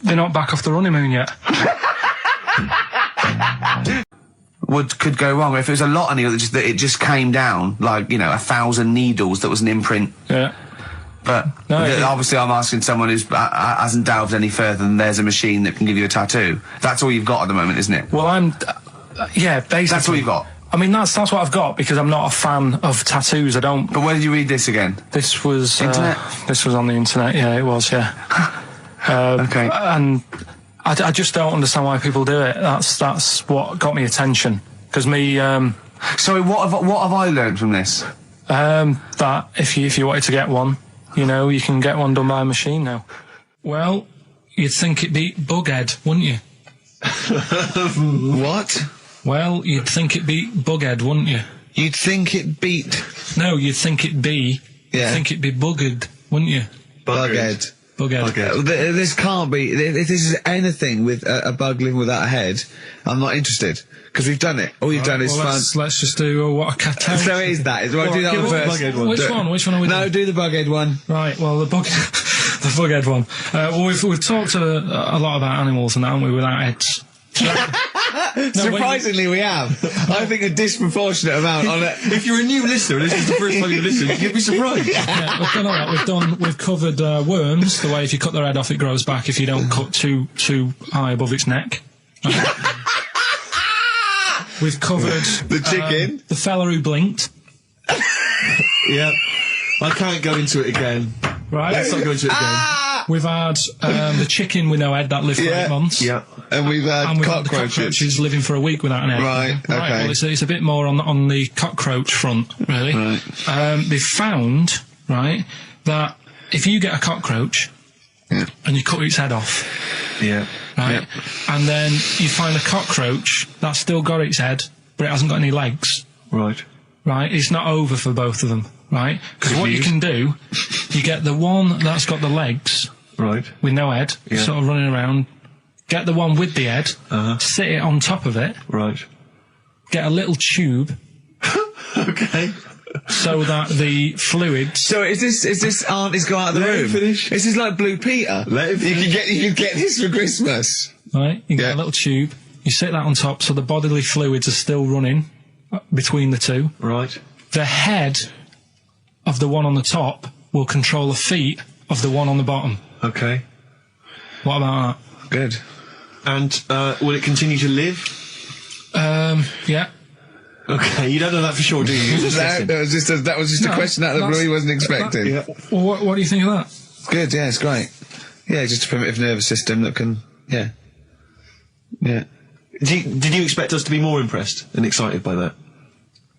not back off the honeymoon yet. Could go wrong if it was a lot of needles that it just came down like 1,000 needles. That was an imprint. Yeah. But obviously, I'm asking someone who hasn't delved any further than there's a machine that can give you a tattoo. That's all you've got at the moment, isn't it? Well, yeah, basically. That's all you've got. I mean, that's what I've got because I'm not a fan of tattoos. I don't. But where did you read this again? This was internet. This was on the internet. Yeah, it was. Yeah. Okay. And I just don't understand why people do it. That's what got me attention. Because me. Sorry, what have I learned from this? That if you wanted to get one, you can get one done by a machine now. Well, you'd think it'd be Bughead, wouldn't you? What? Well, you'd think it'd be Bughead, wouldn't you? You'd think it beat. No, you'd think it'd be. Yeah. You'd think it'd be Buggered, wouldn't you? Bughead. Bughead. This can't be. If this is anything with a bug living without a head, I'm not interested. Because we've done it. All you've done is fun. Let's just do what a cat. So it is that. Well, do that one first. Which one are we doing? No, do the Bughead one. Right, well, the Bughead one. Well, we've talked a lot about animals and that, haven't we, without heads. Surprisingly, we have. I think a disproportionate amount on it. If you're a new listener and this is the first time you listen, you'd be surprised. Yeah, we've done all that. We've covered worms, the way if you cut their head off, it grows back if you don't cut too high above its neck. We've covered the chicken, the fella who blinked. Yeah, I can't go into it again. Right, let's not go into it again. We've had the chicken with no head that lived for 8 months. Yeah, and we've had cockroaches living for a week without an head. Right, okay. Well, it's a bit more on the cockroach front, really. Right. They've found that if you get a cockroach and you cut its head off. Yeah. Right? Yep. And then you find a cockroach that's still got its head, but it hasn't got any legs. Right. Right? It's not over for both of them. Right? Because what you can do, you get the one that's got the legs. Right. With no head, sort of running around. Get the one with the head, sit it on top of it. Right. Get a little tube. Okay. So that the fluids. So is this auntie's go out of the room? Finish. This is like Blue Peter. Let him finish. You can get this for Christmas. Right. You get a little tube. You sit that on top, so the bodily fluids are still running between the two. Right. The head of the one on the top will control the feet of the one on the bottom. Okay. What about that? Good. And will it continue to live? Yeah. Okay, you don't know that for sure, do you? That was just a question out of the blue he wasn't expecting. Well, what do you think of that? Good, yeah, it's great. Yeah, just a primitive nervous system that can, yeah. Did you expect us to be more impressed and excited by that?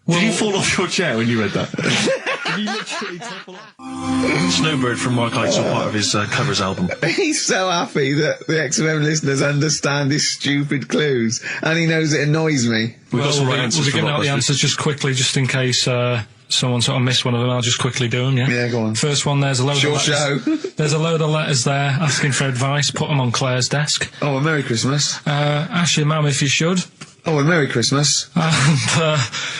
Did you fall off your chair when you read that? Did you literally topple off? Snowbird from Mark Heights are part of his covers album. He's so happy that the XFM listeners understand his stupid clues, and he knows it annoys me. We've got some right answers. We'll be giving out the answers just quickly, just in case someone sort of missed one of them. I'll just quickly do them, yeah? Yeah, go on. First one, there's a load of letters. There's a load of letters there asking for advice. Put them on Claire's desk. Oh, a Merry Christmas. Ask your mum if you should. Oh, a Merry Christmas. And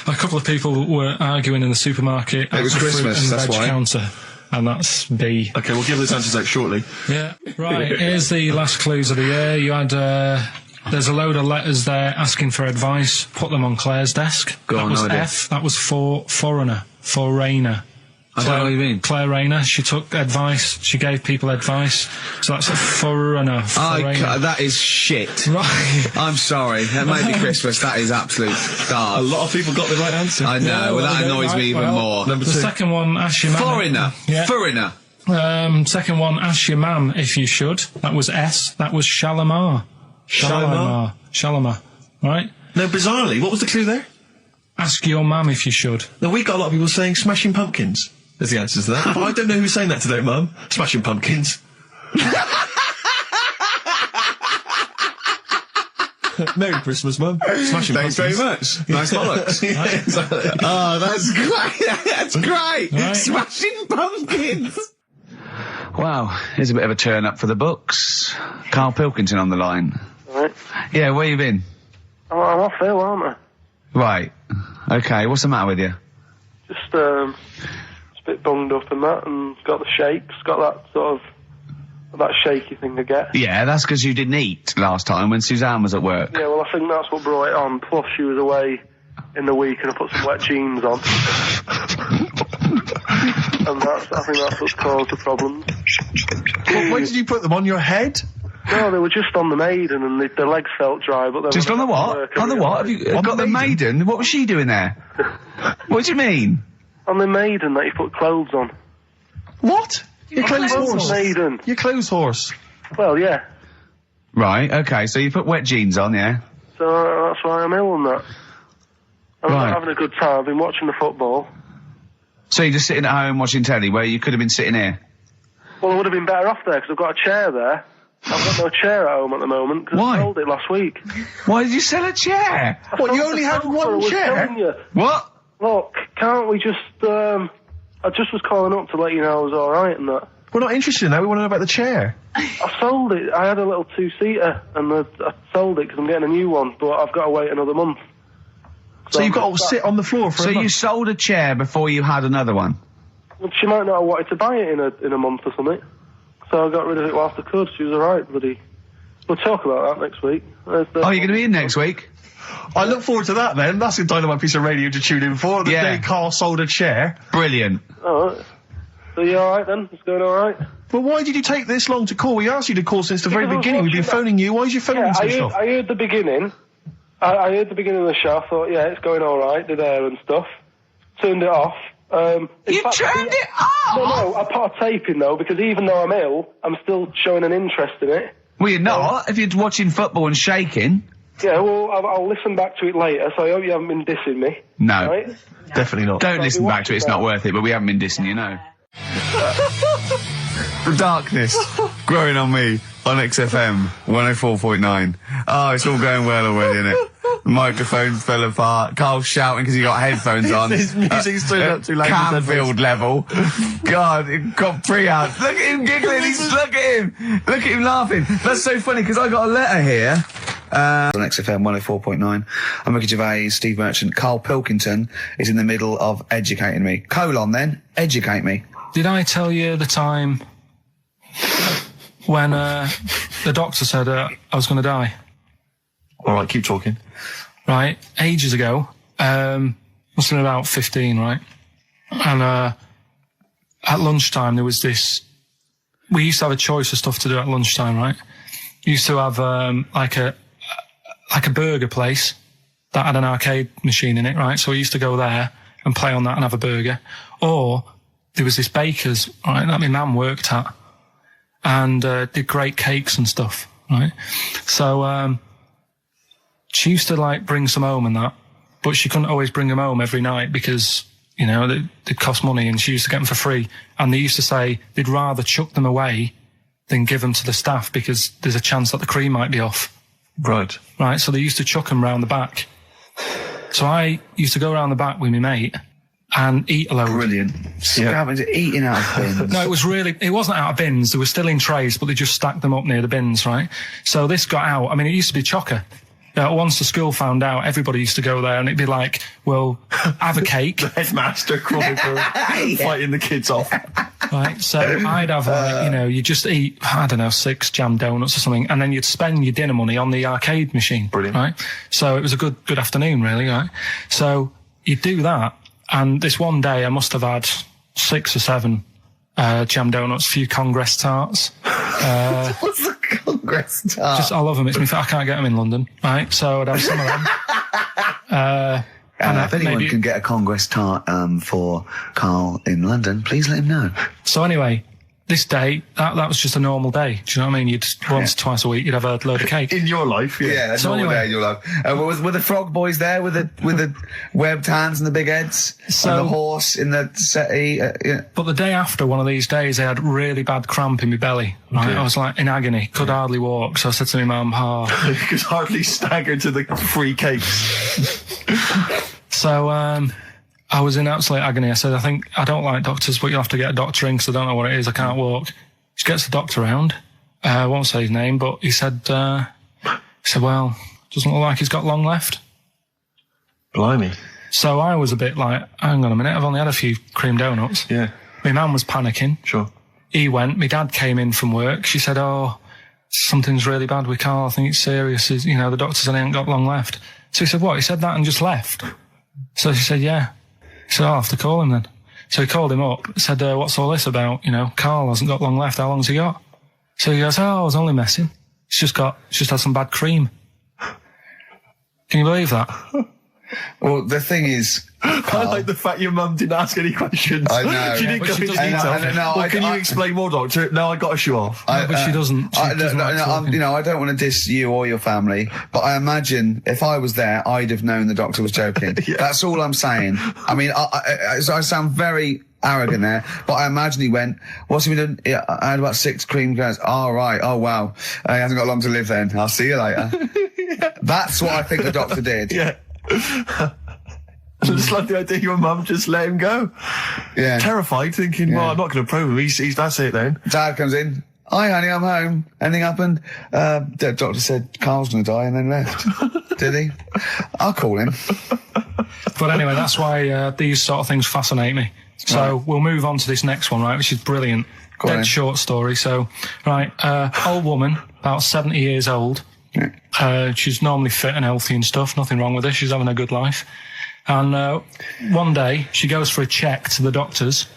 a couple of people were arguing in the supermarket. It was Christmas, that's why. Counter. And that's B. Okay, we'll give those answers out shortly. Yeah. Right, here's the last clues of the year. You had, there's a load of letters there asking for advice. Put them on Claire's desk. That was F. That was for foreigner. Foreigner. I don't know what you mean. Claire Rayner, she took advice, she gave people advice, so that's a foreigner. That is shit. Right. I'm sorry, that might be Christmas, that is absolute dark. A lot of people got the right answer. I know, that annoys me even more. The second one, ask your mum. Foreigner. Yeah. Foreigner. Second one, ask your mum if you should. That was S. That was Shalimar. Shalimar. Right? No, bizarrely, what was the clue there? Ask your mum if you should. Now, we got a lot of people saying Smashing Pumpkins as the answers to that. But I don't know who's saying that today, Mum. Smashing Pumpkins. Merry Christmas, Mum. Smashing Thanks Pumpkins. very much. Nice bollocks. Yeah, exactly. Oh, that's great. That's great. Right. Smashing Pumpkins. Wow, here's a bit of a turn up for the books. Karl Pilkington on the line. Right. Yeah, where you been? I'm off ill, aren't I? Right. Okay, what's the matter with you? Just a bit bunged up and that, and got the shakes, got that sort of, that shaky thing to get. Yeah, that's because you didn't eat last time when Suzanne was at work. Yeah, well, I think that's what brought it on. Plus, she was away in the week and I put some wet jeans on. And I think that's what's caused the problems. Well, when did you put them on your head? No, they were just on the Maiden and the legs felt dry, but they Just on the what? On the what? Have you got the Maiden? What was she doing there? What do you mean? On the Maiden that you put clothes on. What? Your clothes horse. Maiden. Your clothes horse. Well, yeah. Right, okay, so you put wet jeans on, yeah? So that's why I'm ill and that. I'm not having a good time. I've been watching the football. So you're just sitting at home watching telly where you could have been sitting here? Well, I would have been better off there because I've got a chair there. I've got no chair at home at the moment because I sold it last week. Why did you sell a chair? What, you only had one chair? What? Look, can't we just, I just was calling up to let you know I was alright and that. We're not interested in that, we want to know about the chair. I sold it. I had a little two-seater and I sold it because I'm getting a new one, but I've got to wait another month. So you've got to sit on the floor for a month? So you sold a chair before you had another one? Well, she might not have wanted to buy it in a month or something. So I got rid of it whilst I could. She was alright, buddy. We'll talk about that next week. Oh, you're going to be in next week? I look forward to that then. That's a dynamite piece of radio to tune in for. The day Karl sold a chair. Brilliant. Alright. So you alright then? It's going alright? Well, why did you take this long to call? We asked you to call since the very beginning. We've been phoning you. Why is your phone switched off? I heard the beginning. I heard the beginning of the show. I thought, yeah, it's going alright, did air and stuff. Turned it off. You turned it off? No, I put a tape in though, because even though I'm ill, I'm still showing an interest in it. Well, you're not, if you're watching football and shaking. Yeah, well, I'll listen back to it later, so I hope you haven't been dissing me. No. Right? Definitely not. Don't listen back to it, it's not worth it, but we haven't been dissing you, no. The darkness growing on me on XFM 104.9. Oh, it's all going well already, isn't it? The microphone fell apart. Carl's shouting because he got headphones on. His music's turned up too late. Canfield level. God, it got pre-out. Look at him giggling. Look at him laughing. That's so funny because I got a letter here. On XFM 104.9. I'm Ricky Gervais, Steve Merchant. Karl Pilkington is in the middle of educating me. Then, educate me. Did I tell you the time when the doctor said I was going to die? All right, keep talking. Right, ages ago, must have been about 15, right? And at lunchtime there was this. We used to have a choice of stuff to do at lunchtime, right? We used to have like a burger place that had an arcade machine in it, right? So we used to go there and play on that and have a burger. Or there was this baker's, right, that my mum worked at, and did great cakes and stuff, right? So she used to like bring some home and that, but she couldn't always bring them home every night because, you know, they'd cost money, and she used to get them for free. And they used to say they'd rather chuck them away than give them to the staff because there's a chance that the cream might be off. Right. Right, so they used to chuck them round the back. So I used to go around the back with my mate and eat a load. Brilliant. Eating out of bins. No, it wasn't out of bins. They were still in trays, but they just stacked them up near the bins, right? So this got out. I mean, it used to be chocker. Once the school found out, everybody used to go there, and it'd be like, well, have a cake. The headmaster crawling through, fighting the kids off. Right, so I'd have, like, you know, you just eat, I don't know, 6 jam donuts or something, and then you'd spend your dinner money on the arcade machine. Brilliant. Right? So it was a good afternoon, really, right? So you'd do that, and this one day I must have had 6 or 7 jam donuts, a few Congress tarts. What's a Congress tart? I love them. It's me. I can't get them in London, right? So I'd have some of them. And if anyone can get a Congress tart for Karl in London, please let him know. So anyway, this day, that was just a normal day. Do you know what I mean? You'd once, twice a week, you'd have a load of cake. In your life, yeah. Yeah, that's so normal day in your life. Were the frog boys there with the webbed hands and the big heads? So, and the horse in the settee? Yeah. But the day after one of these days, I had really bad cramp in my belly. Right? Okay. I was like in agony, could hardly walk. So I said to my mum, you could hardly stagger to the free cakes. So, I was in absolute agony. I said, I don't like doctors, but you'll have to get a doctor in because I don't know what it is. I can't walk. She gets the doctor round. I won't say his name, but he said, well, doesn't look like he's got long left. Blimey. So I was a bit like, hang on a minute, I've only had a few cream donuts. Yeah. My mum was panicking. Sure. He went. My dad came in from work. She said, something's really bad with Karl. I think it's serious. You know, the doctor said he ain't got long left. So he said, what? He said that and just left. So she said, yeah. He said, I'll have to call him then. So he called him up, said, what's all this about? You know, Karl hasn't got long left. How long's he got? So he goes, I was only messing. He's just had some bad cream. Can you believe that? Well, the thing is, I like the fact your mum didn't ask any questions. I know. She didn't go into detail. Can you explain more, doctor? No, I got a shoe off. But she doesn't. I don't want to diss you or your family, but I imagine if I was there, I'd have known the doctor was joking. Yeah. That's all I'm saying. I mean, I sound very arrogant there, but I imagine he went, what's he been doing? I had about 6 cream cones. Oh, right. Oh, wow. He hasn't got long to live then. I'll see you later. Yeah. That's what I think the doctor did. Yeah. I just like the idea your mum just let him go. Yeah. Terrified, thinking, well, I'm not going to probe him. He's that's it then. Dad comes in. Hi, honey, I'm home. Anything happened? The doctor said Karl's going to die and then left. Did he? I'll call him. But anyway, that's why these sort of things fascinate me. So we'll move on to this next one, right, which is brilliant. Dead short story. So, right, old woman, about 70 years old. Yeah. She's normally fit and healthy and stuff. Nothing wrong with her. She's having a good life. And one day, she goes for a check to the doctors,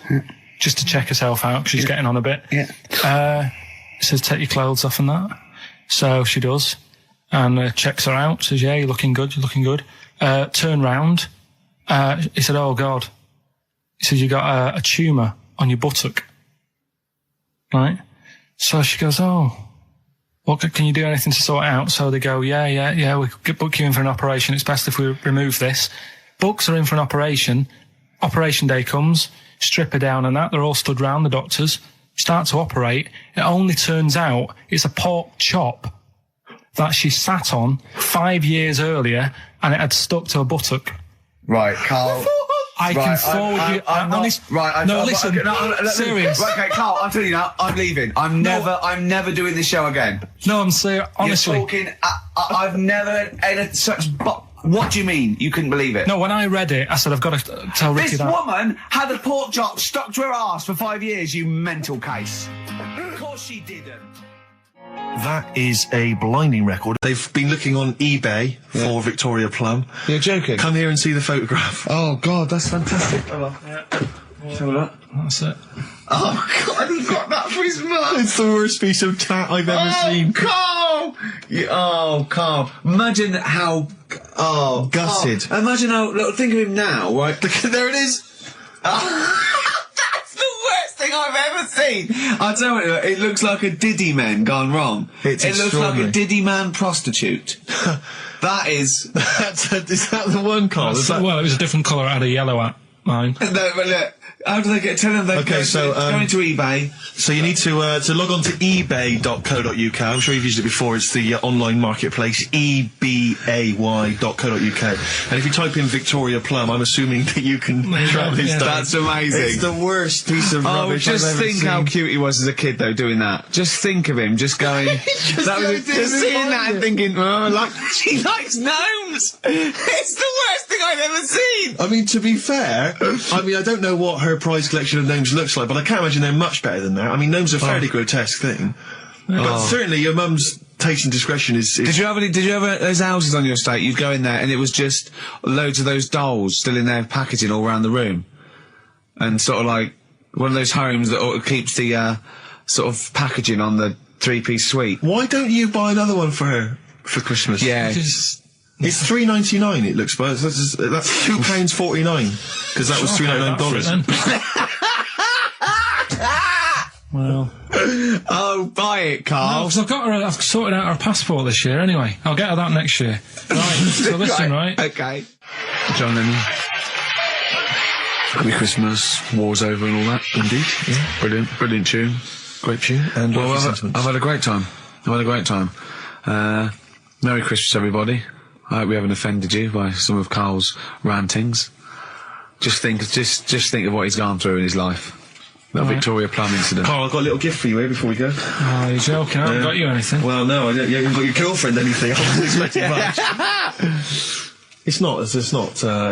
just to check herself out, because she's getting on a bit. Yeah. He says, take your clothes off and that. So she does, and checks her out, says, yeah, you're looking good, you're looking good. Turn round. He said, oh, God. He said, you got a tumour on your buttock. Right? So she goes, oh, well, can you do anything to sort it out? So they go, yeah, we could book you in for an operation. It's best if we remove this. Books are in for an operation. Operation day comes, strip her down and that. They're all stood round, the doctors. Start to operate. It only turns out it's a pork chop that she sat on 5 years earlier, and it had stuck to her buttock. Right, Karl. I can forward you. Serious. Right, okay, Karl, I'm telling you now, I'm leaving. I'm never doing this show again. No, I'm serious. Honestly. You're talking, I've never had such, what do you mean? You couldn't believe it? No, when I read it, I said, I've got to tell Ricky that. This woman had a pork chop stuck to her arse for 5 years, you mental case. Of course she didn't. That is a blinding record. They've been looking on eBay for Victoria Plum. You're joking? Come here and see the photograph. Oh, God, that's fantastic. Have a look. That's it. Oh, God, he got that for his mum. It's the worst piece of tat I've ever seen. Karl! Karl. Imagine how... Oh, gutted. Karl. Imagine how... Look, think of him now, right? There it is. That's the worst thing I've ever seen. I'll tell you, it looks like a Diddy man gone wrong. It's it looks like a extraordinary. Diddy man prostitute. That is. Is that the one, Carl? Is that... Well, it was a different colour. I had a yellow at mine. No, but look. How do they get? Tell them they Okay, so go into eBay. So you need to log on to ebay.co.uk. I'm sure you've used it before. It's the online marketplace, ebay.co.uk. And if you type in Victoria Plum, I'm assuming that you can track this down. That's amazing. It's the worst piece of rubbish just I've ever think seen. how cute he was as a kid, though, doing that. Just think of him, just going, just seeing that and thinking, oh, like, she likes gnomes. It's the worst thing I've ever seen. I mean, to be fair, I don't know what her prize collection of gnomes looks like, but I can't imagine they're much better than that. I mean, gnomes are a fairly grotesque thing. But certainly your mum's taste and discretion is... Did you have those houses on your estate? You'd go in there and it was just loads of those dolls still in their packaging all around the room. And sort of like one of those homes that keeps the sort of packaging on the three-piece suite. Why don't you buy another one for her for Christmas? Yeah. It's $3.99 it looks, but that's £2.49 because that was $399. Well. Oh, buy it, Carl. No, because I've sorted out her passport this year anyway. I'll get her that next year. Right, so listen, right? Okay. John Lennon. Happy Christmas, war's over and all that. Indeed. Yeah. Brilliant tune. Great tune. And well, I've had a great time. Merry Christmas, everybody. I hope we haven't offended you by some of Carl's rantings. Just think of what he's gone through in his life. That Victoria Plum incident. Carl, I've got a little gift for you here before we go. Oh, you're joking. I haven't got you anything. Well, no, you haven't got your girlfriend anything. I wasn't expecting much. It's not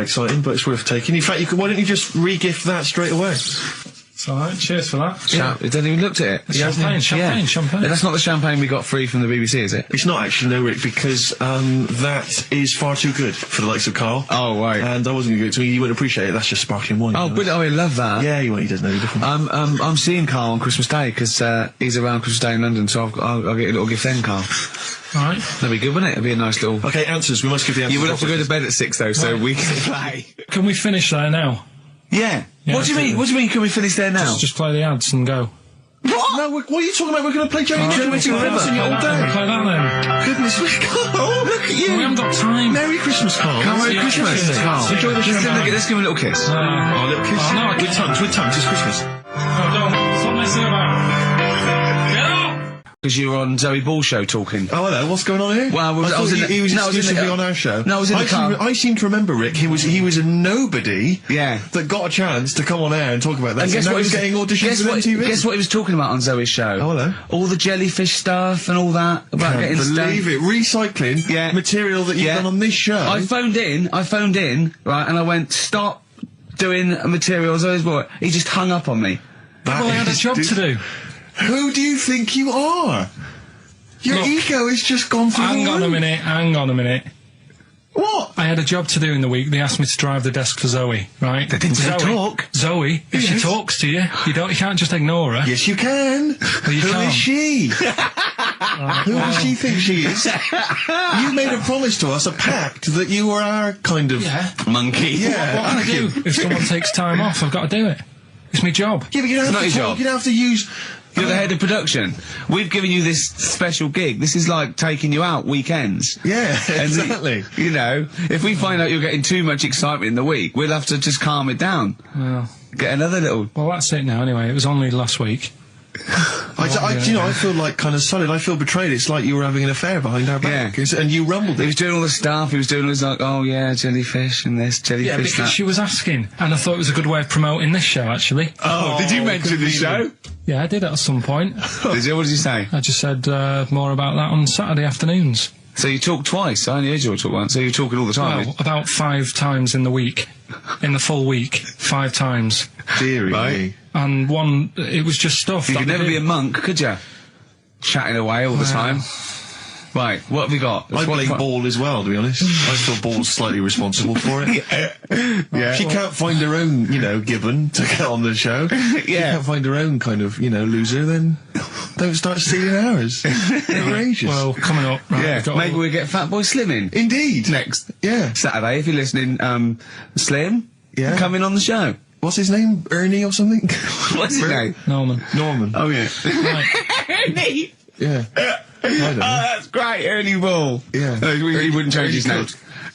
exciting, but it's worth taking. In fact, why don't you just re-gift that straight away? It's alright, cheers for that. He hasn't even looked at it. Champagne. That's not the champagne we got free from the BBC, is it? It's not actually, no, Rick, because that is far too good for the likes of Carl. Oh, right. And I wasn't going to give it to me. You wouldn't appreciate it. That's just sparkling wine. Oh, brilliant. Oh, I love that. Yeah, he doesn't know the difference. I'm seeing Carl on Christmas Day, because he's around Christmas Day in London, so I'll get a little gift then, Carl. Alright. That'd be good, wouldn't it? It'd be a nice little... Okay, answers. We must give the answers. You would have to go to bed at 6, though, so we can play. Can we finish there now? Yeah. What do you mean? What do you mean? Can we finish there now? Just play the ads and go. What? No, what are you talking about? We're going to play Joey River all day. Play that then. Goodness me, Carl, look at you. We haven't got time. Merry Christmas, Carl. Merry Christmas, Carl. Enjoy the champagne. Let's give him a little kiss. A little kiss. Oh, no, with tongues, it's Christmas. Oh, don't. Stop messing about. Get up! Because you were on Zoe Ball's show talking. Oh, hello. What's going on here? Well, he was exclusively on our show. No, I was in the car. I seem to remember, Rick, he was a nobody. Yeah. That got a chance to come on air and talk about that. And guess what? He's getting auditions for MTV. Guess what he was talking about on Zoe's show? Oh, hello. All the jellyfish stuff and all that about getting believe it. Recycling material that you've done on this show. I phoned in, right, and I went, stop doing material Zoe's boy. He just hung up on me. Well, I had a job to do. Who do you think you are? Your ego has just gone through the roof. Hang on a minute. What? I had a job to do in the week. They asked me to drive the desk for Zoe, right? They didn't say talk. Zoe, if she talks to you, you can't just ignore her. Yes, you can. Well, you Who can't. is she? Who does she think she is? You made a promise to us, a pact, that you were our kind of monkey. Yeah. What can I do? If someone takes time off, I've got to do it. It's my job. Yeah, but you don't have to talk. You don't have to use... You're the head of production. We've given you this special gig. This is like taking you out weekends. Yeah, exactly. You know, if we find out you're getting too much excitement in the week, we'll have to just calm it down. Well, get another little... Well, that's it now anyway. It was only last week. I feel like kind of solid. I feel betrayed. It's like you were having an affair behind our back. Yeah. And you rumbled it. He was doing all the stuff. He was doing all this like, oh yeah, jellyfish and this, jellyfish yeah, because that. she was asking, and I thought it was a good way of promoting this show, actually. Oh, did you mention the show? Yeah, I did at some point. Did you? What did you say? I just said more about that on Saturday afternoons. So you talked twice? I only heard you talk once. So you're talking all the time? Well, about 5 times in the week. In the full week. 5 times. Deary me. And one, it was just stuff. You could never be a monk, could you? Chatting away all the time. Right, what have we got? I blame Ball as well, to be honest. I feel Ball's slightly responsible for it. Yeah. She can't find her own, gibbon to get on the show. Yeah. She can't find her own kind of, loser, then don't start stealing ours. Outrageous. Well, coming up. Right, yeah, maybe we'll get Fat Boy Slim in. Indeed. Next. Yeah. Saturday, if you're listening, Slim. Yeah. Come in on the show. what's his name? Ernie or something? What's his name? Norman. Oh, yeah. Right. Ernie! Yeah. I don't know. That's great, Ernie Ball. Yeah. No, he wouldn't change his name.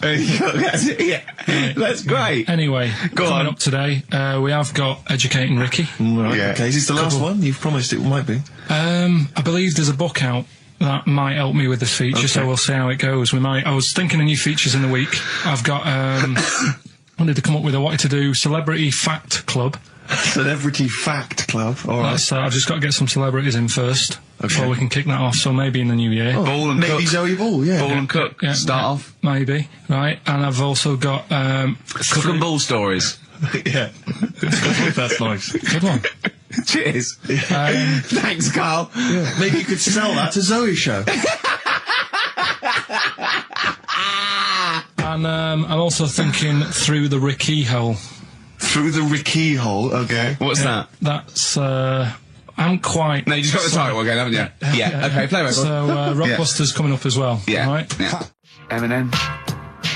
Ernie Cook, that's it, yeah. That's great. Anyway, coming up today, we have got Educating Ricky. Right, Yeah. okay. Is this the last one? You've promised it might be. I believe there's a book out that might help me with this feature, so we'll see how it goes. I was thinking of new features in the week. I've got, wanted to come up with, I wanted to do Celebrity Fact Club. Celebrity Fact Club. All right. I've just got to get some celebrities in first before we can kick that off, so maybe in the new year. Ball and Maybe Cook. Zoe Ball, yeah. Ball and Cook. Yeah, Start off. Maybe, right. And I've also got... Cook and Ball stories. Yeah. That's nice. Good one. Cheers. Thanks, Carl. Yeah. Maybe you could sell that to Zoe's show. And I'm also thinking Through the Ricky Hole. Through the Ricky Hole, okay. What's that? That's, I'm quite... No, you just got the title again, haven't you? Yeah. Okay, play record. So, Rockbuster's coming up as well. Yeah. Right? Yeah. Eminem.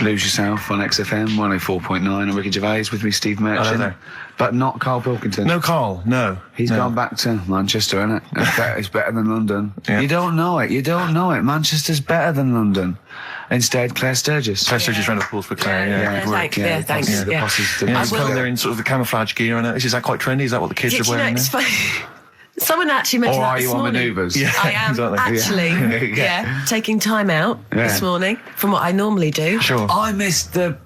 Lose Yourself on XFM 104.9 and Ricky Gervais with me, Steve Merchant. Hello there. But not Karl Pilkington. No, Carl, no. He's gone back to Manchester, innit? It's better than London. Yeah. You don't know it. Manchester's better than London. Instead, Claire Sturgis. Claire Sturgis round of applause for Claire, yeah. Good work. Thanks. Yeah, the posse's Yeah, I he's will- coming there in sort of the camouflage gear and is that quite trendy? Is that what the kids Do are you know, wearing it's now? funny. Someone actually mentioned Or that are this you on morning. manoeuvres? Yeah, I am exactly. actually, taking time out this Yeah. morning from what I normally do. Sure. I missed the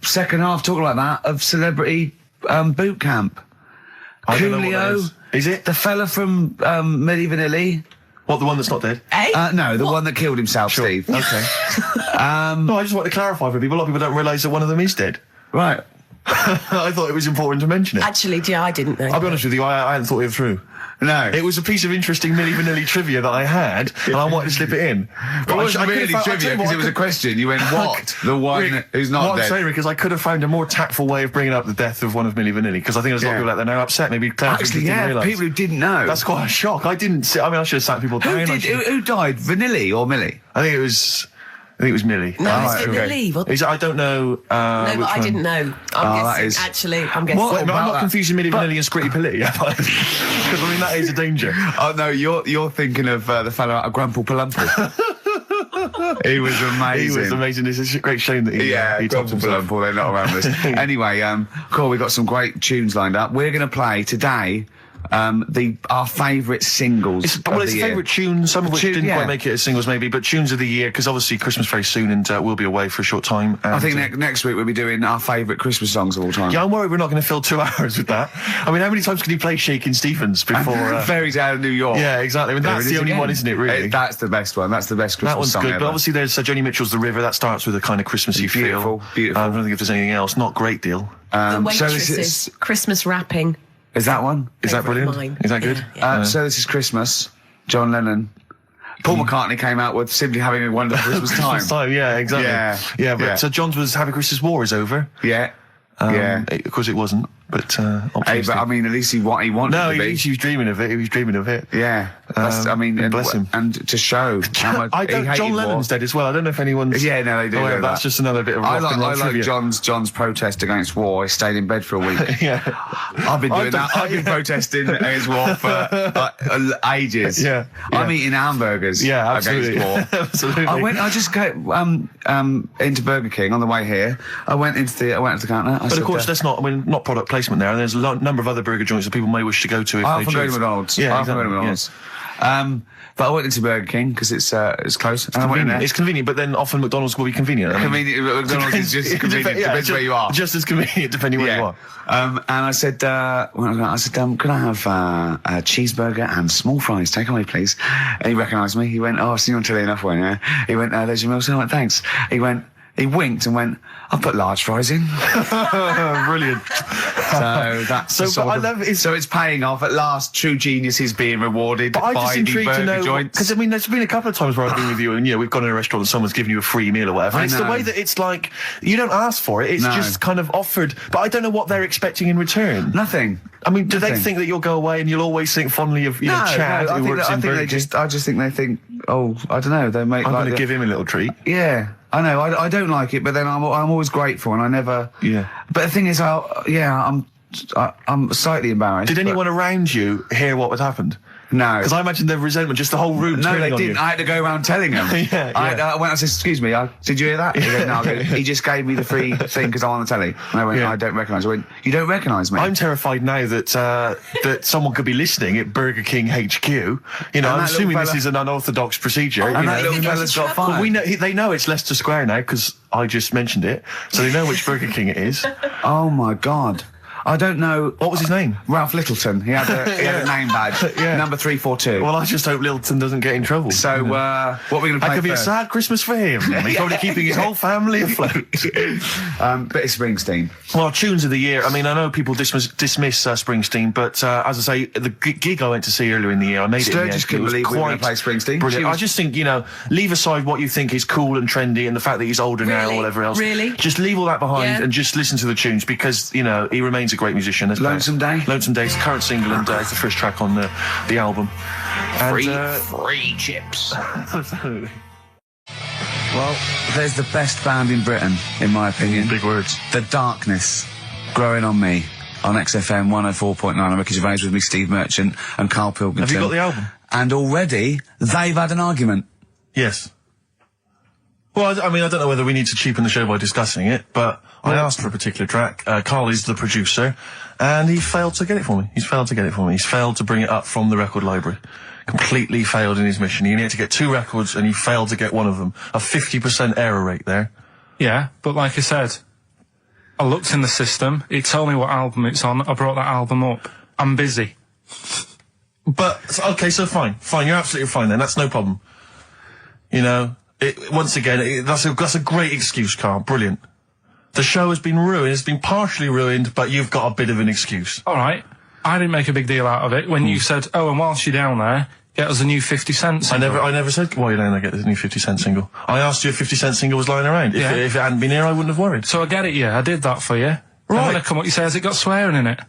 second half, talking like that, of Celebrity Boot Camp. I don't know what that Coolio. is it? The fella from Milli Vanilli. What, the one that's not dead? Eh? No, the one that killed himself, Steve. Okay. No, I just want to clarify for people. A lot of people don't realise that one of them is dead. Right. I thought it was important to mention it. Actually, I didn't know. I'll be honest with you, I hadn't thought it through. No. It was a piece of interesting Milli Vanilli trivia that I had, and I wanted to slip it in. But it wasn't I could really have found- trivia, I tell you because what, it was a question. You went, what? The one Rick, who's not what dead. I'm saying, Rick, is I could have found a more tactful way of bringing up the death of one of Milli Vanilli, because I think there's a lot of people out there now upset. Maybe Claire Actually, didn't yeah, realise. people who didn't know. That's quite a shock. I didn't see, I mean, I should have sat people down. Who died? Vanilli or Millie? I think it was Millie. No, Right, it's okay. Millie. What? I don't know. No, but I didn't know. I'm that guessing. is- Actually, I'm guessing. What? Wait, no, I'm about not that? confusing Milli Vanilli and Scritti Politti, because I mean that is a danger. Oh no, you're thinking of the fellow out of Grumple Palumple. He was amazing. He was amazing. It's a great shame that he Yeah, he topped Grumple himself. Palumple, they're not around this. Anyway, cool, we've got some great tunes lined up. We're going to play today our favourite singles It's of a the year. favourite tune, some of which didn't yeah. quite make it as singles maybe, but tunes of the year, because obviously Christmas very soon and we'll be away for a short time. And, I think next week we'll be doing our favourite Christmas songs of all time. yeah, I'm worried we're not going to fill 2 hours with that. I mean, how many times can you play Shakin' Stevens before... Fairies Out of New York. Yeah, exactly. I mean, There that's it the is only again. one, isn't it, really? That's the best one. That's the best Christmas That one's song good, ever. but obviously there's Joni Mitchell's The River. That starts with a kind of Christmassy Beautiful, feel. beautiful. I don't think if there's anything else. Not a great deal. The so waitresses, this is Christmas wrapping. that one? Is that Favourite of brilliant? mine. Is that good? Yeah. So this is Christmas. John Lennon. Paul McCartney came out with Simply Having a Wonderful Christmas Time. Christmas time, yeah, exactly. Yeah, but yeah. so John's was Happy Christmas War is over. Yeah. Yeah. Of course it wasn't, but Hey, optimistic. but I mean, at least he wanted No, to be. he was dreaming of it. He was dreaming of it. Yeah. That's, I mean, and, bless him. and to show how much I he don't. hated John war. Lennon's dead as well. I don't know if anyone's. Yeah, no, they do. aware know of that. That's just another bit of I rock and roll like trivia. John's protest against war. He stayed in bed for a week. Yeah, I've been doing I've done that. that, I've been yeah. protesting against war for ages. Yeah, I'm yeah. eating hamburgers. Yeah, absolutely. Against war. Absolutely. I just got into Burger King on the way here. I went into the counter. But of course, that's not. I mean, not product placement there. And there's a number of other burger joints that people may wish to go to if I they often go to choose. McDonald's. Yeah, I often go to exactly, McDonald's. But I went into Burger King because it's close. And I went in there. It's convenient, but then often McDonald's will be convenient. I mean, Convenient. McDonald's is just convenient. Depends where you are. Just as convenient depending where you are. And I said, can I have a cheeseburger and small fries? Take away, please. And he recognised me. He went, oh, I've seen you on telly enough, one, yeah? He went, there's your meal. So I went, thanks. He winked and went, I'll put large fries in. Brilliant. So that's so it's paying off. At last, true genius is being rewarded But I'm by just the intrigued to burger know, joints. because I mean, there's been a couple of times where I've been with you, and we've gone to a restaurant and someone's given you a free meal or whatever. And I it's the know. way that it's like you don't ask for it; it's No. just kind of offered. But I don't know what they're expecting in return. Nothing. I mean, do they Nothing. think that you'll go away and you'll always think fondly of Chad, who works in Burger King? I just think they think, oh, I don't know. They make. I'm like going to give him a little treat. Yeah, I know. I don't like it, but then I'm always grateful, and I never. Yeah. But the thing is, I'm slightly embarrassed. Did anyone around you hear what had happened? No. Because I imagine the resentment, just the whole room No, they turning on didn't. you. I had to go around telling them. I went and said, excuse me, did you hear that? He went, no. He just gave me the free thing because I'm on the telly. And I went, I don't recognise. I went, you don't recognise me? I'm terrified now that that someone could be listening at Burger King HQ. You know, I'm assuming this is an unorthodox procedure. And that little fella's got fired. But they know it's Leicester Square now because I just mentioned it. So they know which Burger King it is. Oh, my God. I don't know. What was his name? Ralph Littleton. He had a name badge. Number 342. Well, I just hope Littleton doesn't get in trouble. So, what are we going to play That could be a first? sad Christmas for him. He's probably keeping his whole family afloat. Bit of Springsteen. Well, tunes of the year. I mean, I know people dismiss Springsteen, but as I say, the gig I went to see earlier in the year, I made it in the end. Sturgis couldn't believe we were going to play Springsteen. Brilliant. I just think, you know, leave aside what you think is cool and trendy and the fact that he's older now or whatever else. Really? Just leave all that behind and just listen to the tunes because, you know, he remains a great musician. Lonesome Day? Lonesome Day is the current single and it's the first track on the album. Free chips. Well, there's the best band in Britain, in my opinion. Big words. The Darkness, Growing on Me, on XFM 104.9. I'm Ricky Gervais with me, Steve Merchant and Karl Pilkington. Have you got the album? And already, they've had an argument. Yes. Well, I mean, I don't know whether we need to cheapen the show by discussing it, but I asked for a particular track. Karl is the producer, and he failed to get it for me. He's failed to bring it up from the record library. Completely failed in his mission. He needed to get 2 records, and he failed to get one of them. A 50% error rate there. Yeah, but like I said, I looked in the system, it told me what album it's on, I brought that album up. I'm busy. But, okay, so fine, you're absolutely fine then, that's no problem. You know, once again, that's a great excuse, Karl, brilliant. The show has been ruined, it's been partially ruined, but you've got a bit of an excuse. Alright, I didn't make a big deal out of it when you said, oh, and whilst you're down there, get us a new 50 Cent single. I never said, while you're down there, get the new 50 Cent single. I asked you if 50 Cent single was lying around. If it hadn't been here, I wouldn't have worried. So I get it, I did that for you. Right. And when I come up, you say, has it got swearing in it?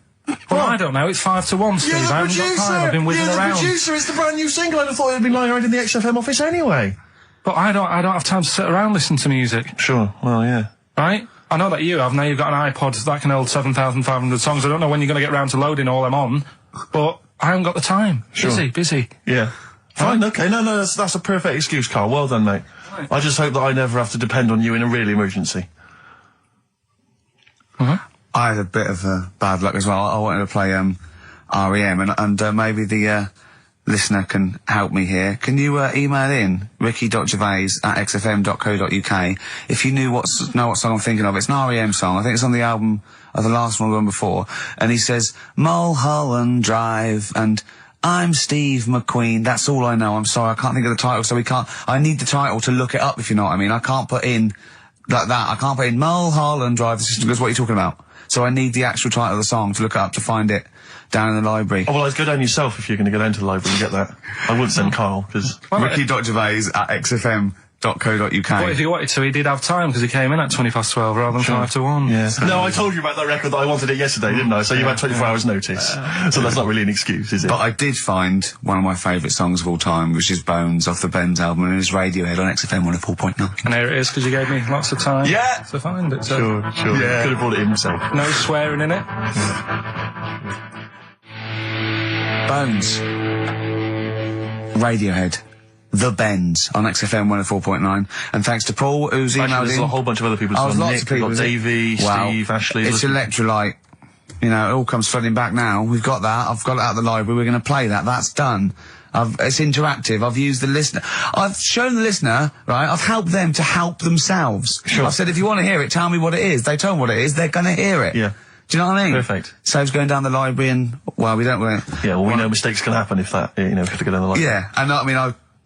Well, I don't know, it's 5-1, Steve. I haven't got time, I've been whizzing around. You're the producer, it's the brand new single. I'd have thought it had been lying around in the XFM office anyway. But I don't have time to sit around listening to music. Sure, well, yeah. Right? I know that you have. Now you've got an iPod that can hold 7,500 songs. I don't know when you're going to get round to loading all them on, but I haven't got the time. Sure. Busy. Yeah. Fine, okay. No, that's a perfect excuse, Karl. Well done, mate. Right. I just hope that I never have to depend on you in a real emergency. I had a bit of bad luck as well. I wanted to play REM, and maybe the listener can help me here. Can you email in ricky.gervais@xfm.co.uk if you know what song I'm thinking of? It's an REM song. I think it's on the album of the last one before. And he says Mulholland Drive and I'm Steve McQueen. That's all I know. I'm sorry, I can't think of the title, so I need the title to look it up, if you know what I mean. I can't put in like that. I can't put in Mulholland Drive. The system goes, what are you talking about? So I need the actual title of the song to look up to find it down in the library. Oh, well, I'd go down yourself if you're going to go down to the library and get that. I wouldn't send Karl, because... Ricky.gervais@xfm.co.uk. What if he wanted to? He did have time because he came in at 12 rather than 5-1. Yeah. No, I told you about that record that I wanted it yesterday, didn't I? So you had 24 hours notice. So that's not really an excuse, is it? But I did find one of my favourite songs of all time, which is Bones off the Benz album, and it's Radiohead on XFM 104.9. And here it is, because you gave me lots of time to find it. So. Sure. Yeah. Could have brought it in himself. No swearing in it. Bones. Radiohead. The Bends on XFM 104.9. And thanks to Paul, who's emailed in. There's a whole bunch of other people. Lots Nick, of people. We've got Davey, Steve, Ashley. It's Electrolyte. You know, it all comes flooding back now. We've got that. I've got it out of the library. We're going to play that. That's done. It's interactive. I've used the listener. I've shown the listener, right? I've helped them to help themselves. Sure. I've said, if you want to hear it, tell me what it is. They tell me what it is. They're going to hear it. Yeah. Do you know what I mean? Perfect. Saves going down the library and, well, we don't want to... Yeah, well, we know mistakes can happen if that, you know, if you have to go down the library. Yeah, and I mean,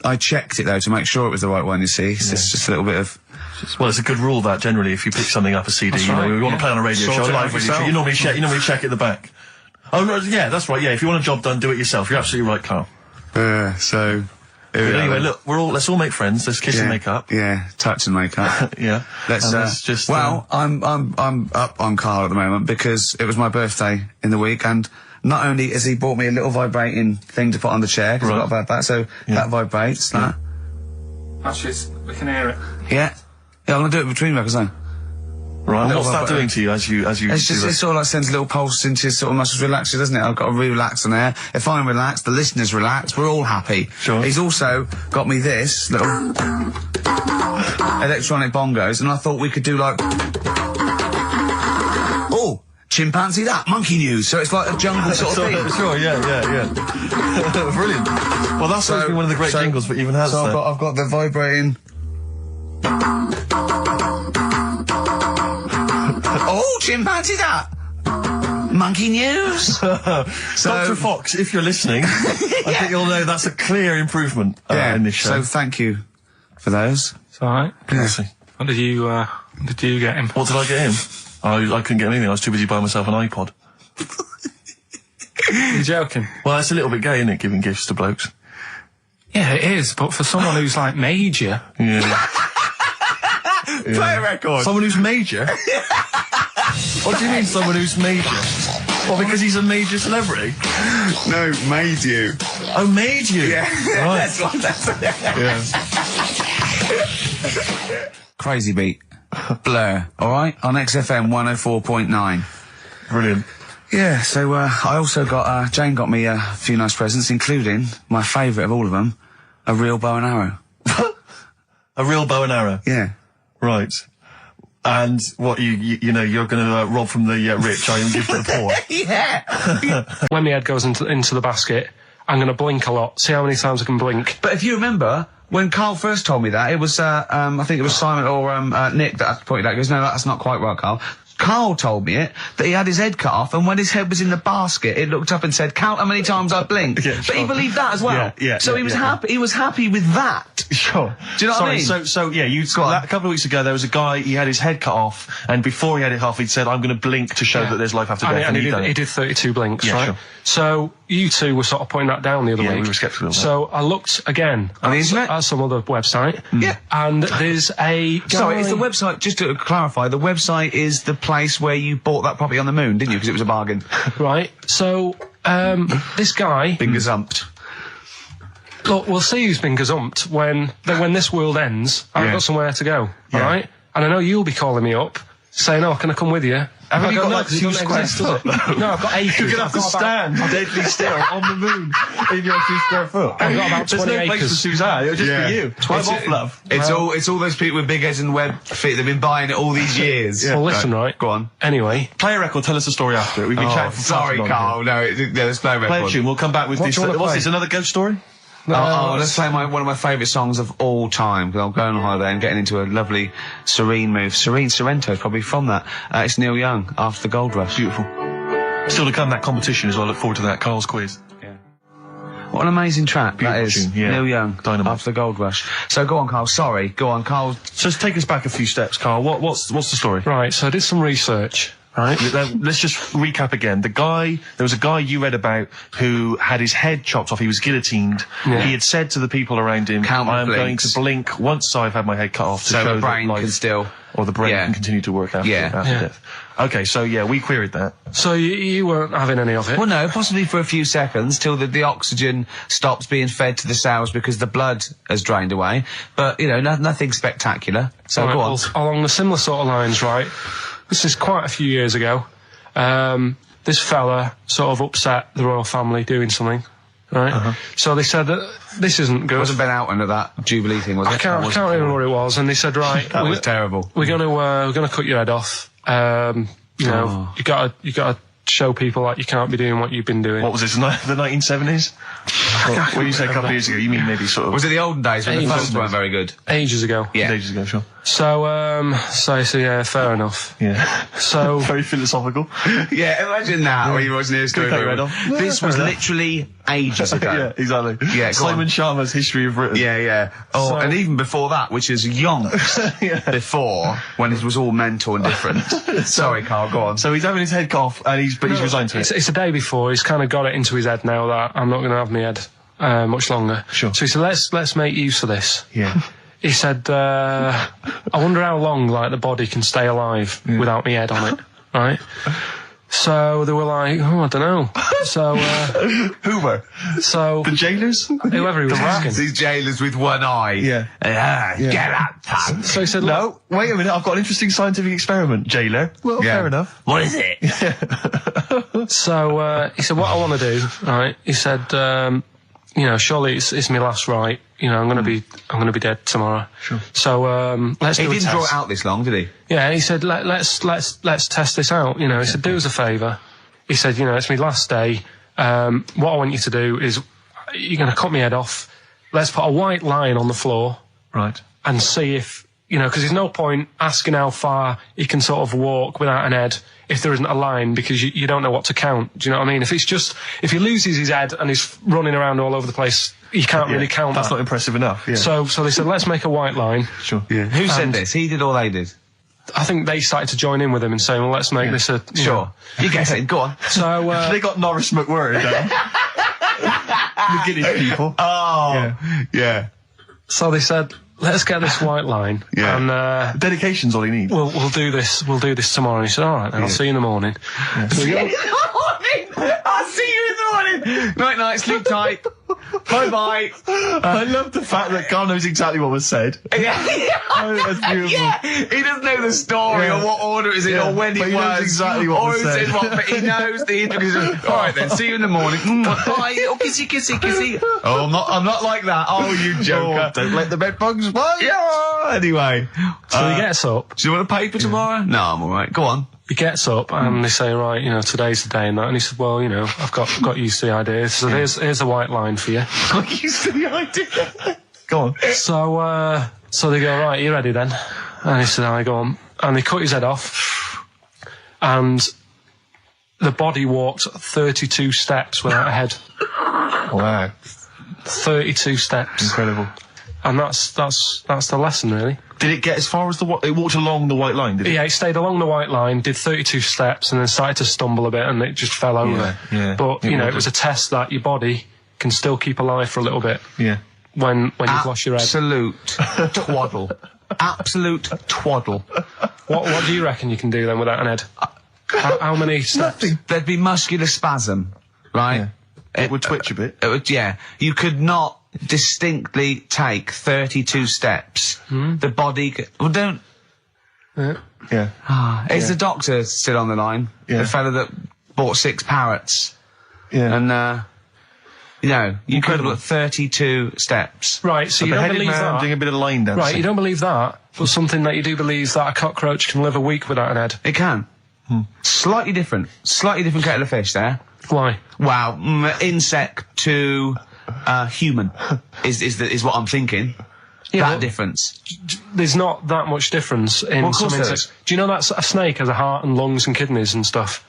I checked it, though, to make sure it was the right one, you see. It's just a little bit of... Well, it's a good rule that, generally, if you pick something up, a CD, that's you know, right, we want to play on a radio show, a live radio show, you normally check at the back. Oh, no, yeah, that's right, yeah, if you want a job done, do it yourself. You're absolutely right, Karl. So... But anyway, look, let's all make friends, let's kiss and make up. Yeah, touch and make up. Yeah. Let's just... Well, I'm up on Karl at the moment because it was my birthday in the week, and not only has he bought me a little vibrating thing to put on the chair, because I've got about that, so that vibrates, that. Actually, we can hear it. Yeah. Yeah, I'm going to do it between records, though. Right. And what's that doing to you as you It's do just, that? it sort of like sends a little pulse into your sort of muscles, relaxes, doesn't it? I've got to relax on air. If I'm relaxed, the listeners relax, we're all happy. Sure. He's also got me this little electronic bongos, and I thought we could do like, oh, chimpanzee that, monkey news, so it's like a jungle sort of thing. Sure, yeah. Brilliant. Well, that's supposed to be one of the great jingles that even has. So I've got the vibrating. Oh, chimpanzee that! Monkey news! Dr. Fox, if you're listening, I think you'll know that's a clear improvement in this show. So thank you for those. It's alright. Yeah. What did you get him? What did I get him? I couldn't get him anything. I was too busy buying myself an iPod. You're joking? Well, it's a little bit gay, isn't it, giving gifts to blokes? Yeah, it is, but for someone who's like major... Yeah. Play a record. Someone who's major? What do you mean, someone who's major? Well, because he's a major celebrity? No, made you. Oh, made you? Yeah. Right. That's Yeah. Crazy Beat. Blur. Alright? On XFM 104.9. Brilliant. Yeah, so I also got, Jane got me a few nice presents, including my favourite of all of them, a real bow and arrow. A real bow and arrow? Yeah. Right. And what, you know, you're going to rob from the rich, and give to the poor? Yeah! When my head goes into the basket, I'm going to blink a lot. See how many times I can blink. But if you remember, when Carl first told me that, it was, I think it was Simon or Nick that pointed out. He goes, no, that's not quite right, Carl. Carl told me that he had his head cut off, and when his head was in the basket, it looked up and said, count how many times I blinked. Yeah, but he believed that as well. So he was happy. He was happy with that. Sure. Do you know what I mean? So yeah, a couple of weeks ago, there was a guy, he had his head cut off, and before he had it off, he'd said, I'm going to blink to show that there's life after death. And he did 32 blinks, right? Sure. So you two were sort of pointing that down the other week. Yeah, we were sceptical of that. So I looked again on the internet? At some other website. Yeah. And there's a guy... Sorry, it's the website, just to clarify, the website is the place where you bought that property on the moon, didn't you? Because it was a bargain. Right. So, this guy... Been gazumped. Look, we'll see who's been gazumped when this world ends. I've got somewhere to go, alright? And I know you'll be calling me up, saying, oh, can I come with you? Have you got like 2 square foot? No, I've got 80. You're going to have to stand deadly still on the moon in your 2 square foot. I've got about 20 There's no acres. place for Suzanne, it'll just be you. I'm off, love. It's all those people with big heads and web feet. They've been buying it all these years. Well, listen, right? Go on. Anyway. Play a record, tell us the story after it. We've been chatting for sorry, Carl. No, let's play a record. Play a tune, we'll come back with this. What's this, another ghost story? Let's play one of my favourite songs of all time, because I'm going on holiday and getting into a lovely serene mood. Sorrento is probably from that. It's Neil Young, After the Gold Rush. Beautiful. Still to come, that competition as well. I look forward to that, Carl's quiz. Yeah. What an amazing track that is. Tune, yeah. Neil Young, Dynamite. After the Gold Rush. So go on, Carl. Sorry. Go on, Carl. Just take us back a few steps, Carl. What's the story? Right, so I did some research. Right. Let's just recap again. There was a guy you read about who had his head chopped off. He was guillotined. Yeah. He had said to the people around him, I am going to blink once I've had my head cut off to so show the brain that life, can still... or the brain can continue to work after death. Okay, so yeah, we queried that. So you weren't having any of it? Well, no, possibly for a few seconds till the oxygen stops being fed to the cells because the blood has drained away. But, you know, nothing spectacular. So go on. Well, along the similar sort of lines, right? This is quite a few years ago. This fella sort of upset the royal family doing something, right? So they said that this isn't good. It wasn't Ben Oughton at that Jubilee thing, was it? I can't remember what it was. And they said, right, that was terrible. We're gonna cut your head off. You know, you gotta show people like you can't be doing what you've been doing. What was this? The 1970s? When you say a couple of years ago, you mean maybe sort of... Was it the olden days when the phones weren't very good? Ages ago. Yeah. Ages ago, sure. So yeah, fair enough. Yeah. So... Very philosophical. Yeah, imagine that when you wasn't here Cut your head off. This was literally ages ago. Yeah, exactly. Yeah, Simon Sharma's History of Britain. Yeah, yeah. Oh, So- and even before that, which is yonks before, when it was all mental and different. Sorry, Carl, go on. So he's having his head cut off, and he's resigned to it. It's the day before. He's kind of got it into his head now that I'm not going to have my head much longer. Sure. So he said, let's make use of this. Yeah. He said, I wonder how long like the body can stay alive without my head on it, right? So they were like, oh, I don't know. So, Who were? So the jailers? Whoever he was asking. These jailers with one eye. Yeah. Get out, punk. So he said, no, wait a minute, I've got an interesting scientific experiment, jailer. Well, fair enough. What is it? So, he said, what I want to do, right, he said, surely it's my last right. I'm going to be dead tomorrow. Sure. So, let's do a test. He didn't draw it out this long, did he? Yeah, he said, let's test this out. He said, do us a favour. He said, it's my last day. What I want you to do is, you're going to cut my head off. Let's put a white line on the floor. Right. And see if, because there's no point asking how far he can sort of walk without an head if there isn't a line, because you don't know what to count. Do you know what I mean? If he loses his head and he's running around all over the place, you can't really count That's that. not impressive enough. Yeah. So they said, let's make a white line. Sure. Yeah. Who said this? He did or they did? I think they started to join in with him and saying, well, let's make this a... Sure. You guess it. Go on. So... they got Norris McWhirr down. The Guinness people. Oh. Yeah. So they said, let's get this white line. Yeah. And dedication's all he needs. We'll do this tomorrow. And he said, all right, then I'll see you in the morning. Yeah. I'll see you in the morning. Night, sleep tight. Bye. I love the fact that Carl knows exactly what was said. Yeah. That's beautiful. Yeah. He doesn't know the story or what order it's in or when but it he knows was. exactly what was said. But he knows the intricacies. All right then, see you in the morning. Bye. Oh, kissy. Oh, I'm not like that. Oh, you joker. Don't let the bed bugs fly. Yeah. Anyway. So he gets up. Do you want a paper tomorrow? No, I'm all right. Go on. He gets up and they say, right, today's the day and that. And he said, well, I've got used to the idea. So here's a white line for you. Got used to the idea. Go on. So they go, right, you ready then? And he said, I go on. And they cut his head off. And the body walked 32 steps without a head. Wow. 32 steps. Incredible. And that's the lesson, really. Did it get as far as it walked along the white line, did it? Yeah, it stayed along the white line, did 32 steps, and then started to stumble a bit, and it just fell over. Yeah. But, it was a test that your body can still keep alive for a little bit. Yeah. When you've lost your head. Absolute twaddle. Absolute twaddle. What do you reckon you can do then without an head? How many steps? Nothing. There'd be muscular spasm, right? Yeah. It would twitch a bit. You could not distinctly take 32 steps. The body don't... Yeah. Is the doctor still on the line? Yeah. The fella that bought 6 parrots. Yeah. And, you could have got 32 steps. Right, so you don't believe that. Doing a bit of line dancing. Right, you don't believe that, but something that you do believe is that a cockroach can live a week without an head. It can. Slightly different kettle of fish there. Why? Wow, insect to human is what I'm thinking. Yeah, that difference. There's not that much difference in some insects. Do you know that a snake has a heart and lungs and kidneys and stuff?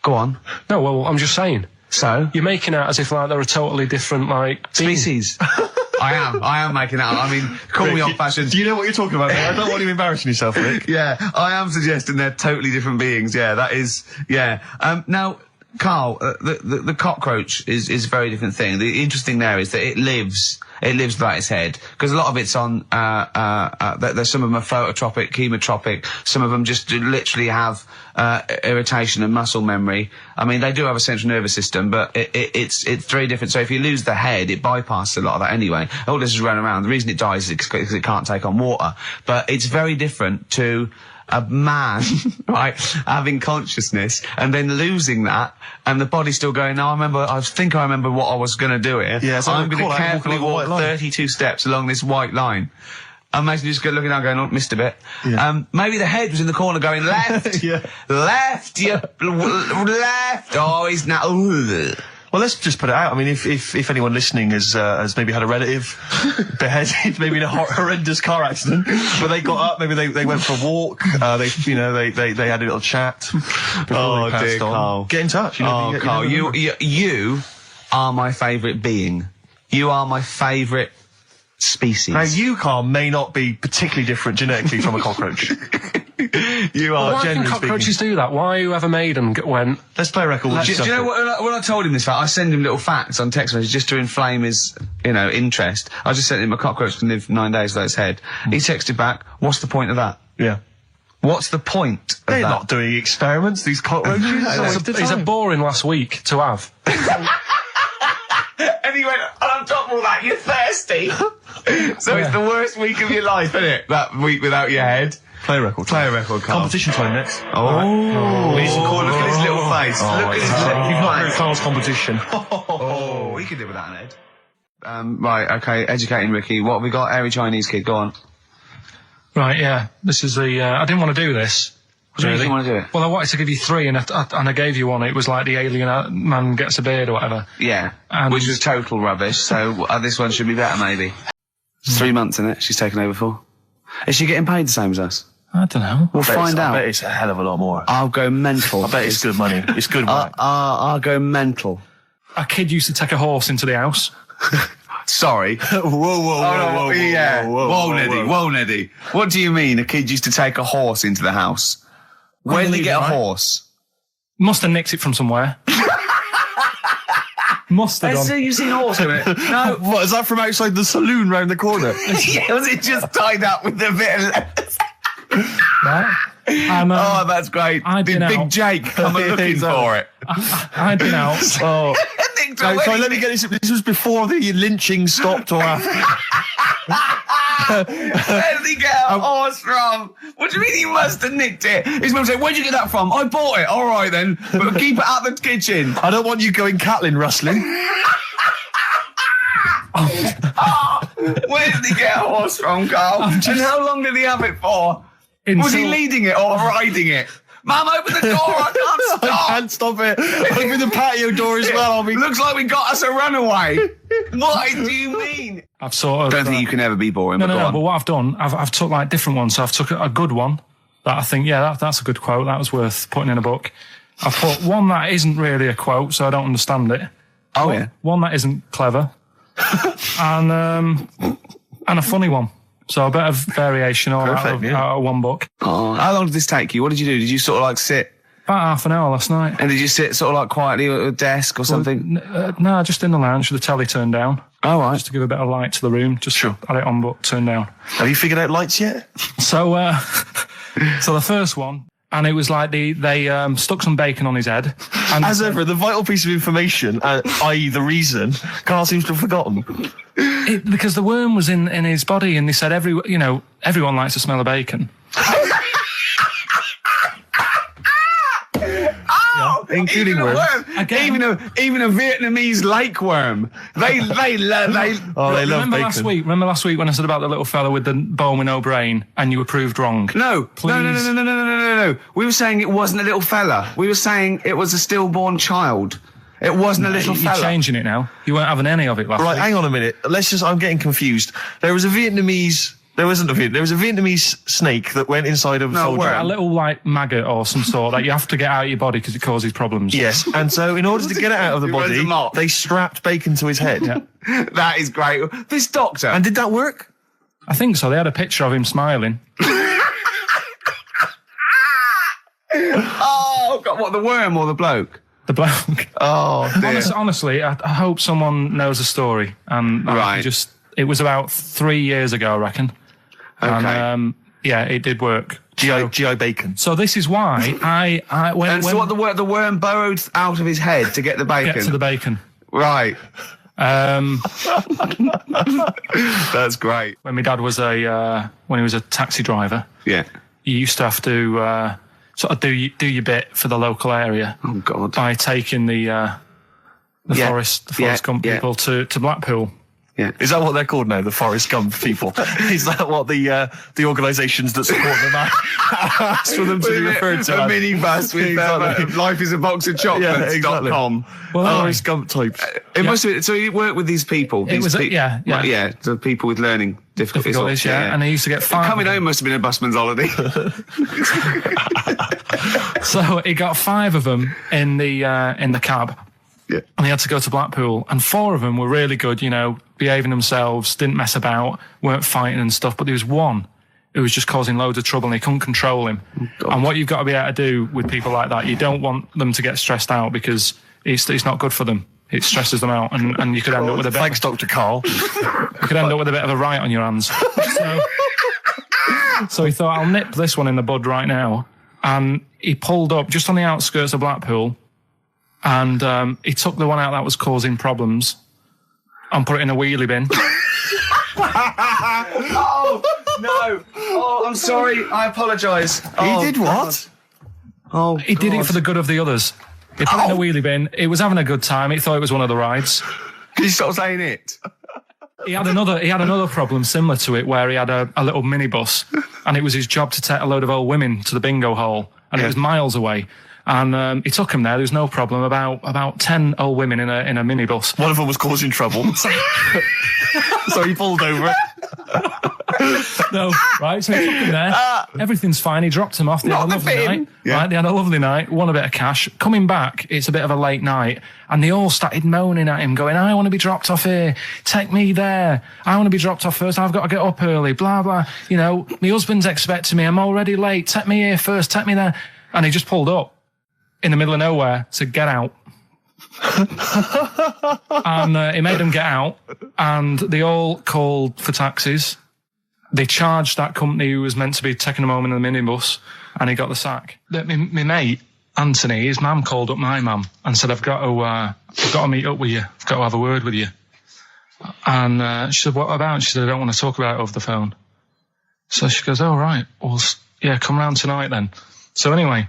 Go on. No, well, I'm just saying. So? You're making out as if they're a totally different, species. I am making out. I mean, call me old-fashioned. Do you know what you're talking about, mate? I don't want you embarrassing yourself, Rick. Yeah, I am suggesting they're totally different beings. Yeah, that is, yeah. Now, Carl, the cockroach is a very different thing. The interesting there is that it lives without its head, because a lot of it's on, there's some of them are phototropic, chemotropic, some of them just literally have, irritation and muscle memory. I mean, they do have a central nervous system, but it's very different. So if you lose the head, it bypasses a lot of that anyway. All this is running around. The reason it dies is because it can't take on water. But it's very different to a man, right, having consciousness and then losing that, and the body's still going, no, I think I remember what I was going to do here. Yeah, so I'm going to carefully walk walk 32 steps along this white line. And imagine you just looking down going, oh, missed a bit. Yeah. Maybe the head was in the corner going, left, left, left. Oh, he's now, Well, let's just put it out. I mean, if anyone listening has maybe had a relative beheaded, maybe in a horrendous car accident, but they got up, maybe they went for a walk, they had a little chat before they passed on. Carl. Get in touch. Carl, you are my favourite being. You are my favourite species. Now, you, Carl, may not be particularly different genetically from a cockroach. You are. Why can cockroaches do that? Why whoever made them went? Let's play a record. Do you know what? When I told him this fact, I send him little facts on text messages just to inflame his, interest. I just sent him a cockroach can live 9 days without its head. He texted back, "What's the point of that?" Yeah. What's the point of They're that? not doing experiments, these cockroaches. Is it boring last week to have? And he went, and on top of all that, you're thirsty. So it's the worst week of your life, isn't it? That week without your head. Play a record. Play a record, Carl. Competition time next. Oh. Look at his little face. Look at his little You've not heard face. Carl's competition. Oh, we could do with that, Ed. Right, okay, educating Ricky. What have we got? Airy Chinese kid, go on. Right, yeah. This is the... I didn't want to do this. What do you mean you didn't want to do it? Well, I wanted to give you 3, and I gave you one. It was like the alien man gets a beard or whatever. Yeah, And- which was total rubbish, so this one should be better, maybe. It's 3 months, isn't it? She's taken over for. Is she getting paid the same as us? I don't know. We'll find I out. bet it's a hell of a lot more. I'll go mental. I bet it's good money. It's good work. I'll go mental. A kid used to take a horse into the house. Sorry. Whoa, Yeah. Whoa, Neddy. whoa. Whoa, Neddy. What do you mean a kid used to take a horse into the house? Where did he get a horse? Must have nicked it from somewhere. Must have done. You've seen a horse in it? No. What, is that from outside the saloon round the corner? Yeah, was it just tied up with a bit of lettuce? Right? Oh, that's great. I'd Did been Big out. Jake come and looking for it? I'd been out. Oh. Sorry, let me get this. This was before the lynching stopped or after. Where did he get a horse from? What do you mean he must have nicked it? His mum said, where'd you get that from? I bought it. All right then. But keep it out the kitchen. I don't want you going Catlin rustling. Where did he get a horse from, Carl? And how long did he have it for? Was he leading it or riding it? Mum, open the door, I can't stop. I can't stop it. Open the patio door as well. Looks like we got us a runaway. What do you mean? I've sort of... Don't think you can ever be boring, but go on. But what I've done, I've took like different ones. So I've took a good one that I think, that's a good quote. That was worth putting in a book. I've put one that isn't really a quote, so I don't understand it. Oh, yeah. One that isn't clever. and a funny one. So a bit of variation all out of one book. Oh, how long did this take you? What did you do? Did you sort of like sit? About half an hour last night. And did you sit sort of like quietly at a desk or something? No, just in the lounge with the telly turned down. Oh, right. Just to give a bit of light to the room. Just had it on, but turned down. Have you figured out lights yet? So, so the first one, and it was like they stuck some bacon on his head. And as ever, the vital piece of information, i.e. the reason, Carl seems to have forgotten. Because the worm was in his body, and they said everyone likes the smell of bacon. Including worms. Again. Even a Vietnamese lake worm. They love Remember bacon. Remember last week when I said about the little fella with the bone with no brain, and you were proved wrong? No. Please. No. We were saying it wasn't a little fella. We were saying it was a stillborn child. It wasn't a little fella. You're changing it now. You weren't having any of it last week. Right, hang on a minute. I'm getting confused. There was a Vietnamese snake that went inside of a soldier. A little like maggot or some sort that you have to get out of your body because it causes problems. Yes, and so in order to get it out of the body, they strapped bacon to his head. Yeah. That is great. This doctor. And did that work? I think so. They had a picture of him smiling. Oh, God, what, the worm or the bloke? The bloke. Oh, dear. Honestly, I hope someone knows the story. Right. It was about 3 years ago, I reckon. Okay. And, it did work. GI bacon. So this is why what the worm burrowed out of his head to get the bacon? Get to the bacon. Right. That's great. When my dad was when he was a taxi driver, yeah, you used to have to sort of do your bit for the local area. Oh God! By taking the Forrest Gump people to Blackpool. Yeah. Is that what they're called now, the Forrest Gump people? Is that what the organisations that support them ask for them to be referred to? A minibus with Life is a Box of Chocolates.com. Forrest Gump types. It must be, so you work with these people. The people with learning difficulties. And they used to get 5. Coming home must have been a busman's holiday. So he got 5 of them in the cab. Yeah. And he had to go to Blackpool, and 4 of them were really good, behaving themselves, didn't mess about, weren't fighting and stuff, but there was one who was just causing loads of trouble and he couldn't control him. Oh, and what you've got to be able to do with people like that, you don't want them to get stressed out because it's not good for them. It stresses them out, and you could end up with a bit... Thanks, Dr. Carl. You could end up with a bit of a riot on your hands. So... So he thought, I'll nip this one in the bud right now. And he pulled up just on the outskirts of Blackpool, and he took the one out that was causing problems and put it in a wheelie bin. Oh, no. Oh, I'm sorry. I apologise. He did what? Oh, he did it for the good of the others. He put it in a wheelie bin. He was having a good time. He thought it was one of the rides. Can you stop saying it? He had another problem similar to it, where he had a little minibus, and it was his job to take a load of old women to the bingo hall, and it was miles away. And he took him there. There was no problem. About 10 old women in a minibus. One of them was causing trouble. So he pulled over. No, right? So he took him there. Everything's fine. He dropped him off. They had a lovely night. Yeah. Right? They had a lovely night. Won a bit of cash. Coming back, it's a bit of a late night, and they all started moaning at him, going, "I want to be dropped off here. Take me there. I want to be dropped off first. I've got to get up early. Blah blah. You know, my husband's expecting me. I'm already late. Take me here first. Take me there." And he just pulled up in the middle of nowhere, said, "Get out." And he made them get out, and they all called for taxis. They charged that company who was meant to be taking him home in the minibus, and he got the sack. My mate, Anthony, his mum called up my mum and said, I've got to meet up with you. I've got to have a word with you. And she said, what about? She said, I don't want to talk about it over the phone. So she goes, oh, right. Well, yeah, come round tonight then. So anyway,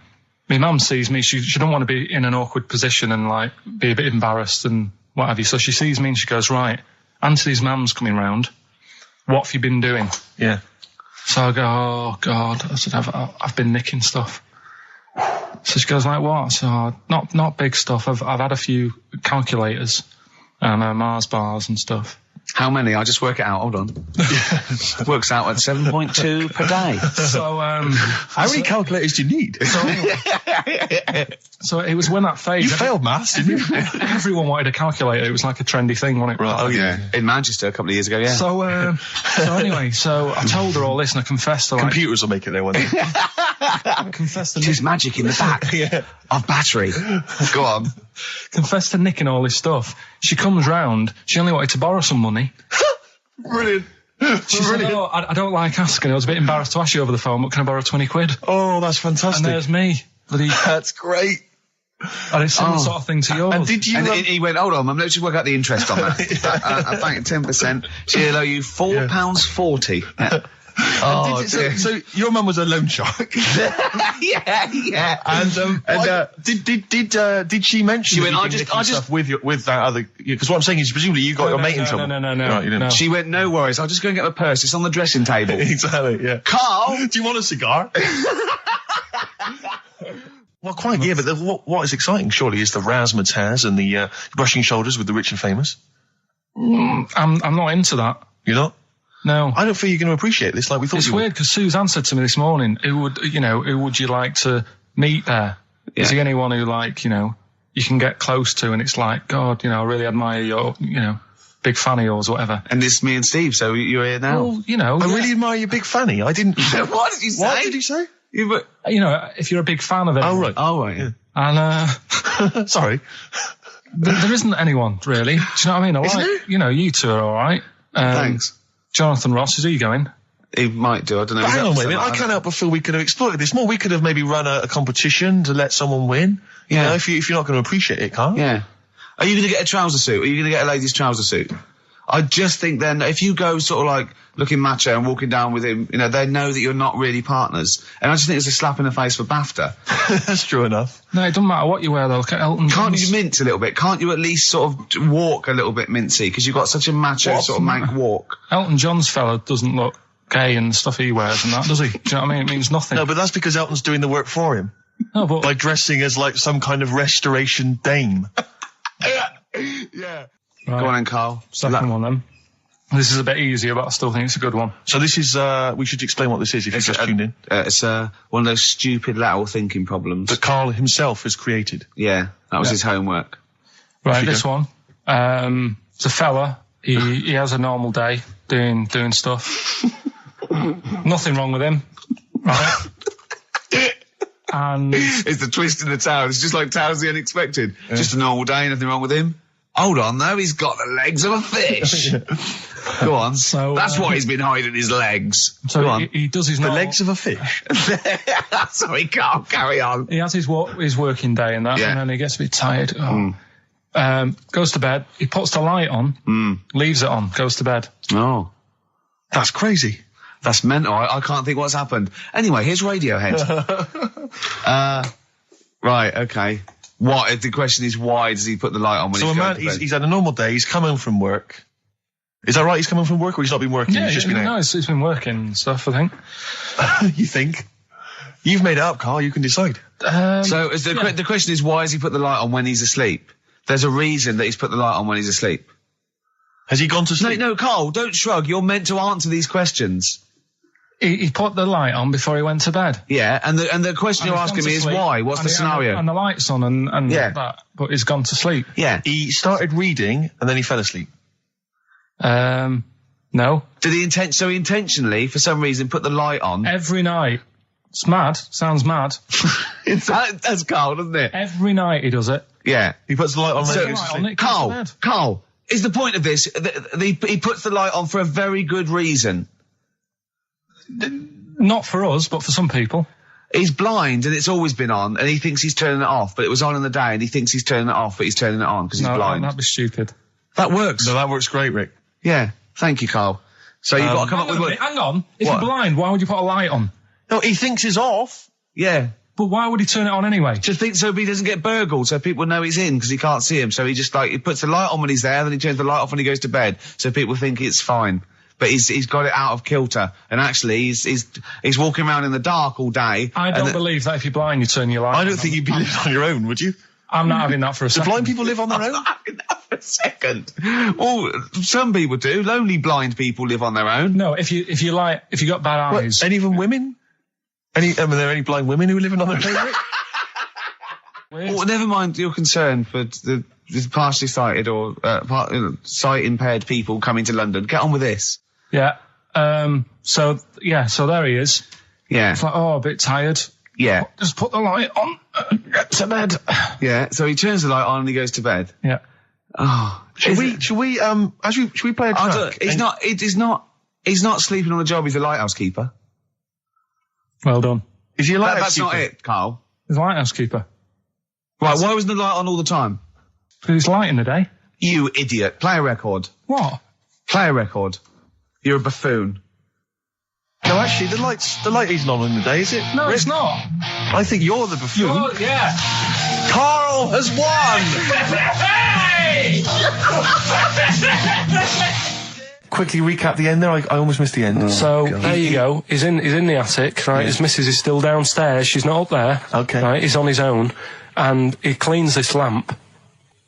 my mum sees me. She don't want to be in an awkward position and, like, be a bit embarrassed and what have you. So she sees me and she goes, right, Anthony's mum's coming round. What have you been doing? Yeah. So I go, oh, God. I said, I've been nicking stuff. So she goes, like what? So not big stuff. I've had a few calculators and Mars bars and stuff. How many? I'll just work it out. Hold on. Works out at 7.2 per day. So, how many calculators do you need? So it was when that phase. You failed maths, didn't you? Everyone wanted a calculator. It was like a trendy thing, wasn't it? Right. Oh, yeah. In Manchester a couple of years ago, yeah. So anyway, so I told her all this and I confessed to, like, computers will make it there one day. I confessed to There's magic in the back of battery. Go on. Confessed to nicking all this stuff. She comes round. She only wanted to borrow some money. Brilliant. She said, oh, I don't like asking. I was a bit embarrassed to ask you over the phone, but can I borrow 20 quid? Oh, that's fantastic. And there's me. That's great. And it's similar sort of thing to yours. And did you? And he went, hold on, Mum, let's just work out the interest on that. I thank 10%. She'll owe you £4.40. Oh, so your mum was a loan shark. yeah. And did she mention? She went, I just with that other, because what I'm saying is presumably you got your mate in trouble. No. Right, you didn't. No. She went, no worries, I'll just go and get my purse. It's on the dressing table. Exactly. Yeah. Carl, do you want a cigar? Well, quite, yeah, but what is exciting, surely, is the razzmatazz and the brushing shoulders with the rich and famous. I'm not into that. You're not? No. I don't feel you're going to appreciate this like we thought you would. It's weird, because Suzanne said to me this morning, who would you like to meet there? Yeah. Is he anyone who, like, you can get close to and it's like, God, I really admire your, big fan of yours or whatever. And this is me and Steve, so you're here now. Well, I really admire your big fanny. I didn't... What did you say? What did he say? If you're a big fan of it. Oh, right. Yeah. And, sorry. There isn't anyone, really. Do you know what I mean? You two are all right. Thanks. Jonathan Ross, is he going? He might do, I don't know. Hang on, wait a minute. I can't help but feel we could have exploited this more. We could have maybe run a competition to let someone win. Yeah. If you're not going to appreciate it, Carl. Yeah. Are you going to get a trouser suit? Are you going to get a ladies' trouser suit? I just think then, if you go sort of like looking macho and walking down with him, they know that you're not really partners. And I just think it's a slap in the face for BAFTA. That's true enough. No, it doesn't matter what you wear, though. Look at Elton John. Can't you mince a little bit? Can't you at least sort of walk a little bit mincy? Because you've got such a macho sort of mank walk. Elton John's fella doesn't look gay and stuff he wears and that, does he? Do you know what I mean? It means nothing. No, but that's because Elton's doing the work for him. No, but... by dressing as, like, some kind of restoration dame. Yeah. Right. Go on then, Carl. Second one, then. This is a bit easier, but I still think it's a good one. So this is, we should explain what this is if you just tuned in. It's one of those stupid lateral thinking problems. That Carl himself has created. Yeah, that was his homework. Right, this one. It's a fella. He has a normal day doing stuff. Nothing wrong with him. Right? And it's the twist in the tale. It's just like Tales the Unexpected. Yeah. Just a normal day, nothing wrong with him. Hold on, though, he's got the legs of a fish. Go on. So, that's what he's been hiding his legs. So Go on. he does his The normal, legs of a fish. Sorry, Carl, carry on. He has his working day and that, Yeah. and then he gets a bit tired. Goes to bed. He puts the light on, leaves it on, goes to bed. Oh. That's crazy. That's mental. I can't think what's happened. Anyway, here's Radiohead. Right, okay. The question is, why does he put the light on when So he's a going man, to bed? he's had a normal day, he's come home from work. Is that right? He's come home from work, or he's not been working? Yeah, he's just been out? no, it's been working and stuff, I think. You think? You've made it up, Carl. You can decide. So the question is, why has he put the light on when he's asleep? There's a reason that he's put the light on when he's asleep. Has he gone to sleep? No, Carl, don't shrug. You're meant to answer these questions. He put the light on before he went to bed. Yeah, and the question you're asking me is why? What's the scenario? And the light's on and that, but he's gone to sleep. Yeah. He started reading and then he fell asleep. No. Did he intentionally, for some reason, put the light on? Every night. It's mad. Sounds mad. That's Carl, doesn't it? Every night he does it. Yeah. He puts the light on when he So- goes to Light sleep. on, it goes to bed. Carl, is the point of this, he puts the light on for a very good reason. Not for us, but for some people. He's blind and it's always been on and he thinks he's turning it off, but it was on in the day and he thinks he's turning it off, but he's turning it on because he's blind. That'd be stupid. That works. No, that works great, Rick. Yeah. Thank you, Carl. So you've got to come up with what... Hang on. If What? you're blind, why would you put a light on? No, he thinks it's off. Yeah. But why would he turn it on anyway? Just think so he doesn't get burgled, so people know he's in because he can't see him. So he just he puts the light on when he's there, then he turns the light off when he goes to bed, so people think it's fine. But he's got it out of kilter, and actually he's walking around in the dark all day. I don't believe that if you're blind, you turn your light on. I don't think you'd be living on your own, would you? I'm not having that for a Do second. blind people live on their own? For a second. Well, some people do. Lonely blind people live on their own. No, if you got bad eyes. Any even women? Are there any blind women who are living on their own, Rick? Well, never mind your concern for the partially sighted or sight impaired people coming to London. Get on with this. Yeah. So there he is. Yeah. It's like, a bit tired. Yeah. Just put the light on. Get to bed. Yeah. So he turns the light on and he goes to bed. Yeah. Oh. Should we play a track? He's not sleeping on the job. He's a lighthouse keeper. Well done. Is he a lighthouse That's keeper? not it, Carl. He's a lighthouse keeper. Right. Why wasn't the light on all the time? Because it's light in the day. You idiot. Play a record. What? Play a record. You're a buffoon. No, actually, the light isn't on in the day, is it? No, Rick? it's not. I think you're the buffoon. Yeah. Carl has won! Quickly recap the end there. I almost missed the end. So there you go. He's in the attic, right? His missus is still downstairs. She's not up there. Okay. Right? He's on his own, and he cleans this lamp,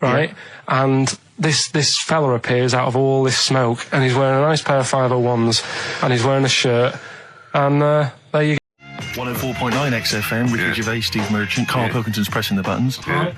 right? Yeah. And this fella appears out of all this smoke, and he's wearing a nice pair of 501s, and he's wearing a shirt, and there you go. 104.9 XFM, Ricky Gervais, Steve Merchant, Karl Pilkington's pressing the buttons. Right.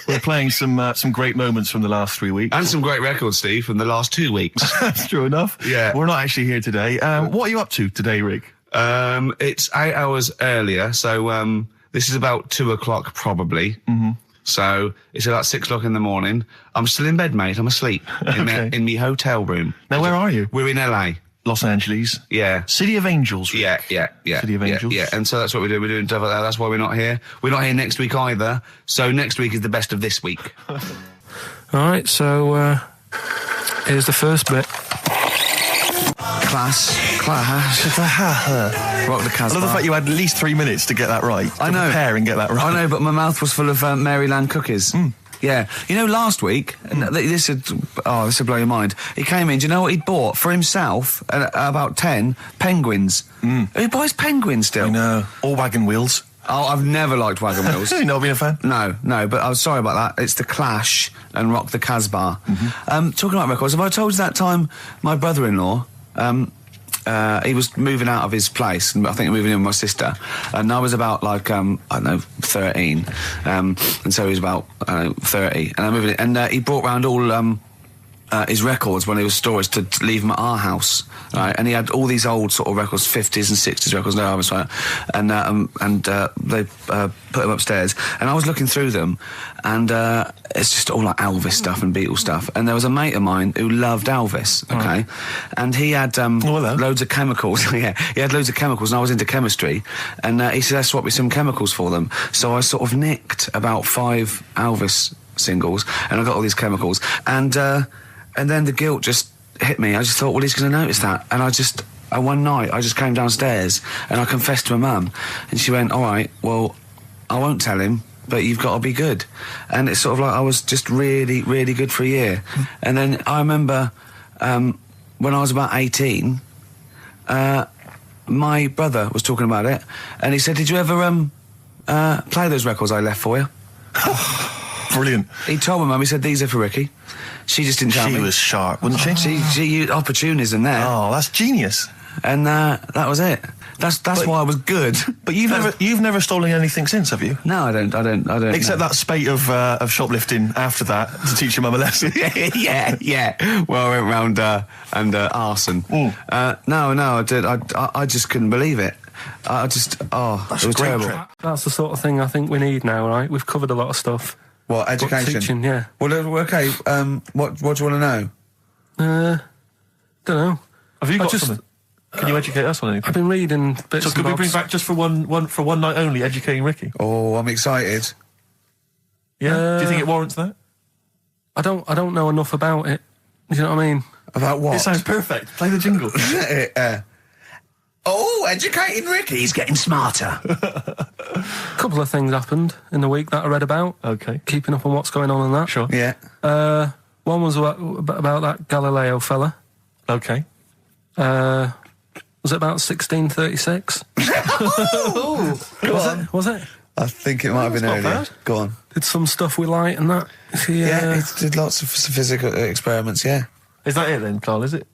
We're playing some great moments from the last 3 weeks. And some great records, Steve, from the last 2 weeks. That's true enough. Yeah. We're not actually here today. What are you up to today, Rick? It's 8 hours earlier, so this is about 2 o'clock probably. Mm-hmm. So it's about 6 o'clock in the morning. I'm still in bed, mate. I'm asleep in my hotel room. Now, where are you? We're in LA. Los Angeles. Yeah. City of Angels, Rick. Yeah. City of Angels. Yeah, and so that's what we're doing. We're doing stuff like that. That's why we're not here. We're not here next week either. So next week is the best of this week. All right. So here's the first bit. Class. Rock the Casbah. I love the fact you had at least 3 minutes to get that right. I know. Prepare and get that right. I know, but my mouth was full of Maryland cookies. Yeah. You know, last week, this would blow your mind. He came in, do you know what he bought? For himself, about 10 penguins. Who buys penguins still? I know. All wagon wheels. Oh, I've never liked wagon wheels. You've not been a fan? No, but I'm sorry about that. It's The Clash and Rock the Casbah. Talking about records, have I told you that time my brother-in-law, he was moving out of his place, and I think moving in with my sister, and I was about like, I don't know, 13, and so he was about, 30, and I moved in, and he brought round all his records when he was storage to leave them at our house, right? And he had all these old sort of records, 50s and 60s records, no Elvis, right? And they put them upstairs, and I was looking through them, and it's just all like Elvis stuff and Beatles stuff. And there was a mate of mine who loved Elvis, okay, and he had loads of chemicals. Yeah, he had loads of chemicals, and I was into chemistry, and he said, "Let's swap me some chemicals for them." So I sort of nicked about 5 Elvis singles, and I got all these chemicals, and then the guilt just hit me. I just thought, well, he's going to notice that. And one night, I just came downstairs and I confessed to my mum. And she went, all right, well, I won't tell him, but you've got to be good. And it's sort of like I was just really, really good for a year. And then I remember when I was about 18, my brother was talking about it. And he said, did you ever play those records I left for you? Brilliant. He told my mum, he said, these are for Ricky. She just didn't tell me. She was sharp, wasn't she? She used opportunism there. Oh, that's genius. And that was it. That's why I was good. But you've never stolen anything since, have you? No, I don't. Except that spate of shoplifting after that to teach your mum a lesson. yeah. Well, I went round and arson. No, I did. I just couldn't believe it. It was terrible. That's the sort of thing I think we need now, right? We've covered a lot of stuff. What, education? Teaching, yeah. Well, okay, what do you want to know? Don't know. Have you got something? Can you educate us on anything? I've been reading bits. So could we bring back just for one night only, educating Ricky? Oh, I'm excited. Yeah. Do you think it warrants that? I don't know enough about it. Do you know what I mean? About what? It sounds perfect. Play the jingle. Educating Ricky. He's getting smarter. A couple of things happened in the week that I read about. Okay. Keeping up on what's going on in that. Sure. Yeah. One was about that Galileo fella. Okay. Was it about 1636? Was it? I think it might have been earlier. Bad. Go on. Did some stuff with light and that. He did lots of physical experiments, yeah. Is that it then, Carl, is it?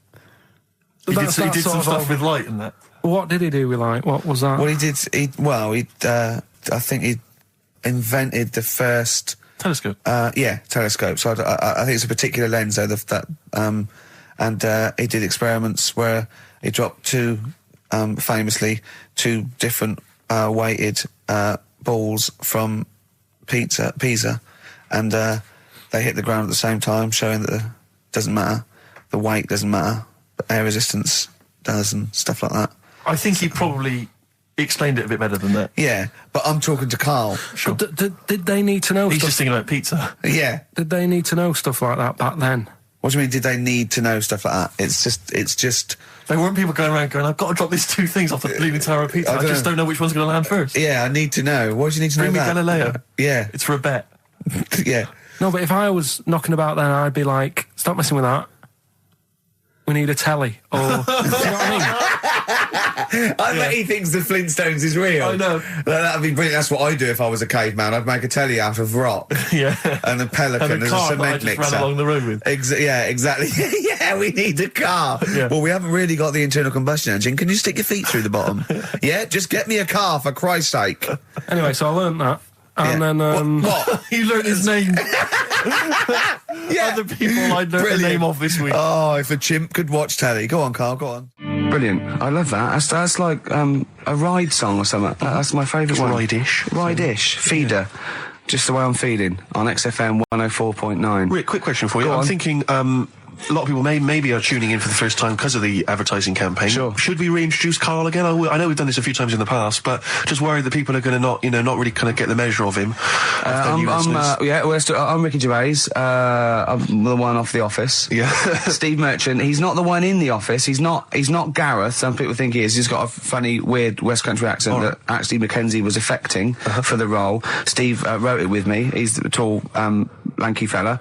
He did some stuff with light and that. What did he do with light? What was that? Well, I think he invented the first... Telescope? Telescope. So I think it's a particular lens, though, and he did experiments where he dropped famously two different weighted balls from Pisa, and they hit the ground at the same time, showing that it doesn't matter, the weight doesn't matter, but air resistance does, and stuff like that. I think he probably explained it a bit better than that. Yeah, but I'm talking to Carl. Sure. Did they need to know He's stuff? just thinking about pizza. Yeah. Did they need to know stuff like that back then? What do you mean, did they need to know stuff like that? It's just... There weren't people going around going, I've got to drop these 2 things off the Leaning Tower of Pizza. I just don't know which one's going to land first. Yeah, I need to know. Why do you need to know that? Bring me Galileo. Yeah. It's for a bet. Yeah. No, but if I was knocking about then, I'd be like, stop messing with that. We need a telly. Or, do you know what I mean? I bet he thinks the Flintstones is real. I know. That'd be brilliant. That's what I'd do if I was a caveman. I'd make a telly out of rock. Yeah. And a pelican and as a cement mixer. Ran along the road with. Yeah, exactly. Yeah, we need a car. Yeah. Well, we haven't really got the internal combustion engine. Can you stick your feet through the bottom? Yeah, just get me a car, for Christ's sake. Anyway, so I learned that. And then... What? You learned his name. Yeah. Other people I'd learned the name of this week. Oh, if a chimp could watch telly. Go on, Carl, go on. Brilliant. I love that. That's like a ride song or something. That's my favourite one. Ride-ish. Ride-ish. Feeder. Just the way I'm feeding on XFM 104.9. Rick, quick question for you. I'm thinking a lot of people maybe are tuning in for the first time because of the advertising campaign. Sure. Should we reintroduce Carl again? I know we've done this a few times in the past, but just worried that people are going to not really kind of get the measure of him. I'm Ricky Gervais. I'm the one off The Office. Yeah. Steve Merchant. He's not the one in The Office. He's not Gareth. Some people think he is. He's got a funny, weird West Country accent that actually Mackenzie was affecting for the role. Steve wrote it with me. He's the tall, lanky fella.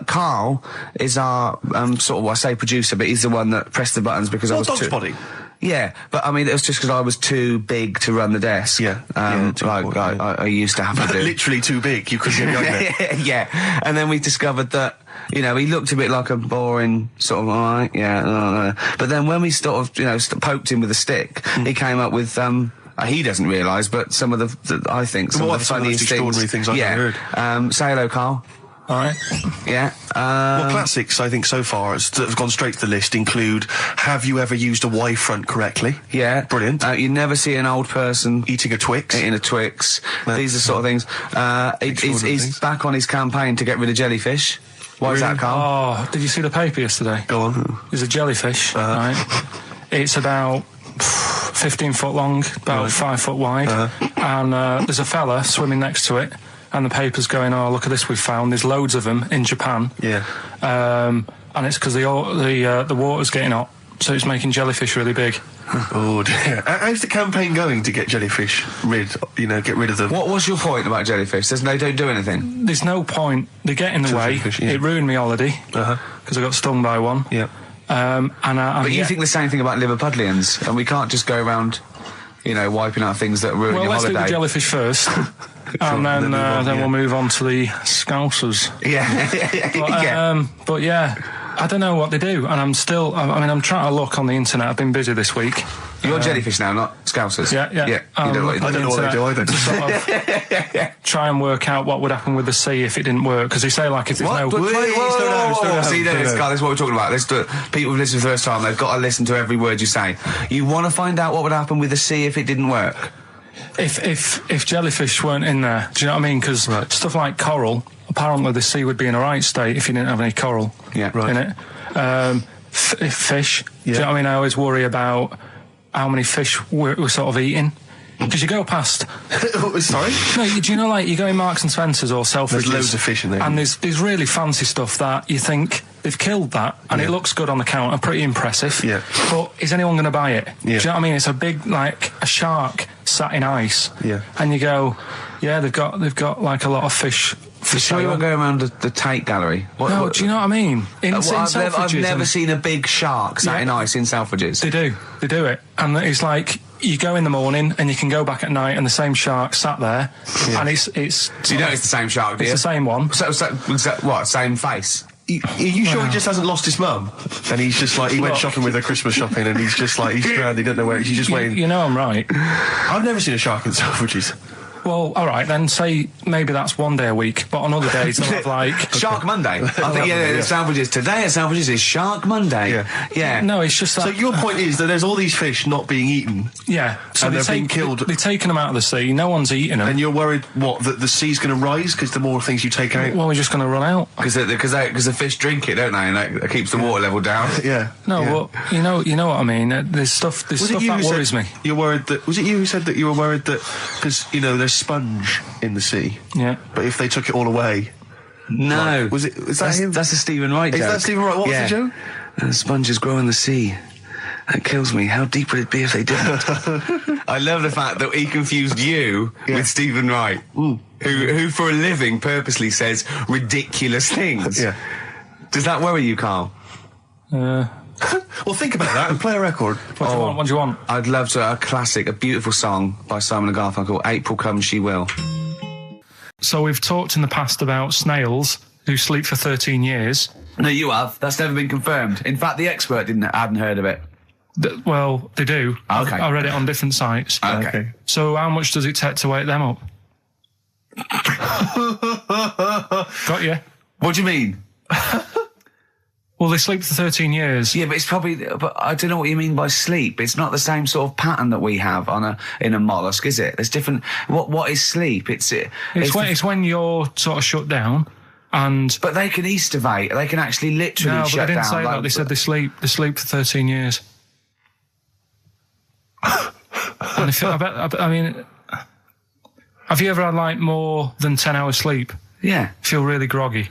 Carl is our sort of, I say producer, but he's the one that pressed the buttons because I was Dog's Body. Yeah, but I mean, it was just because I was too big to run the desk. Yeah. I used to have to do. Literally too big. You couldn't get behind it. Yeah. And then we discovered that, he looked a bit like a boring sort of, all right, yeah. But then when we sort of, poked him with a stick, he came up with, he doesn't realise, but some of the I think, some of the funniest extraordinary things I've ever heard. Say hello, Carl. All right. Yeah. Well, classics, I think, so far, that have gone straight to the list include, have you ever used a Y front correctly? Yeah. Brilliant. You never see an old person eating a Twix. Eating a Twix. These are sort of things. He's back on his campaign to get rid of jellyfish. Why is that, Carl? Oh, did you see the paper yesterday? Go on. There's a jellyfish, right? It's about 15 foot long, about 5 foot wide, and there's a fella swimming next to it. And the paper's going, oh, look at this we've found. There's loads of them in Japan. Yeah. And it's because the water's getting hot, so it's making jellyfish really big. Oh, dear. How's the campaign going to get jellyfish get rid of them? What was your point about jellyfish? They don't do anything? There's no point. They get in the way. It ruined my holiday, because I got stung by one. Yeah. But you think the same thing about Liverpudlians, and we can't just go around, wiping out things that ruin your holiday. Well, let's do the jellyfish first. And then we'll move on to the Scousers. Yeah. But yeah, I don't know what they do, and I'm trying to look on the internet. I've been busy this week. You're jellyfish now, not Scousers. Yeah. I don't know what they do either. To sort of try and work out what would happen with the sea if it didn't work, because they say, like, if there's no... See, this is what we're talking about. People who've listened for the first time, they've got to listen to every word you say. You want to find out what would happen with the sea if it didn't work? If jellyfish weren't in there, do you know what I mean? Because stuff like coral, apparently the sea would be in a right state if you didn't have any coral in it. Fish, do you know what I mean? I always worry about how many fish we're sort of eating. Because you go past... Sorry? No, do you know, like, you go in Marks and Spencer's or Selfridges... There's loads of fish in there. And there's really fancy stuff that you think they've killed that, and it looks good on the counter, pretty impressive. Yeah. But is anyone going to buy it? Yeah. Do you know what I mean? It's a big, like, a shark sat in ice. Yeah. And you go, yeah, they've got like, a lot of fish... For sure you won't go around the Tate Gallery? Do you know what I mean? I've never seen a big shark sat in ice in Selfridges. They do it. And it's like, you go in the morning and you can go back at night and the same shark sat there. Yeah. And it's... So you know it's the same shark, do you? It's the same one. So what, same face? Are you sure he just hasn't lost his mum? And he's just like, he went shopping with her Christmas shopping and he's just like, he's stranded, he doesn't know where, he's just waiting. You know I'm right. I've never seen a shark in Selfridges. Well, all right, then say maybe that's one day a week, but on other days they'll have like... Shark Monday. I think, Selfridges. Today at Selfridges is Shark Monday. Yeah. No, it's just that... So your point is that there's all these fish not being eaten. Yeah. So and they're being killed. They're taking them out of the sea, no one's eating them. And you're worried, that the sea's going to rise because the more things you take out? Well, we're just going to run out. Because the fish drink it, don't they? And that keeps the water level down. Yeah. No, well, you know what I mean? There's stuff that worries me. You're worried that... Was it you who said that you were worried that... Because, there's sponge in the sea. Yeah. But if they took it all away... No. Is that him? That's a Stephen Wright joke. Is that Stephen Wright? What's the joke? Sponges grow in the sea. That kills me. How deep would it be if they didn't? I love the fact that he confused you with Stephen Wright, who for a living purposely says ridiculous things. Yeah. Does that worry you, Carl? Well, think about that and play a record. What do you want? I'd love to. A classic, a beautiful song by Simon and Garfunkel, April Comes She Will. So we've talked in the past about snails who sleep for 13 years. No, you have. That's never been confirmed. In fact, the expert hadn't heard of it. Well, they do. Okay. I read it on different sites. Okay. So how much does it take to wake them up? Got you. What do you mean? Well, they sleep for 13 years. Yeah, but it's probably... But I don't know what you mean by sleep. It's not the same sort of pattern that we have in a mollusk, is it? There's different... What is sleep? It's when you're sort of shut down and... But they can estivate. They can actually literally shut down. No, but they didn't say that. They said they sleep for 13 years. And I mean... Have you ever had, like, more than 10 hours sleep? Yeah. Feel really groggy?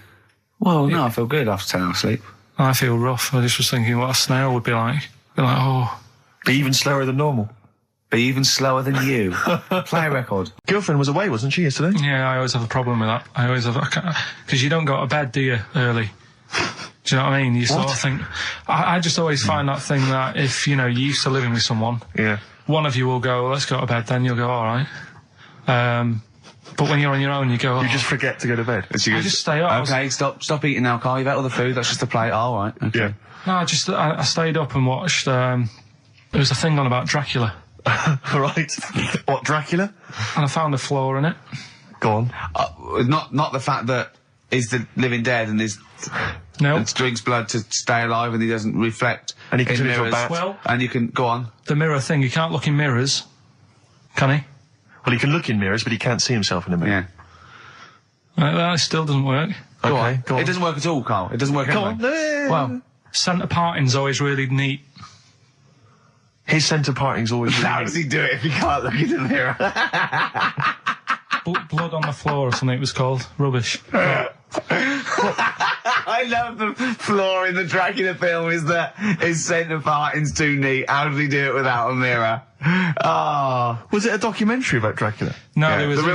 Well, no, I feel good after 10 hours sleep. I feel rough. I just was thinking what a snail would be like. Be like, oh... Be even slower than normal. Be even slower than you. Play a record. Girlfriend was away, wasn't she, yesterday? Yeah, I always have a problem with that. Because you don't go to bed, do you, early? Do you know what I mean? You sort of think... I just always find that thing that if, you're used to living with someone... Yeah. One of you will go, let's go to bed, then you'll go, all right. But when you're on your own, you go... You just forget to go to bed. I just stay up. Okay, stop eating now, Carl. You've had all the food. That's just a plate. All right. Okay. Yeah. No, I stayed up and watched... there was a thing on about Dracula. Right. What, Dracula? And I found a flaw in it. Go on. Not the fact that is the living dead and is and drinks blood to stay alive and he doesn't reflect. And he can turn into a mirrors. bat. Well, and you can go on. The mirror thing, he can't look in mirrors, can he? Well, he can look in mirrors, but he can't see himself in a mirror. Yeah. Right, that still doesn't work. Go on. It doesn't work at all, Carl. It doesn't work Go anyway. on. Well, centre parting's always really neat. His centre parting's always really How does he do it if he can't look in the mirror? Blood on the floor or something it was called. Rubbish. I love the flaw in the Dracula film is that his centre parting's too neat. How did he do it without a mirror? Was it a documentary about Dracula? No, Yeah, there was the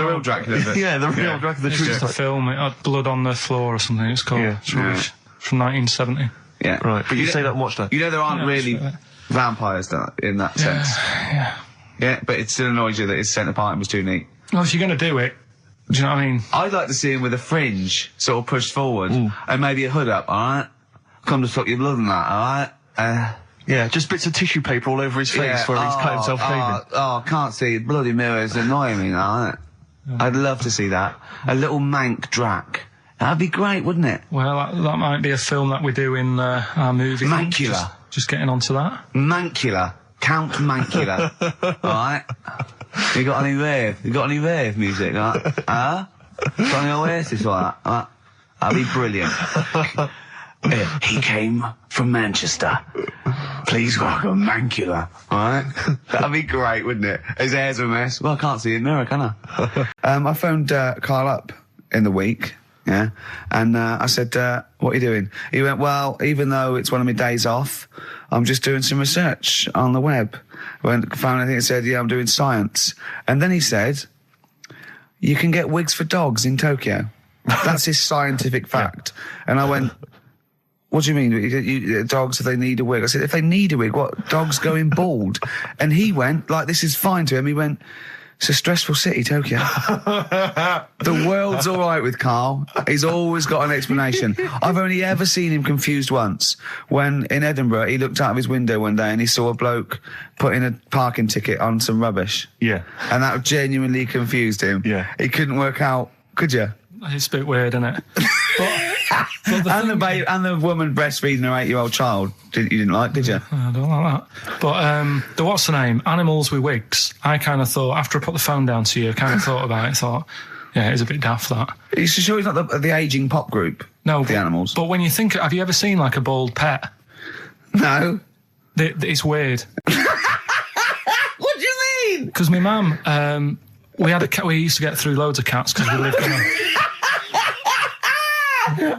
real Dracula. Bit. Yeah, the real Dracula, the It's true just a story. film. It had blood on the floor or something. It's called. Yeah. It's rubbish. From 1970. Yeah. Right, but you say that and watch that. You know there aren't Yeah, really sure. vampires in that sense. Yeah. Yeah, but it still annoys you that his centre parting was too neat. Well, if you're going to do it, do you know what I mean? I'd like to see him with a fringe sort of pushed forward and maybe a hood up, alright? Come to suck your blood and that, alright? Yeah, just bits of tissue paper all over his face where he's cut himself shaving. I can't see bloody mirrors annoying me now, innit? I'd love to see that. A little mank Drac. That'd be great, wouldn't it? Well, that might be a film that we do in our movie. Mancula. Just getting onto that. Mancula. Count Mancula. Alright? You got any rave music? Got any Oasis like that? That'd be brilliant. He came from Manchester. Please welcome Mancula. Alright? That'd be great, wouldn't it? His hair's a mess. Well, I can't see in the mirror, can I? I phoned Carl up in the week. Yeah, and I said, what are you doing? He went, well, even though it's one of my days off, I'm just doing some research on the web. Found anything that said, yeah, I'm doing science. And then he said, you can get wigs for dogs in Tokyo. That's his scientific fact. And I went, what do you mean? Dogs, if they need a wig? I said, if they need a wig, what? Dogs going bald? And he went, like, this is fine to him. He went, it's a stressful city, Tokyo. The world's all right with Carl. He's always got an explanation. I've only ever seen him confused once. When in Edinburgh, he looked out of his window one day and he saw a bloke putting a parking ticket on some rubbish. Yeah. And that genuinely confused him. Yeah. He couldn't work out, could you? It's a bit weird, isn't it? And the woman breastfeeding her 8-year-old child, you didn't like, did you? I don't like that. But the what's the name? Animals with wigs. I kind of thought, after I put the phone down to you, I kind of thought about it, thought, yeah, it is a bit daft, that. Are you sure he's not the ageing pop group? No. The Animals? But when you think, have you ever seen like a bald pet? No. It's weird. What do you mean? Because my mum, we had a cat, we used to get through loads of cats because we lived in a...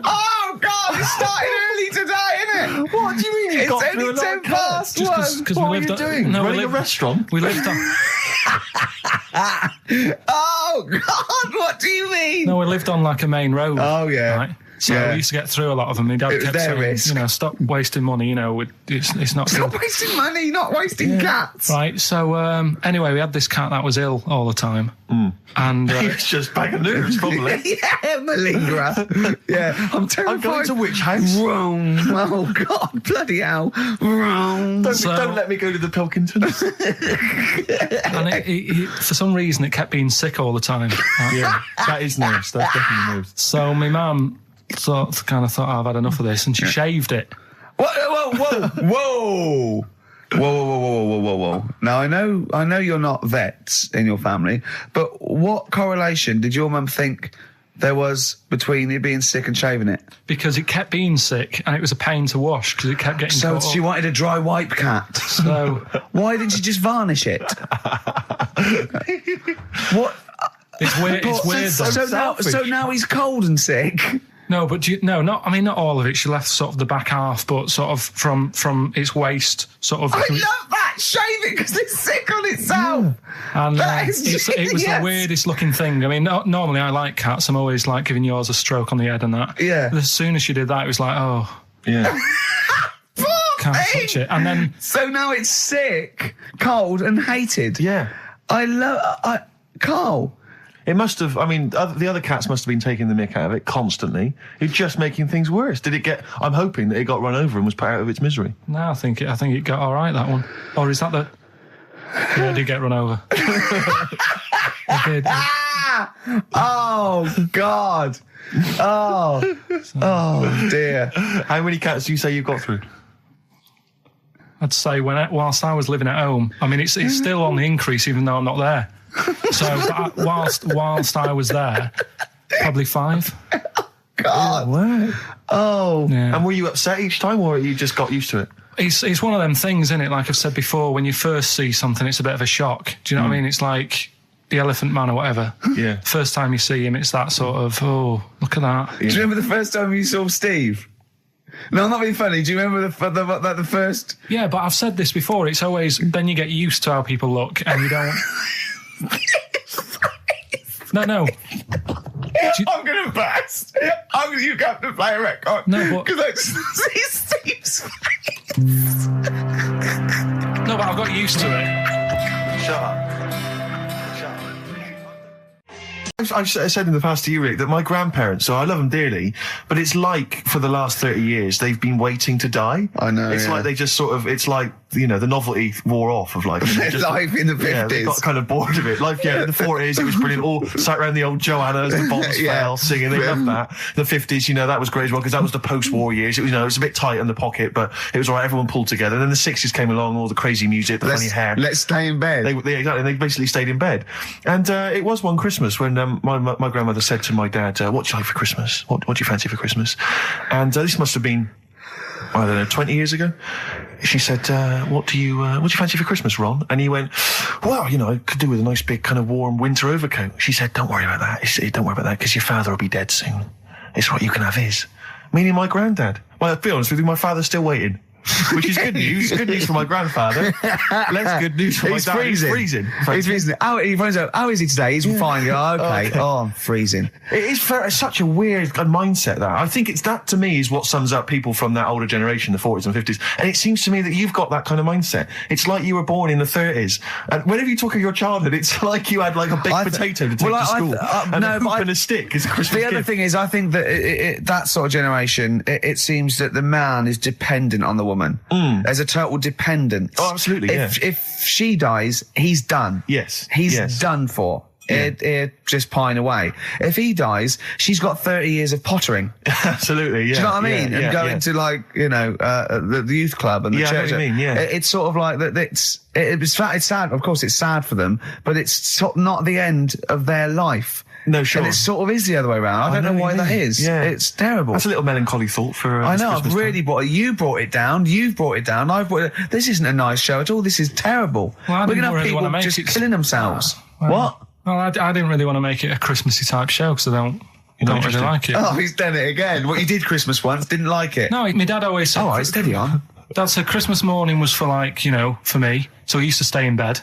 Oh, God, it started early today, isn't it? What do you mean you got through It's a lot only of 10 past Just one. because What we are you lived doing? Running a restaurant? We lived on... Oh, God, what do you mean? No, we lived on like a main road. Oh, yeah. Right? So Yeah. we used to get through a lot of them. My dad It was kept their saying, risk. you know, stop wasting money, you know, it's not Stop good. wasting money, not wasting cats. Right, so anyway, we had this cat that was ill all the time. And It's just bag of nerves, probably. Yeah, malingerer. Yeah, I'm terrified. I'm going to which house? Rome. Oh, God, bloody hell. Rome. Don't let me go to the Pilkingtons. and it, for some reason, it kept being sick all the time. Right? Yeah, that is nerves. That's definitely nerves. So my mum kind of thought, oh, I've had enough of this, and she shaved it. Whoa. Whoa. Now, I know you're not vets in your family, but what correlation did your mum think there was between it being sick and shaving it? Because it kept being sick, and it was a pain to wash, because it kept getting So caught she up. wanted a dry wipe cat. So Why didn't she just varnish it? What? it's weird. It's weird. Though. So now he's cold and sick. No, but not all of it. She left sort of the back half, but sort of from its waist, sort of. I love that. Shave it because it's sick on itself. And That is it was the genius. weirdest looking thing. I mean, normally I like cats. I'm always like giving yours a stroke on the head and that. Yeah. But as soon as she did that, it was like, oh, Yeah. can't touch it. And then So now it's sick, cold, and hated. Yeah. Carl. It must have, I mean, the other cats must have been taking the mick out of it constantly. It's just making things worse. Did it get, I'm hoping that it got run over and was put out of its misery. no, I think it got all right, that one. Or is that the? Yeah, it did get run over. It I did. Oh, God. Oh, dear. How many cats do you say you've got through? I'd say whilst I was living at home, I mean, it's still on the increase even though I'm not there. So whilst I was there, probably 5. God. Wow. Oh. Yeah. And were you upset each time, or you just got used to it? It's one of them things, isn't it? Like I've said before, when you first see something, it's a bit of a shock. Do you know what I mean? It's like the Elephant Man or whatever. Yeah. First time you see him, it's that sort of, oh, look at that. Yeah. Do you remember the first time you saw Steve? No, I'm not being funny. Do you remember the first? Yeah, but I've said this before. It's always, then you get used to how people look and you don't... No. I'm going to burst. You have to play a record. No, but... Because I just see Steve's face. No, but I've got used to it. Shut up. I've said in the past to you, Rick, that my grandparents, so I love them dearly, but it's like for the last 30 years they've been waiting to die. I know. It's like they just sort of, it's like, you know, the novelty wore off of life. Life in the 50s. Yeah, they got kind of bored of it. Life, in the 40s, it was brilliant. All sat around the old Joanna as the bombs fell, singing. They loved that. The 50s, you know, that was great as well, because that was the post-war years. It was, you know, it was a bit tight in the pocket, but it was all right. Everyone pulled together. And then the 60s came along, all the crazy music, the funny hair. Let's stay in bed. Exactly. They basically stayed in bed. And it was one Christmas when my grandmother said to my dad, what do you like for Christmas? What do you fancy for Christmas? And this must have been, I don't know, 20 years ago. She said, what do you fancy for Christmas, Ron? And he went, well, you know, I could do with a nice big kind of warm winter overcoat. She said, don't worry about that. Don't worry about that, because your father will be dead soon. It's right, you can have his. Meaning my granddad. Well, to be honest with you, my father's still waiting. Which is good news. Good news for my grandfather. Less good news for my dad. He's freezing. He's freezing. He finds out, how is he today? He's fine. Oh, okay. Oh, I'm freezing. It is such a weird mindset, that. I think it's that, to me, is what sums up people from that older generation, the 40s and 50s. And it seems to me that you've got that kind of mindset. It's like you were born in the 30s. And whenever you talk of your childhood, it's like you had like a big potato to take to school. And a hoop and a stick is a Christmas gift. The other thing is, I think that that sort of generation, it seems that the man is dependent on the woman. There's a total dependence. Oh, absolutely, If she dies, he's done. Yes. He's done for. Yeah. Just pine away. If he dies, she's got 30 years of pottering. Absolutely, yeah. Do you know what I mean? Yeah, and going to, like, you know, the youth club and the church. I know what you mean, yeah. It's sort of like that. It's sad. Of course, it's sad for them, but it's not the end of their life. No, sure. And it sort of is the other way around. I don't know why that is. Yeah. It's terrible. That's a little melancholy thought for I know, I've Christmas really brought it. You brought it down. You've brought it down. I've brought it. This isn't a nice show at all. This is terrible. Well, we're going to have really people just killing themselves. What? Well, I didn't really want to make it a Christmassy type show because I don't really like it. Oh, he's done it again. What, you did Christmas once, didn't like it? No, my dad always said... All right, steady on. Dad said Christmas morning was for, like, you know, for me. So he used to stay in bed.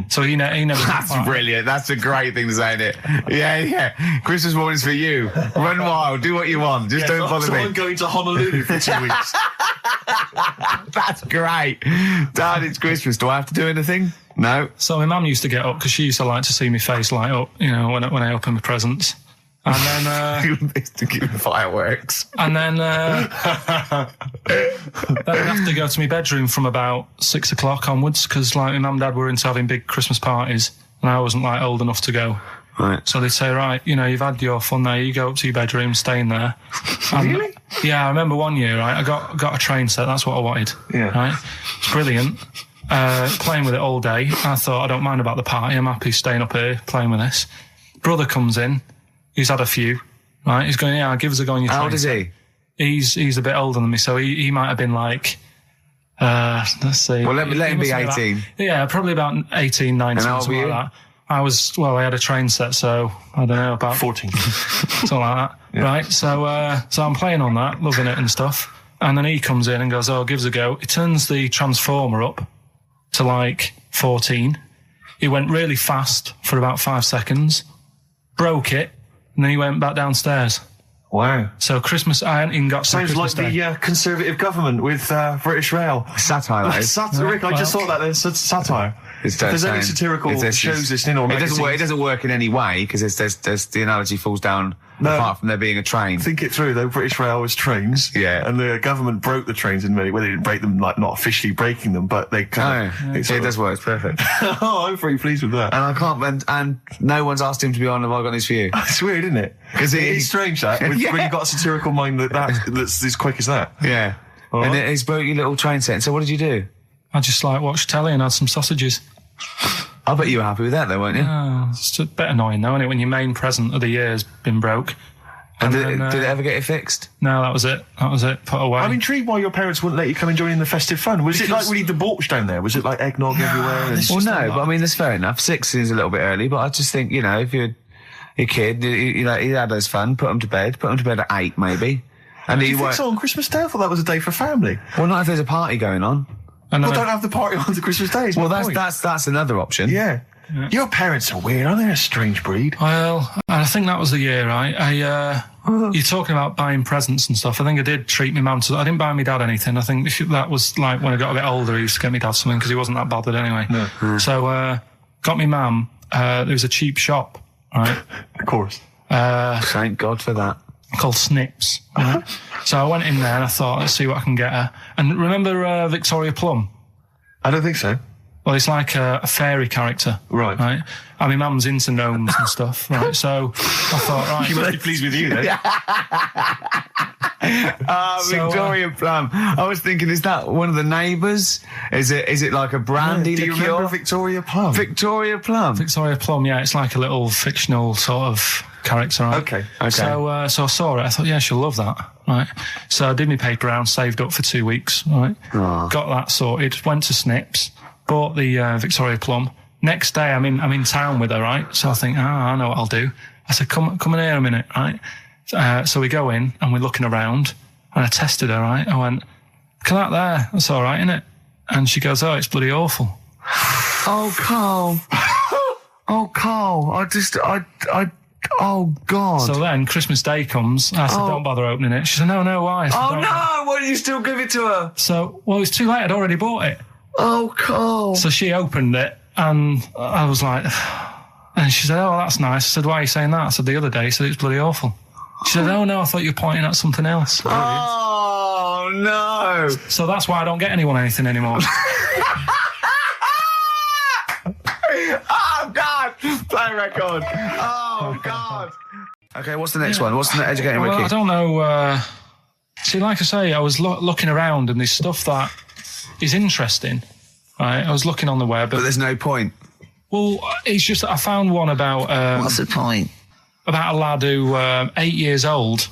So he never... That's brilliant. That's a great thing to say, isn't it? Yeah. Christmas morning's for you. Run wild. Do what you want. Just don't bother me. I'm going to Honolulu for 2 weeks. That's great. Dad, it's Christmas. Do I have to do anything? No. So my mum used to get up because she used to like to see my face light up, you know, when I open my presents. And then... to give fireworks. And then... then I'd have to go to my bedroom from about 6 o'clock onwards because, like, my mum and dad were into having big Christmas parties and I wasn't, like, old enough to go. Right. So they'd say, right, you know, you've had your fun there, you go up to your bedroom, stay in there. Really? Yeah, I remember one year, right, I got a train set, that's what I wanted. Yeah. Right? It's brilliant. Playing with it all day. I thought, I don't mind about the party, I'm happy staying up here playing with this. Brother comes in, he's had a few, right? He's going, yeah, give us a go on your train. How old is he? He's a bit older than me, so he might have been like, let's see. Well, let him be 18. Yeah, probably about 18, 19, and how old were you? like that. I had a train set, so I don't know, about 14. something like that. Yeah. Right, so I'm playing on that, loving it and stuff. And then he comes in and goes, oh, give us a go. He turns the transformer up to like 14. He went really fast for about 5 seconds, broke it, and then he went back downstairs. Wow. So Christmas, I hadn't even got Sounds Christmas like Day. the Conservative government with British Rail. Satire, though. Rick, I just thought that there's satire. if there's any satirical shows listening or magazines... It doesn't work in any way, because there's the analogy falls down apart from there being a train. Think it through, though. British Railways trains. Yeah. And the government broke the trains in many... Well, they didn't break them, like, not officially breaking them, but they kind of... It does work. It's perfect. Oh, I'm pretty pleased with that. And I can't... And no one's asked him to be on Have I Got News For You? It's weird, isn't it? Because it's strange, that, when you've got a satirical mind that's as quick as that. Yeah. Right. And he's broke your little train set. So what did you do? I just watched telly and had some sausages. I bet you were happy with that, though, weren't you? It's a bit annoying, though, isn't it, when your main present of the year has been broke. And did it ever get it fixed? No, that was it. Put away. I'm intrigued why your parents wouldn't let you come and join in the festive fun. Was it like really debauched down there? Was it like eggnog everywhere? Well, no, but I mean, that's fair enough. 6 is a little bit early, but I just think, if you're a kid, he had his fun, put him to bed at 8, maybe. And do you think so on Christmas Day? I thought that was a day for family. Well, not if there's a party going on. Well, don't have the party on the Christmas Day. Well, that's another option. Yeah. Your parents are weird, aren't they? A strange breed. Well, I think that was the year, right? You're talking about buying presents and stuff. I think I did treat my mum to... I didn't buy my dad anything. I think that was like when I got a bit older, he used to get me dad something because he wasn't that bothered anyway. No. So, got me mum. There was a cheap shop, right? Of course. Thank God for that. Called Snips. Right? So I went in there and I thought, let's see what I can get her. And remember Victoria Plum? I don't think so. Well, it's like a fairy character. Right. I mean, mum's into gnomes and stuff, right? So I thought, right. She must be pleased with you, then. Victoria Plum. I was thinking, is that one of the neighbours? Is it like a brandy liqueur? Do you remember Victoria Plum? Victoria Plum. Victoria Plum, yeah. It's like a little fictional sort of character, right? Okay. So I saw it. I thought, yeah, she'll love that, right? So I did my paper round, saved up for 2 weeks, right? Oh. Got that sorted. Went to Snips, bought the Victoria Plum. Next day, I'm in town with her, right? So I think, I know what I'll do. I said, come in here a minute, right? So we go in and we're looking around, and I tested her, right? I went, look at that there. That's all right, innit? And she goes, oh, it's bloody awful. Oh, Carl. Oh, Carl. Oh, God. So then Christmas Day comes. I said, don't bother opening it. She said, no, why? I said, no. Why did you still give it to her? So, well, it's too late. I'd already bought it. Oh, Carl. So she opened it, and I was like... And she said, oh, that's nice. I said, why are you saying that? I said, the other day, she said, it's bloody awful. She said, oh, no, I thought you were pointing at something else. Oh, no. So that's why I don't get anyone anything anymore. Oh, God. Play record. Oh, God. Okay, what's the next one? What's the educating Ricky? I don't know. See, like I say, I was looking around, and there's stuff that is interesting. Right? I was looking on the web. But there's no point. Well, it's just that I found one about... what's the point? About a lad who 8 years old,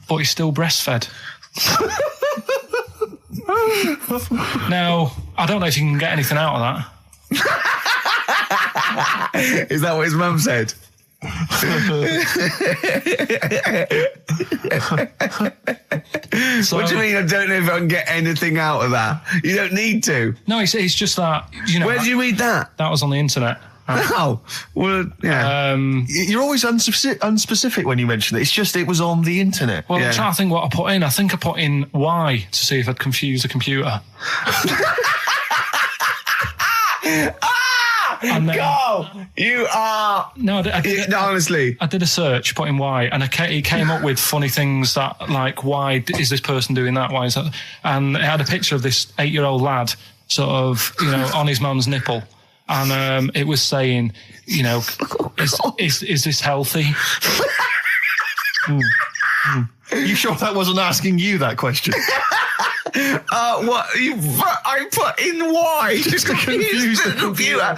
but he's still breastfed. Now, I don't know if you can get anything out of that. Is that what his mum said? What do you mean I don't know if I can get anything out of that? You don't need to. No, it's just that, Where did you read that? That was on the internet. Oh, well, yeah. You're always unspecific when you mention it. It's just it was on the internet. Well, I'm trying to think what I put in. I think I put in Y to see if I'd confuse a computer. Go! You are... No, honestly. I did a search, put in Y, and it came up with funny things that, like, why is this person doing that? Why is that? And it had a picture of this 8-year-old lad, sort of, on his mum's nipple. And it was saying, is this healthy? You sure that wasn't asking you that question? What? I put in Y just to confuse the computer.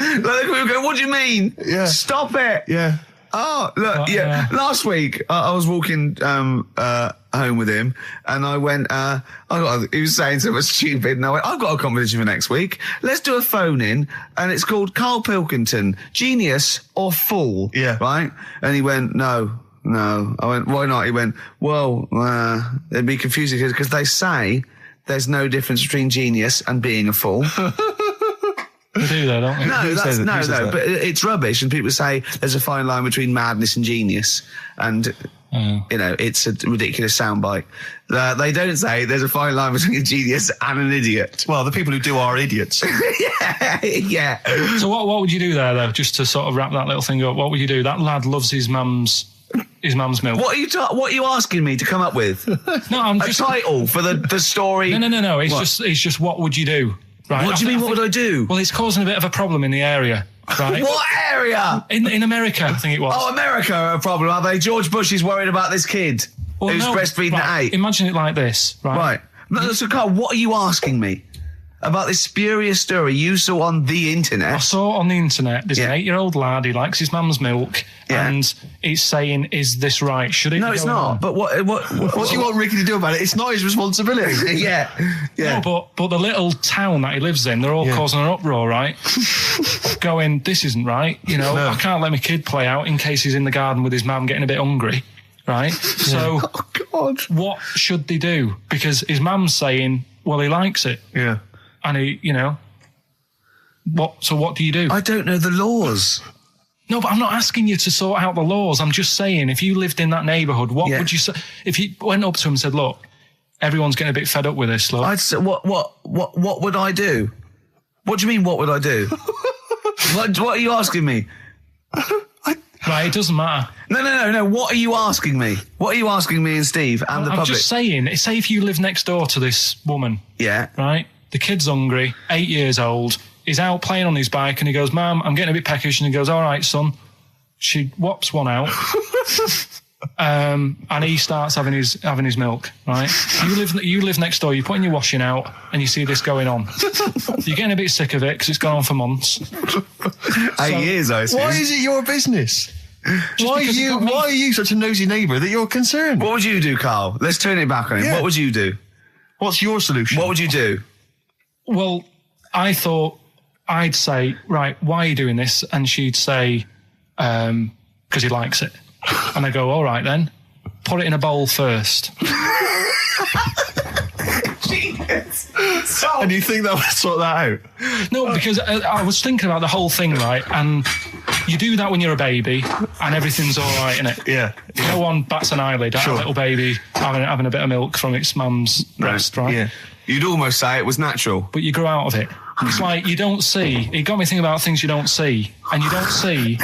What do you mean? Yeah. Stop it. Yeah. Oh, look, last week I was walking home with him, and I went, he was saying something stupid, and I went, I've got a competition for next week. Let's do a phone-in, and it's called Karl Pilkington, Genius or Fool. Yeah. Right? And he went, No. I went, why not? He went, well, it'd be confusing because they say there's no difference between genius and being a fool. They do though, don't they? No, but it's rubbish, and people say there's a fine line between madness and genius, and You know, it's a ridiculous soundbite. They don't say there's a fine line between a genius and an idiot. Well, the people who do are idiots. Yeah. So what would you do there, though, just to sort of wrap that little thing up? What would you do? That lad loves his mum's milk. What are you asking me to come up with? No, I'm a just... title for the story? No. It's just what would you do? Right? What do you mean, what would I do? Well, it's causing a bit of a problem in the area. Right? What area? In America, I think it was. Oh, America are a problem, are they? George Bush is worried about this kid who's breastfeeding at 8. Imagine it like this, right? Right. No, so, Carl, what are you asking me? About this spurious story you saw on the internet? I saw on the internet, there's an 8-year-old lad, he likes his mum's milk, and he's saying, is this right? Should it No, be it's going not. on? But what do you want Ricky to do about it? It's not his responsibility. Yeah. No, but the little town that he lives in, they're all causing an uproar, right? Going, this isn't right. You know, I can't let my kid play out in case he's in the garden with his mum getting a bit hungry, right? So, what should they do? Because his mum's saying, well, he likes it. Yeah. And he, you know, what do you do? I don't know the laws. No, but I'm not asking you to sort out the laws. I'm just saying, if you lived in that neighbourhood, what would you say? If you went up to him and said, look, everyone's getting a bit fed up with this, look. I'd say, what would I do? What do you mean, what would I do? what are you asking me? Right, it doesn't matter. No. What are you asking me? What are you asking me and Steve and the public? I'm just saying, say if you live next door to this woman. Yeah. Right? The kid's hungry, 8 years old. He's out playing on his bike and he goes, Mum, I'm getting a bit peckish. And he goes, all right, son. She whops one out. And he starts having his milk, right? You live next door, you're putting your washing out and you see this going on. You're getting a bit sick of it because it's gone on for months. 8 years, I assume. Why is it your business? Why are you such a nosy neighbour that you're concerned? What would you do, Carl? Let's turn it back on him. Yeah. What would you do? What's your solution? What would you do? Well, I thought I'd say, right, why are you doing this? And she'd say, because he likes it. And I go, all right then, put it in a bowl first. And you think that would sort that out? No, because I was thinking about the whole thing, right? And you do that when you're a baby and everything's all right, innit? Yeah. No one bats an eyelid at a little baby having a bit of milk from its mum's breast, right? Yeah. You'd almost say it was natural. But you grow out of it. It's like you don't see. It got me thinking about things you don't see. And you don't see.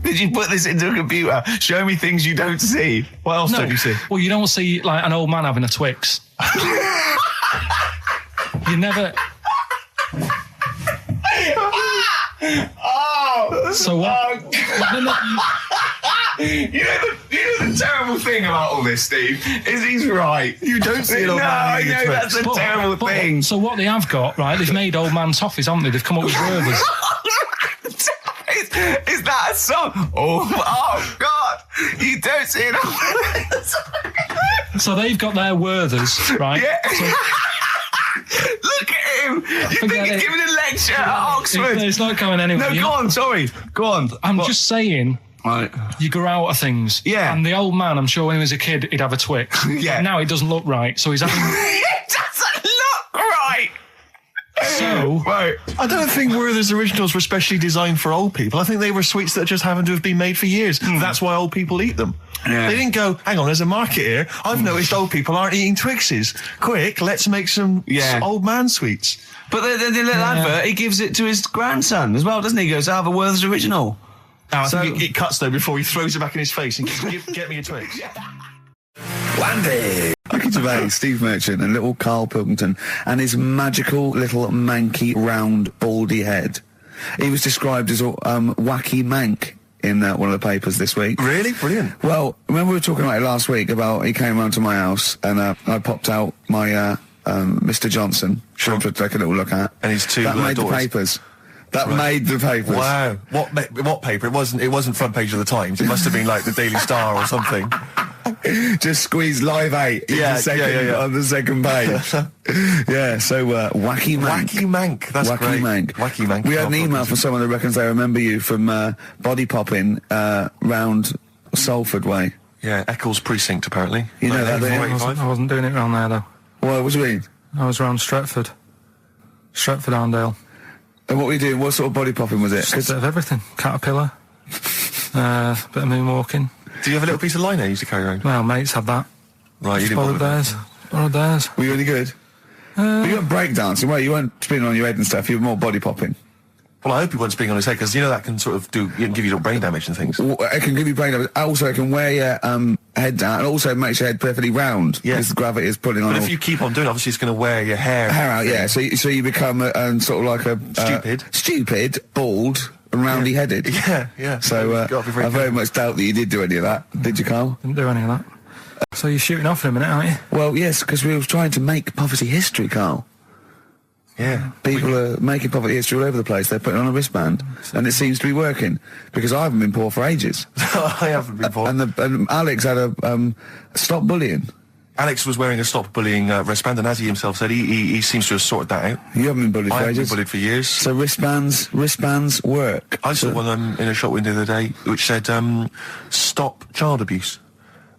Did you put this into a computer? Show me things you don't see. What else don't you see? Well, you don't see like an old man having a Twix. You never. So what? You know the terrible thing about all this, Steve, is he's right. You don't see an old man. I know that's a terrible thing. So what they have got, right? They've made old man toffees, haven't they? They've come up with Gervais. Is that a song? Oh God! You don't see it. So they've got their Werthers, right? Yeah. So, look at him. You think he's giving a lecture at Oxford? It's not going anywhere. No, go on. Sorry, go on. I'm just saying. Right. You grow out of things. Yeah. And the old man, I'm sure when he was a kid, he'd have a Twix. Yeah. Now it doesn't look right, so he's having. It doesn't look right. So, right. I don't think Werther's originals were specially designed for old people. I think they were sweets that just happened to have been made for years. That's why old people eat them. Yeah. They didn't go, hang on, there's a market here. I've noticed old people aren't eating Twixes. Quick, let's make some old man sweets. But the little advert, he gives it to his grandson as well, doesn't he? He goes, I have a Werther's original. Now, I think it cuts, though, before he throws it back in his face and get me a Twix. Wandy. Ricky Gervais, Steve Merchant and little Karl Pilkington and his magical little manky round baldy head. He was described as a wacky mank in one of the papers this week. Really? Brilliant. Well, remember we were talking about it last week about he came round to my house and I popped out my Mr. Johnson, sure to take a little look at. And his two that made daughters. the papers. That made the papers. Wow. What paper? It wasn't front page of the Times. It must have been like the Daily Star or something. Just squeeze Live 8 on the second page. Yeah, so Wacky Mank. Wacky Mank, that's Wacky great. Mank. Wacky Mank. We had an email from someone that reckons they remember you from body popping round Salford way. Yeah, Eccles Precinct, apparently. You know that, don't you? I wasn't doing it round there, though. What do you mean? I was round Stretford. Stretford-Arndale. And what were you doing? What sort of body popping was it? Just a bit of everything. Caterpillar. Bit of moonwalking. Do you have a little piece of liner you used to carry around? Well, mates had that. Right, you didn't Borrowed bother theirs. Borrowed theirs. Were you any good? But you weren't breakdancing, well, you weren't spinning on your head and stuff, you were more body popping. Well, I hope he wasn't spinning on his head, because you know that can sort of give you little brain damage and things. Well, it can give you brain damage. Also, it can wear your head down, and also it makes your head perfectly round. Yeah. Because the gravity is pulling on. But if you keep on doing it, obviously it's going to wear your hair out, yeah. So you become sort of like a stupid, bald, and roundy-headed. Yeah. So I very much doubt that you did do any of that. Did you, Carl? Didn't do any of that. So you're shooting off in a minute, aren't you? Well, yes, because we were trying to make poverty history, Carl. Yeah. People are making poverty history all over the place. They're putting on a wristband, and it seems to be working, because I haven't been poor for ages. I haven't been poor. And Alex had a stop bullying. Alex was wearing a stop bullying wristband, and as he himself said, he seems to have sorted that out. You haven't been bullied I for haven't ages? been bullied for years. So wristbands work. I saw one in a shop window the other day which said, stop child abuse.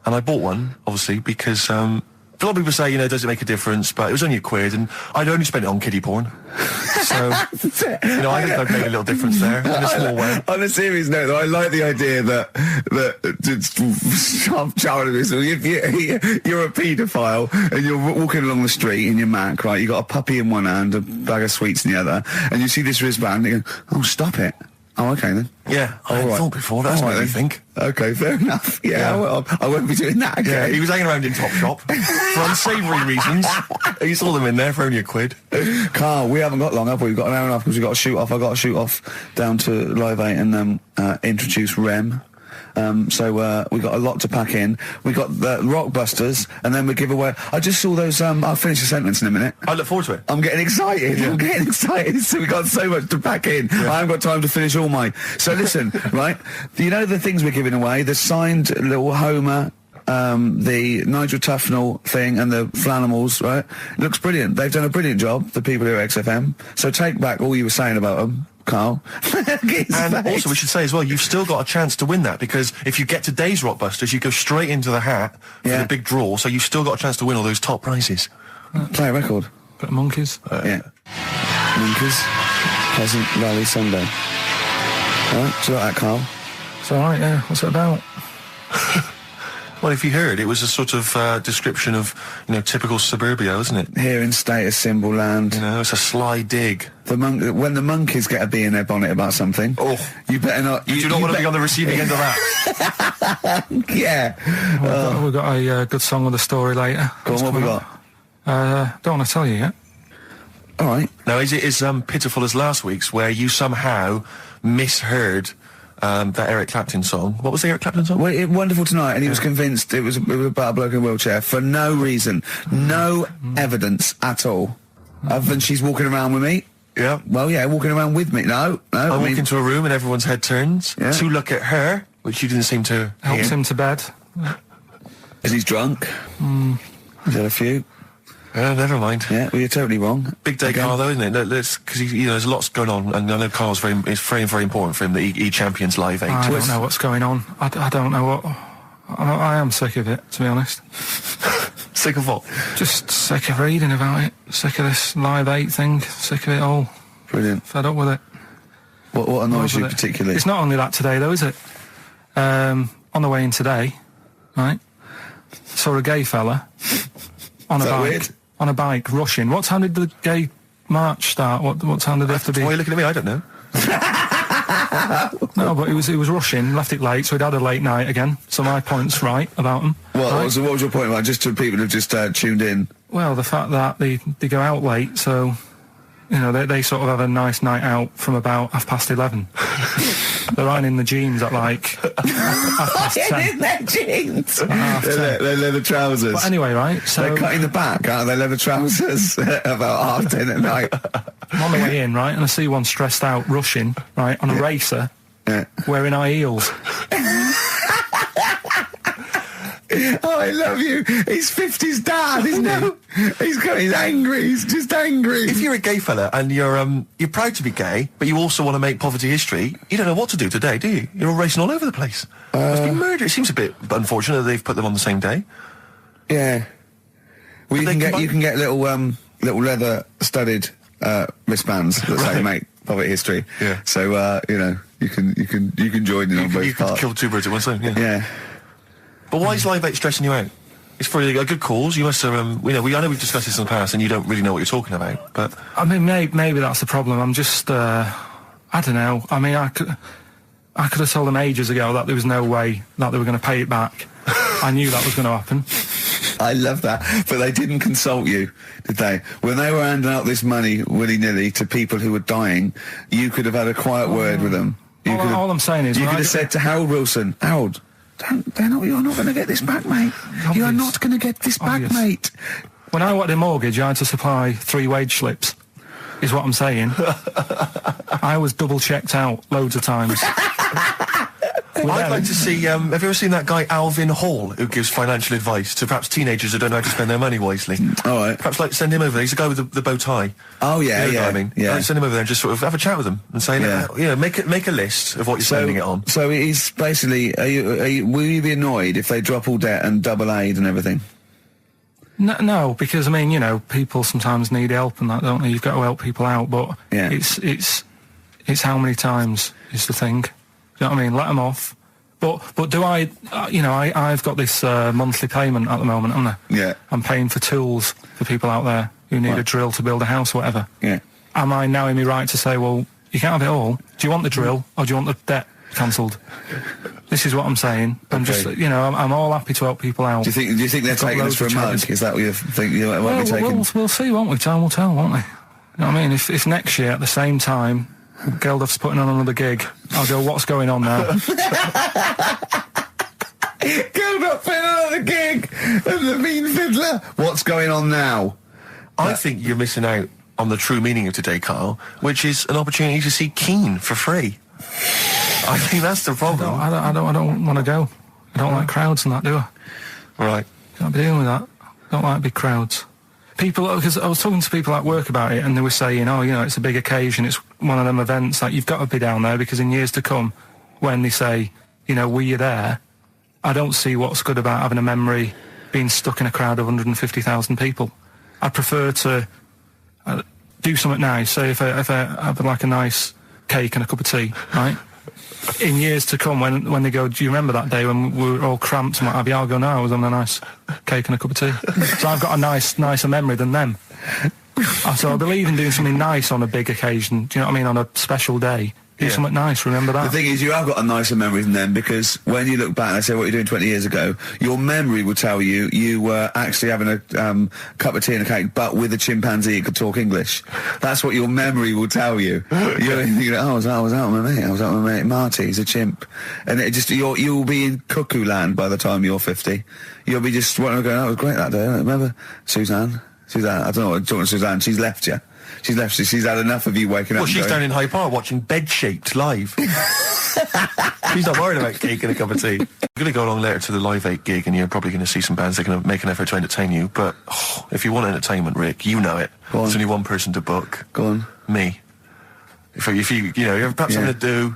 And I bought one, obviously, because a lot of people say, does it make a difference? But it was only £1, and I'd only spent it on kiddie porn. So, I think I've made a little difference there, in a small way. On a serious note, though, I like the idea that child abuse. If you're a paedophile and you're walking along the street in your Mac, right? You got a puppy in one hand, a bag of sweets in the other, and you see this wristband, and you go, "Oh, stop it." Oh, okay then. Yeah, I hadn't thought before. That's what I think. Okay, fair enough. Yeah. Well, I won't be doing that again. Yeah, he was hanging around in Topshop for unsavoury reasons. You saw them in there for only £1. Carl, we haven't got long, have we? We've got an hour and a half because we've got to shoot off. I've got to shoot off down to Live 8 and introduce Rem. So we got a lot to pack in. We got the Rockbusters, and then we give away. I just saw those. I'll finish the sentence in a minute. I look forward to it. I'm getting excited. Yeah. I'm getting excited. So we got so much to pack in. Yeah. I haven't got time to finish all my. So listen, right? You know the things we're giving away. The signed little Homer. The Nigel Tufnell thing and the Flanimals, right? It looks brilliant. They've done a brilliant job, the people here at XFM. So take back all you were saying about them, Carl. And also we should say as well, you've still got a chance to win that, because if you get today's Rockbusters, you go straight into the hat for the big draw, so you've still got a chance to win all those top prizes. Play a record. Bit of Monkeys. Yeah. Monkeys. Pleasant Valley Sunday. Alright, do you like that, Carl? It's alright, yeah. What's it about? Well, if you heard, it was a sort of description of, typical suburbia, isn't it? Here in status symbol land. It's a sly dig. When the monkeys get a bee in their bonnet about something, you better not. You do not want to be on the receiving end of that. Yeah. We've got a good song with a story later. Go on, what we got? Don't want to tell you yet. All right. Now, is it as pitiful as last week's, where you somehow misheard that Eric Clapton song? What was the Eric Clapton song? Well, Wonderful Tonight, and he was convinced it was about a bloke in a wheelchair for no reason, no evidence at all, other than she's walking around with me. Yeah. Well, yeah, walking around with me. No. I walk into a room and everyone's head turns to look at her, which you didn't seem to Helps hear. him to bed. Is he drunk? He's had a few. Never mind. Yeah, well, you're totally wrong. Big day, Carl, though, isn't it? Because there's lots going on, and I know Carl's it's very, very important for him that he champions Live 8. I don't know what's going on. I don't know what. I am sick of it, to be honest. Sick of what? Just sick of reading about it. Sick of this Live 8 thing. Sick of it all. Brilliant. Fed up with it. What annoys you particularly? It's not only that today, though, is it? On the way in today, right, saw a gay fella on a bike. Weird? On a bike, rushing. What time did the gay march start? What time did they have to be? Why are you looking at me? I don't know. No, but he was rushing, left it late, so he'd had a late night again. So my point's right about him. What was your point about, just to people who've just tuned in? Well, the fact that they go out late, so, they sort of have a nice night out from about 11:30. They're riding in the jeans at like 10:30. In their jeans. They're leather trousers. But anyway, right, so they're cutting the back out of their leather trousers about 10:30 at night. I'm on the way in, right, and I see one stressed out, rushing, right, on a racer, wearing high heels. Oh, I love you. He's 50's dad, isn't he? He's angry. He's just angry. If you're a gay fella and you're proud to be gay, but you also want to make poverty history, you don't know what to do today, do you? You're all racing all over the place. Must be murder. It seems a bit unfortunate that they've put them on the same day. Yeah. Well, you can get little leather studded wristbands that say make poverty history. Yeah. So you can join in on both parts. You can kill two birds at one stone. Yeah. Yeah. But why is Live 8 stressing you out? It's for a good cause. You must have, I know we've discussed this in the past, and you don't really know what you're talking about. But I mean, maybe that's the problem. I'm just, I don't know. I mean, I could have told them ages ago that there was no way that they were going to pay it back. I knew that was going to happen. I love that. But they didn't consult you, did they? When they were handing out this money willy-nilly to people who were dying, you could have had a quiet word with them. All I'm saying is... You could have said to Harold Wilson, Harold, you're not going to get this back, mate. Obvious. You are not going to get this back, mate. When I wanted a mortgage, I had to supply 3 wage slips, is what I'm saying. I was double-checked out loads of times. I'd like to see, have you ever seen that guy Alvin Hall, who gives financial advice to perhaps teenagers who don't know how to spend their money wisely? All right. Perhaps, like, send him over there. He's the guy with the bow tie. Oh, yeah, you know yeah. What I mean? Yeah. Like, send him over there and just sort of have a chat with him and say, make a list of what you're spending it on. So he's basically, will you be annoyed if they drop all debt and double aid and everything? No, because, I mean, you know, people sometimes need help and that, don't they? You've got to help people out, but it's how many times is the thing. You know what I mean? Let them off. But do I, I've got this monthly payment at the moment, haven't I? Yeah. I'm paying for tools for people out there who need a drill to build a house or whatever. Yeah. Am I now in my right to say, well, you can't have it all? Do you want the drill or do you want the debt cancelled? This is what I'm saying. I'm just, I'm all happy to help people out. Do you think they're taking us for a mug? Is that what you think you might be taking? We'll see, won't we? Time will tell, won't we? You know what I mean? If next year at the same time Geldof's putting on another gig, I'll go, what's going on now? Geldof putting on another gig of the Mean Fiddler. What's going on now? I think you're missing out on the true meaning of today, Carl, which is an opportunity to see Keane for free. I think that's the problem. I don't want to go. I don't like crowds and that, do I? Right. Can't be dealing with that. I don't like big crowds. People, because I was talking to people at work about it, and they were saying, it's a big occasion, it's one of them events, like, you've got to be down there, because in years to come, when they say, were you there, I don't see what's good about having a memory being stuck in a crowd of 150,000 people. I prefer to do something nice. Say if I have like a nice cake and a cup of tea, right? In years to come, when they go, do you remember that day when we were all cramped and what have you? I'll go, no, I was on a nice cake and a cup of tea. So I've got a nicer memory than them. So I believe in doing something nice on a big occasion. Do you know what I mean? On a special day. Do something nice, remember that. The thing is, you have got a nicer memory than them, because when you look back and they say what you're doing 20 years ago, your memory will tell you were actually having a cup of tea and a cake, but with a chimpanzee that could talk English. That's what your memory will tell you. You're thinking, I was out with my mate. I was out with my mate Marty. He's a chimp. And it just, you'll be in cuckoo land by the time you're 50. You'll be just going, that was great that day. Remember Suzanne, I don't know what I'm talking to Suzanne. She's left you. She's left you. She's had enough of you waking up. Well, she's down in Hyde Park watching Bed-Shaped live. She's not worried about cake and a cup of tea. You're going to go along later to the Live 8 gig, and you're probably going to see some bands that are going to make an effort to entertain you. But if you want entertainment, Rick, you know it. There's only one person to book. Go on. Me. If you have perhaps something to do,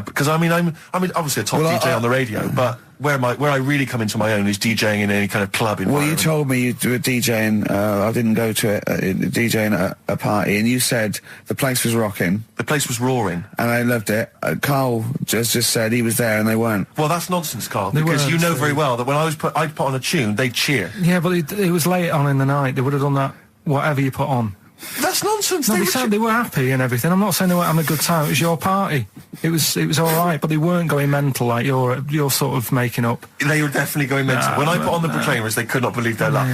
because I'm obviously a top DJ on the radio, but where I really come into my own is DJing in any kind of club environment. Well, you told me you were DJing, I didn't go to it, DJing at a party, and you said the place was rocking. The place was roaring. And I loved it. Carl just said he was there and they weren't. Well, that's nonsense, Carl, because you know very well that when I'd put on a tune, they'd cheer. Yeah, but it was late on in the night. They would have done that, whatever you put on. That's nonsense. No, they were happy and everything. I'm not saying they weren't having a good time. It was your party. It was all right, but they weren't going mental like you're sort of making up. They were definitely going mental. When I put on the Proclaimers, they could not believe their luck.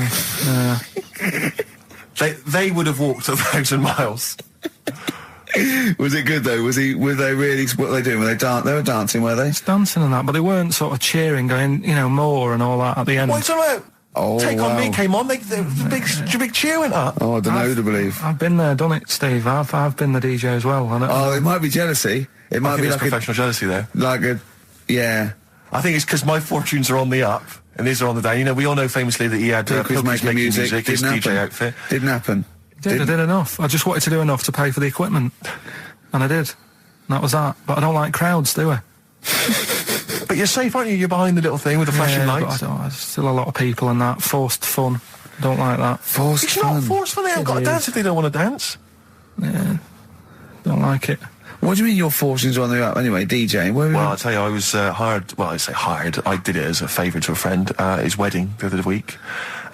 They would have walked 1,000 miles. Was it good though? Were they really? What were they doing? Were they They were dancing, were they? Dancing and that, but they weren't sort of cheering, going, more and all that at the end. What are you talking about? Take On Me came on, the big cheer went up. Oh, I don't know to believe. I've been there, done it, Steve. I've been the DJ as well. It might be jealousy. It might be like professional jealousy there. Yeah. I think it's because my fortunes are on the up and these are on the down. We all know famously that he had Pilkington making music, his DJ outfit. Didn't happen. I did enough. I just wanted to do enough to pay for the equipment, and I did. And that was that. But I don't like crowds, do I? But you're safe, aren't you? You're behind the little thing with the flashing lights. But there's still a lot of people and that. Forced fun. I don't like that. It's not forced fun. They haven't got to dance if they don't want to dance. Yeah. Don't like it. What do you mean your fortunes are on the up? Anyway, DJ. Well, I'll tell you, I was hired. Well, I say hired. I did it as a favour to a friend. His wedding the other week.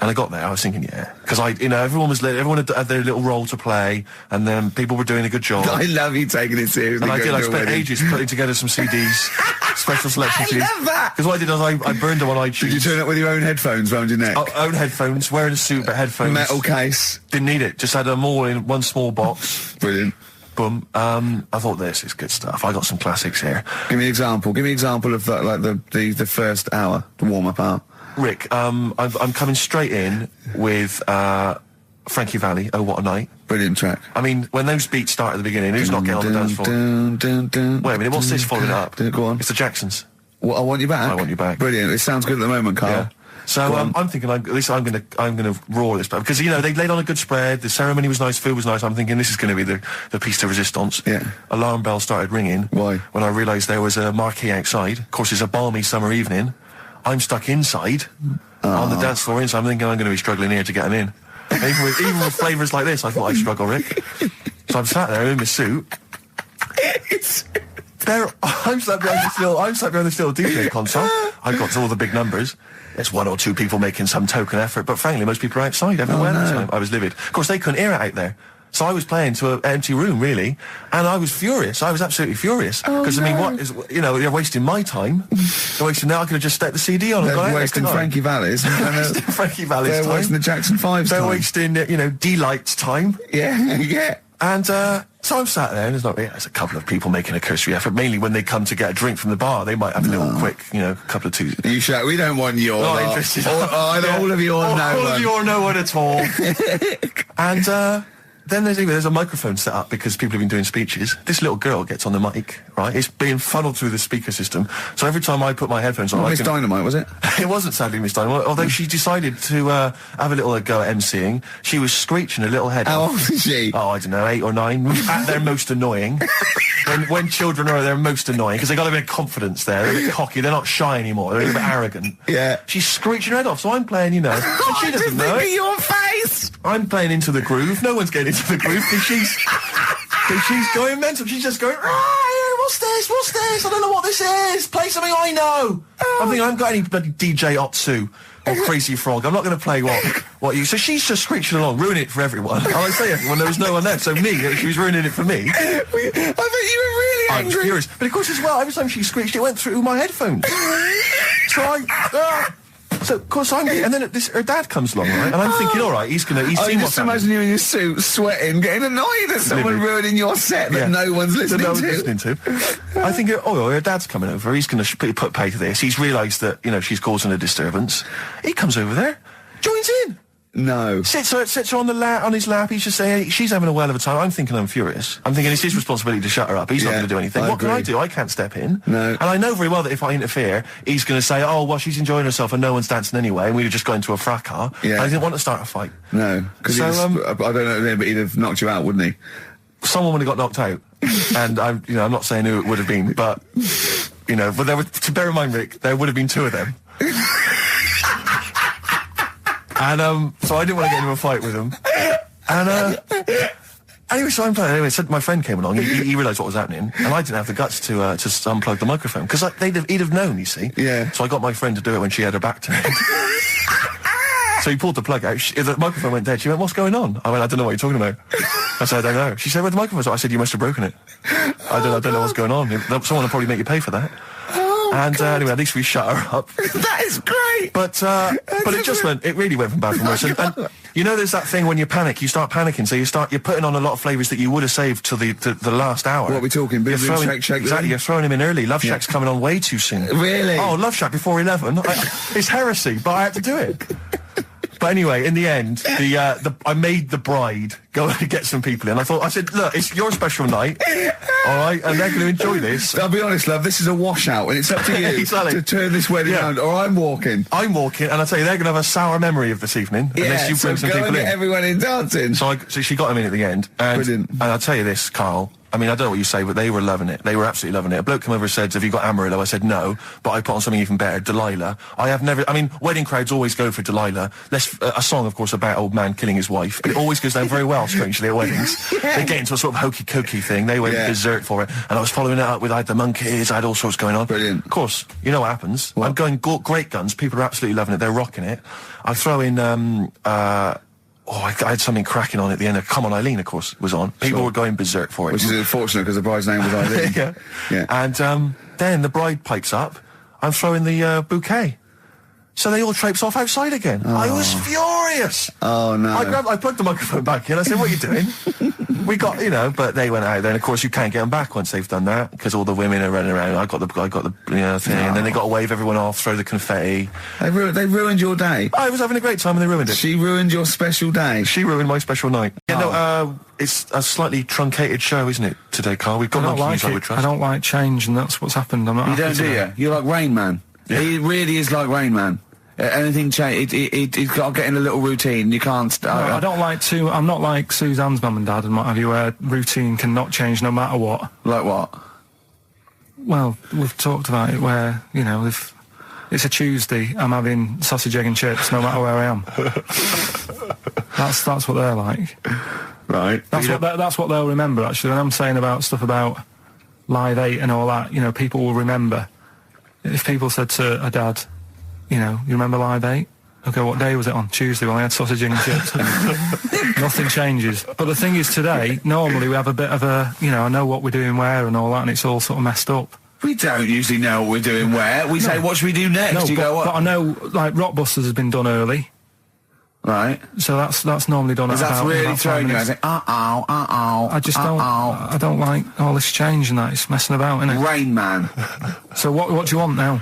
And I got there, I was thinking, yeah, because everyone had their little role to play, and then people were doing a good job. I love you taking it seriously. And I spent ages putting together some CDs, special selection CDs. I love that. Because what I did was I burned them on iTunes. Did you turn up with your own headphones round your neck? Own headphones, wearing a suit, but headphones. Metal case. Didn't need it. Just had them all in one small box. Brilliant. Boom. I thought this is good stuff. I got some classics here. Give me an example. Give me an example of that, like the first hour, the warm-up hour. Rick, I'm coming straight in with Frankie Valli, Oh What a Night. Brilliant track. I mean, when those beats start at the beginning, who's not getting on the dance floor? Wait a minute, what's this following up? Go on. It's the Jacksons. What, I Want You Back? I Want You Back. Brilliant. It sounds good at the moment, Carl. Yeah. So I'm thinking, at least I'm gonna roar this, because they laid on a good spread. The ceremony was nice, food was nice. I'm thinking this is going to be the piece de resistance. Yeah. Alarm bell started ringing. Why? When I realised there was a marquee outside. Of course, it's a balmy summer evening. I'm stuck inside on the dance floor, so I'm thinking I'm going to be struggling here to get them in. And even with flavours like this, I thought I'd struggle, Rick. So I'm sat there in my suit. I'm sat behind this little DJ console. I've got all the big numbers. There's one or two people making some token effort, but frankly, most people are outside everywhere at the time. I was livid. Of course, they couldn't hear it out there. So I was playing to an empty room, really, and I was furious. I was absolutely furious. Because, I mean, what is, they're wasting my time. They're wasting, now I could have just stuck the CD on and gone out. They're wasting Frankie Valli's. Frankie Valli's time. They're wasting the Jackson 5's time. They're wasting, D-Light's time. Yeah, yeah. And, so I'm sat there, and there's a couple of people making a cursory effort. Mainly when they come to get a drink from the bar, they might have a little quick, couple of twos. You shout, we don't want your Not interested. All of you or no one. All of you or no one at all. And, then there's a microphone set up because people have been doing speeches. This little girl gets on the mic, right? It's being funneled through the speaker system. So every time I put my headphones on... Miss Dynamite, was it? It wasn't sadly Miss Dynamite, although she decided to have a little go at MCing. She was screeching a little head How off. old is she? Oh, I don't know, 8 or 9. At their most annoying. When children are their most annoying, because they got a bit of confidence there. They're a bit cocky. They're not shy anymore. They're a bit arrogant. Yeah. She's screeching her head off, so I'm playing, and she doesn't know it. Your face! I'm playing into the groove. No one's getting into the groove because she's going mental. She's just going, what's this? What's this? I don't know what this is. Play something I know. I'm thinking I haven't got any bloody DJ Otsu or Crazy Frog. I'm not going to play what you... So she's just screeching along, ruining it for everyone. And I say everyone, there was no one there. So she was ruining it for me. I bet you were really angry. I was furious. But of course as well, every time she screeched, it went through my headphones. So, of course, and then her dad comes along, right? And I'm thinking, all right, he's seen what's happening. Just imagine you in your suit, sweating, getting annoyed at someone ruining your set that no one's listening to. I think, her dad's coming over. He's going to put pay to this. He's realised that, she's causing a disturbance. He comes over there, joins in. No. Sits her on his lap. He's just saying, she's having a well of a time. I'm thinking I'm furious. I'm thinking it's his responsibility to shut her up. He's not going to do anything. What can I do? I can't step in. No. And I know very well that if I interfere, he's going to say, oh, well, she's enjoying herself and no one's dancing anyway, and we've just got into a fracas. Yeah. I didn't want to start a fight. No. Because I don't know, but he'd have knocked you out, wouldn't he? Someone would have got knocked out. And I'm not saying who it would have been, but, but to bear in mind, Rick, there would have been 2 of them. And, so I didn't want to get into a fight with him. And, anyway, so I'm playing. Anyway, so my friend came along. He realised what was happening. And I didn't have the guts to unplug the microphone. Because he'd have known, you see. Yeah. So I got my friend to do it when she had her back turned. So he pulled the plug out. The microphone went dead. She went, what's going on? I went, I don't know what you're talking about. I said, I don't know. She said, where's the microphone? I said, you must have broken it. I don't know what's going on. Someone will probably make you pay for that. Anyway, at least we shut her up. That is great. But it really went from bad from worse. And there's that thing when you panic, you start panicking. So you're putting on a lot of flavours that you would have saved till the last hour. What are we talking? Boom, boom, shake, shake. Exactly. You're throwing him in early. Love Shack's coming on way too soon. Really? Oh, Love Shack before 11. It's heresy, but I had to do it. But anyway, in the end, I made the bride go and get some people in. I said, look, it's your special night, all right, and they're going to enjoy this. I'll be honest, love, this is a washout, and it's up to you to turn this wedding around, or I'm walking. I'm walking, and I tell you, they're going to have a sour memory of this evening, unless you bring some people in. Everyone in dancing. So she got him in at the end, and I'll tell you this, Carl. I mean, I don't know what you say, but they were loving it. They were absolutely loving it. A bloke came over and said, have you got Amarillo? I said, no, but I put on something even better, Delilah. Wedding crowds always go for Delilah. A song, of course, about old man killing his wife. It always goes down very well. Carl, strangely, at weddings. They get into a sort of hokey-cokey thing. They went berserk for it. And I was following it up with, I had the monkeys, I had all sorts going on. Brilliant. Of course, you know what happens. I'm going great guns. People are absolutely loving it. They're rocking it. I throw in, I had something cracking on at the end. Come On Eileen, of course, was on. People were going berserk for it. Which is unfortunate because the bride's name was Eileen. Yeah. And then the bride pipes up. I'm throwing the bouquet. So they all traipse off outside again. I was furious. Oh, no. I plugged the microphone back in. I said, what are you doing? We got, but they went out. Then, of course, you can't get them back once they've done that because all the women are running around. I got the thing. And then they got to wave everyone off, throw the confetti. They ruined your day. I was having a great time and they ruined it. She ruined your special day. She ruined my special night. It's a slightly truncated show, isn't it, today, Carl? We've got monkeys I would trust. I don't like change, and that's what's happened. I'm not You don't, do you? You're like Rain Man. Yeah. He really is like Rain Man. Anything change, he's got to get in a little routine. You can't. I don't like to. I'm not like Suzanne's mum and dad and what have you, where routine cannot change no matter what. Like what? Well, we've talked about it where if it's a Tuesday, I'm having sausage, egg and chips no matter where I am. That's what they're like. Right. That's what they'll remember actually. When I'm saying about stuff about Live 8 and all that, people will remember. If people said to a dad, you remember Live 8? Okay, what day was it on? Tuesday. Well, I had sausage and chips. Nothing changes. But the thing is today, normally we have a bit of a, I know what we're doing where and all that, and it's all sort of messed up. We don't usually know what we're doing where. We say, what should we do next? But I know, like, Rockbusters has been done early. Right. So that's normally done at about 5 minutes. That's really throwing you. I say, I just don't. I don't like all this change and that. It's messing about, isn't it? Rain Man. So what do you want now?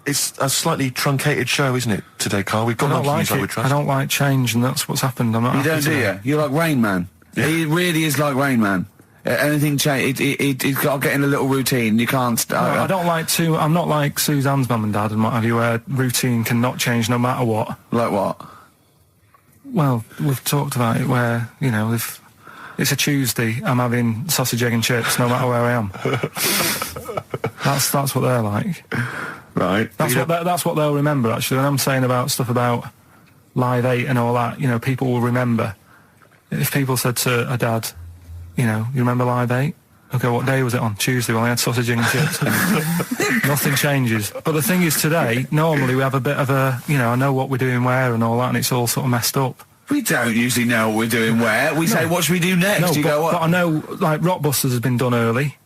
It's a slightly truncated show, isn't it, today, Carl? We've got monkeys I would trust. I don't like change, and that's what's happened. I'm not. You don't, do you? You're like Rain Man. Yeah. He really is like Rain Man. Anything change, he's got to get in a little routine. You can't. I don't like to. I'm not like Suzanne's mum and dad and what have you, where routine cannot change no matter what. Like what? Well, we've talked about it where, if it's a Tuesday, I'm having sausage, egg and chips no matter where I am. That's what they're like. Right. That's what they'll remember, actually. When I'm saying about stuff about Live 8 and all that, people will remember. If people said to a dad, you remember Live 8? Okay, what day was it on? Tuesday. Well, I had sausage and chips. Nothing changes. But the thing is today, normally we have a bit of a, I know what we're doing where and all that, and it's all sort of messed up. We don't usually know what we're doing where. We say, what should we do next? But I know, like, Rockbusters has been done early.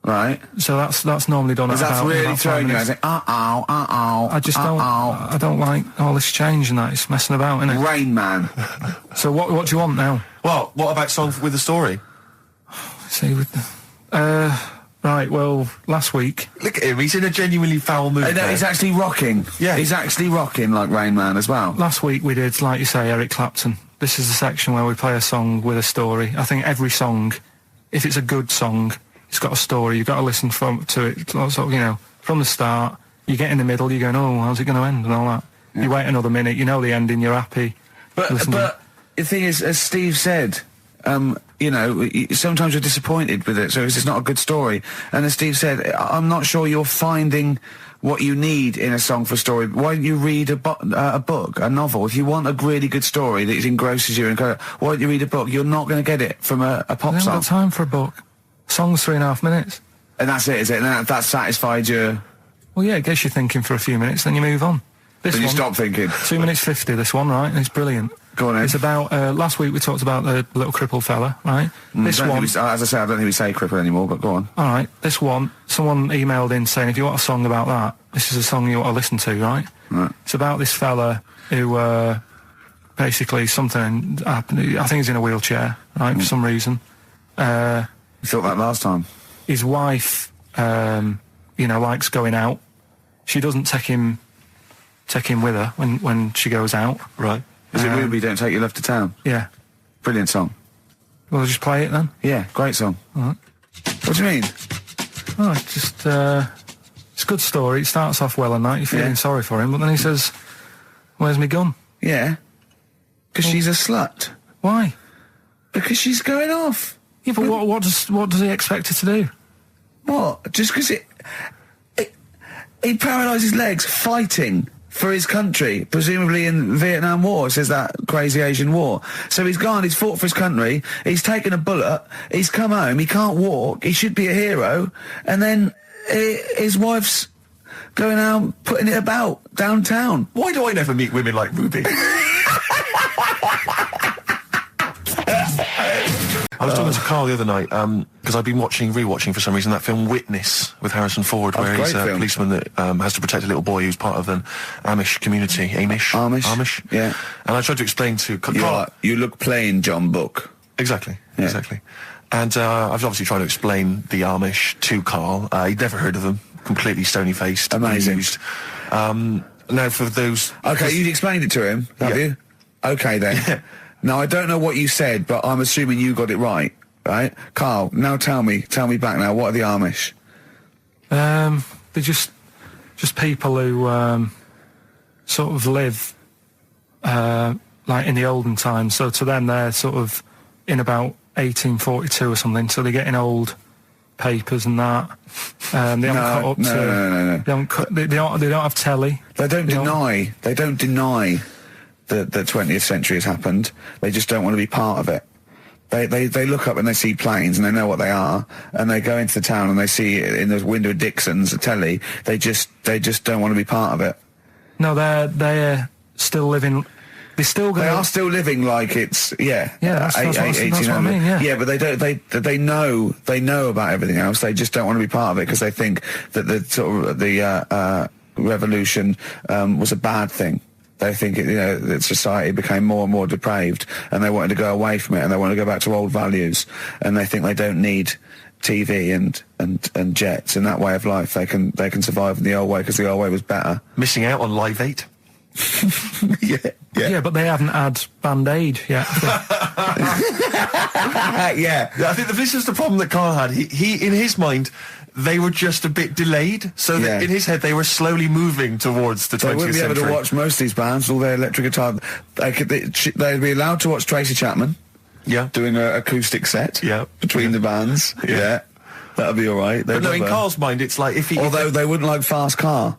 Right. So that's normally done at about 5 minutes. That's really throwing you. I say, I just don't. I don't like all this change and that. It's messing about, isn't it? Rain Man. So what do you want now? Well, what about Song with the Story? See, right, well, last week... Look at him, he's in a genuinely foul mood. No, he's actually rocking. Yeah. He's actually rocking like Rain Man as well. Last week we did, like you say, Eric Clapton. This is the section where we play a song with a story. I think every song, if it's a good song, it's got a story. You've got to listen to it, sort of, from the start. You get in the middle, you're going, oh, how's it going to end and all that. Yeah. You wait another minute, you know the ending, you're happy. But the thing is, as Steve said... sometimes you're disappointed with it, so it's just not a good story. And as Steve said, I'm not sure you're finding what you need in a song for story. Why don't you read a book, a novel? If you want a really good story that engrosses you, why don't you read a book? You're not going to get it from a pop song. I haven't got time for a book. Song's 3.5 minutes. And that's it, is it? And that satisfied you? Well, yeah, it gets you thinking for a few minutes, then you move on. Then you stop thinking. 2 minutes 50, this one, right? And it's brilliant. Go on, Ed. It's about, last week we talked about the little crippled fella, right? This one... as I say, I don't think we say crippled anymore, but go on. All right, this one, someone emailed in saying, if you want a song about that, this is a song you want to listen to, right? Right. It's about this fella who, basically something happened. I think he's in a wheelchair, right, for some reason. You thought that last time? His wife, likes going out. She doesn't take him with her when she goes out. Right. Is it Ruby, Don't Take Your Love to Town? Yeah. Brilliant song. Well, I'll just play it then? Yeah, great song. All right. What do you mean? Oh, it's a good story. It starts off well and that. You're feeling sorry for him, but then he says, where's my gun? Yeah. Because she's a slut. Why? Because she's going off. Yeah, but what does he expect her to do? What? Just because he paralysed his legs fighting for his country, presumably in Vietnam War. It says that crazy Asian war. So he's gone, he's fought for his country, he's taken a bullet, he's come home, he can't walk, he should be a hero, and then his wife's going out putting it about downtown. Why do I never meet women like Ruby? I was talking to Carl the other night, because I've been rewatching for some reason that film Witness with Harrison Ford, where he's a policeman that has to protect a little boy who's part of an Amish community. Amish? Yeah. And I tried to explain to Carl... You look plain, John Book. Exactly. And I've obviously tried to explain the Amish to Carl. He'd never heard of them. Completely stony-faced. Amazing. Now for those... Okay, you'd explained it to him, have you? Okay, then. Yeah. Now, I don't know what you said, but I'm assuming you got it right? Carl, now tell me back now, what are the Amish? They're just people who sort of live like in the olden times. So to them, they're sort of in about 1842 or something. So they're getting old papers and that. They haven't caught up to. No. They don't have telly. They don't deny that the 20th century has happened. They just don't want to be part of it. They look up and they see planes and they know what they are, and they go into the town and they see it in the window of Dixon's, a telly. They just don't want to be part of it. No, they're still living. They are still living like it's that's what I mean. Yeah, but they know about everything else. They just don't want to be part of it because they think that the sort of the revolution was a bad thing. They think that society became more and more depraved, and they wanted to go away from it, and they want to go back to old values, and they think they don't need TV and jets and that way of life. They can survive in the old way because the old way was better. Missing out on Live 8. Yeah, but they haven't had Band-Aid yet. Yeah, I think this is the problem that Carl had. He in his mind, they were just a bit delayed, so that in his head they were slowly moving towards the 20th century. They wouldn't be able to watch most of these bands, all their electric guitar. They'd be allowed to watch Tracy Chapman. Yeah, doing an acoustic set. Yeah, between the bands. Yeah, that'd be all right. But no, in Carl's mind, it's like if he. Although they wouldn't like Fast Car.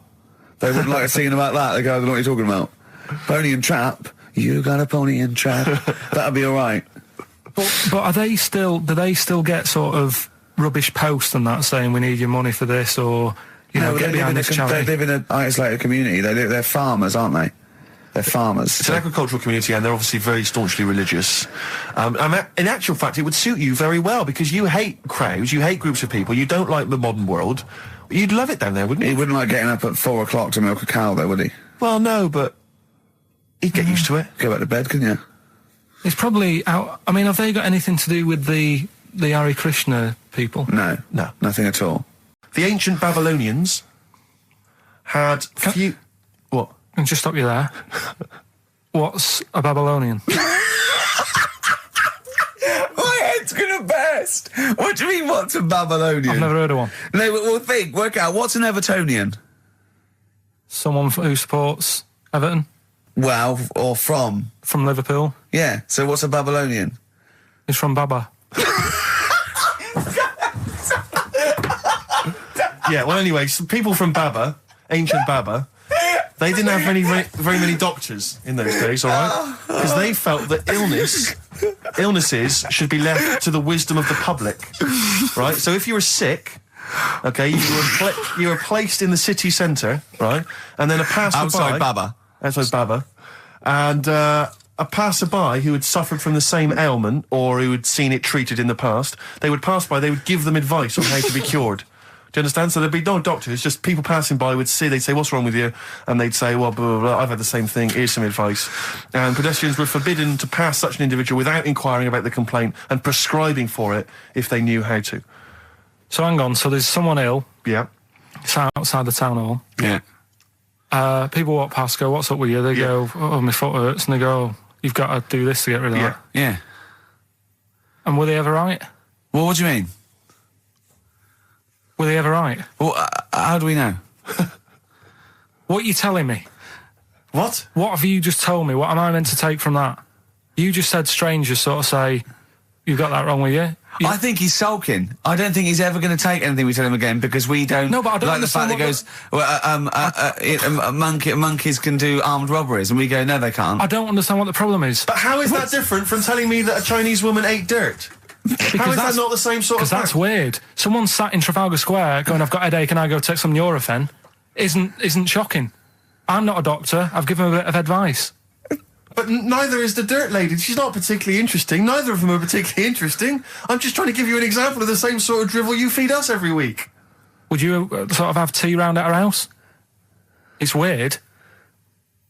They wouldn't like singing about that. They go, I don't know what you're talking about. Pony and Trap. You got a pony and trap. That'd be all right. But are they still? Do they still get sort of rubbish posts and that saying we need your money for this, or get behind this charity? They live in an isolated community. They're farmers, aren't they? They're farmers. It's an agricultural community, and they're obviously very staunchly religious. In actual fact, it would suit you very well because you hate crowds, you hate groups of people, you don't like the modern world. You'd love it down there, wouldn't you? He wouldn't like getting up at 4 o'clock to milk a cow, though, would he? Well, no, but he'd get used to it. Go back to bed, couldn't you? It's probably out. I mean, have they got anything to do with the Hare Krishna people? No, nothing at all. The ancient Babylonians had What? Can I just stop you there? What's a Babylonian? My head's gonna burst. What do you mean, what's a Babylonian? I've never heard of one. No, but we'll work out, what's an Evertonian? Someone who supports Everton. Well, or from? From Liverpool. Yeah, so what's a Babylonian? It's from Baba. Yeah, well anyway, some people from Baba, ancient Baba, they didn't have very many doctors in those days, all right? Because they felt that illnesses should be left to the wisdom of the public, right? So if you were sick, okay, you were placed in the city centre, right? And then a passerby... Outside Baba. And a passerby who had suffered from the same ailment or who had seen it treated in the past, they would pass by, they would give them advice on how to be cured. Do you understand? So there'd be no doctors, just people passing by would see, they'd say, what's wrong with you? And they'd say, well, blah, blah, blah, I've had the same thing, here's some advice. And pedestrians were forbidden to pass such an individual without inquiring about the complaint and prescribing for it if they knew how to. So hang on, so there's someone ill. Yeah. It's outside the town hall. Yeah. People walk past, go, what's up with you? They go, oh, my foot hurts. And they go, you've got to do this to get rid of that. Yeah. And were they ever right? Well, what do you mean? Were they ever right? Well, how do we know? What are you telling me? What? What have you just told me? What am I meant to take from that? You just said strangers sort of say, You've got that wrong with you. I think he's sulking. I don't think he's ever going to take anything we tell him again because we don't. No, but I don't like the fact that he goes, monkeys can do armed robberies, and we go, no, they can't. I don't understand what the problem is. But how is that different from telling me that a Chinese woman ate dirt? How is that not the same sort of thing? Because that's weird. Someone sat in Trafalgar Square going, I've got a headache and I go take some Nurofen, isn't shocking. I'm not a doctor. I've given him a bit of advice. But neither is the dirt lady. She's not particularly interesting. Neither of them are particularly interesting. I'm just trying to give you an example of the same sort of drivel you feed us every week. Would you sort of have tea round at her house? It's weird.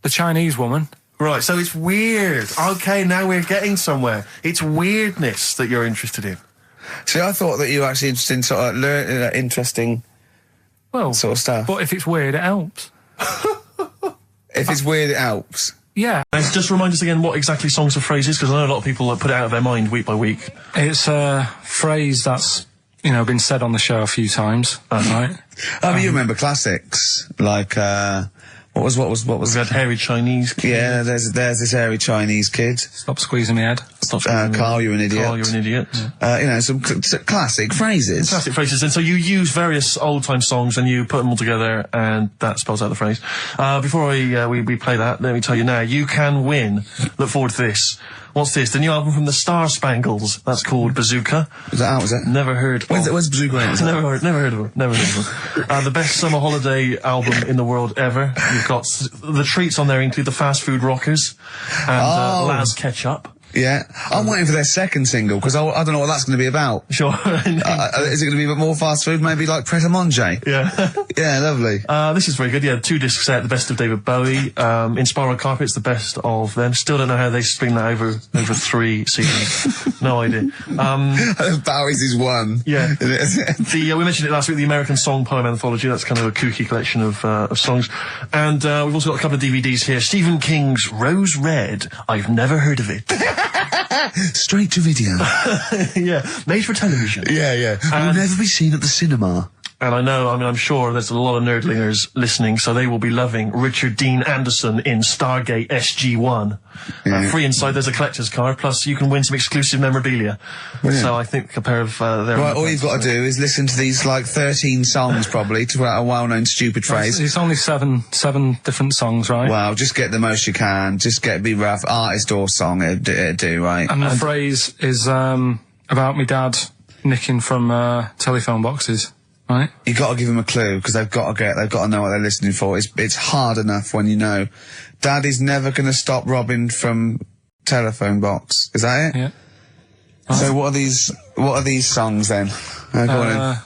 The Chinese woman. Right, so it's weird. Okay, now we're getting somewhere. It's weirdness that you're interested in. See, I thought that you were actually interested in sort of interesting sort of stuff. But if it's weird, it helps. If it's weird, it helps. Yeah. Just remind us again what exactly songs or phrases, because I know a lot of people put it out of their mind week by week. It's a phrase that's, been said on the show a few times, right? I mean, you remember classics, like, what was? We had hairy Chinese kid. Yeah, there's this hairy Chinese kid. Stop squeezing my head. Carl, you're an idiot. Carl, you're an idiot. Some classic phrases. Classic phrases. And so you use various old-time songs and you put them all together and that spells out the phrase. Before we play that, let me tell you now, you can win. Look forward to this. What's this? The new album from the Star Spangles. That's called Bazooka. Is that out, is it? Never heard. Where's Bazooka? Never heard of them. The best summer holiday album in the world ever. You've got the treats on there include the Fast Food Rockers and Laz Ketchup. Yeah, I'm waiting for their second single because I don't know what that's going to be about. Sure. Is it going to be a bit more fast food? Maybe like Pret a Manger? Yeah. Yeah, lovely. This is very good. Yeah, 2-disc set, the best of David Bowie. Inspiral Carpets, the best of them. Still don't know how they spring that over 3 seasons. No idea. Bowie's is one. Yeah. We mentioned it last week, the American Song Poem Anthology. That's kind of a kooky collection of songs. And we've also got a couple of DVDs here. Stephen King's Rose Red. I've never heard of it. Straight to video. Yeah, made for television. Yeah. Will never be seen at the cinema. And I'm sure there's a lot of nerdlingers listening, so they will be loving Richard Dean Anderson in Stargate SG-1. Yeah. Free inside, there's a collector's card, plus you can win some exclusive memorabilia. Brilliant. So I think a pair of their... Right, all you've got to do is listen to these, 13 songs, probably, to a well-known stupid phrase. It's only seven different songs, right? Well, just get the most you can. Just be rough. Artist or song, it'd do, right? And the phrase is about me dad nicking from telephone boxes. Right. You got to give them a clue because they've got to know what they're listening for. It's hard enough when you know. Dad is never going to stop robbing from telephone box. Is that it? Yeah. So what are these songs then? Go on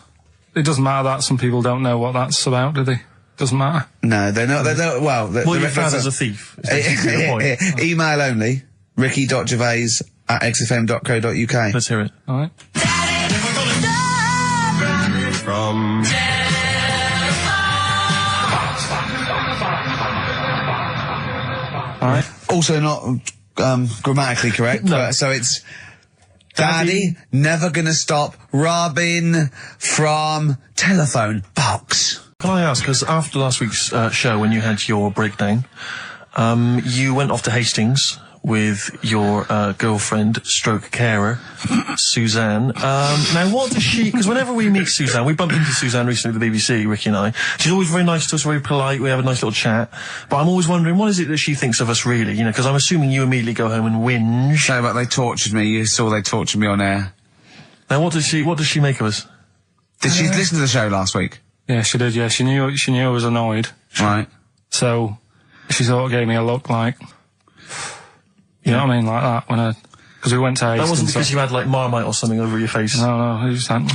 It doesn't matter that some people don't know what that's about, do they? Doesn't matter. No, they know. They don't. Well, your father's a thief. Email only. ricky.gervais@xfm.co.uk. Let's hear it. All right. From... All right. Also not grammatically correct. No. So it's Daddy never gonna stop robbing from telephone box. Can I ask, because after last week's show, when you had your breakdown, you went off to Hastings with your girlfriend, stroke carer, Suzanne. Now, what does she... Because whenever we meet Suzanne, we bumped into Suzanne recently at the BBC, Ricky and I. She's always very nice to us, very polite, we have a nice little chat. But I'm always wondering, what is it that she thinks of us, really? Because I'm assuming you immediately go home and whinge. No, but they tortured me. You saw they tortured me on air. Now, what does she make of us? Did she listen to the show last week? Yeah, she did, yeah. She knew I was annoyed. Right. So, she sort of gave me a look like... You know what I mean? Like that, because we went to Hastings. That wasn't because you had, Marmite or something over your face? No, it was just like...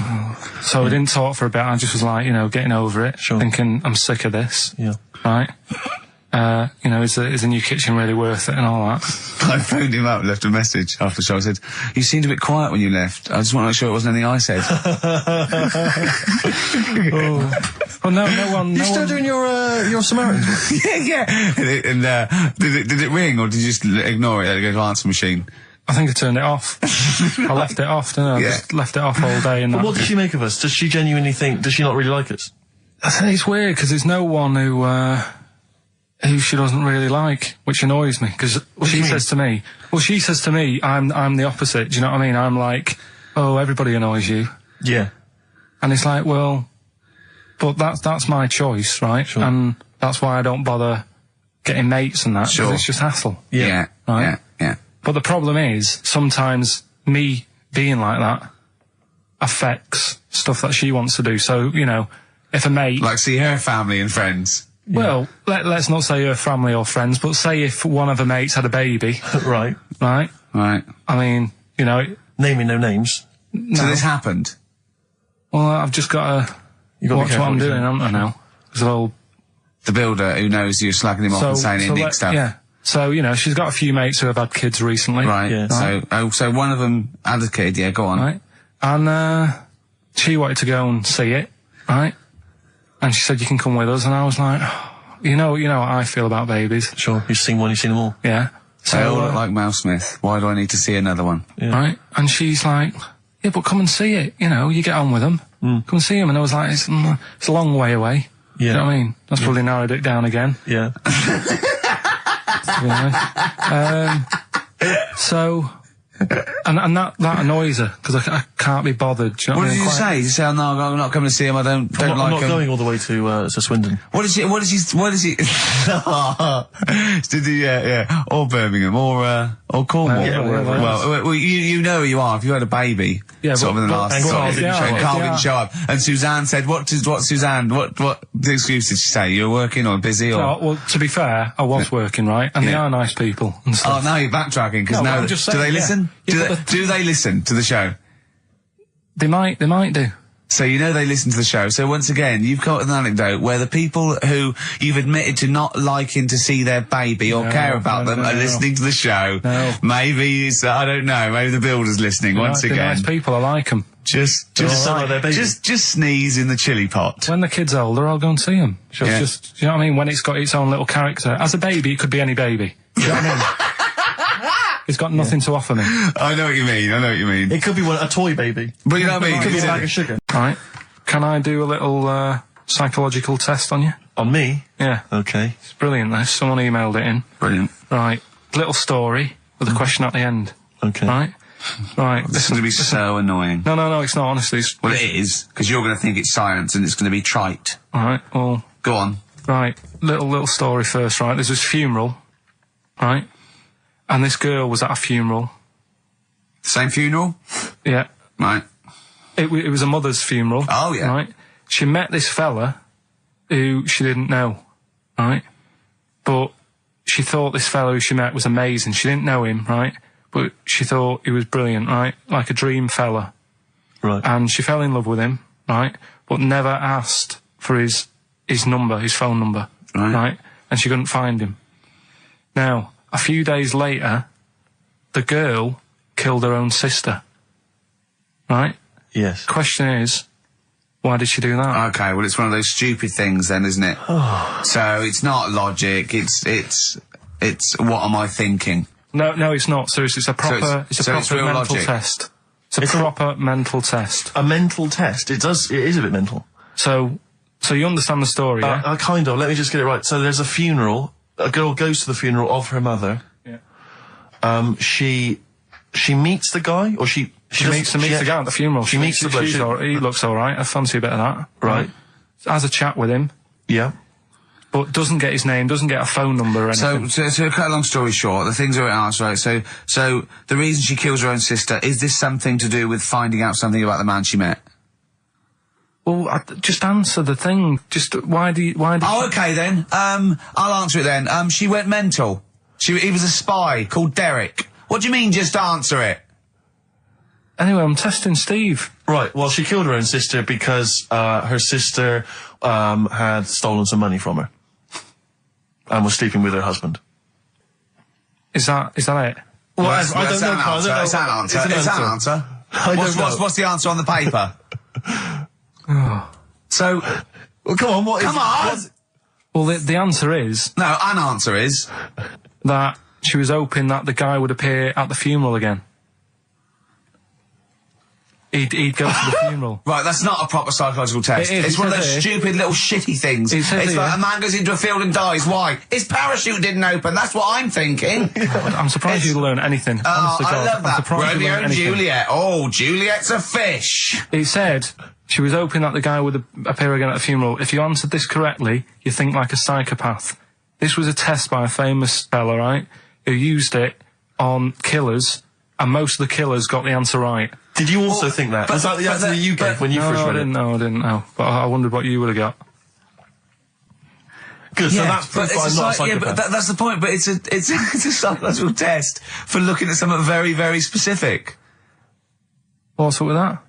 So we didn't talk for a bit, I just was like, getting over it. Sure. Thinking, I'm sick of this. Yeah. Right? Is the new kitchen really worth it and all that? I phoned him up and left a message after the show. I said, you seemed a bit quiet when you left. I just want to make sure it wasn't anything I said. Well, no one... You're still doing your Samaritan's work? Yeah. And did it ring or did you just ignore it? Let it go to answer machine? I think I turned it off. I left it off, didn't I? Yeah. I just left it off all day. And But what does she make of us? Does she genuinely think... Does she not really like us? I think it's weird, because there's no one who... who she doesn't really like, which annoys me, because she says to me, I'm the opposite, do you know what I mean? I'm like, oh, everybody annoys you. Yeah. And it's like, well, but that's my choice, right? Sure. And that's why I don't bother getting mates and that, because it's just hassle. Yeah. Right? Yeah. But the problem is, sometimes me being like that affects stuff that she wants to do. So, you know, if a mate... Like see her family and friends. Well, let's not say her family or friends, but say if one of her mates had a baby. Right. Right? Right. I mean, you know... Naming no names. No. So this happened? Well, I've just got to watch what I'm doing, haven't I, now? The builder who knows you're slagging him off and saying he nicks stuff. Yeah. So, you know, she's got a few mates who have had kids recently. Right. Yeah. So one of them had a kid, yeah, go on. Right. And, she wanted to go and see it, right? And she said, you can come with us. And I was like, oh, you know what I feel about babies. Sure. You've seen one, you've seen them all. Yeah. So, they all look like Mel Smith. Why do I need to see another one? Yeah. Right. And she's like, yeah, but come and see it. You know, you get on with them. Come and see them. And I was like, it's a long way away. Yeah. You know what I mean? That's probably narrowed it down again. Yeah. So, and that annoys her, because I can't be bothered. Do you know What I did mean? you say? Did you say, oh, no, I'm not coming to see him, I don't I'm like not him? going all the way to Swindon. What is he, did he, yeah, or Birmingham, or Cornwall. Yeah, well, you know who you are, if you had a baby, sort of in the last, and Carl didn't show up, and Suzanne said, what the excuse did she say? You were working or busy or? No, well, to be fair, I was working, right? And they are nice people and stuff. Oh, now you're backtracking, because now, do they listen? Do they listen to the show? They might do. So you know they listen to the show. So once again, you've got an anecdote where the people who you've admitted to not liking to see their baby or care about them are listening to the show. No. Maybe I don't know. Maybe the builder's listening once again. They're nice people. I like them. Just sneeze in the chili pot. When the kid's older, I'll go and see him. Just, you know what I mean? When it's got its own little character. As a baby, it could be any baby. You know what I mean? It's got nothing to offer me. I know what you mean. It could be a toy baby. But you know what I mean? It could be a bag of sugar. Right. Can I do a little psychological test on you? On me? Yeah. Okay. It's brilliant, this. Someone emailed it in. Brilliant. Right. Little story with a question at the end. Okay. Right. This is going to be so annoying. No, it's not, honestly. Well, it is, because you're going to think it's science and it's going to be trite. Alright, well... Go on. Right. Little story first, right? There's this funeral, right? And this girl was at a funeral. Same funeral? Yeah. Right. It was a mother's funeral. Oh, yeah. Right? She met this fella who she didn't know, right? But she thought this fella who she met was amazing. She didn't know him, right? But she thought he was brilliant, right? Like a dream fella. Right. And she fell in love with him, right? But never asked for his number, his phone number, right? And she couldn't find him. Now, a few days later, the girl killed her own sister, right? Yes. Question is, why did she do that? Okay, well, it's one of those stupid things then, isn't it? So it's not logic. It's what am I thinking? No, it's not. Seriously, it's a proper, it's proper real mental logic. test. It's a proper mental test. A mental test. It is a bit mental. So you understand the story, yeah? Kind of. Let me just get it right. So there's a funeral. A girl goes to the funeral of her mother. Yeah. She meets the guy, or she meets the guy at the funeral. She meets the bloke. He looks all right. I fancy a bit of that. Right. Has a chat with him. Yeah. But doesn't get his name, doesn't get a phone number or anything. So to cut a long story short, the things are asked, right? So the reason she kills her own sister, is this something to do with finding out something about the man she met? Well, just answer the thing. Just why do Oh, okay then. I'll answer it then. She went mental. He was a spy called Derek. What do you mean, just answer it? Anyway, I'm testing Steve. Right, well, she killed her own sister because her sister had stolen some money from her and was sleeping with her husband. Is that it? Well, I don't know, Carl. It's an answer. It's an answer. What's the answer on the paper? So, well, come on, Come on! Well, the answer is... No, an answer is... that she was hoping that the guy would appear at the funeral again. He'd go to the funeral. Right, that's not a proper psychological test. It is. It's one of It those says here. stupid little shitty things. It says It's like here. a man goes into a field and dies. Why? His parachute didn't open. That's what I'm thinking. I'm surprised you learn anything. Honest to I God. love I'm that. surprised you Romeo learn and anything. Juliet. Oh, Juliet's a fish. It said she was hoping that the guy would appear again at a funeral. If you answered this correctly, you think like a psychopath. This was a test by a famous fella, right, who used it on killers, and most of the killers got the answer right. Did you also think that? Was that the answer that you gave when you first read it? No, I didn't know. But I wondered what you would have got. Good, so that's proof but I'm it's not a yeah, psychopath. but that's the point. But it's a psychological test for looking at something very, very specific. What's up with that?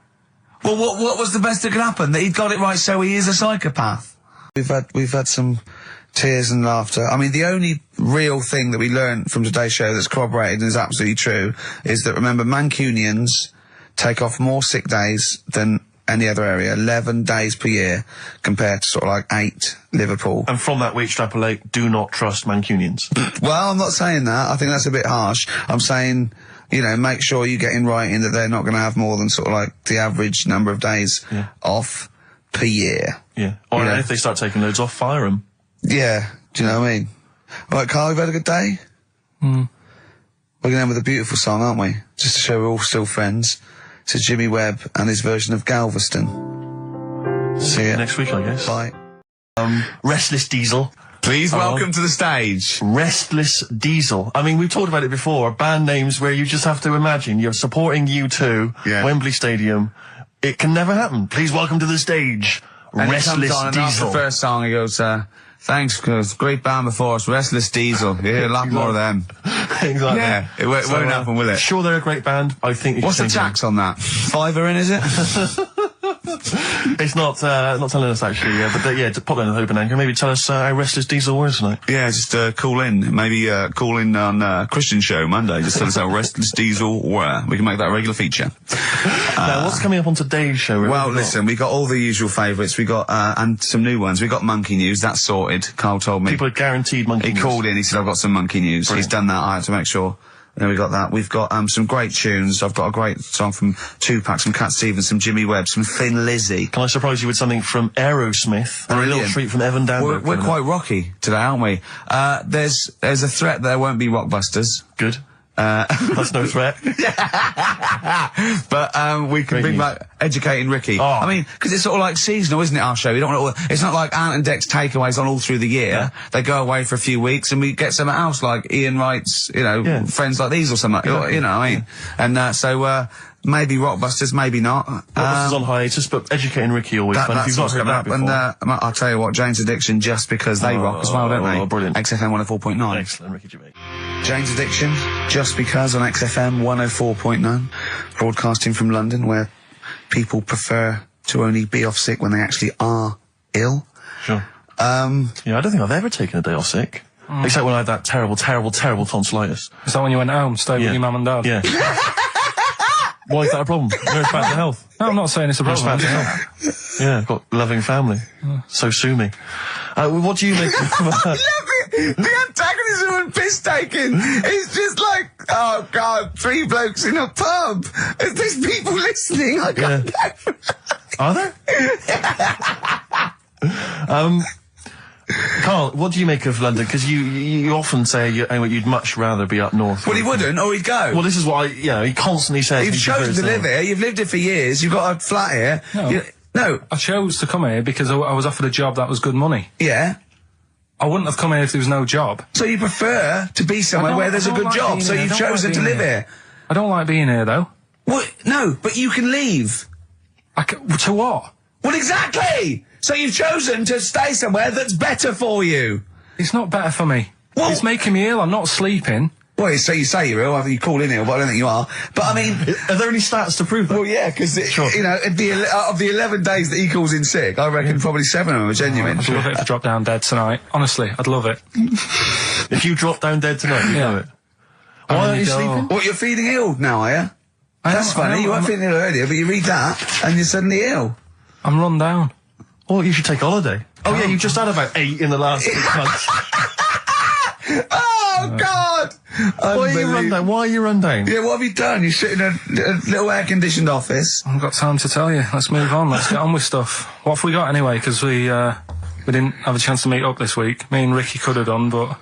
Well, what was the best that could happen? That he'd got it right, so he is a psychopath. We've had some tears and laughter. I mean, the only real thing that we learned from today's show that's corroborated and is absolutely true is that, remember, Mancunians take off more sick days than any other area, 11 days per year, compared to sort of like 8 Liverpool. And from that we extrapolate, do not trust Mancunians. Well, I'm not saying that. I think that's a bit harsh. I'm saying, you know, make sure you get in writing that they're not going to have more than sort of like the average number of days off per year. Yeah. Or You know? if they start taking loads off, fire them. Yeah. Do you know what I mean? Right, Carl, we've had a good day? Mm. We're going to end with a beautiful song, aren't we? Just to show we're all still friends. To Jimmy Webb and his version of Galveston. See ya. Next week, I guess. Bye. Restless Diesel. Please welcome to the stage. Restless Diesel. I mean, we've talked about it before. Band names where you just have to imagine you're supporting U2, Wembley Stadium. It can never happen. Please welcome to the stage, And Restless he comes on and after Diesel. the first song he goes, thanks, because great band before us, Restless Diesel. You hear a lot more of them. Exactly. Yeah, it won't happen, will it? Sure, they're a great band. I think. What's the tax on that? £5 in, is it? It's not telling us actually. But to pop down to the open anchor. Maybe tell us how Restless Diesel was tonight. Yeah, just call in. Maybe call in on Christian show Monday. Just tell us how Restless Diesel were. We can make that a regular feature. Now, what's coming up on today's show? Well, listen, we got all the usual favourites. We got and some new ones. We got Monkey News. That's sorted. Carl told me. People are guaranteed Monkey News. He called in. He said, "I've got some Monkey News." Brilliant. He's done that. I had to make sure. Then we got that. We've got some great tunes. I've got a great song from Tupac, some Cat Stevens, some Jimmy Webb, some Thin Lizzy. Can I surprise you with something from Aerosmith? And a little treat from Evan Danberg. We're quite rocky today, aren't we? There's a threat there won't be Rockbusters. Good. That's no threat. But we can bring back Educating Ricky. Oh. I mean, because it's sort of like seasonal, isn't it, our show? We don't want it's not like Ant and Dec's takeaways on all through the year. Yeah. They go away for a few weeks and we get something else like Ian Wright's, Friends Like These or something. You know what I mean? And so maybe Rockbusters, maybe not. Rockbusters on hiatus, but Educating Ricky always fun. If you've not heard that before. And I'll tell you what, Jane's Addiction, just because they rock as well, don't they? Oh, brilliant. XFM 104.9. Excellent, Ricky Gervais. Jane's Addiction, just because on XFM 104.9, broadcasting from London, where people prefer to only be off sick when they actually are ill. Sure. I don't think I've ever taken a day off sick. Except when I had that terrible tonsillitis. Is that when you went home, stayed with your mum and dad? Yeah. Why is that a problem? No, it's back to health. No, I'm not saying it's a problem. Back to health. Yeah, I've got a loving family. So sue me. What do you make of The antagonism and piss taking is just like, oh God, 3 blokes in a pub. There's people listening. I can't know. Are there? Carl, what do you make of London? Because you often say you'd much rather be up north. Well, he wouldn't, or he'd go. Well, this is what he constantly says. You've chosen to live here. You've lived here for years. You've got a flat here. No. I chose to come here because I was offered a job that was good money. Yeah. I wouldn't have come here if there was no job. So you prefer to be somewhere where there's a good job, so you've chosen to live here. I don't like being here, though. Well, no, but you can leave. To what? Well, exactly! So you've chosen to stay somewhere that's better for you. It's not better for me. Well, it's making me ill. I'm not sleeping. Well, so you say you're ill, either you call in ill, but I don't think you are. But I mean... Are there any stats to prove that? Well, yeah, because, of the 11 days that he calls in sick, I reckon probably 7 of them are genuine. I'd love it if I dropped down dead tonight. Honestly, I'd love it. If you drop down dead tonight, you know it. Why aren't you sleeping? What, you're feeling ill now, are you? That's funny, you weren't feeling ill earlier, but you read that, and you're suddenly ill. I'm run down. Well, you should take a holiday. Oh, yeah, you just had about 8 in the last 6 months. Oh, God! Why are you run down? Why are you run down? Yeah, what have you done? You sit in a little air-conditioned office. I haven't got time to tell you. Let's move on. Let's get on with stuff. What have we got anyway? Because we didn't have a chance to meet up this week. Me and Ricky could have done, but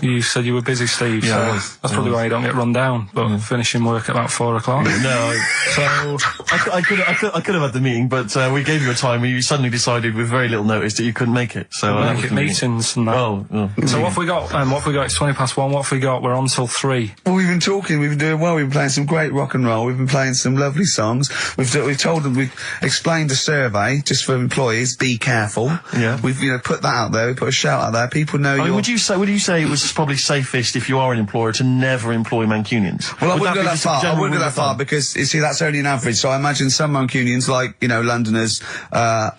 you said you were busy, Steve. Yeah, so that's probably why you don't get run down. But finishing work at about 4 o'clock. No, so I could have had the meeting, but we gave you a time and you suddenly decided with very little notice that you couldn't make it. So make it meetings and that. Oh. So what have we got? What have we got? It's 1:20. What have we got? We're on till 3. Well, we've been talking, we've been doing well, we've been playing some great rock and roll, we've been playing some lovely songs, we've told them, we've explained the survey, just for employees, be careful. Yeah. We've, put that out there, we put a shout out there, people know you're... Would you say it was probably safest if you are an employer to never employ Mancunians? Well, I wouldn't go that far. I wouldn't go that far because, you see, that's only an average. So I imagine some Mancunians, like, Londoners, are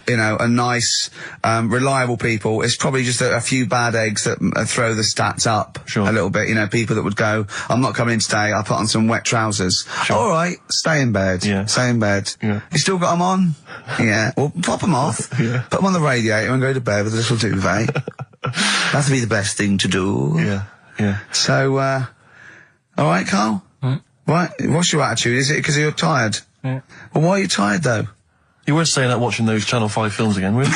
nice, reliable people. It's probably just a few bad eggs that throw the stats up a little bit. People that would go, I'm not coming in today, I'll put on some wet trousers. Sure. All right, stay in bed. Yeah. Stay in bed. Yeah. You still got them on? Yeah. Well, pop them off. Yeah. Put them on the radiator and go to bed with a little duvet. That'd be the best thing to do. Yeah. So, all right, Carl? Right. What's your attitude? Is it because you're tired? Yeah. Well, why are you tired, though? You weren't saying that watching those Channel 5 films again, were you?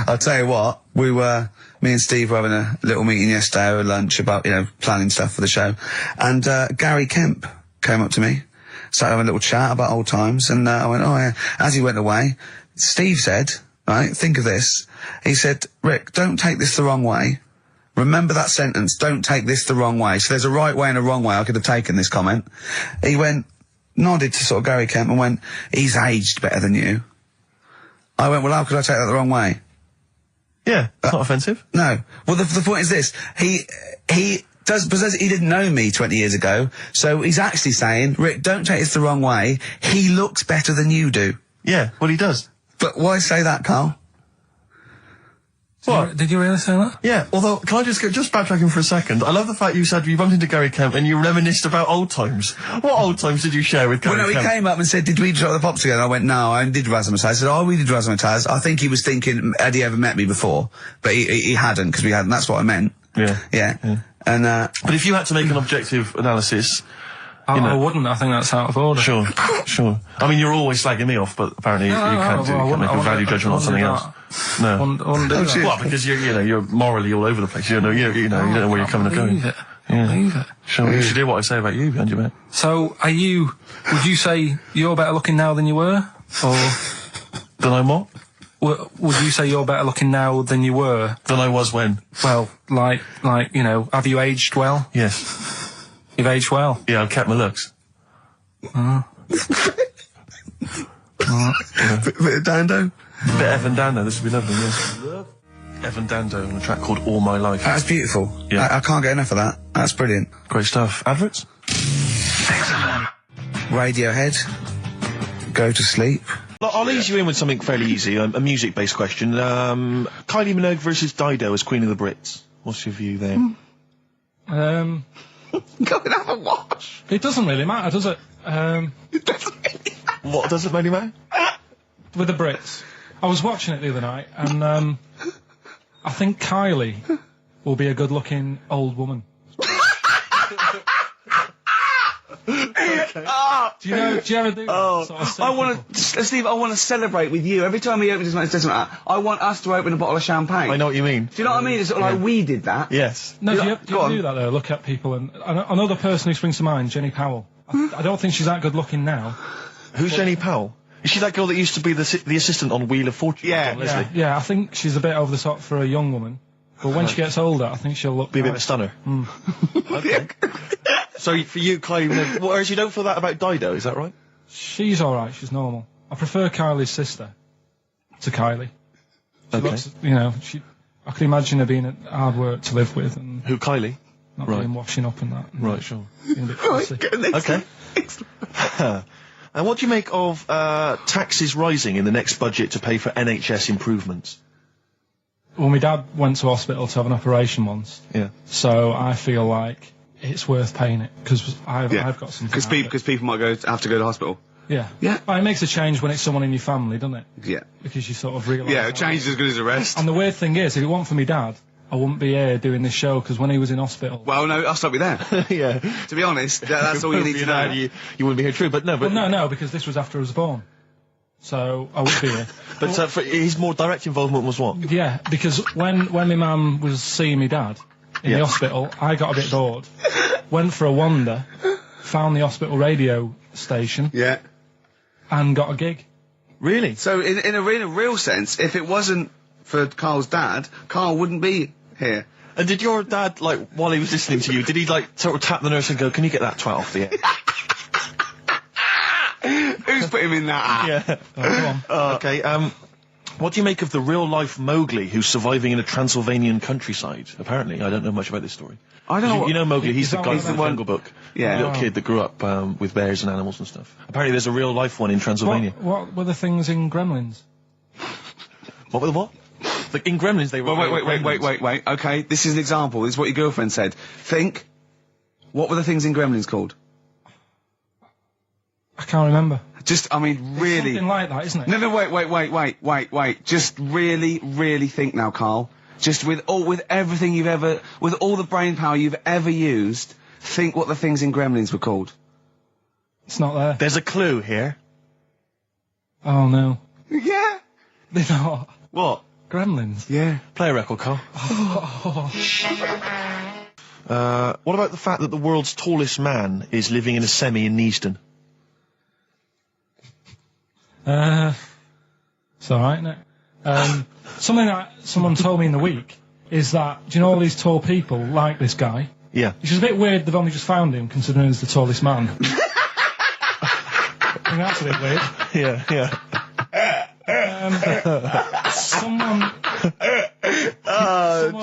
I'll tell you what, me and Steve were having a little meeting yesterday over lunch about, planning stuff for the show. And, Gary Kemp came up to me, started having a little chat about old times, and, I went, oh yeah. As he went away, Steve said, right, think of this. He said, Rick, don't take this the wrong way. Remember that sentence, don't take this the wrong way. So there's a right way and a wrong way I could have taken this comment. He nodded to sort of Gary Kemp and went, he's aged better than you. I went, well, how could I take that the wrong way? Yeah, it's not offensive. No. Well, the point is this. He didn't know me 20 years ago, so he's actually saying, Rick, don't take this the wrong way. He looks better than you do. Yeah, well, he does. But why say that, Carl? What? Did you really say that? Yeah, although, can I just backtracking for a second? I love the fact you said you bumped into Gary Kemp and you reminisced about old times. What old times did you share with Gary Kemp? Well, no, he came up and said, did we drop the pops together? I went, no, I did Razzmatazz. I said, oh, we did Razzmatazz. I think he was thinking, had he ever met me before? But he hadn't, because we hadn't. That's what I meant. Yeah. And, but if you had to make an objective analysis... I wouldn't. I think that's out of order. Sure. I mean, you're always slagging me off, but apparently you can't make a value judgment on something else. No. I wouldn't do that. Well, because you're morally all over the place. You don't know where you're coming and going. Believe it. Sure, you should hear what I say about you behind your back. So, would you say you're better looking now than you were? Or... Than I'm what? Would you say you're better looking now than you were? Than I was when? Well, have you aged well? Yes. You've aged well? Yeah, I've kept my looks. Bit of Dando? Bit Evan Dando, this would be lovely, yes. Evan Dando on a track called All My Life. That's beautiful. Yeah. I can't get enough of that. That's brilliant. Great stuff. Adverts? Radiohead. Go to sleep. I'll ease you in with something fairly easy, a music-based question. Kylie Minogue versus Dido as Queen of the Brits. What's your view there? Go and have a watch. It doesn't really matter, does it? It doesn't really matter. What doesn't really matter? With the Brits. I was watching it the other night, and I think Kylie will be a good-looking old woman. Okay. Do you ever do that sort of thing? Steve, I want to celebrate with you. Every time he opens his mouth, it doesn't matter. I want us to open a bottle of champagne. I know what you mean. Do you know what I mean? It's sort of like we did that. Yes. No, do you ever do that, though? Look at people, and another person who springs to mind, Jenny Powell. I don't think she's that good-looking now. Who's Jenny Powell? Is she that girl that used to be the assistant on Wheel of Fortune? Yeah, I think she's a bit over the top for a young woman. But when she gets older, I think she'll be a bit of a stunner. Okay. So for you, Kylie, whereas you don't feel that about Dido, is that right? She's alright, she's normal. I prefer Kylie's sister to Kylie. She looks, I can imagine her being hard work to live with. And who, Kylie? Not being washing up and that. And right, sure. Being a bit fussy. Okay. And what do you make of taxes rising in the next budget to pay for NHS improvements? Well, my dad went to hospital to have an operation once. Yeah. So I feel like it's worth paying it, because I've got something. Because people might have to go to hospital. Yeah. Yeah. But it makes a change when it's someone in your family, doesn't it? Yeah. Because you sort of realise... Yeah, a change is as good as a rest. And the weird thing is, if it weren't for me dad, I wouldn't be here doing this show, because when he was in hospital... Well, no, I'll stop you there. Yeah. To be honest, that's all you need to know. You wouldn't be here, true, but no. But Well, no, because this was after I was born. So, I would be here. But his more direct involvement was what? Yeah, because when my mum was seeing my dad in the hospital, I got a bit bored. Went for a wander, found the hospital radio station. Yeah. And got a gig. Really? So, in a real sense, if it wasn't for Carl's dad, Carl wouldn't be here. And did your dad, like, while he was listening to you, did he, like, sort of tap the nurse and go, can you get that twat off the air? Who's put him in that? Yeah. Oh, go on. Okay, what do you make of the real-life Mowgli who's surviving in a Transylvanian countryside? Apparently, I don't know much about this story. I don't know. You know Mowgli, he's the guy He's from the Jungle Book. Yeah. The little kid that grew up with bears and animals and stuff. Apparently there's a real-life one in Transylvania. What were the things in Gremlins? What were the what? Like, in Gremlins they were... Wait. Okay, this is an example. This is what your girlfriend said. Think. What were the things in Gremlins called? I can't remember. Just, I mean, really... Something like that, isn't it? No, wait. Just really think now, Carl. Just with everything you've ever... With all the brain power you've ever used, think what the things in Gremlins were called. It's not there. There's a clue here. Oh, no. Yeah. They're not. What? Gremlins. Yeah. Play a record, Carl. What about the fact that the world's tallest man is living in a semi in Neasden? It's alright, isn't it? Something that someone told me in the week is that, do you know all these tall people like this guy? Yeah. Which is a bit weird they've only just found him, considering he's the tallest man. I think that's a bit weird. Yeah. Someone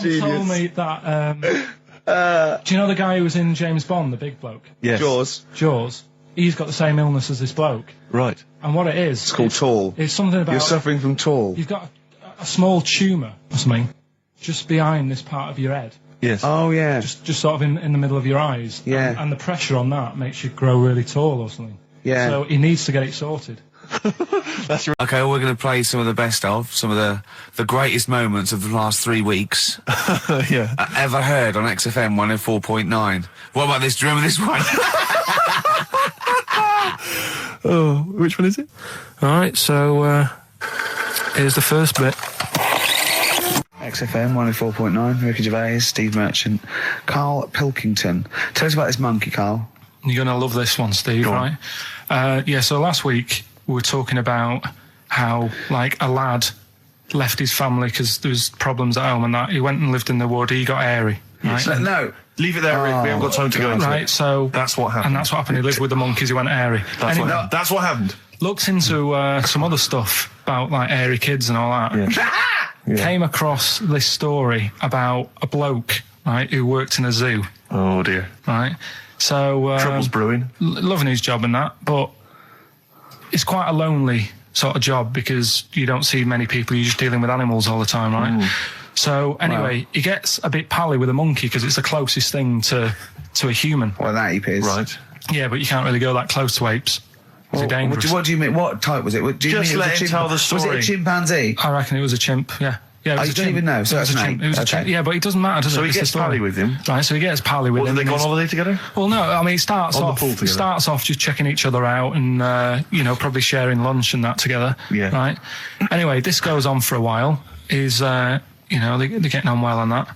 genius. told me that, do you know the guy who was in James Bond, the big bloke? Yes. Jaws. He's got the same illness as this bloke. Right. And what it is... It's called tall. It's something about... You're suffering from tall. You've got a small tumour or something just behind this part of your head. Yes. Oh, yeah. Just sort of in the middle of your eyes. Yeah. And the pressure on that makes you grow really tall or something. Yeah. So he needs to get it sorted. That's right. Okay, we're going to play some of the best of, some of the greatest moments of the last 3 weeks. Yeah. Ever heard on XFM 104.9. What about this? Do you remember this one? Oh, which one is it? Alright, so, here's the first bit. XFM 104.9, Ricky Gervais, Steve Merchant, Karl Pilkington. Tell us about this monkey, Karl. You're going to love this one, Steve, right? Yeah, so last week we were talking about how, like, a lad left his family because there was problems at home and that. He went and lived in the wood, he got airy. Right? Yes. No, leave it there, Rick. We haven't got time to go into right, it. So that's what happened. And that's what happened. He lived with the monkeys, he went airy. That's what happened. Looked into some other stuff about, like, airy kids and all that. Yeah. Came across this story about a bloke, right, who worked in a zoo. Oh, dear. Right? So... Trouble's brewing. Loving his job and that, but it's quite a lonely sort of job because you don't see many people, you're just dealing with animals all the time, right? So, anyway, he gets a bit pally with a monkey because it's the closest thing to a human. Well, that ape is. Right. Yeah, but you can't really go that close to apes. Well, it's dangerous. What do you mean? What type was it? Do you Just mean let him tell the story. Was it a chimpanzee? I reckon it was a chimp, yeah. Yeah, it was you a don't chimp. even know, so it was that's a an chimp. ape. It was a Okay. chimp. Yeah, but it doesn't matter, does it? So he It's the gets story. pally with him. Right, so he gets pally with What, him. do they go on and holiday together? Well, no, I mean, it starts On the off pool together. starts off just checking each other out and, you know, probably sharing lunch and that together. Yeah. Right? Anyway, this goes on for a while. You know, they're getting on well on that.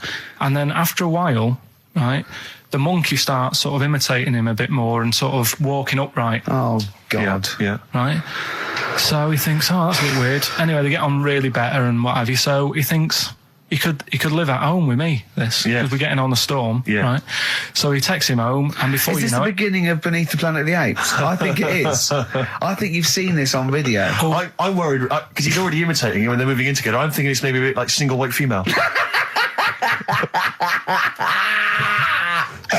And then after a while, right, the monkey starts sort of imitating him a bit more and sort of walking upright. Oh, God. Yeah. Right? So he thinks, oh, that's a bit weird. Anyway, they get on really better and what have you. So he thinks he could live at home with me, this. Yeah. Because we're getting on the storm. Yeah. Right? So he takes him home and before Is you this know the it... beginning of Beneath the Planet of the Apes? I think it is. I think you've seen this on video. I'm worried, because he's already imitating him when they're moving in together. I'm thinking it's maybe a bit like single white female.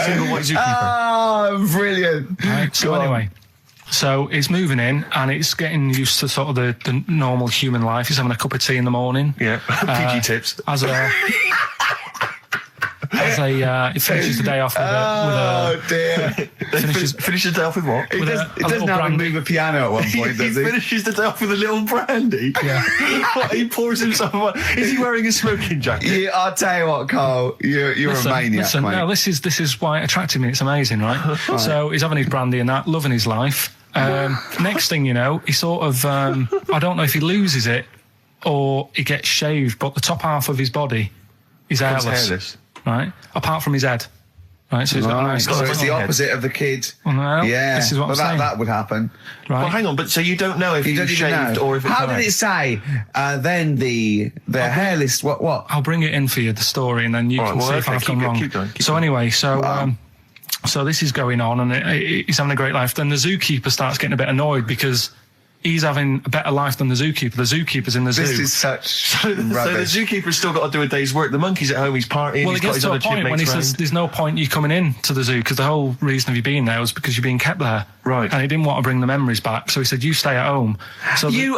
Single white zookeeper. Oh, brilliant. Right, so anyway, so he's moving in and it's getting used to sort of the normal human life. He's having a cup of tea in the morning. Yeah, PG tips. As a... has a. He finishes the day off with a. Oh dear. Finishes the day off with what? He doesn't have to move a piano at one point, does he? He finishes the day off with a little brandy. Yeah. What, he pours himself one. Is he wearing a smoking jacket? Yeah, I'll tell you what, Carl. You're a maniac, mate. No, this is why it attracted me. It's amazing, right? So he's having his brandy and that, loving his life. Next thing you know, he sort of, I don't know if he loses it or he gets shaved, but the top half of his body is hairless. Right? Apart from his head. Right, so he's got a nice so it's the opposite of the kid. Well, yeah, this is what I'm saying. That would happen. Right. Well, hang on, but so you don't know if he's shaved or if it's How did it say? Then the hairless. What? I'll bring it in for you, the story, and then you can see if I've gone wrong. Keep going. Anyway, so this is going on, and he's having a great life. Then the zookeeper starts getting a bit annoyed because he's having a better life than the zookeeper. The zookeeper's in the zoo. This is such So the zookeeper's still got to do a day's work. The monkey's at home, he's partying, well, he's got his other point when he says there's no point you coming in to the zoo because the whole reason of you being there was because you're being kept there. Right. And he didn't want to bring the memories back, so he said, you stay at home. So you're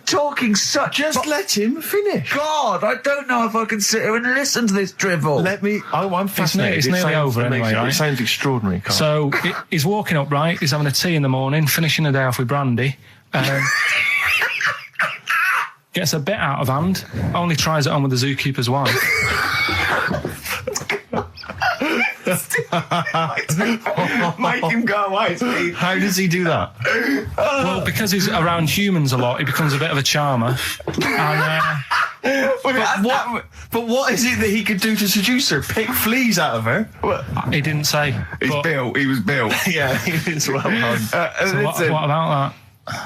talking such... Just let him finish. God, I don't know if I can sit here and listen to this drivel. I'm fascinated. It's nearly over anyway, right? It sounds extraordinary, Carl. So he's walking up, right? He's having a tea in the morning, finishing the day off with brandy. Gets a bit out of hand, only tries it on with the zookeeper's wife. Make him go away, Steve. How does he do that? Well, because he's around humans a lot, he becomes a bit of a charmer. But what is it that he could do to seduce her? Pick fleas out of her? He didn't say. He was built. Yeah, it's well done. So what about that?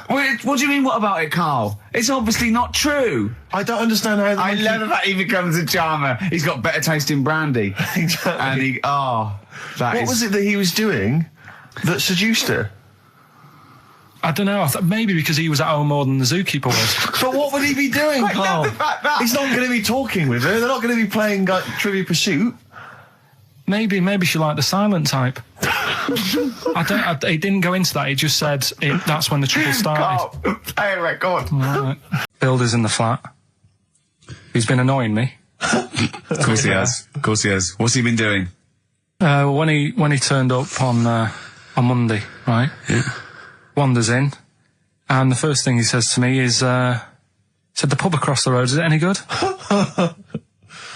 What do you mean, what about it, Carl? It's obviously not true. I don't understand how... I love the fact he becomes a charmer. He's got better taste in brandy. Exactly. And what was it that he was doing that seduced her? I don't know. I thought maybe because he was at home more than the zookeeper was. But what would he be doing, Carl? He's not going to be talking with her. They're not going to be playing Trivia Pursuit. Maybe she liked the silent type. He didn't go into that. He just said that's when the trouble started. Carl, play a record. Right. Builder's in the flat. He's been annoying me. Of course he has. Of course he has. What's he been doing? When he turned up on Monday, right? Yeah. Wanders in, and the first thing he says to me is, said the pub across the road, is it any good?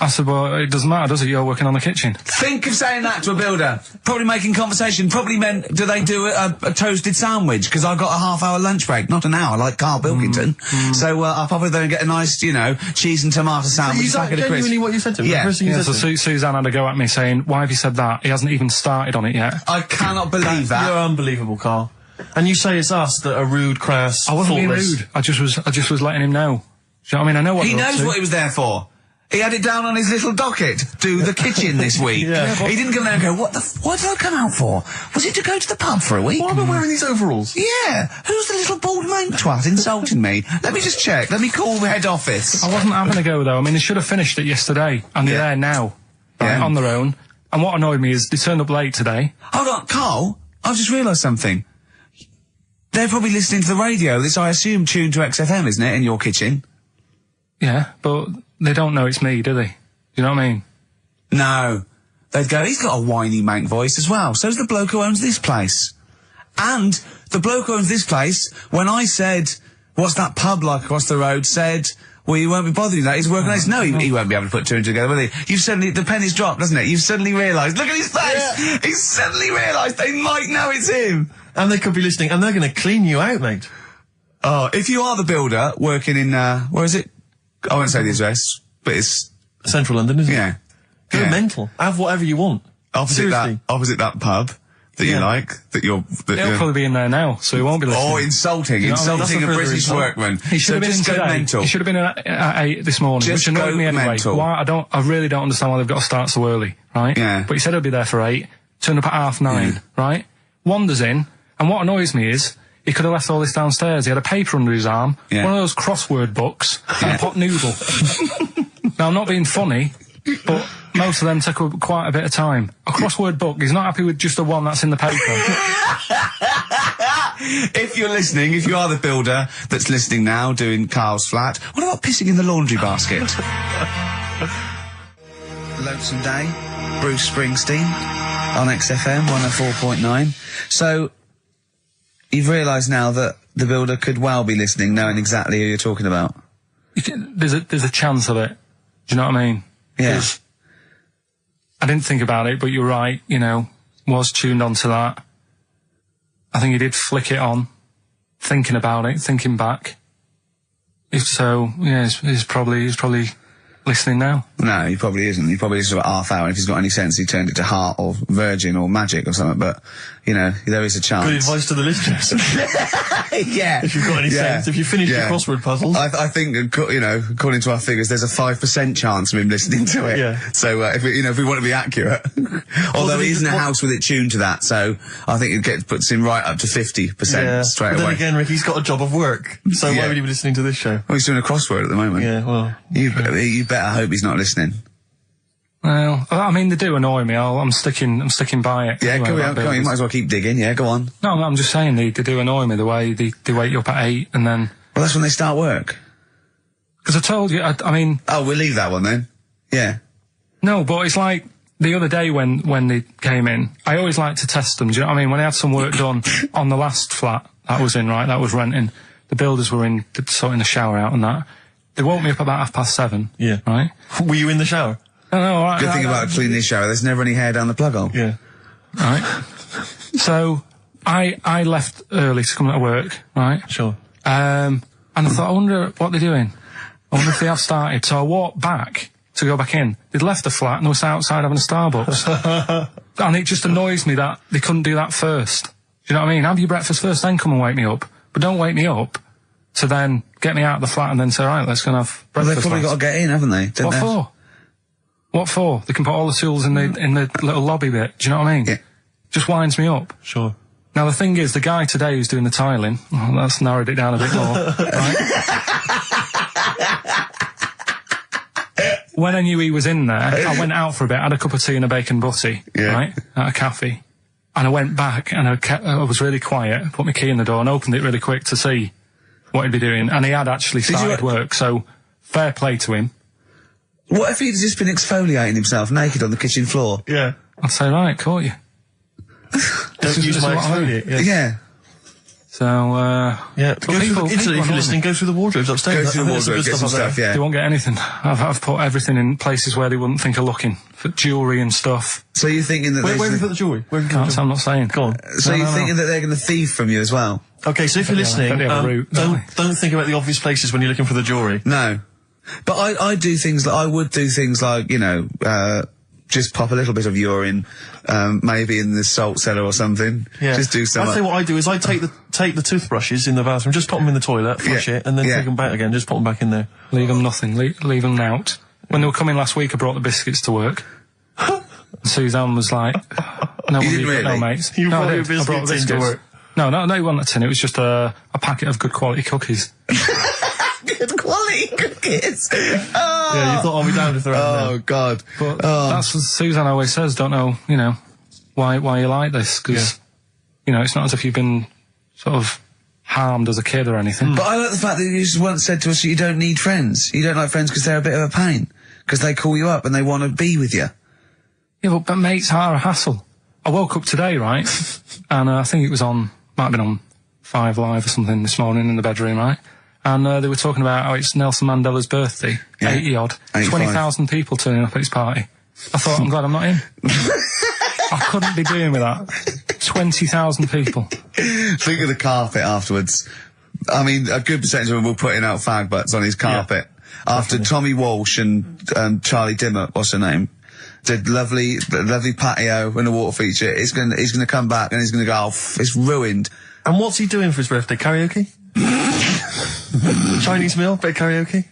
I said, well, it doesn't matter, does it? You're working on the kitchen. Think of saying that to a builder. Probably making conversation. Probably meant, do they do a toasted sandwich? Because I've got a half-hour lunch break, not an hour, like Karl Pilkington. So I'll probably then get a nice, cheese and tomato sandwich. Is that genuinely what you said to him? Yeah. So Suzanne had a go at me saying, why have you said that? He hasn't even started on it yet. I cannot believe that. You're unbelievable, Carl. And you say it's us that are rude, crass, I wasn't being thoughtless. rude. I just was letting him know. Do you know what I mean? I know what He knows what he was there for. He had it down on his little docket. Do the kitchen this week. Yeah. He didn't come there and go, what did I come out for? Was it to go to the pub for a week? Why am I wearing these overalls? Yeah. Who's the little bald mate twat insulting me? Let me just check. Let me call the head office. I wasn't having a go, though. I mean, they should have finished it yesterday, and they're there now, on their own. And what annoyed me is they turned up late today. Hold on, Carl. I've just realised something. They're probably listening to the radio. This, I assume, tuned to XFM, isn't it, in your kitchen? Yeah, but they don't know it's me, do they? Do you know what I mean? No. They'd go, he's got a whiny mank voice as well. So's the bloke who owns this place. And the bloke who owns this place, when I said, what's that pub like across the road, said, well, you won't be bothering that. He's working on this. No, he won't be able to put two and two together, will he? You've suddenly, the penny's dropped, doesn't it? You've suddenly realised. Look at his face! Yeah. He's suddenly realised they might know it's him. And they could be listening, and they're going to clean you out, mate. Oh, if you are the builder working in, where is it? I won't say the address, but it's Central London, isn't it? Yeah. Go mental. Have whatever you want. Opposite that pub that you like, He'll probably be in there now, so he won't be listening. Oh, insulting a British workman. He should have been in today. Mental. He should have been at 8 this morning, Just which annoyed me anyway. Mental. Why? I really don't understand why they've got to start so early, right? Yeah. But he said he'll be there for 8, turned up at 9:30, right? Wanders in, and what annoys me is, he could have left all this downstairs. He had a paper under his arm, one of those crossword books, and a pot noodle. Now, I'm not being funny, but most of them take up quite a bit of time. A crossword book, he's not happy with just the one that's in the paper. If you're listening, if you are the builder that's listening now, doing Karl's flat, what about pissing in the laundry basket? lonesome day. Bruce Springsteen on XFM 104.9. So, you've realised now that the builder could well be listening, knowing exactly who you're talking about. There's a chance of it. Do you know what I mean? Yeah. I didn't think about it, but you're right, you know, was tuned onto that. I think he did flick it on, thinking about it, thinking back. If so, yeah, he's probably listening now. No, he probably isn't. He probably is about half hour. If he's got any sense, he turned it to Heart or Virgin or Magic or something. But, you know, there is a chance. Good advice to the listeners. Yeah. If you've got any sense, if you finish your crossword puzzles. I think, you know, according to our figures, there's a 5% chance of him listening to it. Yeah. So, if we want to be accurate. Although he is in a house with it tuned to that, so I think it puts him right up to 50% straight away. Then again, Rick, he's got a job of work. So why would he be listening to this show? Well, he's doing a crossword at the moment. Yeah, well. You better hope he's not listening. Well, I mean, they do annoy me. I'm sticking by it. Yeah, anyway, come on, you might as well keep digging. Yeah, go on. No, I'm just saying they do annoy me, the way they wake you up at 8 and then... Well, that's when they start work. Because I told you, I mean... Oh, we'll leave that one then. Yeah. No, but it's like the other day when they came in, I always like to test them. Do you know what I mean? When I had some work done on the last flat that was in, right, that was renting, the builders were in, sorting the shower out and that. They woke me up about 7:30. Yeah. Right? Were you in the shower? No, right. Good thing about cleaning the shower, there's never any hair down the plug hole. Yeah. Right. So, I left early to come to work, right? Sure. And I thought, I wonder what they're doing. I wonder if they have started. So I walked back to go back in. They'd left the flat and they were outside having a Starbucks. And it just annoys me that they couldn't do that first. Do you know what I mean? Have your breakfast first, then come and wake me up. But don't wake me up to then get me out of the flat and then say, right, let's go and have breakfast. Well, they've probably got to get in, haven't they? What for? What for? They can put all the tools in the little lobby bit. Do you know what I mean? Yeah. Just winds me up. Sure. Now the thing is, the guy today who's doing the tiling, that's narrowed it down a bit more, right? When I knew he was in there, I went out for a bit, had a cup of tea and a bacon butty, right, at a cafe. And I went back and I was really quiet, put my key in the door and opened it really quick to see what he'd be doing. And he had actually started work, so fair play to him. What if he'd just been exfoliating himself naked on the kitchen floor? Yeah. I'd say, right, caught you. Don't use my exfoliate. Yeah. So, yeah. If you're listening, go through the wardrobes upstairs. Go through the wardrobe, get some stuff, yeah. They won't get anything. I've put everything in places where they wouldn't think of looking. For jewellery and stuff. So you're thinking that where have you put the jewellery? I'm not saying. Go on. So you're thinking that they're going to thieve from you as well? Okay, so if you're listening, don't think about the obvious places when you're looking for the jewellery. No. But I do things like, I would do things like, you know, just pop a little bit of urine, maybe in the salt cellar or something. Yeah. Just do something. I'd say what I do is I take the toothbrushes in the bathroom, just pop them in the toilet, flush it, and then take them back again, just pop them back in there. Leave them nothing, leave them out. When they were coming last week, I brought the biscuits to work. Suzanne was like, no, you didn't really? No, mates. You no, brought your biscuits to work? No, it wasn't a tin, it was just a packet of good quality cookies. Good quality cookies. Oh. Yeah, you thought I'll be down if they're out there. God. But that's what Suzanne always says, don't know, you know, why you like this, because, you know, it's not as if you've been sort of harmed as a kid or anything. But I like the fact that you just once said to us that you don't need friends. You don't like friends because they're a bit of a pain. Because they call you up and they want to be with you. Yeah, but mates are a hassle. I woke up today, right, and I think it was might have been on 5 Live or something this morning in the bedroom, right? And they were talking about how it's Nelson Mandela's birthday, 80-odd, 20,000 people turning up at his party. I thought, I'm glad I'm not in. I couldn't be doing with that. 20,000 people. Think of the carpet afterwards. I mean, a good percentage of them were putting out fag butts on his carpet. Yeah, after Tommy Walsh and Charlie Dimmock, what's her name, did lovely patio and a water feature. He's gonna come back and he's gonna go, oh, it's ruined. And what's he doing for his birthday? Karaoke? Chinese meal? Bit of karaoke?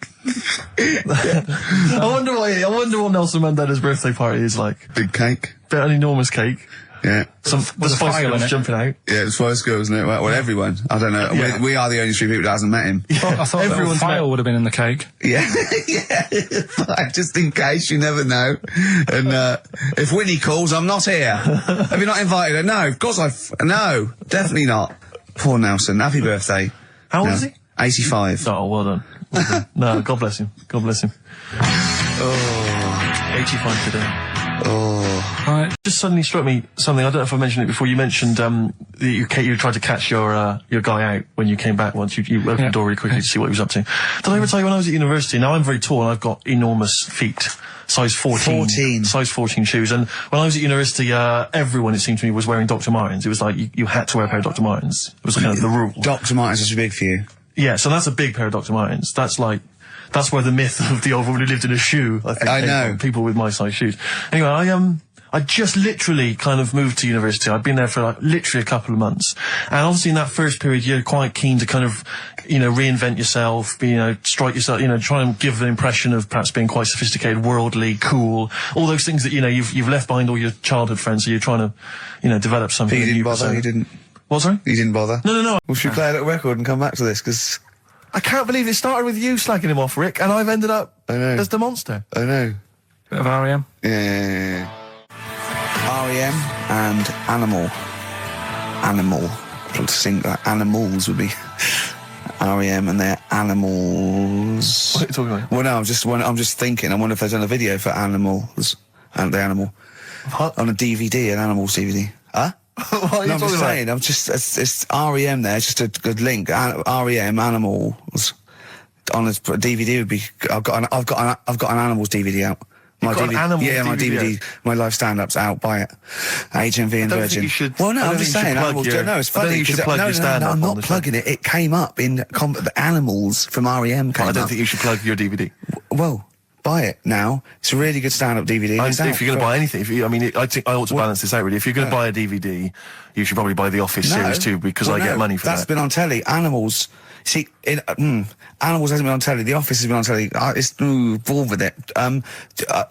I wonder what Nelson Mandela's birthday party is like. Big cake. Bit of an enormous cake. Yeah. The Spice Girls jumping out. Yeah, the Spice Girls, isn't it? Well, everyone. I don't know. Yeah. We are the only 3 people that hasn't met him. I thought everyone's file would have been in the cake. Yeah. Yeah. Just in case, you never know. And, if Whitney calls, I'm not here. Have you not invited her? No, of course no, definitely not. Poor Nelson. Happy birthday. How old is he? 85. Oh, well done. No, God bless him. God bless him. Oh. 85 today. Oh. Right. Just suddenly struck me something. I don't know if I mentioned it before. You mentioned that you tried to catch your guy out when you came back once. You opened the door really quickly to see what he was up to. Did I ever tell you when I was at university? Now I'm very tall and I've got enormous feet. Size 14. Size 14 shoes. And when I was at university, everyone, it seemed to me, was wearing Dr. Martens. It was like you had to wear a pair of Dr. Martens. It was kind of the rule. Dr. Martens is big for you. Yeah, so that's a big pair of Dr. Martens. That's where the myth of the old woman who lived in a shoe, I think, I came know. from, people with my size shoes. Anyway, I just literally kind of moved to university. I'd been there for literally a couple of months. And obviously in that first period, you're quite keen to kind of, reinvent yourself, strike yourself, try and give an impression of perhaps being quite sophisticated, worldly, cool, all those things that, you've left behind all your childhood friends, so you're trying to, develop something. But you didn't bother, you didn't. What, sorry? You didn't bother? No. Well, should we play a little record and come back to this? Because I can't believe it started with you slagging him off, Rick, and I've ended up I know. as the monster. I know. Bit of R.E.M. Yeah. R.E.M. and Animal. To sing that Animals would be R.E.M. and their Animals. What are you talking about? Well, no, I'm just thinking. I wonder if there's done a video for Animals and the Animal on a DVD, an Animals DVD. Huh? What are you I'm talking just about? saying. It's R.E.M. there. It's just a good link. R.E.M. Animals on a DVD would be. I've got an Animals DVD out. You've got an Animals my DVD DVD, my live stand-up's out. Buy it. HMV and I don't Virgin. think you should- Well, no, I don't I'm just think you saying. should plug Animals. your- No, it's I don't funny. think you should 'cause- plug no, your stand-up I'm on not the show. plugging it. It came up in the Animals from REM. I don't think you should plug your DVD. Well, buy it now. It's a really good stand-up DVD. If you're going to buy anything, I think I ought to balance this out really. If you're going to buy a DVD, you should probably buy the Office series too, because I get money for That's that. been on telly. Animals. See, Animals hasn't been on telly. The Office has been on telly. It's involved with it. But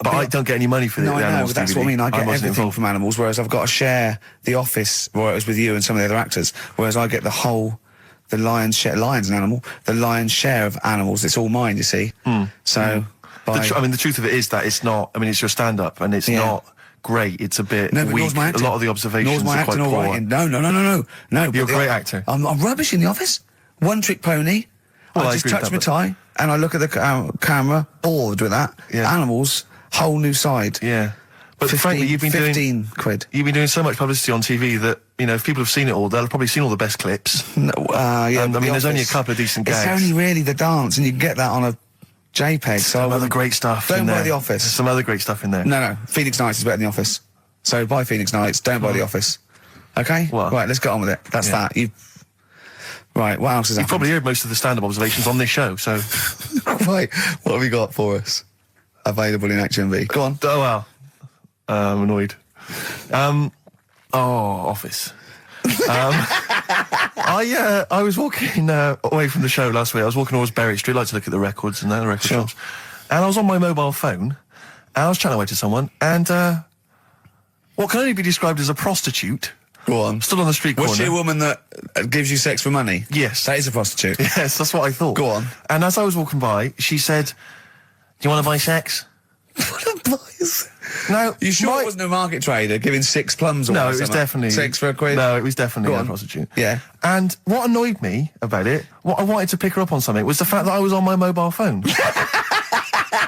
I don't get any money for No, the I know, Animals but that's DVD. what I mean. I get wasn't everything involved. from Animals, whereas I've got to share The Office, where it was with you and some of the other actors, whereas I get the lion's share. Lion's an animal. The lion's share of Animals. It's all mine, you see. So, the truth of it is that it's not. It's your stand-up, and it's not great. It's a bit but weak. nor's my A acting. lot of the observations Nor's my are quite acting all poor. right. No. You're a but great actor. I'm rubbish in The Office. One trick pony. Well, I I just agree with touch that, my but- tie and I look at the camera, bored with that. Yeah. Animals, whole new side. Yeah. But 15, frankly, you've been 15 quid. You've been doing so much publicity on TV that, if people have seen it all, they'll have probably seen all the best clips. No, yeah. And, but The there's only a Office, couple of decent gags. It's only really the dance, and you can get that on a JPEG. So Some other great stuff Don't in buy there. The Office. There's some other great stuff in there. No. Phoenix Nights is better than The Office. So buy Phoenix Nights. Don't buy The Office. Okay. Well, right. Let's get on with it. That's that. Right. What else is You've happened? probably heard most of the stand-up observations on this show, so... Right. What have you got for us? Available in HMV. Go on. Oh, wow. I'm annoyed. Office. I was walking away from the show last week. I was walking towards Berwick Street, like to look at the records and the record shops. And I was on my mobile phone, and I was chatting away to someone, and what can only be described as a prostitute... Go on. Stood on the street corner. Was she a woman that gives you sex for money? Yes. That is a prostitute. Yes, that's what I thought. Go on. And as I was walking by, she said, "Do you want to buy sex?" Now, You sure it wasn't a market trader giving 6 plums or No, it something? was definitely 6 for a quid? No, it was definitely Go a on. prostitute. Yeah. And what annoyed me about it, what I wanted to pick her up on something, was the fact that I was on my mobile phone.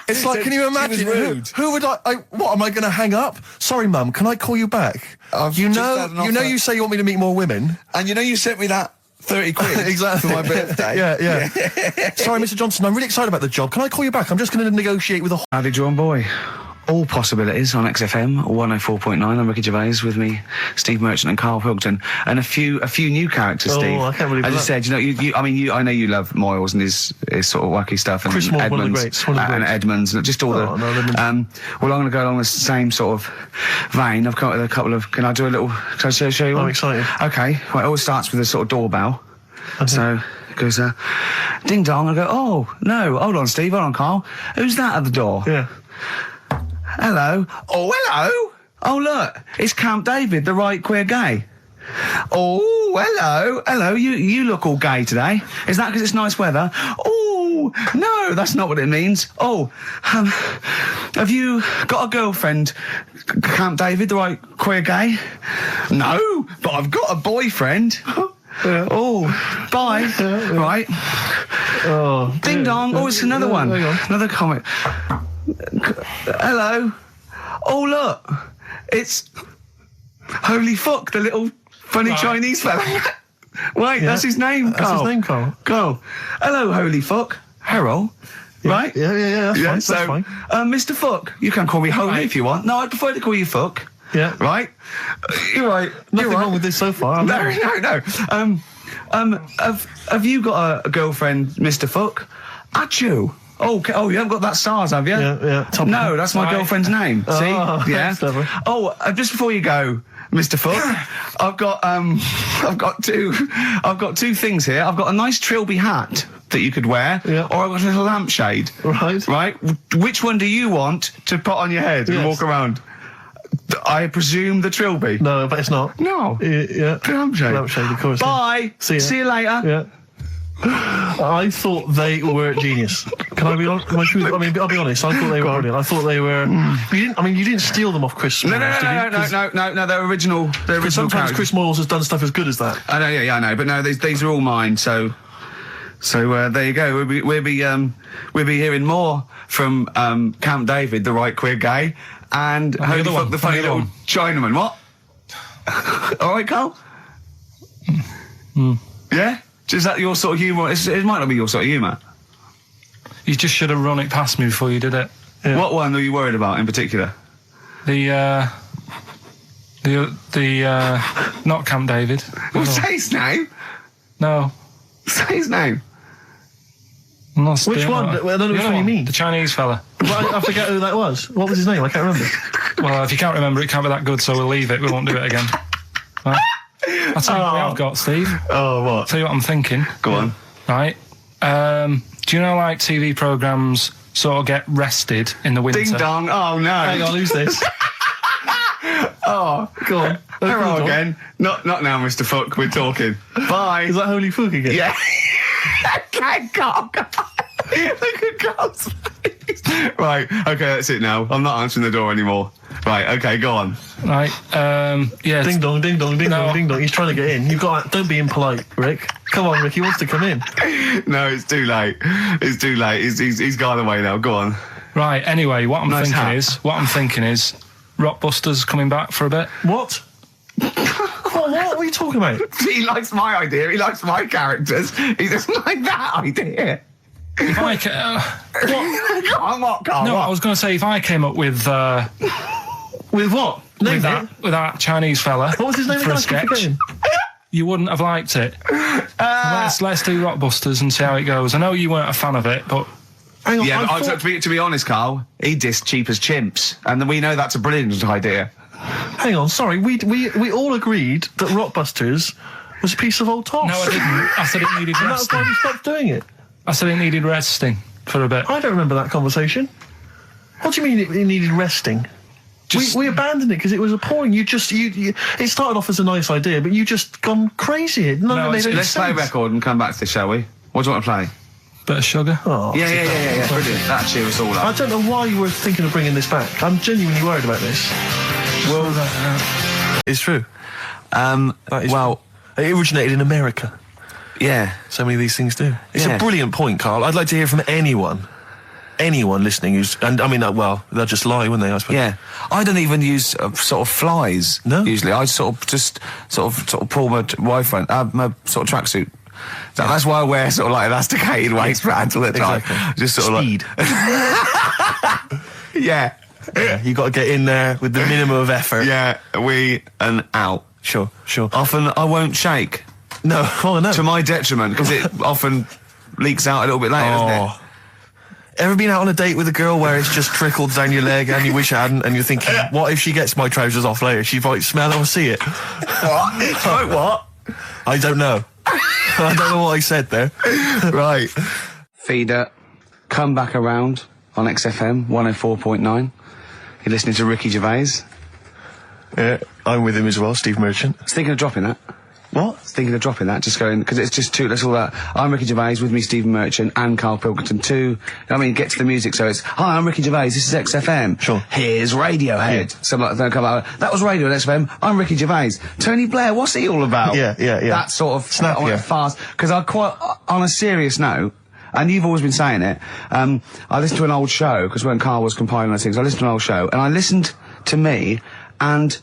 It's like, can you imagine? She was rude. Who would what am I going to hang up? Sorry, Mum, can I call you back? You offer. say you want me to meet more women. And you sent me that 30 quid Exactly. for my birthday. Yeah. Sorry, Mr. Johnson, I'm really excited about the job. Can I call you back? I'm just going to negotiate with a... Howdy, John Boy. All possibilities on XFM 104.9. I'm Ricky Gervais, with me, Steve Merchant and Karl Pilkington, and a few new characters. Steve, I can't believe as that. I said, I know you love Moyles and his sort of wacky stuff, and Chris Moyles, Edmonds, one of the greats, one of the and greats. Edmonds, and just all Well, I'm going to go along the same sort of vein. I've come up with a couple of. Can I do a little? Can I show you one? I'm excited. Okay. Well, it always starts with a sort of doorbell. So it goes, ding dong. I go, oh no, hold on, Steve, hold on, Karl. Who's that at the door? Yeah. Hello. Oh, hello. Oh, look, it's Camp David, the right queer gay. Oh, hello. You look all gay today. Is that because it's nice weather? Oh, no, that's not what it means. Oh, have you got a girlfriend, Camp David, the right queer gay? No, but I've got a boyfriend. Yeah. Oh, bye. Right. Oh, Ding dong. Oh, it's another one. Hang on. Another comic. Hello. Oh, look. It's Holy Fuck, the little funny Chinese fella. Wait, that's his name, Carl. That's his name, Carl. Carl. Hello, Holy Fuck. Harold. Right? Yeah, that's fine. Mr. Fuck, you can call me Holy if you want. No, I prefer to call you Fuck. Yeah. Right? You're right. Nothing wrong with this so far. No. Have you got a girlfriend, Mr. Fuck? Achoo. Oh, you haven't got that SARS, have you? Yeah. No, that's my girlfriend's name. See? Yeah. Just before you go, Mr. Fuck, I've got two things here. I've got a nice Trilby hat that you could wear, or I've got a little lampshade. Right? Which one do you want to put on your head and walk around? I presume the Trilby. No, but it's not. No. Yeah. Lampshade. Lampshade, of course. Bye. See you later. Yeah. I thought they were genius. Can I be honest? I'll be honest. I thought they were brilliant. I thought they were. You didn't steal them off Chris. No. They're original. They're original. Sometimes characters. Chris Moyles has done stuff as good as that. I know. Yeah, I know. But no, these are all mine. So there you go. We'll be hearing more from Camp David, the right queer gay, and Holy Fuck, the funny little Chinaman. What? All right, Carl. Yeah. Is that your sort of humour? It might not be your sort of humour. You just should have run it past me before you did it. Yeah. What one are you worried about in particular? The not Camp David. Well, say his name. No. Say his name. Which one? I don't know which one you mean. The Chinese fella. I forget who that was. What was his name? I can't remember. Well, if you can't remember, it can't be that good, so we'll leave it. We won't do it again. Right? I'll tell you what I've got, Steve. Oh, what? I'll tell you what I'm thinking. Go on. Right. Do you know, like, TV programmes sort of get rested in the winter? Ding dong. Oh, no. Hang on, who's this? Oh, go on. Hello again. Not now, Mr. Fuck. We're talking. Bye. Is that Holy Fuck again? Yeah. God. Look at Carl's face. Right. Okay, that's it now. I'm not answering the door anymore. Right. Okay, go on. Right. Yeah. Ding dong, ding dong, ding dong, ding dong. He's trying to get in. Don't be impolite, Rick. Come on, Rick. He wants to come in. No, it's too late. It's too late. He's gone away now. Go on. Right. Anyway, what I'm thinking is, Rockbusters coming back for a bit. What? What are you talking about? He likes my idea. He likes my characters. He doesn't like that idea. If I what, Carl? No, what? I was going to say, if I came up with what? With that Chinese fella. What was his name for again? a sketch? You wouldn't have liked it. Let's do Rockbusters and see how it goes. I know you weren't a fan of it, but hang on. Yeah, but to be honest, Carl, he dissed Cheap as Chimps, and we know that's a brilliant idea. Hang on, sorry. We all agreed that Rockbusters was a piece of old toss. No, I didn't. I said it needed resting. And that's why we stopped doing it. I said it needed resting for a bit. I don't remember that conversation. What do you mean it needed resting? We abandoned it because it was appalling. It started off as a nice idea, but you just gone crazy. Let's play a record and come back to this, shall we? What do you want to play? Bit of sugar. Oh, yeah. Brilliant. That cheer us all up. I don't know why you were thinking of bringing this back. I'm genuinely worried about this. Well, it's true. Well, it originated in America. Yeah. So many of these things do. It's a brilliant point, Carl. I'd like to hear from anyone listening they'll just lie, wouldn't they, I suppose? Yeah. I don't even use sort of flies. No. Usually. I sort of pull my wife around, my sort of tracksuit. That's why I wear sort of like elasticated waistbands all the time. Exactly. Just sort of Speed. Yeah. You got to get in there with the minimum of effort. Yeah, and out. Sure. Often I won't shake. No, no. To my detriment, because it often leaks out a little bit later, doesn't it? Ever been out on a date with a girl where it's just trickled down your leg and you wish it hadn't, and you're thinking, what if she gets my trousers off later? She might smell it or see it. What? What? I don't know. I don't know what I said there. Right. Feeder, come back around on XFM 104.9. You're listening to Ricky Gervais. Yeah, I'm with him as well, Steve Merchant. I was thinking of dropping that. What? Thinking of dropping that, just going, because it's just too, that's all that. I'm Ricky Gervais, with me Stephen Merchant and Karl Pilkington too. I mean, get to the music, so it's, hi, I'm Ricky Gervais, this is XFM. Sure. Here's Radiohead. Yeah. Something like that, come out, that was Radio at XFM, I'm Ricky Gervais. Tony Blair, what's he all about? Yeah. That sort of, Snap, fast, because I quite, on a serious note, and you've always been saying it. I listened to an old show, because when Karl was compiling those things, I listened to an old show, and I listened to me, and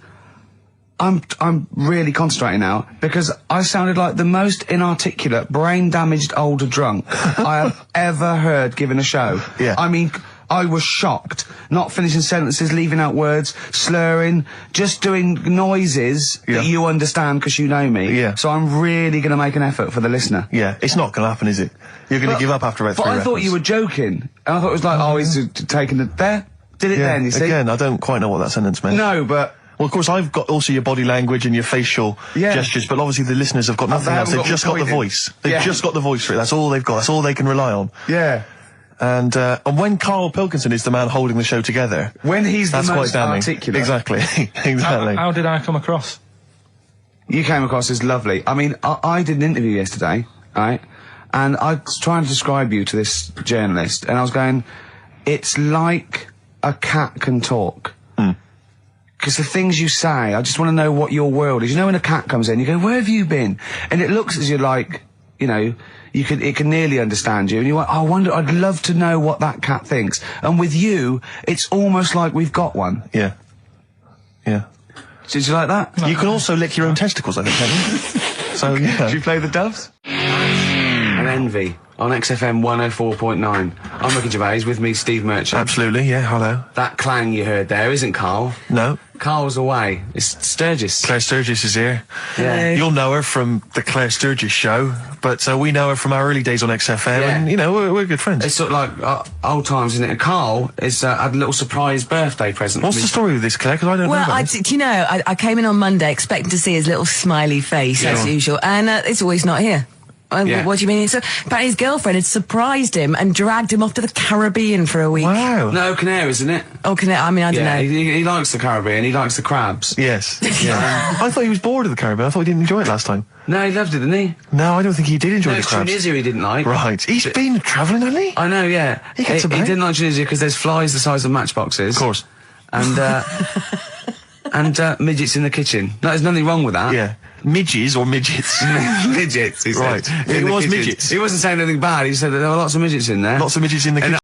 I'm really concentrating now, because I sounded like the most inarticulate, brain-damaged older drunk I have ever heard given a show. Yeah. I mean, I was shocked. Not finishing sentences, leaving out words, slurring, just doing noises that you understand because you know me. Yeah. So I'm really going to make an effort for the listener. Yeah, it's not going to happen, is it? You're going to give up after about 3 But I thought records. you were joking. And I thought it was like, he's taking it there. Did it then, you see? Again, I don't quite know what that sentence meant. No, but... Well, of course, I've got also your body language and your facial gestures, but obviously the listeners have got nothing else. They've just got the voice. They've just got the voice for it. That's all they've got. That's all they can rely on. Yeah. And when Karl Pilkington is the man holding the show together, when he's the that's most quite damning. articulate. Exactly. Exactly. How did I come across? You came across as lovely. I mean, I did an interview yesterday, right? And I was trying to describe you to this journalist, and I was going, it's like a cat can talk. Because the things you say, I just want to know what your world is. You know, when a cat comes in, you go, where have you been? And it looks as you're like, you know, it can nearly understand you. And you're like, I wonder, I'd love to know what that cat thinks. And with you, it's almost like we've got one. Yeah. Yeah. Did you like that? You can also lick your own testicles, I think, can't you? So, yeah. Did you play the doves? And Envy on XFM 104.9. I'm Ricky Gervais, with me Steve Merchant. Absolutely, yeah, hello. That clang you heard there isn't Karl. No. Karl's away. It's Sturgis. Claire Sturgis is here. Yeah. You'll know her from the Claire Sturgis show, but we know her from our early days on XFM, and, you know, we're good friends. It's sort of like old times, isn't it? And Karl is had a little surprise birthday present. What's the story with this, Claire? Because I don't know about this. Do you know, I came in on Monday expecting to see his little smiley face, as usual, and it's always not here. What do you mean? So, but his girlfriend had surprised him and dragged him off to the Caribbean for a week. Wow. No, Canaries, isn't it? Oh, I mean, I don't know. He likes the Caribbean. He likes the crabs. Yes. Yeah. I thought he was bored of the Caribbean. I thought he didn't enjoy it last time. No, he loved it, didn't he? No, I don't think he did enjoy the crabs. Tunisia he didn't like. Right. He's been travelling, hasn't he? I know, yeah. He gets He didn't like Tunisia because there's flies the size of matchboxes. Of course. And, and midgets in the kitchen. No, there's nothing wrong with that. Yeah. Midges or midgets? Midgets, he said. Right. It was midgets. He wasn't saying anything bad. He said that there were lots of midgets in there. Lots of midgets in the kitchen.